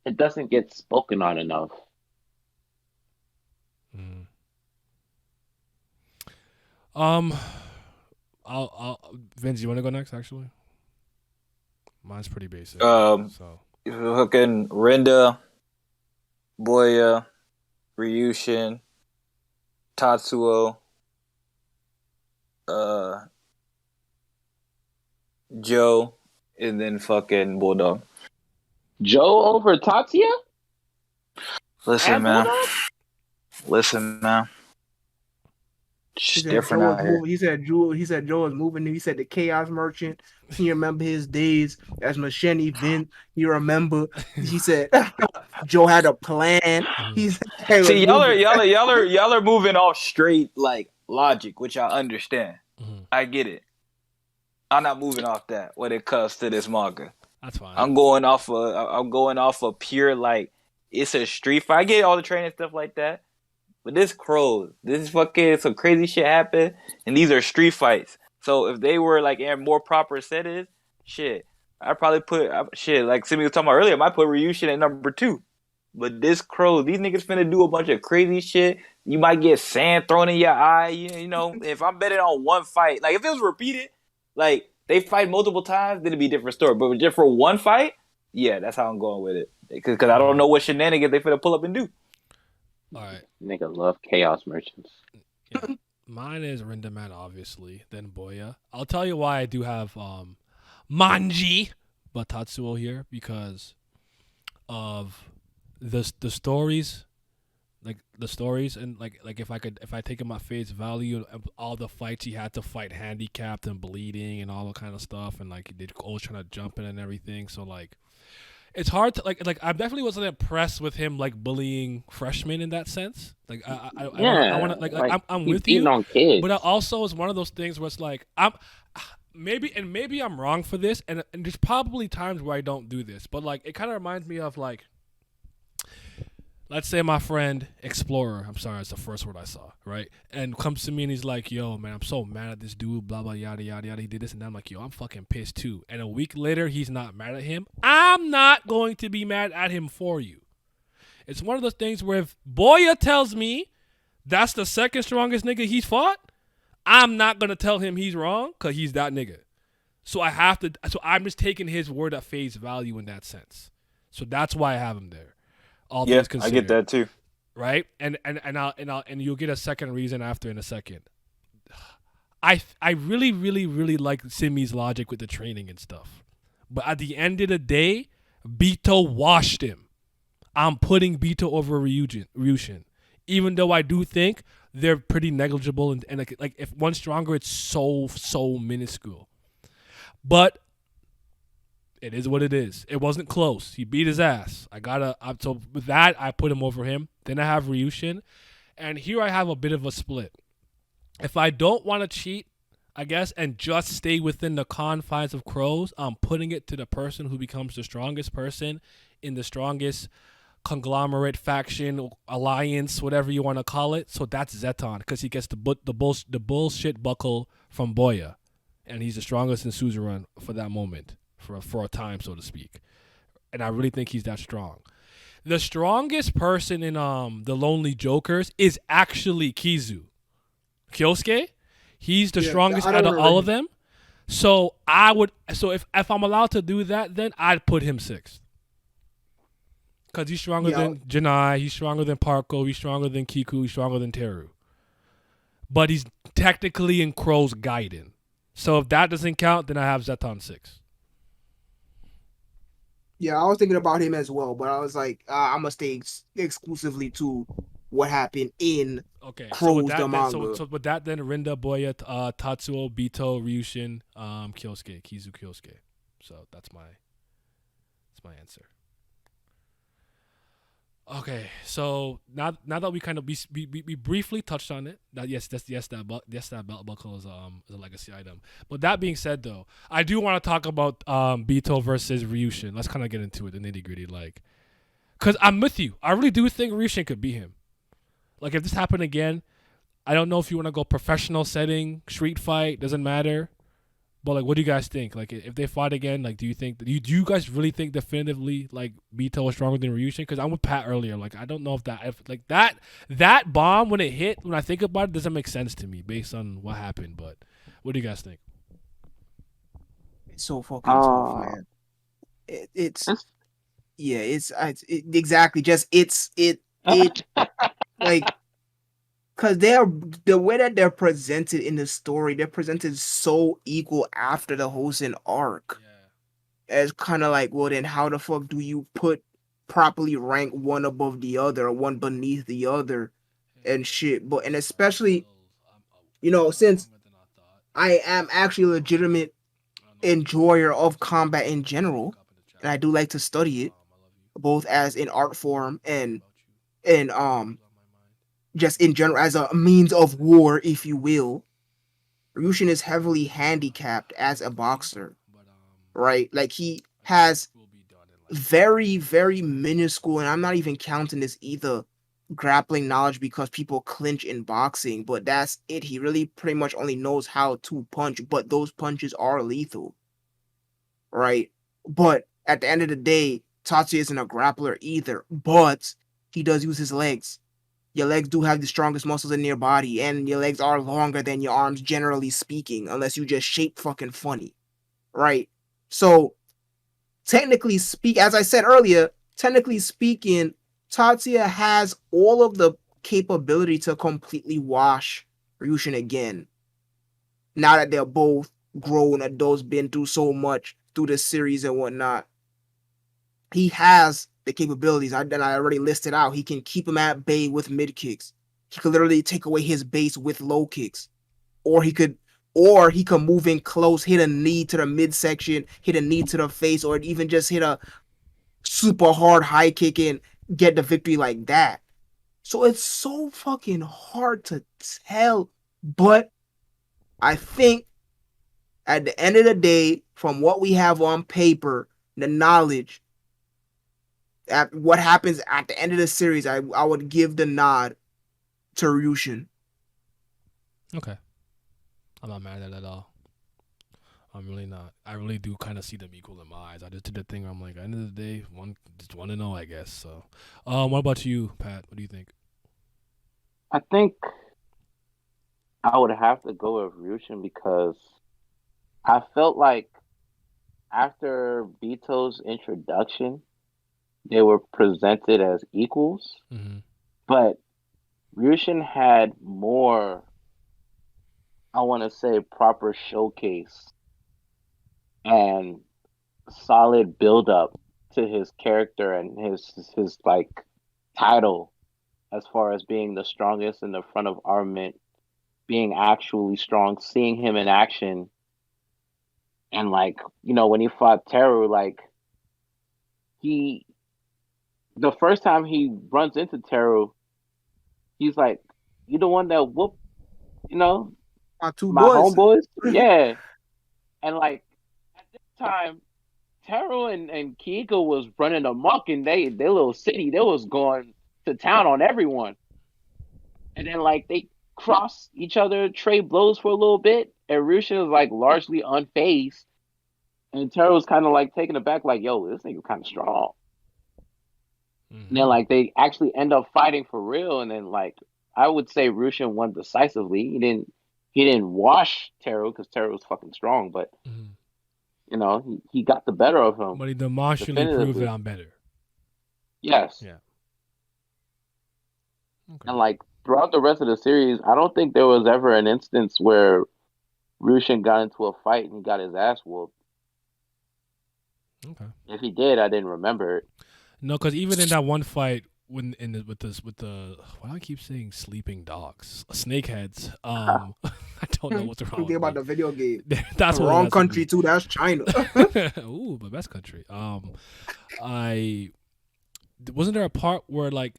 it doesn't get spoken on enough. I'll Vince, you want to go next? Actually, mine's pretty basic. So fucking Rinda, Boya, Ryushin, Tatsuo, Joe, and then fucking Bulldog. Joe over Tatsuya? Listen, man. Listen, man. He It's said different Joe was out here. moving. He said Joe was moving. He said the Chaos Merchant. He remember his days as Machete Vince. He remember. He said Joe had a plan. He said he was See, y'all are moving. y'all are y'all are y'all are moving off straight like logic, which I understand. Mhm. I get it. I'm not moving off that when it comes to this manga. That's fine. I'm going off of pure like it's a street fight. I get all the training stuff like that, but this crows, this is fucking some crazy shit happened, and these are street fights. So if they were like in more proper settings, shit, I probably shit like Simi was talking about earlier. I might put Ryushin at number 2. But this crow, these niggas finna do a bunch of crazy shit. You might get sand thrown in your eye. You know, if I'm betting on one fight, like if it was repeated, like they fight multiple times, then it'd be a different story. But just for one fight, yeah, that's how I'm going with it. Because I don't know what shenanigans they finna pull up and do. All right. Nigga love chaos merchants. Yeah. Mine is Rindaman, obviously. Then Boya. I'll tell you why I do have Manji but Tatsuo here because of the stories, like the stories, and like if I take him at face value, all the fights he had to fight handicapped and bleeding and all that kind of stuff, and like he did always trying to jump in and everything. So like it's hard to like I definitely wasn't impressed with him like bullying freshmen in that sense. Like I want to like I'm he's with beating you, on kids. but it also is one of those things where it's like maybe I'm wrong for this, and there's probably times where I don't do this, but like it kind of reminds me of like, let's say my friend Explorer, I'm sorry, it's the first word I saw, right? And comes to me and he's like, yo, man, I'm so mad at this dude, blah, blah, yada, yada, yada. He did this. And I'm like, yo, I'm fucking pissed too. And a week later, he's not mad at him. I'm not going to be mad at him for you. It's one of those things where if Boya tells me that's the second strongest nigga he's fought, I'm not going to tell him he's wrong because he's that nigga. So I'm just taking his word at face value in that sense. So that's why I have him there. All Yeah, things I considered, get that too. right? And you'll get a second reason after in a second. I really like Simi's logic with the training and stuff, but at the end of the day, Bito washed him. I'm putting Bito over Ryushin, even though I do think they're pretty negligible and like if one's stronger, it's so minuscule. But it is what it is. It wasn't close. He beat his ass. So with that, I put him over him. Then I have Ryushin. And here I have a bit of a split. If I don't want to cheat, I guess, and just stay within the confines of crows, I'm putting it to the person who becomes the strongest person in the strongest conglomerate, faction, alliance, whatever you want to call it. So that's Zeton, because he gets the bullshit buckle from Boya. And he's the strongest in Suzerain for that moment. For a time, so to speak. And I really think he's that strong. The strongest person in the Lonely Jokers is actually Kizu. Kyosuke, he's the strongest out of all of them. So if I'm allowed to do that, then I'd put him 6th. Because he's stronger than Janai, he's stronger than Parko, he's stronger than Kiku, he's stronger than Teru. But he's technically in Crow's Gaiden. So if that doesn't count, then I have Zeton 6. Yeah, I was thinking about him as well, but I was like, I'm gonna stay exclusively to what happened in Crow's the manga. So with that, then Rinda, Boya, Tatsuo, Bito, Ryushin, Kizu Kyosuke. So that's my answer. Okay, so now that we kind of we briefly touched on it, that that belt buckle is a legacy item. But that being said, though, I do want to talk about Bito versus Ryushin. Let's kind of get into it, the nitty gritty, like, because I'm with you. I really do think Ryushin could beat him. Like if this happened again, I don't know if you want to go professional setting, street fight, doesn't matter. But like, what do you guys think? Like, if they fought again, like, do you guys really think definitively like Bito is stronger than Ryushin? Because I'm with Pat earlier. Like, I don't know if that bomb when it hit, when I think about it, doesn't make sense to me based on what happened. But what do you guys think? It's so fucking tough, man. It's exactly just it's like. Because the way that they're presented in the story, they're presented so equal after the Hosen arc. Yeah. It's kind of like, well, then how the fuck do you properly rank one above the other or one beneath the other? and shit. But and especially, since I am actually a legitimate enjoyer of combat in general, and I do like to study it, both as an art form and just in general as a means of war, if you will. Ryushin is heavily handicapped as a boxer, right? Like he has very, very minuscule, and I'm not even counting this either, grappling knowledge because people clinch in boxing, but that's it. He really pretty much only knows how to punch, but those punches are lethal, right? But at the end of the day, Tatsuya isn't a grappler either, but he does use his legs. Your legs do have the strongest muscles in your body, and your legs are longer than your arms, generally speaking, unless you just shape fucking funny, right? So, as I said earlier, technically speaking, Tatsuya has all of the capability to completely wash Ryushin again. Now that they're both grown adults, been through so much through the series and whatnot, he has the capabilities that I already listed out. He can keep him at bay with mid kicks. He could literally take away his base with low kicks, or he could move in close, hit a knee to the midsection, hit a knee to the face, or even just hit a super hard high kick and get the victory like that. So it's so fucking hard to tell, but I think at the end of the day, from what we have on paper, the knowledge, at what happens at the end of the series, I would give the nod to Ryushin. Okay. I'm not mad at that at all. I'm really not. I really do kind of see them equal in my eyes. I just did the thing where I'm like, at the end of the day, just want to know, I guess. So, what about you, Pat? What do you think? I think I would have to go with Ryushin because I felt like after Bito's introduction, they were presented as equals, but Ryushin had more, I want to say, proper showcase and solid build up to his character and his like title as far as being the strongest in the front of armament, being actually strong, seeing him in action, and like when he fought Teru, like the first time he runs into Teru, he's like, "You the one that whooped, My two my boys. homeboys?" Yeah, and like at this time, Teru and Kiiko was running amok in their little city. They was going to town on everyone, and then like they cross each other, trade blows for a little bit, and Ryushin was like largely unfazed, and Teru was kind of like taken aback, like, "Yo, this nigga kind of strong." And then like they actually end up fighting for real, and then like I would say Ryushin won decisively. He didn't wash Teru because Teru was fucking strong, but he got the better of him. But he demonstrably proved that I'm better. Yes. Yeah. Okay. And like throughout the rest of the series, I don't think there was ever an instance where Ryushin got into a fight and he got his ass whooped. Okay. If he did, I didn't remember it. No, because even in that one fight, with the why do I keep saying sleeping dogs, snakeheads? I don't know what's wrong. Forget about the video game. That's the wrong country too. That's China. Ooh, the best country. Wasn't there a part where like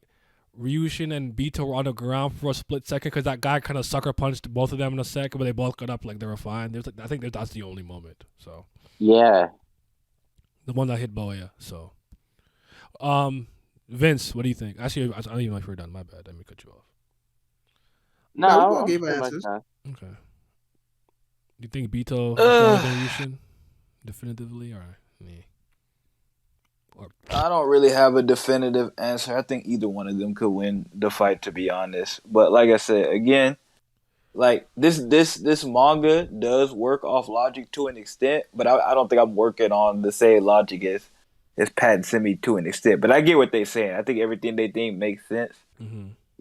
Ryushin and Bito were on the ground for a split second because that guy kind of sucker punched both of them in a second, but they both got up like they were fine. I think that's the only moment. So yeah, the one that hit Boya. So, Vince, what do you think? Actually, I don't even know if we're done. My bad. Let me cut you off. No, we gave answers. Okay. Do you think Bito is stronger than Ryushin definitively, or me? I don't really have a definitive answer. I think either one of them could win the fight, to be honest. But like I said, again, like this manga does work off logic to an extent, but I don't think I'm working on the same logic as Pat and Simi to an extent. But I get what they're saying. I think everything they think makes sense.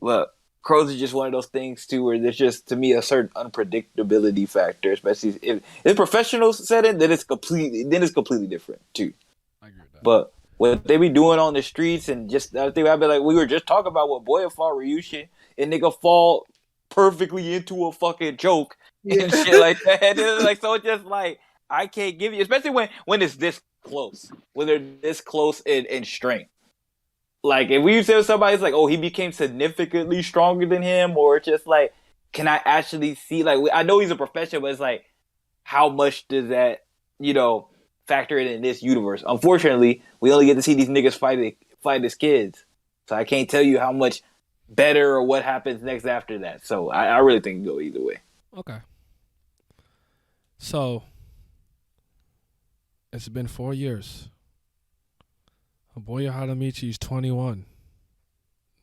Look, Crows is just one of those things too, where there's just, to me, a certain unpredictability factor, especially if it's professional setting. Then it's completely different too. I agree with that. But what they be doing on the streets and just I think I'd be like, we were just talking about what Boya fought Ryushin. and nigga fall perfectly into a fucking choke and shit like that. And like, so it's just like, I can't give you, especially when it's this close, when they're this close in strength. Like, if we say somebody's like, oh, he became significantly stronger than him, or it's just like, can I actually see, like, I know he's a professional, but it's like, how much does that, factor in this universe? Unfortunately, we only get to see these niggas fight as kids. So I can't tell you how much better or what happens next after that. So I really think it can go either way. Okay. So, it's been 4 years. Boya Harumichi is 21.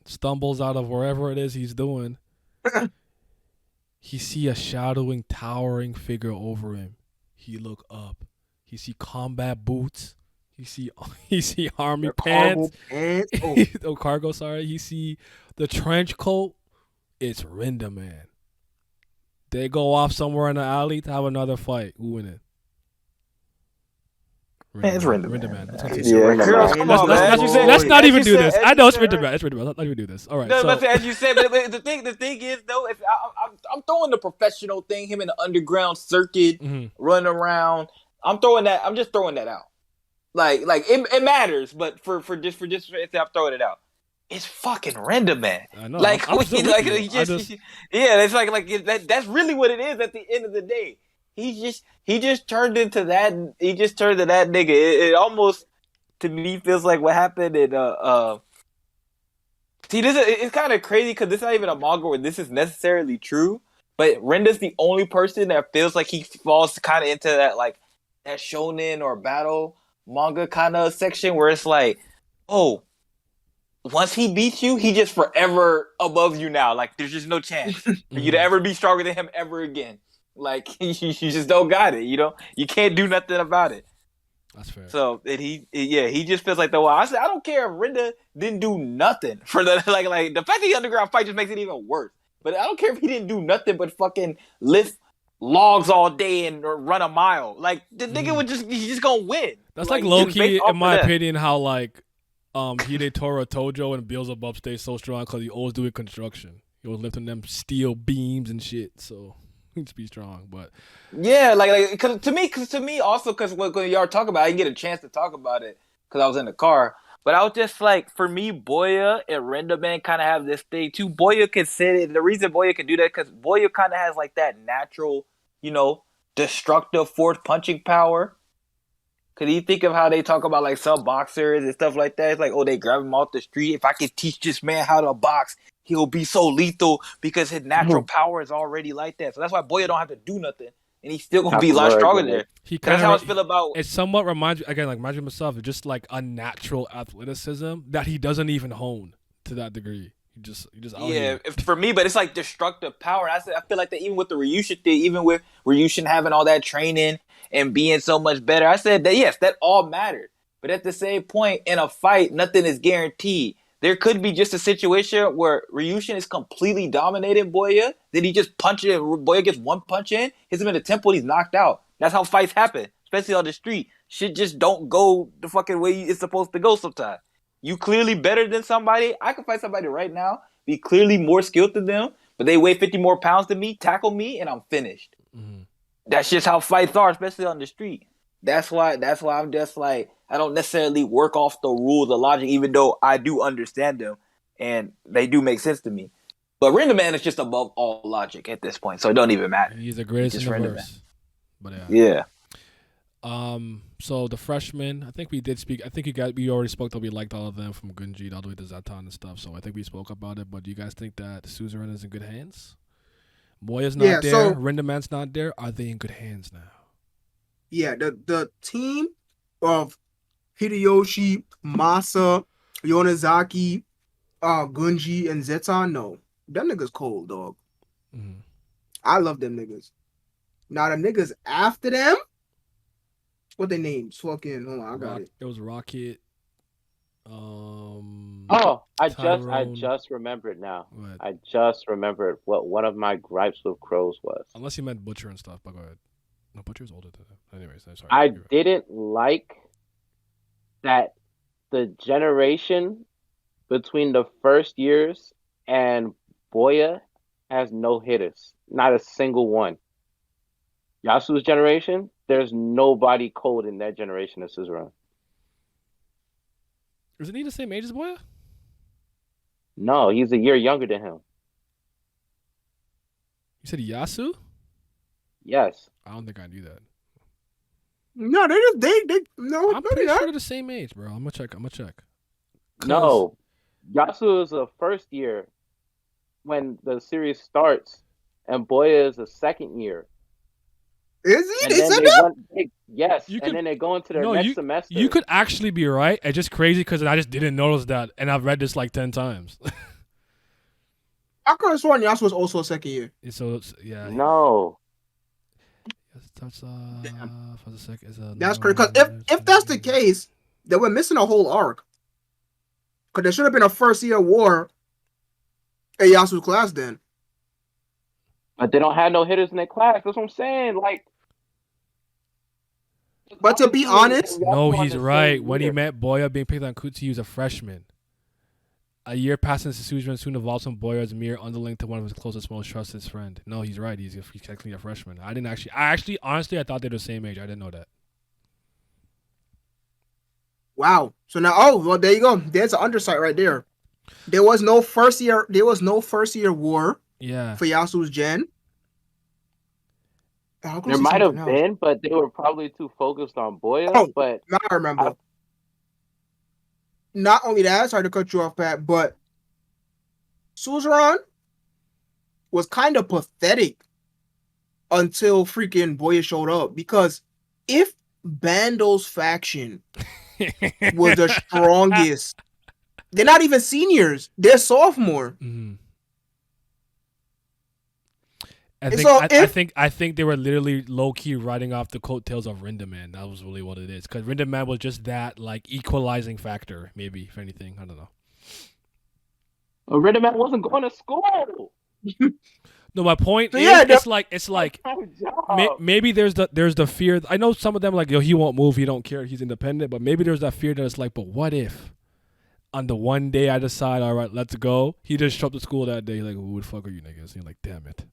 Stumbles out of wherever it is he's doing. He see a shadowing, towering figure over him. He look up. He see combat boots. He see army pants. Cargo. Sorry. He see the trench coat. It's Rindaman. They go off somewhere in the alley to have another fight. Who win it? Man, it's Rindaman. Let's not even do this. I know it's Rindaman. Let's not even do this. All right. No, so. As you said, but the thing is though, I'm throwing the professional thing, him in the underground circuit, running around. I'm just throwing that out. Like it matters, but for just I'm throwing it out. It's fucking Rindaman. I know. Like, it's like that's really what it is at the end of the day. He just turned into that. He just turned to that nigga. It almost, to me, feels like what happened in See, it's kind of crazy because this is not even a manga where this is necessarily true. But Renda's the only person that feels like he falls kind of into that, like, that shonen or battle manga kind of section where it's like, oh, once he beats you, he just forever above you now. Like, there's just no chance for you to ever be stronger than him ever again. Like, you just don't got it, You can't do nothing about it. That's fair. So, he just feels like, though, I don't care if Rinda didn't do nothing for the, like the fact that the underground fight just makes it even worse. But I don't care if he didn't do nothing but fucking lift logs all day and run a mile. Like, the nigga he's just gonna win. That's like low-key, in my opinion, how, like, Hidetora Tojo and Beelzebub stay so strong because he always doing construction. He was lifting them steel beams and shit, so he needs to be strong. But yeah, like cause to me also, because when y'all talk about it, I didn't get a chance to talk about it because I was in the car. But I was just like, for me, Boya and Rindaman kind of have this thing too. Boya can sit it. The reason Boya can do that because Boya kind of has like that natural, destructive force punching power. Cause you think of how they talk about like some boxers and stuff like that. It's like, oh, they grab him off the street. If I could teach this man how to box, he'll be so lethal because his natural power is already like that. So that's why Boya don't have to do nothing, and he's still gonna be a lot stronger there. That's how I feel about. It somewhat reminds me again, like reminds me of himself, of just like a natural athleticism that he doesn't even hone to that degree. He just out here. For me, but it's like destructive power. I feel like that even with the Ryushin thing, even with Ryushin having all that training and being so much better, I said that yes, that all mattered. But at the same point, in a fight, nothing is guaranteed. There could be just a situation where Ryushin is completely dominating Boya, then he just punches it, Boya gets one punch in, hits him in the temple, he's knocked out. That's how fights happen, especially on the street. Shit just don't go the fucking way it's supposed to go sometimes. You clearly better than somebody. I could fight somebody right now, be clearly more skilled than them, but they weigh 50 more pounds than me, tackle me, and I'm finished. Mm-hmm. That's just how fights are, especially on the street. That's why I'm just like, I don't necessarily work off the rules of logic, even though I do understand them, and they do make sense to me. But Rindaman is just above all logic at this point, so it don't even matter. He's the greatest in the verse. But yeah. So the freshmen, I think we did speak. I think we already spoke that we liked all of them from Gunji all the way to Zatan and stuff. So I think we spoke about it. But do you guys think that Suzerain is in good hands? Boya's not there. So, Rindaman's not there. Are they in good hands now? Yeah, the team of Hideyoshi, Masa, Yonazaki, Gunji, and Zetan, no. Them niggas cold, dog. Mm-hmm. I love them niggas. Now the niggas after them, what they names? Fucking, hold on, I got it. It was Rocket. I just remembered now. I just remembered what one of my gripes with Crows was. Unless you meant Butcher and stuff, but go ahead. No, Butcher's older than that. Anyways, I'm sorry. I didn't like that the generation between the first years and Boya has no hitters, not a single one. Yasuo's generation, there's nobody cold in that generation of Suzerain. Isn't he the same age as Boya? No, he's a year younger than him. You said Yasu? Yes. I don't think I knew that. No, they no. I'm pretty sure they're the same age, bro. I'm gonna check. No, Yasuo is a first year when the series starts, and Boya is a second year. Is he? And They then said they that? went, yes, and then they go into their next semester. You could actually be right. It's just crazy because I just didn't notice that, and I've read this like 10 times. I could have sworn Yasuo was also a second year. So yeah. No. That's for the sec is That's crazy. Because if that's the case, then we're missing a whole arc. Because there should have been a first year war in Yasuo's class then. But they don't have no hitters in their class. That's what I'm saying. Like, but to be honest, no, he's right. When he met Boya being picked on Kutsu, he was a freshman. A year passing since Suzerain soon evolves from Boya as a mere underling to one of his closest, most trusted friend. No, he's right. He's technically a freshman. I honestly, I thought they were the same age. I didn't know that. Wow. So now, well, there you go. There's an undersight right there. There was no first year war. Yeah. For Yasuo's gen. There might have been, but they were probably too focused on Boya. Oh, but now I remember. Not only that, sorry to cut you off, Pat, but Suzerain was kind of pathetic until freaking Boya showed up. Because if Bando's faction was the strongest, they're not even seniors, they're sophomore. Mm-hmm. I think they were literally low key riding off the coattails of Rindaman. That was really what it is. Because Rindaman was just that like equalizing factor, maybe if anything. I don't know. Well, Rindaman wasn't going to school. No, my point is it's like maybe there's the fear. I know some of them like, yo, he won't move, he don't care, he's independent. But maybe there's that fear that it's like, but what if on the one day I decide, all right, let's go, he just showed up to school that day, like, who the fuck are you niggas? And you're like, damn it.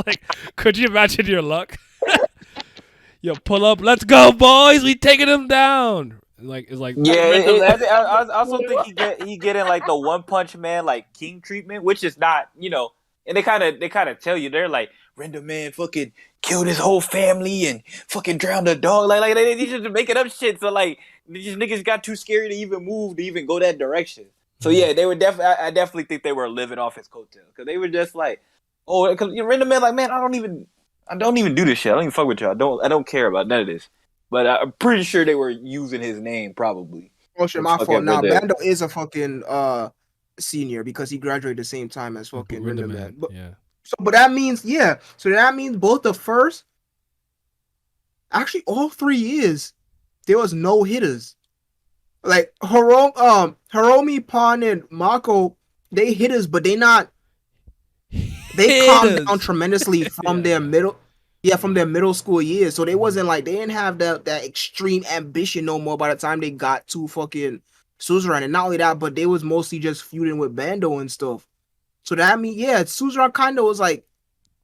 Like, could you imagine your luck? Yo, pull up, let's go, boys, we taking him down. Like, it's like, yeah. I also think he getting like the One Punch Man like king treatment, which is not, and they kind of tell you, they're like, Rindaman fucking killed his whole family and fucking drowned a dog, like they just making up shit. So like these niggas got too scary to even move, to even go that direction. So yeah, they were I definitely think they were living off his coattails, because they were just like, oh, because Rindaman like, man, I don't even do this shit. I don't even fuck with y'all. I don't care about none of this. But I'm pretty sure they were using his name probably. Oh shit, my fault. Now Bando is a fucking senior because he graduated the same time as fucking Rindaman. But, yeah. But that means that means both the first, actually all 3 years, there was no hitters. Like Hiromi, Pan, and Mako, they hitters, but they not. They calmed down tremendously from their middle. Yeah, from their middle school years. So they wasn't like, they didn't have that extreme ambition no more by the time they got to fucking Suzerain. And not only that, but they was mostly just feuding with Bando and stuff. So that means, Suzerain kind of was like,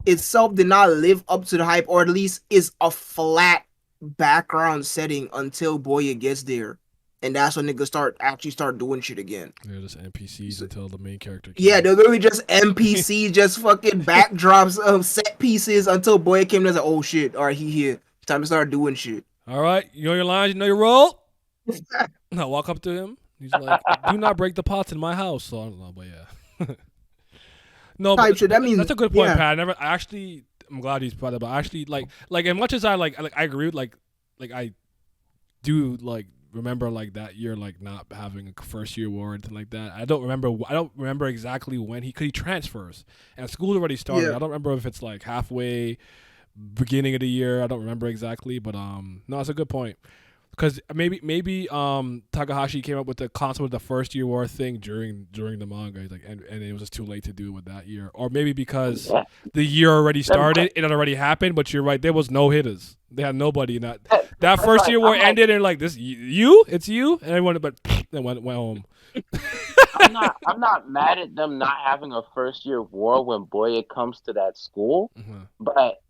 itself did not live up to the hype, or at least is a flat background setting until Boya gets there. And that's when niggas start doing shit again. They're just NPCs until the main character. Yeah, they're literally just NPCs, just fucking backdrops of set pieces until Boya came and was like, oh shit, all right, he here. Time to start doing shit. All right, you know your lines, you know your role. I walk up to him. He's like, do not break the pots in my house. So I don't know, but yeah. No, but shit, that means, that's a good point, Pat. I'm glad he's brought it up. But actually, like as much as I I agree with like I do like remember like that year, like not having a first year war or anything like that. I don't remember exactly when he transfers and school's already started. I don't remember if it's like halfway, beginning of the year. I don't remember exactly, but no, it's a good point. Because maybe Takahashi came up with the concept of the first year war thing during the manga, like, and it was just too late to do it with that year, or maybe because the year already started, it had already happened. But you're right, there was no hitters. They had nobody in that first year war ended, and like, this it's you, and everyone but then went home. I'm not mad at them not having a first year war when Boya comes to that school, but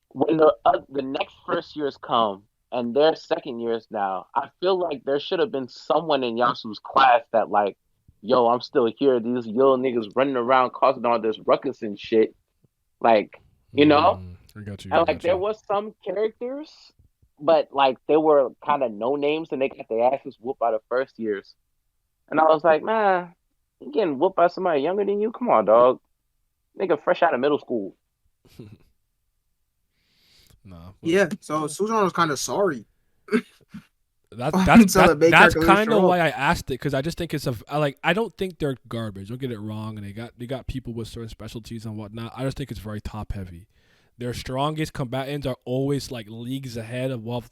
when the next first years come and their second years now, I feel like there should have been someone in Yasu's class that like, yo, I'm still here. These little niggas running around causing all this ruckus and shit. Like, you know? I got you. And like there was some characters, but like they were kind of no names and they got their asses whooped by the first years. And I was like, man, you getting whooped by somebody younger than you? Come on, dog. Nigga fresh out of middle school. Nah. Yeah, so Suzan was kind of sorry. That's So the main that's character was kind of strong. why I asked it, because I just think it's I don't think they're garbage. Don't get it wrong, and they got people with certain specialties and whatnot. I just think it's very top heavy. Their strongest combatants are always like leagues ahead above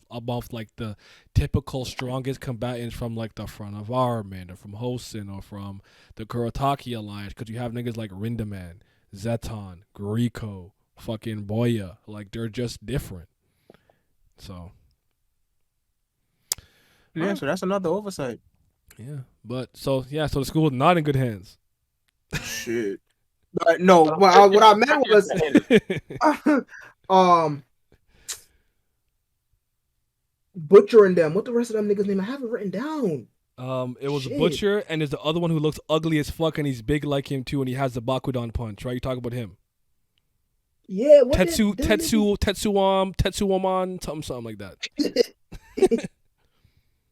like the typical strongest combatants from like the Front of Armament or from Hosen or from the Kurotaki Alliance, because you have niggas like Rindaman, Zeton, Griko, fucking Boya. Like they're just different. So Yeah, so that's another oversight. yeah, but so the school is not in good hands. Shit. But no, what I meant was, Butcher and them. What the rest of them niggas' name? I have it written down. It was Shit. Butcher, and there's the other one who looks ugly as fuck, and he's big like him too, and he has the Bakudan punch. Right? You talk about him? Yeah, what Tetsuoman, something like that.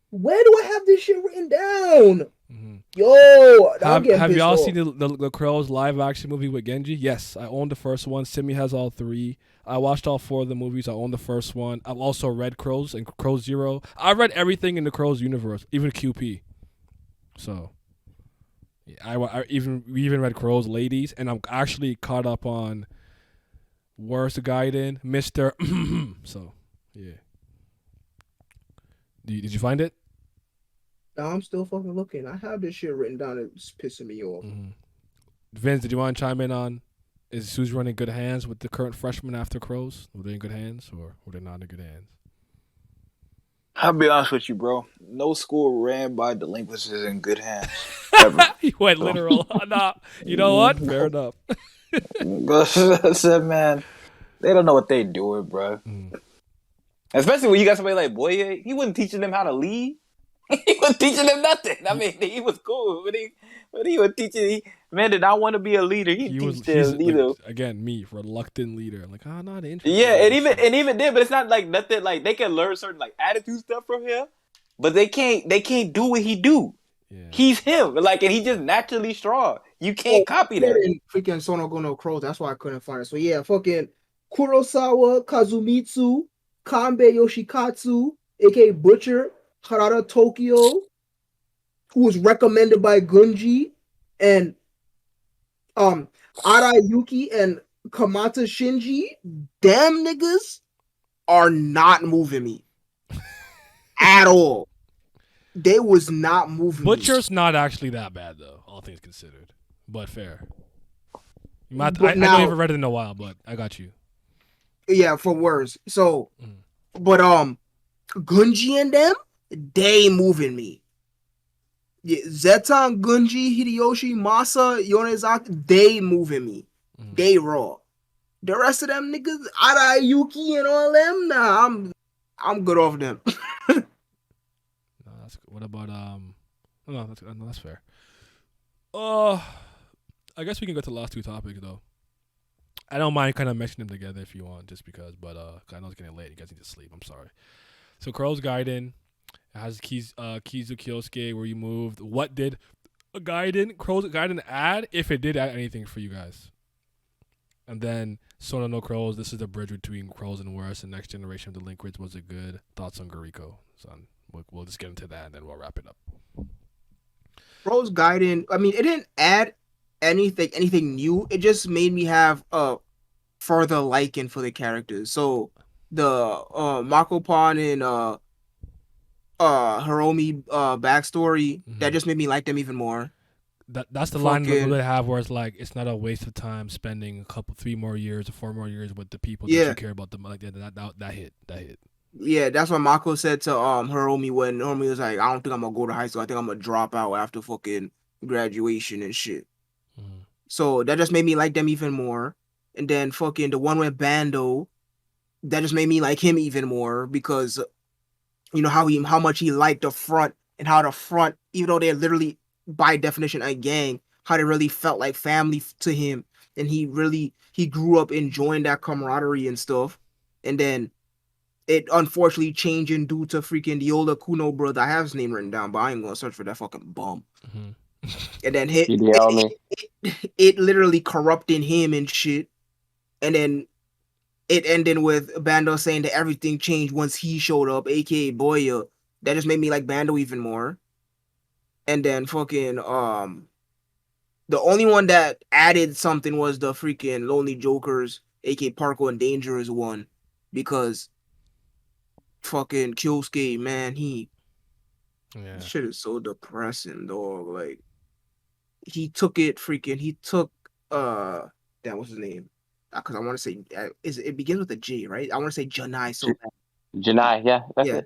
Where do I have this shit written down? Mm-hmm. Yo, have y'all seen the Crows live action movie with Genji? Yes, I own the first one. Simi has all 3. I watched all 4 of the movies. I own the first one. I've also read Crows and Crow Zero. I read everything in the Crows universe, even QP. So, yeah, we even read Crows Ladies, and I'm actually caught up on Worst Gaiden, Mr. So, yeah. Did you find it? No, I'm still fucking looking. I have this shit written down. It's pissing me off. Mm-hmm. Vince, did you want to chime in on, is Susan in good hands with the current freshmen after Crows? Were they in good hands or were they not in good hands? I'll be honest with you, bro. No school ran by delinquents is in good hands. He went literal. Nah, you know what? Fair enough. I said, man, they don't know what they doing, bro. Especially when you got somebody like Boya, he wasn't teaching them how to lead. He wasn't teaching them nothing. I mean, he was cool, but he was teaching. Man did not want to be a leader. He's like, again, me, reluctant leader. I'm like, not interested. Yeah, and even then, but it's not like nothing. Like they can learn certain like attitude stuff from him, but they can't do what he do. Yeah. He's him, like, and he just naturally strong. You can't copy that. Freaking Sonogo no Crows. That's why I couldn't find it. So yeah, fucking Kurosawa Kazumitsu, Kanbei Yoshikatsu, aka Butcher, Harada Tokyo, who was recommended by Gunji, and Arayuki and Kamata Shinji. Damn niggas are not moving me at all. They was not moving Butcher's me. Not actually that bad though, all things considered. But fair. I know you haven't read it in a while, but I got you. Yeah, for words. So, but Gunji and them, they moving me. Yeah, Zetan, Gunji, Hideyoshi, Masa, Yonezaki, they moving me. They raw. The rest of them niggas, Arayuki and all them, nah, I'm good off them. No, that's what about no, that's fair. I guess we can go to the last 2 topics though. I don't mind kind of mentioning them together if you want, just because. But I know it's getting late. You guys need to sleep. I'm sorry. So Crow's Gaiden has Kizu Kyosuke where you moved. What did Crow's Gaiden add, if it did add anything for you guys? And then Sona no Crows. This is the bridge between Crows and Worse and Next Generation of Delinquents. Was it good? Thoughts on Gariko? So we'll just get into that and then we'll wrap it up. Crow's Gaiden. I mean, it didn't add anything new. It just made me have a further liking for the characters. So the Makopan and Hiromi backstory that just made me like them even more. That's the line that they have where it's like it's not a waste of time spending 3 more years or 4 more years with the people that you care about them. Like that hit. Yeah, that's what Mako said to Hiromi when Hiromi was like, I don't think I'm gonna go to high school. I think I'm gonna drop out after fucking graduation and shit. Mhm. So that just made me like them even more. And then fucking the one with Bando, that just made me like him even more because you know how much he liked the front and how the front, even though they're literally by definition a gang, how they really felt like family to him, and he grew up enjoying that camaraderie and stuff. And then it unfortunately changing due to freaking the older Kuno brother. I have his name written down, but I ain't gonna search for that fucking bum. Mhm. And then You tell me. it literally corrupting him and shit. And then it ended with Bando saying that everything changed once he showed up, aka Boya. That just made me like Bando even more. And then fucking the only one that added something was the freaking Lonely Jokers, aka Parko and Dangerous one. Because fucking Kyosuke, man, Yeah. shit is so depressing, dog. Like he took damn, what's his name? Because I want to say it begins with a J, right? I want to say Janai so bad. Janai, yeah, that's Yeah.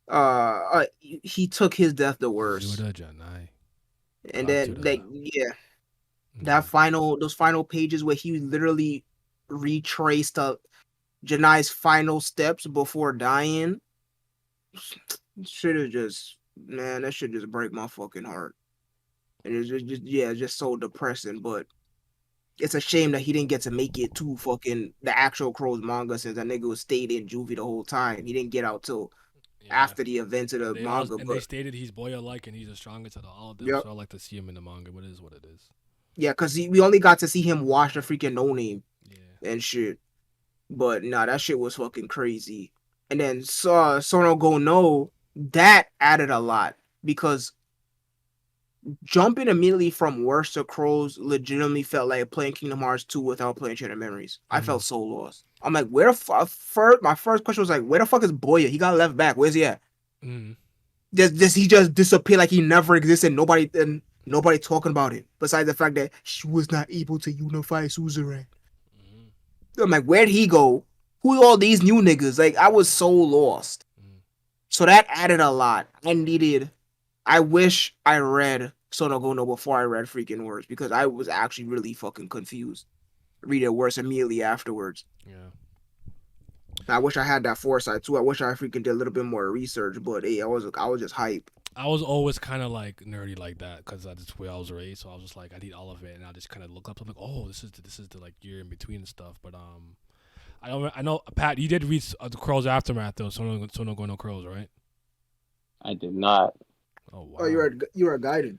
it. He took his death the worst. Zuda Janai. And Got then to like the. yeah, those final pages where he literally retraced Janai's final steps before dying. Shit is just, man, that shit just break my fucking heart. And it's just yeah, it's just so depressing. But it's a shame that he didn't get to make it to fucking the actual Crows manga since that nigga was stayed in juvie the whole time. He didn't get out till Yeah. after the events of the They manga. and But they stated he's Boya like and he's the strongest out of all of them. yep, So I like to see him in the manga, but it is what it is. yeah, because we only got to see him wash the freaking no name Yeah. and shit. But nah, that shit was fucking crazy. And then Sono Go No, that added a lot because jumping immediately from worst to crows legitimately felt like playing Kingdom Hearts 2 without playing Chain of Memories. I felt so lost. I'm like, where the fuck? My first question was like, where the fuck is Boya? He got left back. Where's he at? Mm. Does he just disappear like he never existed? Nobody talking about it. Besides the fact that she was not able to unify Suzerain. I'm like, where'd he go? Who all these new niggas? Like, I was so lost. So that added a lot. I wish I read Sonogono before I read freaking Words because I was actually really fucking confused. Read it worse immediately afterwards. Yeah. I wish I had that foresight too. I wish I freaking did a little bit more research, but hey, I was just hype. I was always kind of like nerdy like that because that's where I was raised. So I was just like, I need all of it, and I just kind of look up. I'm like, oh, this is the like year in between and stuff. But I know Pat, you did read the Crows Aftermath though. So no go no Crows, right? I did not. Oh, Oh wow. you were guided.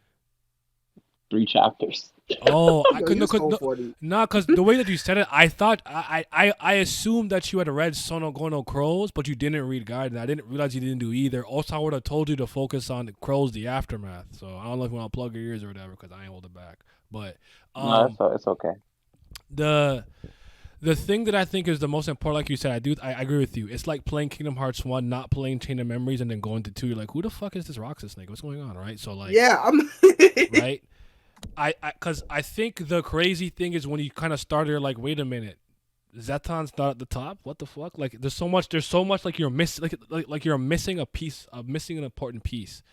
3 chapters. Oh, I Yo, couldn't. you're so No, funny. nah, because the way that you said it, I thought I assumed that you had read Sono Gono Crows, but you didn't read Guide, and I didn't realize you didn't do either. Also, I would have told you to focus on Crows the Aftermath. So I don't know if you want to plug your ears or whatever, because I ain't hold it back. But No, it's okay. the thing that I think is the most important, like you said, I agree with you. It's like playing Kingdom Hearts 1, not playing Chain of Memories, and then going to 2. You're like, who the fuck is this Roxas snake? What's going on, right? So like, Yeah, I'm right. Because I think the crazy thing is when you kind of started, like, wait a minute, Zeton's not at the top. What the fuck? Like, there's so much. Like you're missing, like you're missing a piece, missing an important piece.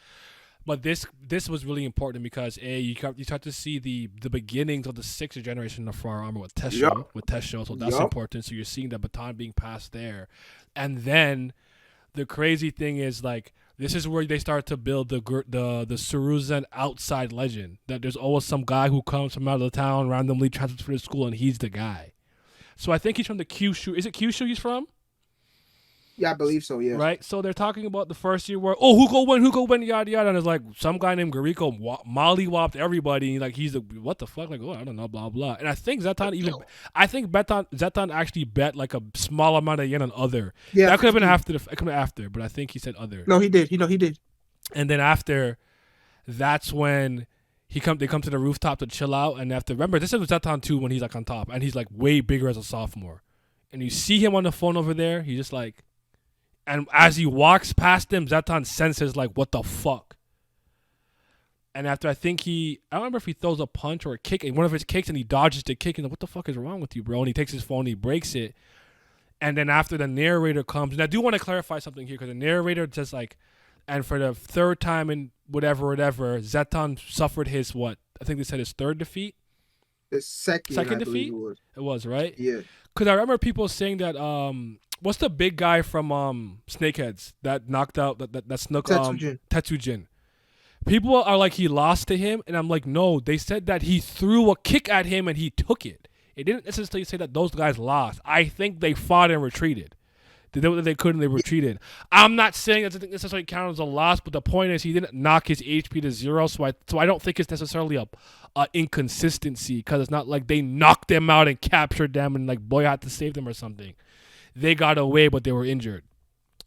But this was really important because you start to see the beginnings of the 6th generation of Fire Armor with Tesho, so that's important. So you're seeing the baton being passed there, and then the crazy thing is like. This is where they start to build the Suruzen outside legend. That there's always some guy who comes from out of the town, randomly transfers to school, and he's the guy. So I think he's from the Kyushu. Is it Kyushu he's from? Yeah, I believe so, yes. Right? So they're talking about the first year where, who go win, yada, yada. And it's like some guy named Gariko mollywopped everybody. And like, he's the, what the fuck? Like, I don't know, blah, blah. And I think Zeton actually bet like a small amount of yen on other. Yeah. That could have been after, but I think he said other. No, he did. He did. And then after, that's when they come to the rooftop to chill out. And after, remember, this is Zeton 2 when he's like on top. And he's like way bigger as a sophomore. And you see him on the phone over there. He's just like, and as he walks past him, Zeton senses like, what the fuck? And after I don't remember if he throws a punch or a kick, and one of his kicks, and he dodges the kick, and like, what the fuck is wrong with you, bro? And he takes his phone, he breaks it. And then after the narrator comes, and I do want to clarify something here, because the narrator just like, and for the third time in whatever, Zeton suffered his what? I think they said his third defeat. The second, Second I believe defeat? it was. It was, right? Yeah. Because I remember people saying that what's the big guy from Snakeheads that knocked out that snook Tetsujin. Tetsujin. People are like he lost to him, and I'm like, no. They said that he threw a kick at him and he took it. It didn't necessarily say that those guys lost. I think they fought and retreated. They did what they could and they retreated. I'm not saying that it necessarily counts as a loss, but the point is he didn't knock his HP to 0, so I don't think it's necessarily a inconsistency, because it's not like they knocked them out and captured them and like Boya had to save them or something. They got away, but they were injured.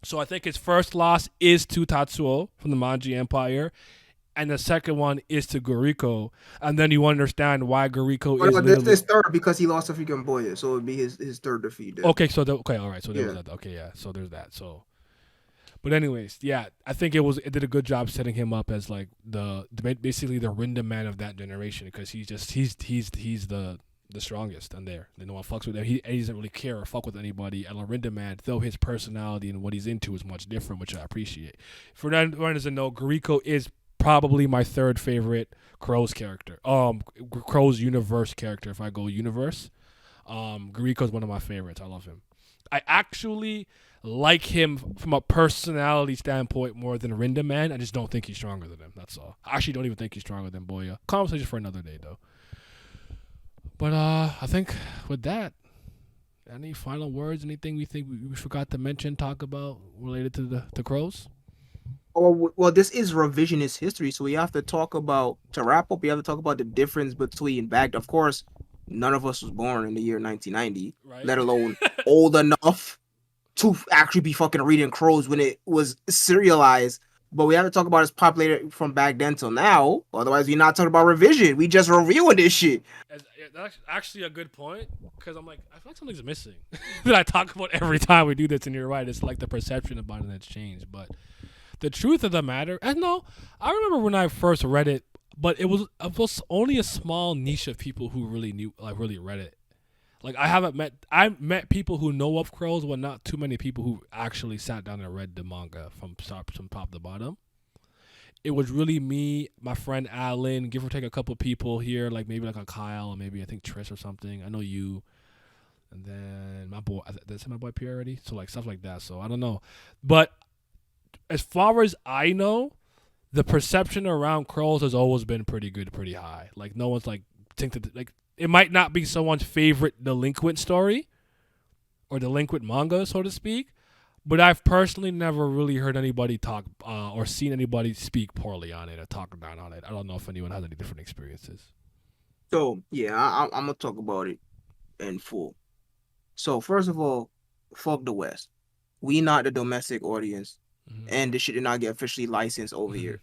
So I think his first loss is to Tatsuo from the Manji Empire, and the second one is to Guriko, and then you understand why Guriko is. This is third because he lost to freaking Boya, so it would be his third defeat. Then. Okay, so all right, so there was that. Okay, yeah, so there's that. So, but anyways, yeah, I think it did a good job setting him up as like basically the Rindaman of that generation, because he's the strongest and there. No one fucks with him. He doesn't really care or fuck with anybody. And Rindaman, though his personality and what he's into is much different, which I appreciate. For anyone doesn't know, Guriko is probably my third favorite Crow's character. Crow's universe character. If I go universe, Guriko's one of my favorites. I love him. I actually like him from a personality standpoint more than Rindaman. I just don't think he's stronger than him. That's all. I actually don't even think he's stronger than Boya. Conversation for another day, though. But I think with that, any final words? Anything we think we forgot to mention, talk about related to the Crows? Oh, well, this is revisionist history, so we have to talk about, to wrap up, we have to talk about the difference between back. Of course, none of us was born in the year 1990, right? Let alone old enough to actually be fucking reading Crows when it was serialized. But we have to talk about its popularity from back then till now. Otherwise, we're not talking about revision. We just reviewing this shit. That's actually a good point, because I'm like, I feel like something's missing that I talk about every time we do this, and you're right. It's like the perception about it that's changed, but the truth of the matter, I remember when I first read it, but it was only a small niche of people who really read it. Like I met people who know of Crows, but not too many people who actually sat down and read the manga from top to bottom. It was really me, my friend Alan, give or take a couple people here, like maybe like a Kyle, or maybe I think Trish or something. I know you, and then my boy. That's my boy Pierre already. So like stuff like that. So I don't know, but as far as I know, the perception around Crows has always been pretty good, pretty high. Like no one's like think that like it might not be someone's favorite delinquent story or delinquent manga, so to speak, but I've personally never really heard anybody talk or seen anybody speak poorly on it or talk down on it. I don't know if anyone has any different experiences. So yeah, I'm gonna talk about it in full. So first of all, fuck the West. We not the domestic audience. Mm-hmm. And this shit did not get officially licensed over here.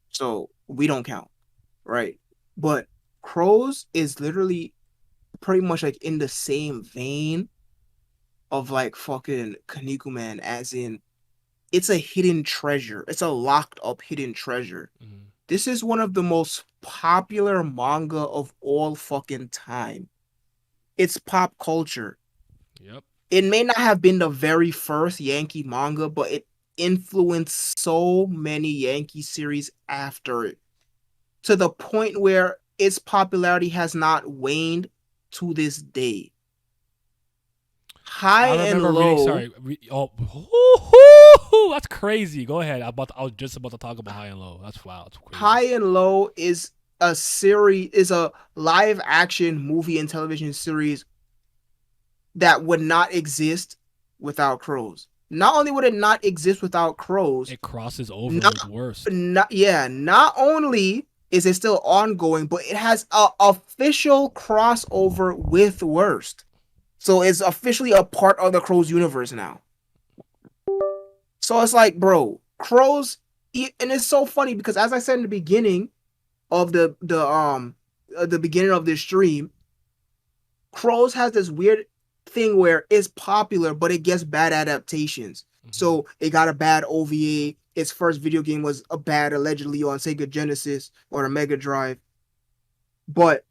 So we don't count. Right? But Crows is literally pretty much like in the same vein of like fucking Kanikuman, as in it's a hidden treasure. It's a locked up hidden treasure. Mm-hmm. This is one of the most popular manga of all fucking time. It's pop culture. Yep. It may not have been the very first Yankee manga, but it influenced so many Yankee series after it, to the point where its popularity has not waned to this day. High and low. That's crazy. Go ahead. I was just about to talk about High and Low. That's wild. That's crazy. High and Low is a live action movie and television series that would not exist without Crows. Not only would it not exist without Crows, it crosses over with Worst. Not only is it still ongoing, but it has an official crossover with Worst. So it's officially a part of the Crows universe now. So it's like, bro, Crows, and it's so funny because as I said in the beginning of the beginning of this stream, Crows has this weird thing where it's popular, but it gets bad adaptations. Mm-hmm. So it got a bad OVA. Its first video game was a bad, allegedly, on Sega Genesis or a Mega Drive. But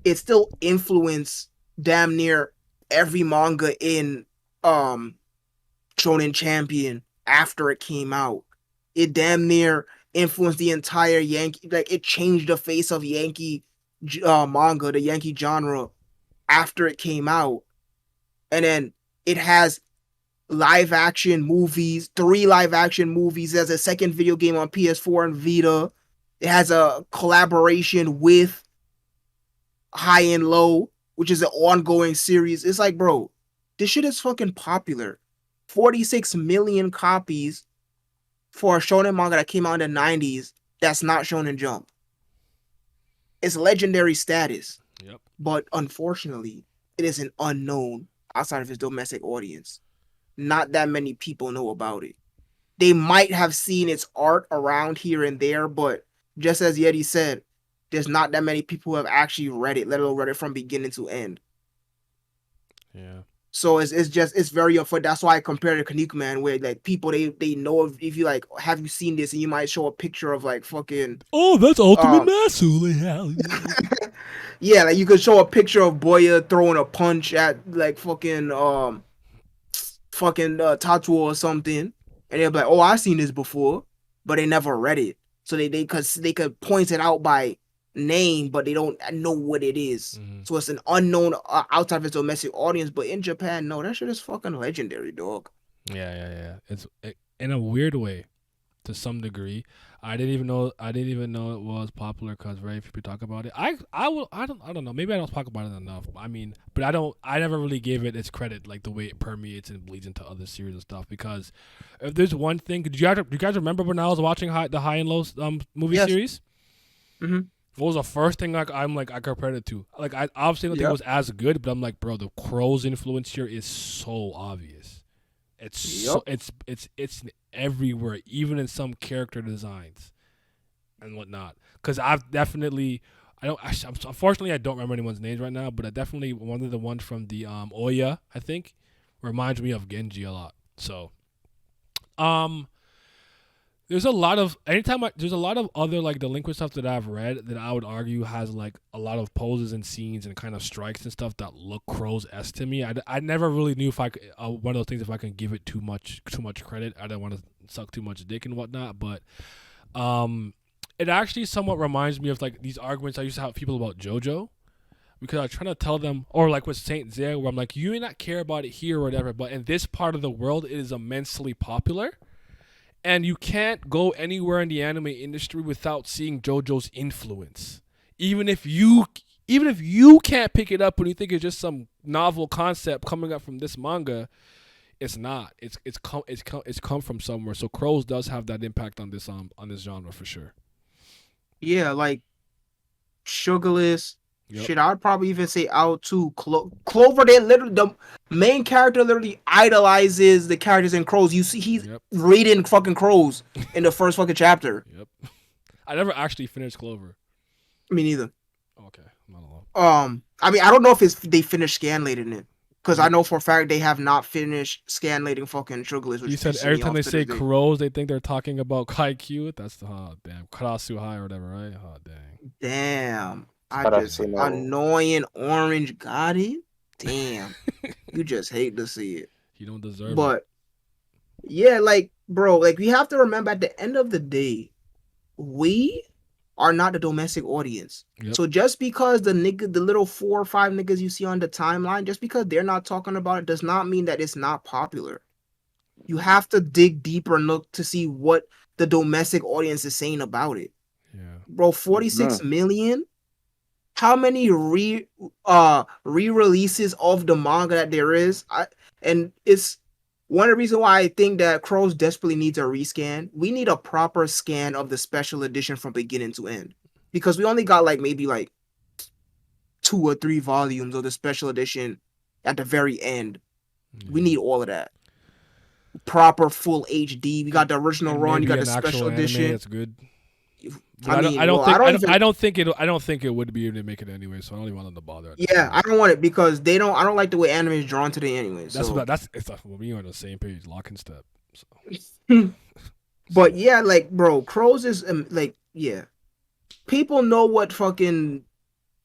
it still influenced damn near every manga in Shonen Champion after it came out. it damn near influenced the entire Yankee. Like it changed the face of Yankee manga, the Yankee genre after it came out, and then it has live action movies, 3 live action movies. There's a second video game on PS4 and Vita. It has a collaboration with High and Low, which is an ongoing series. It's like, bro, this shit is fucking popular. 46 million copies for a shonen manga that came out in the 90s that's not Shonen Jump. It's legendary status. Yep. But unfortunately, it is an unknown outside of its domestic audience. Not that many people know about it. They might have seen its art around here and there, but just as Yeti said, there's not that many people who have actually read it, let alone read it from beginning to end. Yeah. So it's very unfair. That's why I compare to Kaneko Man, where like people they know if you like have you seen this, and you might show a picture of like fucking that's Ultimate Masu. Yeah, like you could show a picture of Boya throwing a punch at like fucking Tatsuo or something, and they'll be like, oh, I've seen this before, but they never read it. So they could point it out by name, but they don't know what it is. Mm-hmm. So it's an unknown outside of its domestic audience. But in Japan, no, that shit is fucking legendary, dog. Yeah. It's in a weird way, to some degree. I didn't even know it was popular because very few people talk about it. I don't know. Maybe I don't talk about it enough. I mean, but I never really gave it its credit, like the way it permeates and bleeds into other series and stuff. Because if there's one thing, do you guys remember when I was watching the High and Low movie series? Mm-hmm. What was the first thing I compared it to? Like I obviously don't think it was as good, but I'm like, bro, the Crow's influence here is so obvious. It's it's everywhere, even in some character designs and whatnot. Because I've definitely unfortunately I don't remember anyone's names right now, but I definitely one of the ones from the Oya, I think, reminds me of Genji a lot. So there's a lot of other like delinquent stuff that I've read that I would argue has like a lot of poses and scenes and kind of strikes and stuff that look Crow's-esque to me. I never really knew if I could, one of those things, if I can give it too much credit. I don't want to suck too much dick and whatnot, but it actually somewhat reminds me of like these arguments I used to have with people about JoJo, because I was trying to tell them, or like with Saint Seiya, where I'm like, you may not care about it here or whatever, but in this part of the world it is immensely popular. And you can't go anywhere in the anime industry without seeing JoJo's influence. Even if you can't pick it up when you think it's just some novel concept coming up from this manga, it's not. It's come from somewhere. So Crows does have that impact on this genre for sure. Yeah, like Sugarless. Yep. Shit, I would probably even say out too. Clover, the main character literally idolizes the characters in Crows. You see, he's reading fucking Crows in the first fucking chapter. Yep. I never actually finished Clover. Me neither. Okay, I'm not alone. I mean, I don't know if they finished scanlating it, because I know for a fact they have not finished scanlating fucking Sugarless. You said every time they say Crows, they think they're talking about Kaiku. That's the damn Karasu High or whatever, right? Oh dang. Damn. I just annoying orange got it. Damn. You just hate to see it. You don't deserve it. But yeah, like, bro, like we have to remember at the end of the day, we are not the domestic audience. Yep. So just because the little 4 or 5 niggas you see on the timeline, just because they're not talking about it does not mean that it's not popular. You have to dig deeper and look to see what the domestic audience is saying about it. Yeah. Bro, 46 million? How many re-releases of the manga that there is? And it's one of the reasons why I think that Crows desperately needs a rescan. We need a proper scan of the special edition from beginning to end, because we only got like maybe like 2 or 3 volumes of the special edition at the very end. We need all of that. Proper full HD. We got the original run. You got the special edition. That's good. I don't think it would be able to make it anyway, so I don't even want them to bother. Yeah, I don't want it because I don't like the way anime is drawn today anyway. So. We are on the same page, lock and step. So. But yeah, like bro, Crows is like yeah. People know what fucking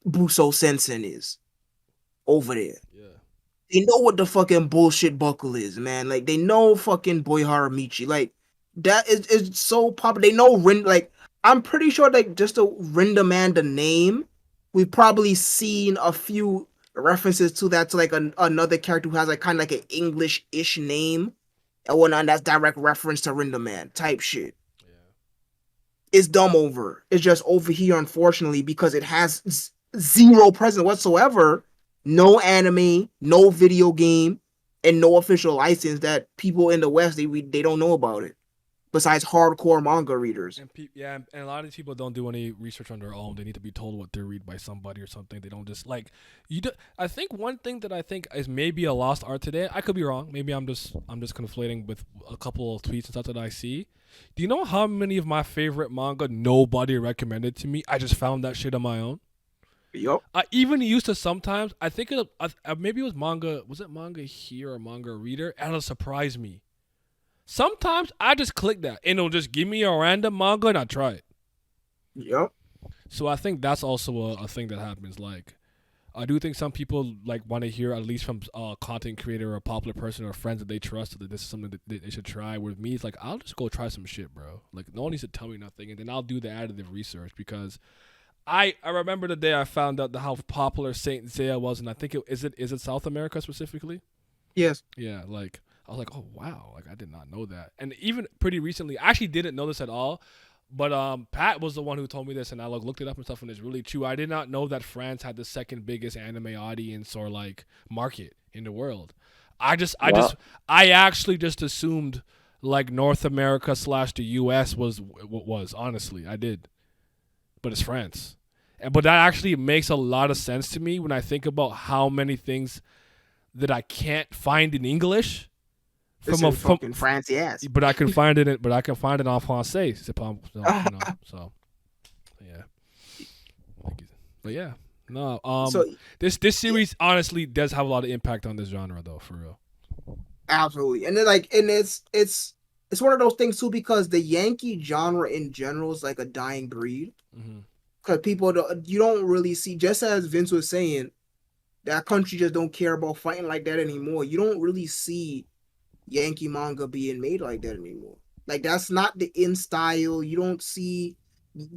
Buso Sensen is over there. Yeah. They know what the fucking bullshit buckle is, man. Like they know fucking Boy Harumichi. Like That is so popular. They know like I'm pretty sure like just the Rindaman the name, we've probably seen a few references to that to like another character who has like kind of like an English-ish name and whatnot. That's direct reference to Rindaman type shit. It's dumb over. It's just over here, unfortunately, because it has zero presence whatsoever. No anime, no video game, and no official license that people in the West they don't know about it. Besides hardcore manga readers. And and a lot of these people don't do any research on their own. They need to be told what to read by somebody or something. They don't just like you. I think one thing that I think is maybe a lost art today. I could be wrong. Maybe I'm just conflating with a couple of tweets and stuff that I see. Do you know how many of my favorite manga nobody recommended to me? I just found that shit on my own. Yup. I even used to sometimes. I think maybe it was manga. Was it manga here or manga reader? And it'll surprise me. Sometimes I just click that and it'll just give me a random manga and I try it. Yup. So I think that's also a thing that happens. Like, I do think some people like want to hear at least from a content creator or a popular person or friends that they trust that this is something that they should try. With me, it's like I'll just go try some shit, bro. Like no one needs to tell me nothing, and then I'll do the additive research because I remember the day I found out how popular Saint Seiya was, and I think is it South America specifically? Yes. Yeah, like I was like, oh wow, like I did not know that. And even pretty recently, I actually didn't know this at all. But Pat was the one who told me this, and I looked it up and stuff, and it's really true. I did not know that France had the second biggest anime audience or like market in the world. I actually just assumed like North America / the U.S. was honestly I did, but it's France, but that actually makes a lot of sense to me when I think about how many things that I can't find in English from a fucking fancy ass. But I can find it. But I can find it en français. So yeah. But yeah, no. So this series honestly does have a lot of impact on this genre, though, for real. Absolutely, and then it's one of those things too because the Yankee genre in general is like a dying breed. Because you don't really see, just as Vince was saying, that country just don't care about fighting like that anymore. You don't really see Yankee manga being made like that anymore. Like that's not the in style. You don't see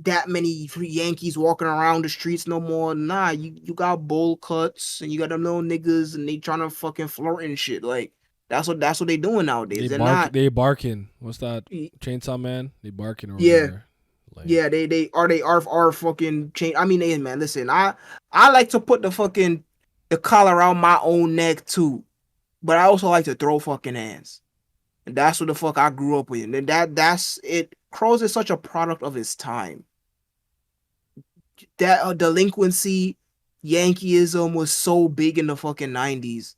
that many Yankees walking around the streets no more. Nah, you got bowl cuts and you got them little niggas and they trying to fucking flirt and shit. Like that's what they doing nowadays. They barking. What's that? Chainsaw Man? They barking over yeah. there. Like, yeah, they are fucking chain. I mean, hey man, listen, I like to put the collar around my own neck too. But I also like to throw fucking hands. And that's what the fuck I grew up with. And that's it. Crows is such a product of its time. That delinquency, Yankeeism was so big in the fucking 90s.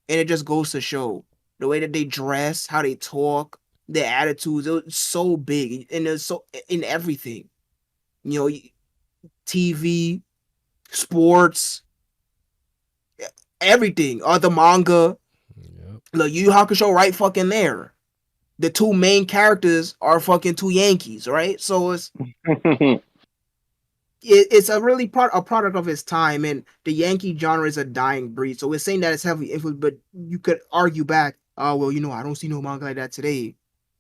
And it just goes to show. The way that they dress, how they talk, their attitudes, it was so big. And it's so in everything. You know, TV, sports, everything. The manga. Look, Yu Yu Hakusho right fucking there. The two main characters are fucking two Yankees, right? So it's a really a product of its time, and the Yankee genre is a dying breed. So we're saying that it's heavily influenced, but you could argue back, well, I don't see no manga like that today.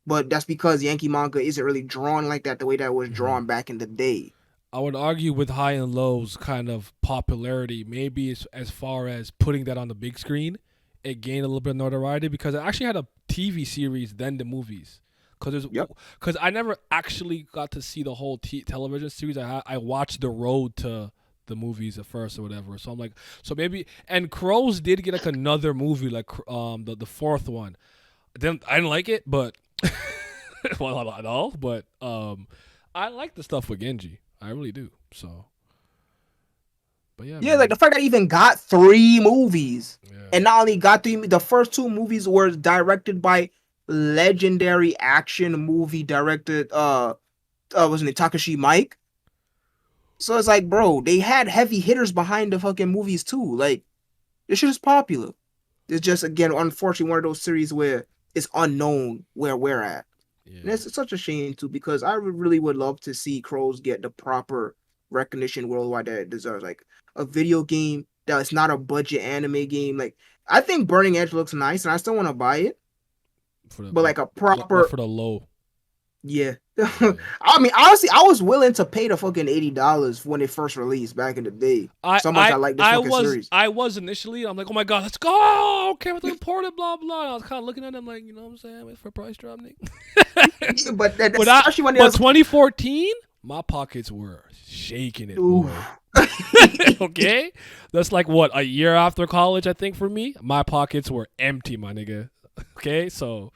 But that's because Yankee manga isn't really drawn like that the way that it was drawn back in the day. I would argue with High and Low's kind of popularity, maybe as far as putting that on the big screen, it gained a little bit of notoriety because it actually had a TV series then the movies. Because I never actually got to see the whole television series. I watched the road to the movies at first or whatever. So I'm like, so maybe, and Crows did get like another movie, like the fourth one. I didn't like it, but well, not at all. But I like the stuff with Genji. I really do. So. But yeah, man. Like the fact that I even got 3 movies, and not only got 3, the first 2 movies were directed by legendary action movie director, wasn't it Takashi Mike? So it's like, bro, they had heavy hitters behind the fucking movies too. Like, this shit is popular. It's just again, unfortunately, one of those series where it's unknown where we're at. Yeah. And it's such a shame too because I really would love to see Crows get the proper recognition worldwide that it deserves. Like a video game that is not a budget anime game. Like I think Burning Edge looks nice and I still want to buy it. But like a proper for the low. Yeah. I mean, honestly, I was willing to pay the fucking $80 when it first released back in the day. So much I like this fucking series. I was initially. I'm like, oh my god, let's go. Okay, with the imported, blah blah. And I was kind of looking at them like, you know what I'm saying? Wait for a price drop, nigga. Yeah, but especially when but 2014, my pockets were shaking it, boy. Okay, that's like what, a year after college, I think, for me. My pockets were empty, my nigga. Okay, so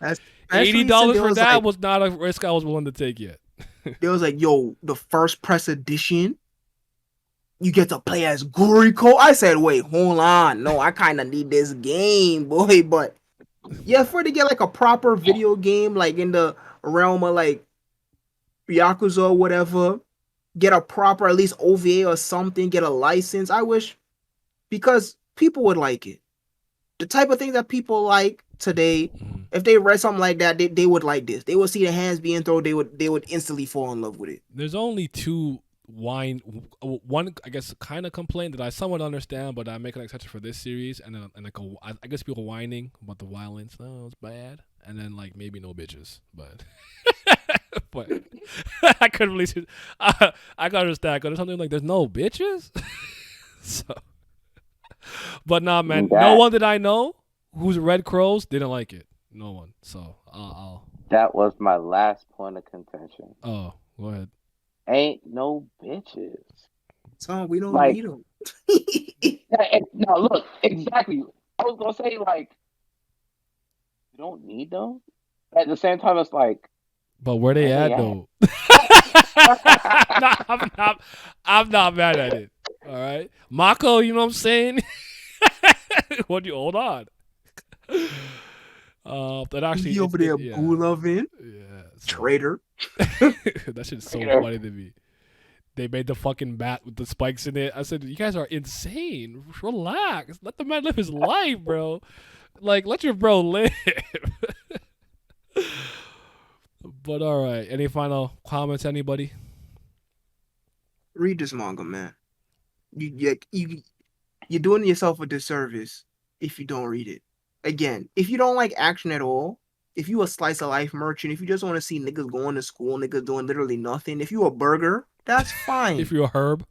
$80 for that was not a risk I was willing to take yet. There was like, yo, the first press edition, you get to play as Guriko. I said, wait, hold on. No, I kind of need this game, boy. But yeah, for to get like a proper video game, like in the realm of like Yakuza or whatever, get a proper at least OVA or something, get a license. I wish, because people would like it. The type of thing that people like today, if they read something like that, they would like this. They would see the hands being thrown, they would instantly fall in love with it. There's only one, I guess, kind of complaint that I somewhat understand, but I make an exception for this series, and then like I guess people whining about the violence. Oh, it's bad, and then like maybe no bitches, but but I couldn't really see. I can understand. Cause there's something like there's no bitches, so. But nah, man, no one that I know who's Red Crows didn't like it. No one. So I'll. That was my last point of contention. Oh, go ahead. Ain't no bitches. So we don't need them. No, look, exactly. I was gonna say, like, you don't need them. At the same time, it's like, but where they at though? I'm not mad at it. All right, Mako, you know what I'm saying? What do you hold on? That actually he over there boo loving. Yeah, so. Traitor. That shit's so funny to me. They made the fucking bat with the spikes in it. I said, you guys are insane. Relax. Let the man live his life, bro. Like, let your bro live. But all right. Any final comments, anybody? Read this manga, man. You're doing yourself a disservice if you don't read it. Again, if you don't like action at all, if you a slice of life merchant, if you just want to see niggas going to school, niggas doing literally nothing, if you a burger, that's fine. If you're a herb,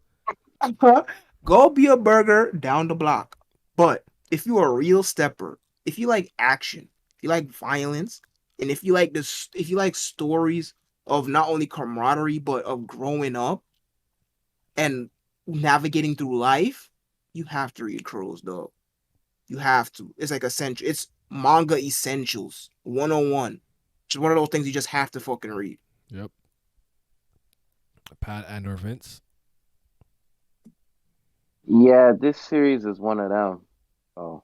go be a burger down the block. But if you're a real stepper, if you like action, if you like violence, and if you like stories of not only camaraderie but of growing up and navigating through life, you have to read Crows, though. You have to. It's like essential. It's manga essentials 101. It's one of those things you just have to fucking read. Yep. Pat and or Vince. Yeah, this series is one of them. So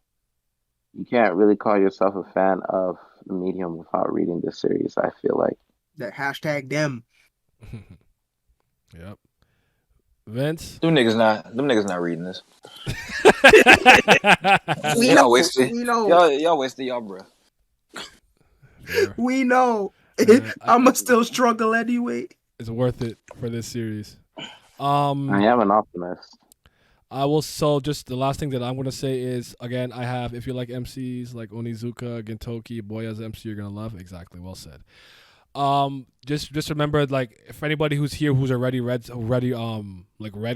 you can't really call yourself a fan of the medium without reading this series, I feel like. That hashtag them. Yep. Vince? Them niggas not reading this. Y'all wasted y'all breath. We know. I'ma still struggle anyway. It's worth it for this series. I am an optimist. I will. So just the last thing that I'm gonna say is, again, I have, if you like MCs like Onizuka, Gintoki, Boya's MC, you're gonna love. Exactly, well said. Just remember, like, if anybody who's here who's already read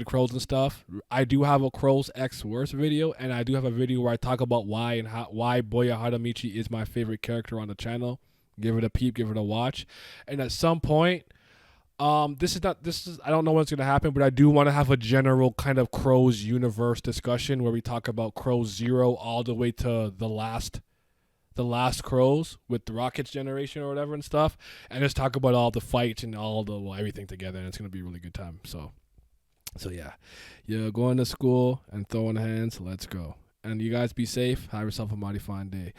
Crows and stuff, I do have a Crows X worst video, and I do have a video where I talk about why Boya Harumichi is my favorite character on the channel. Give it a peep, give it a watch, and at some point, this is I don't know what's gonna happen, but I do want to have a general kind of Crows universe discussion where we talk about Crows 0 all the way to the last Crows with the Rockets generation or whatever and stuff, and just talk about all the fights and all the everything together, and it's gonna be a really good time. So yeah, going to school and throwing hands. Let's go, and you guys be safe. Have yourself a mighty fine day.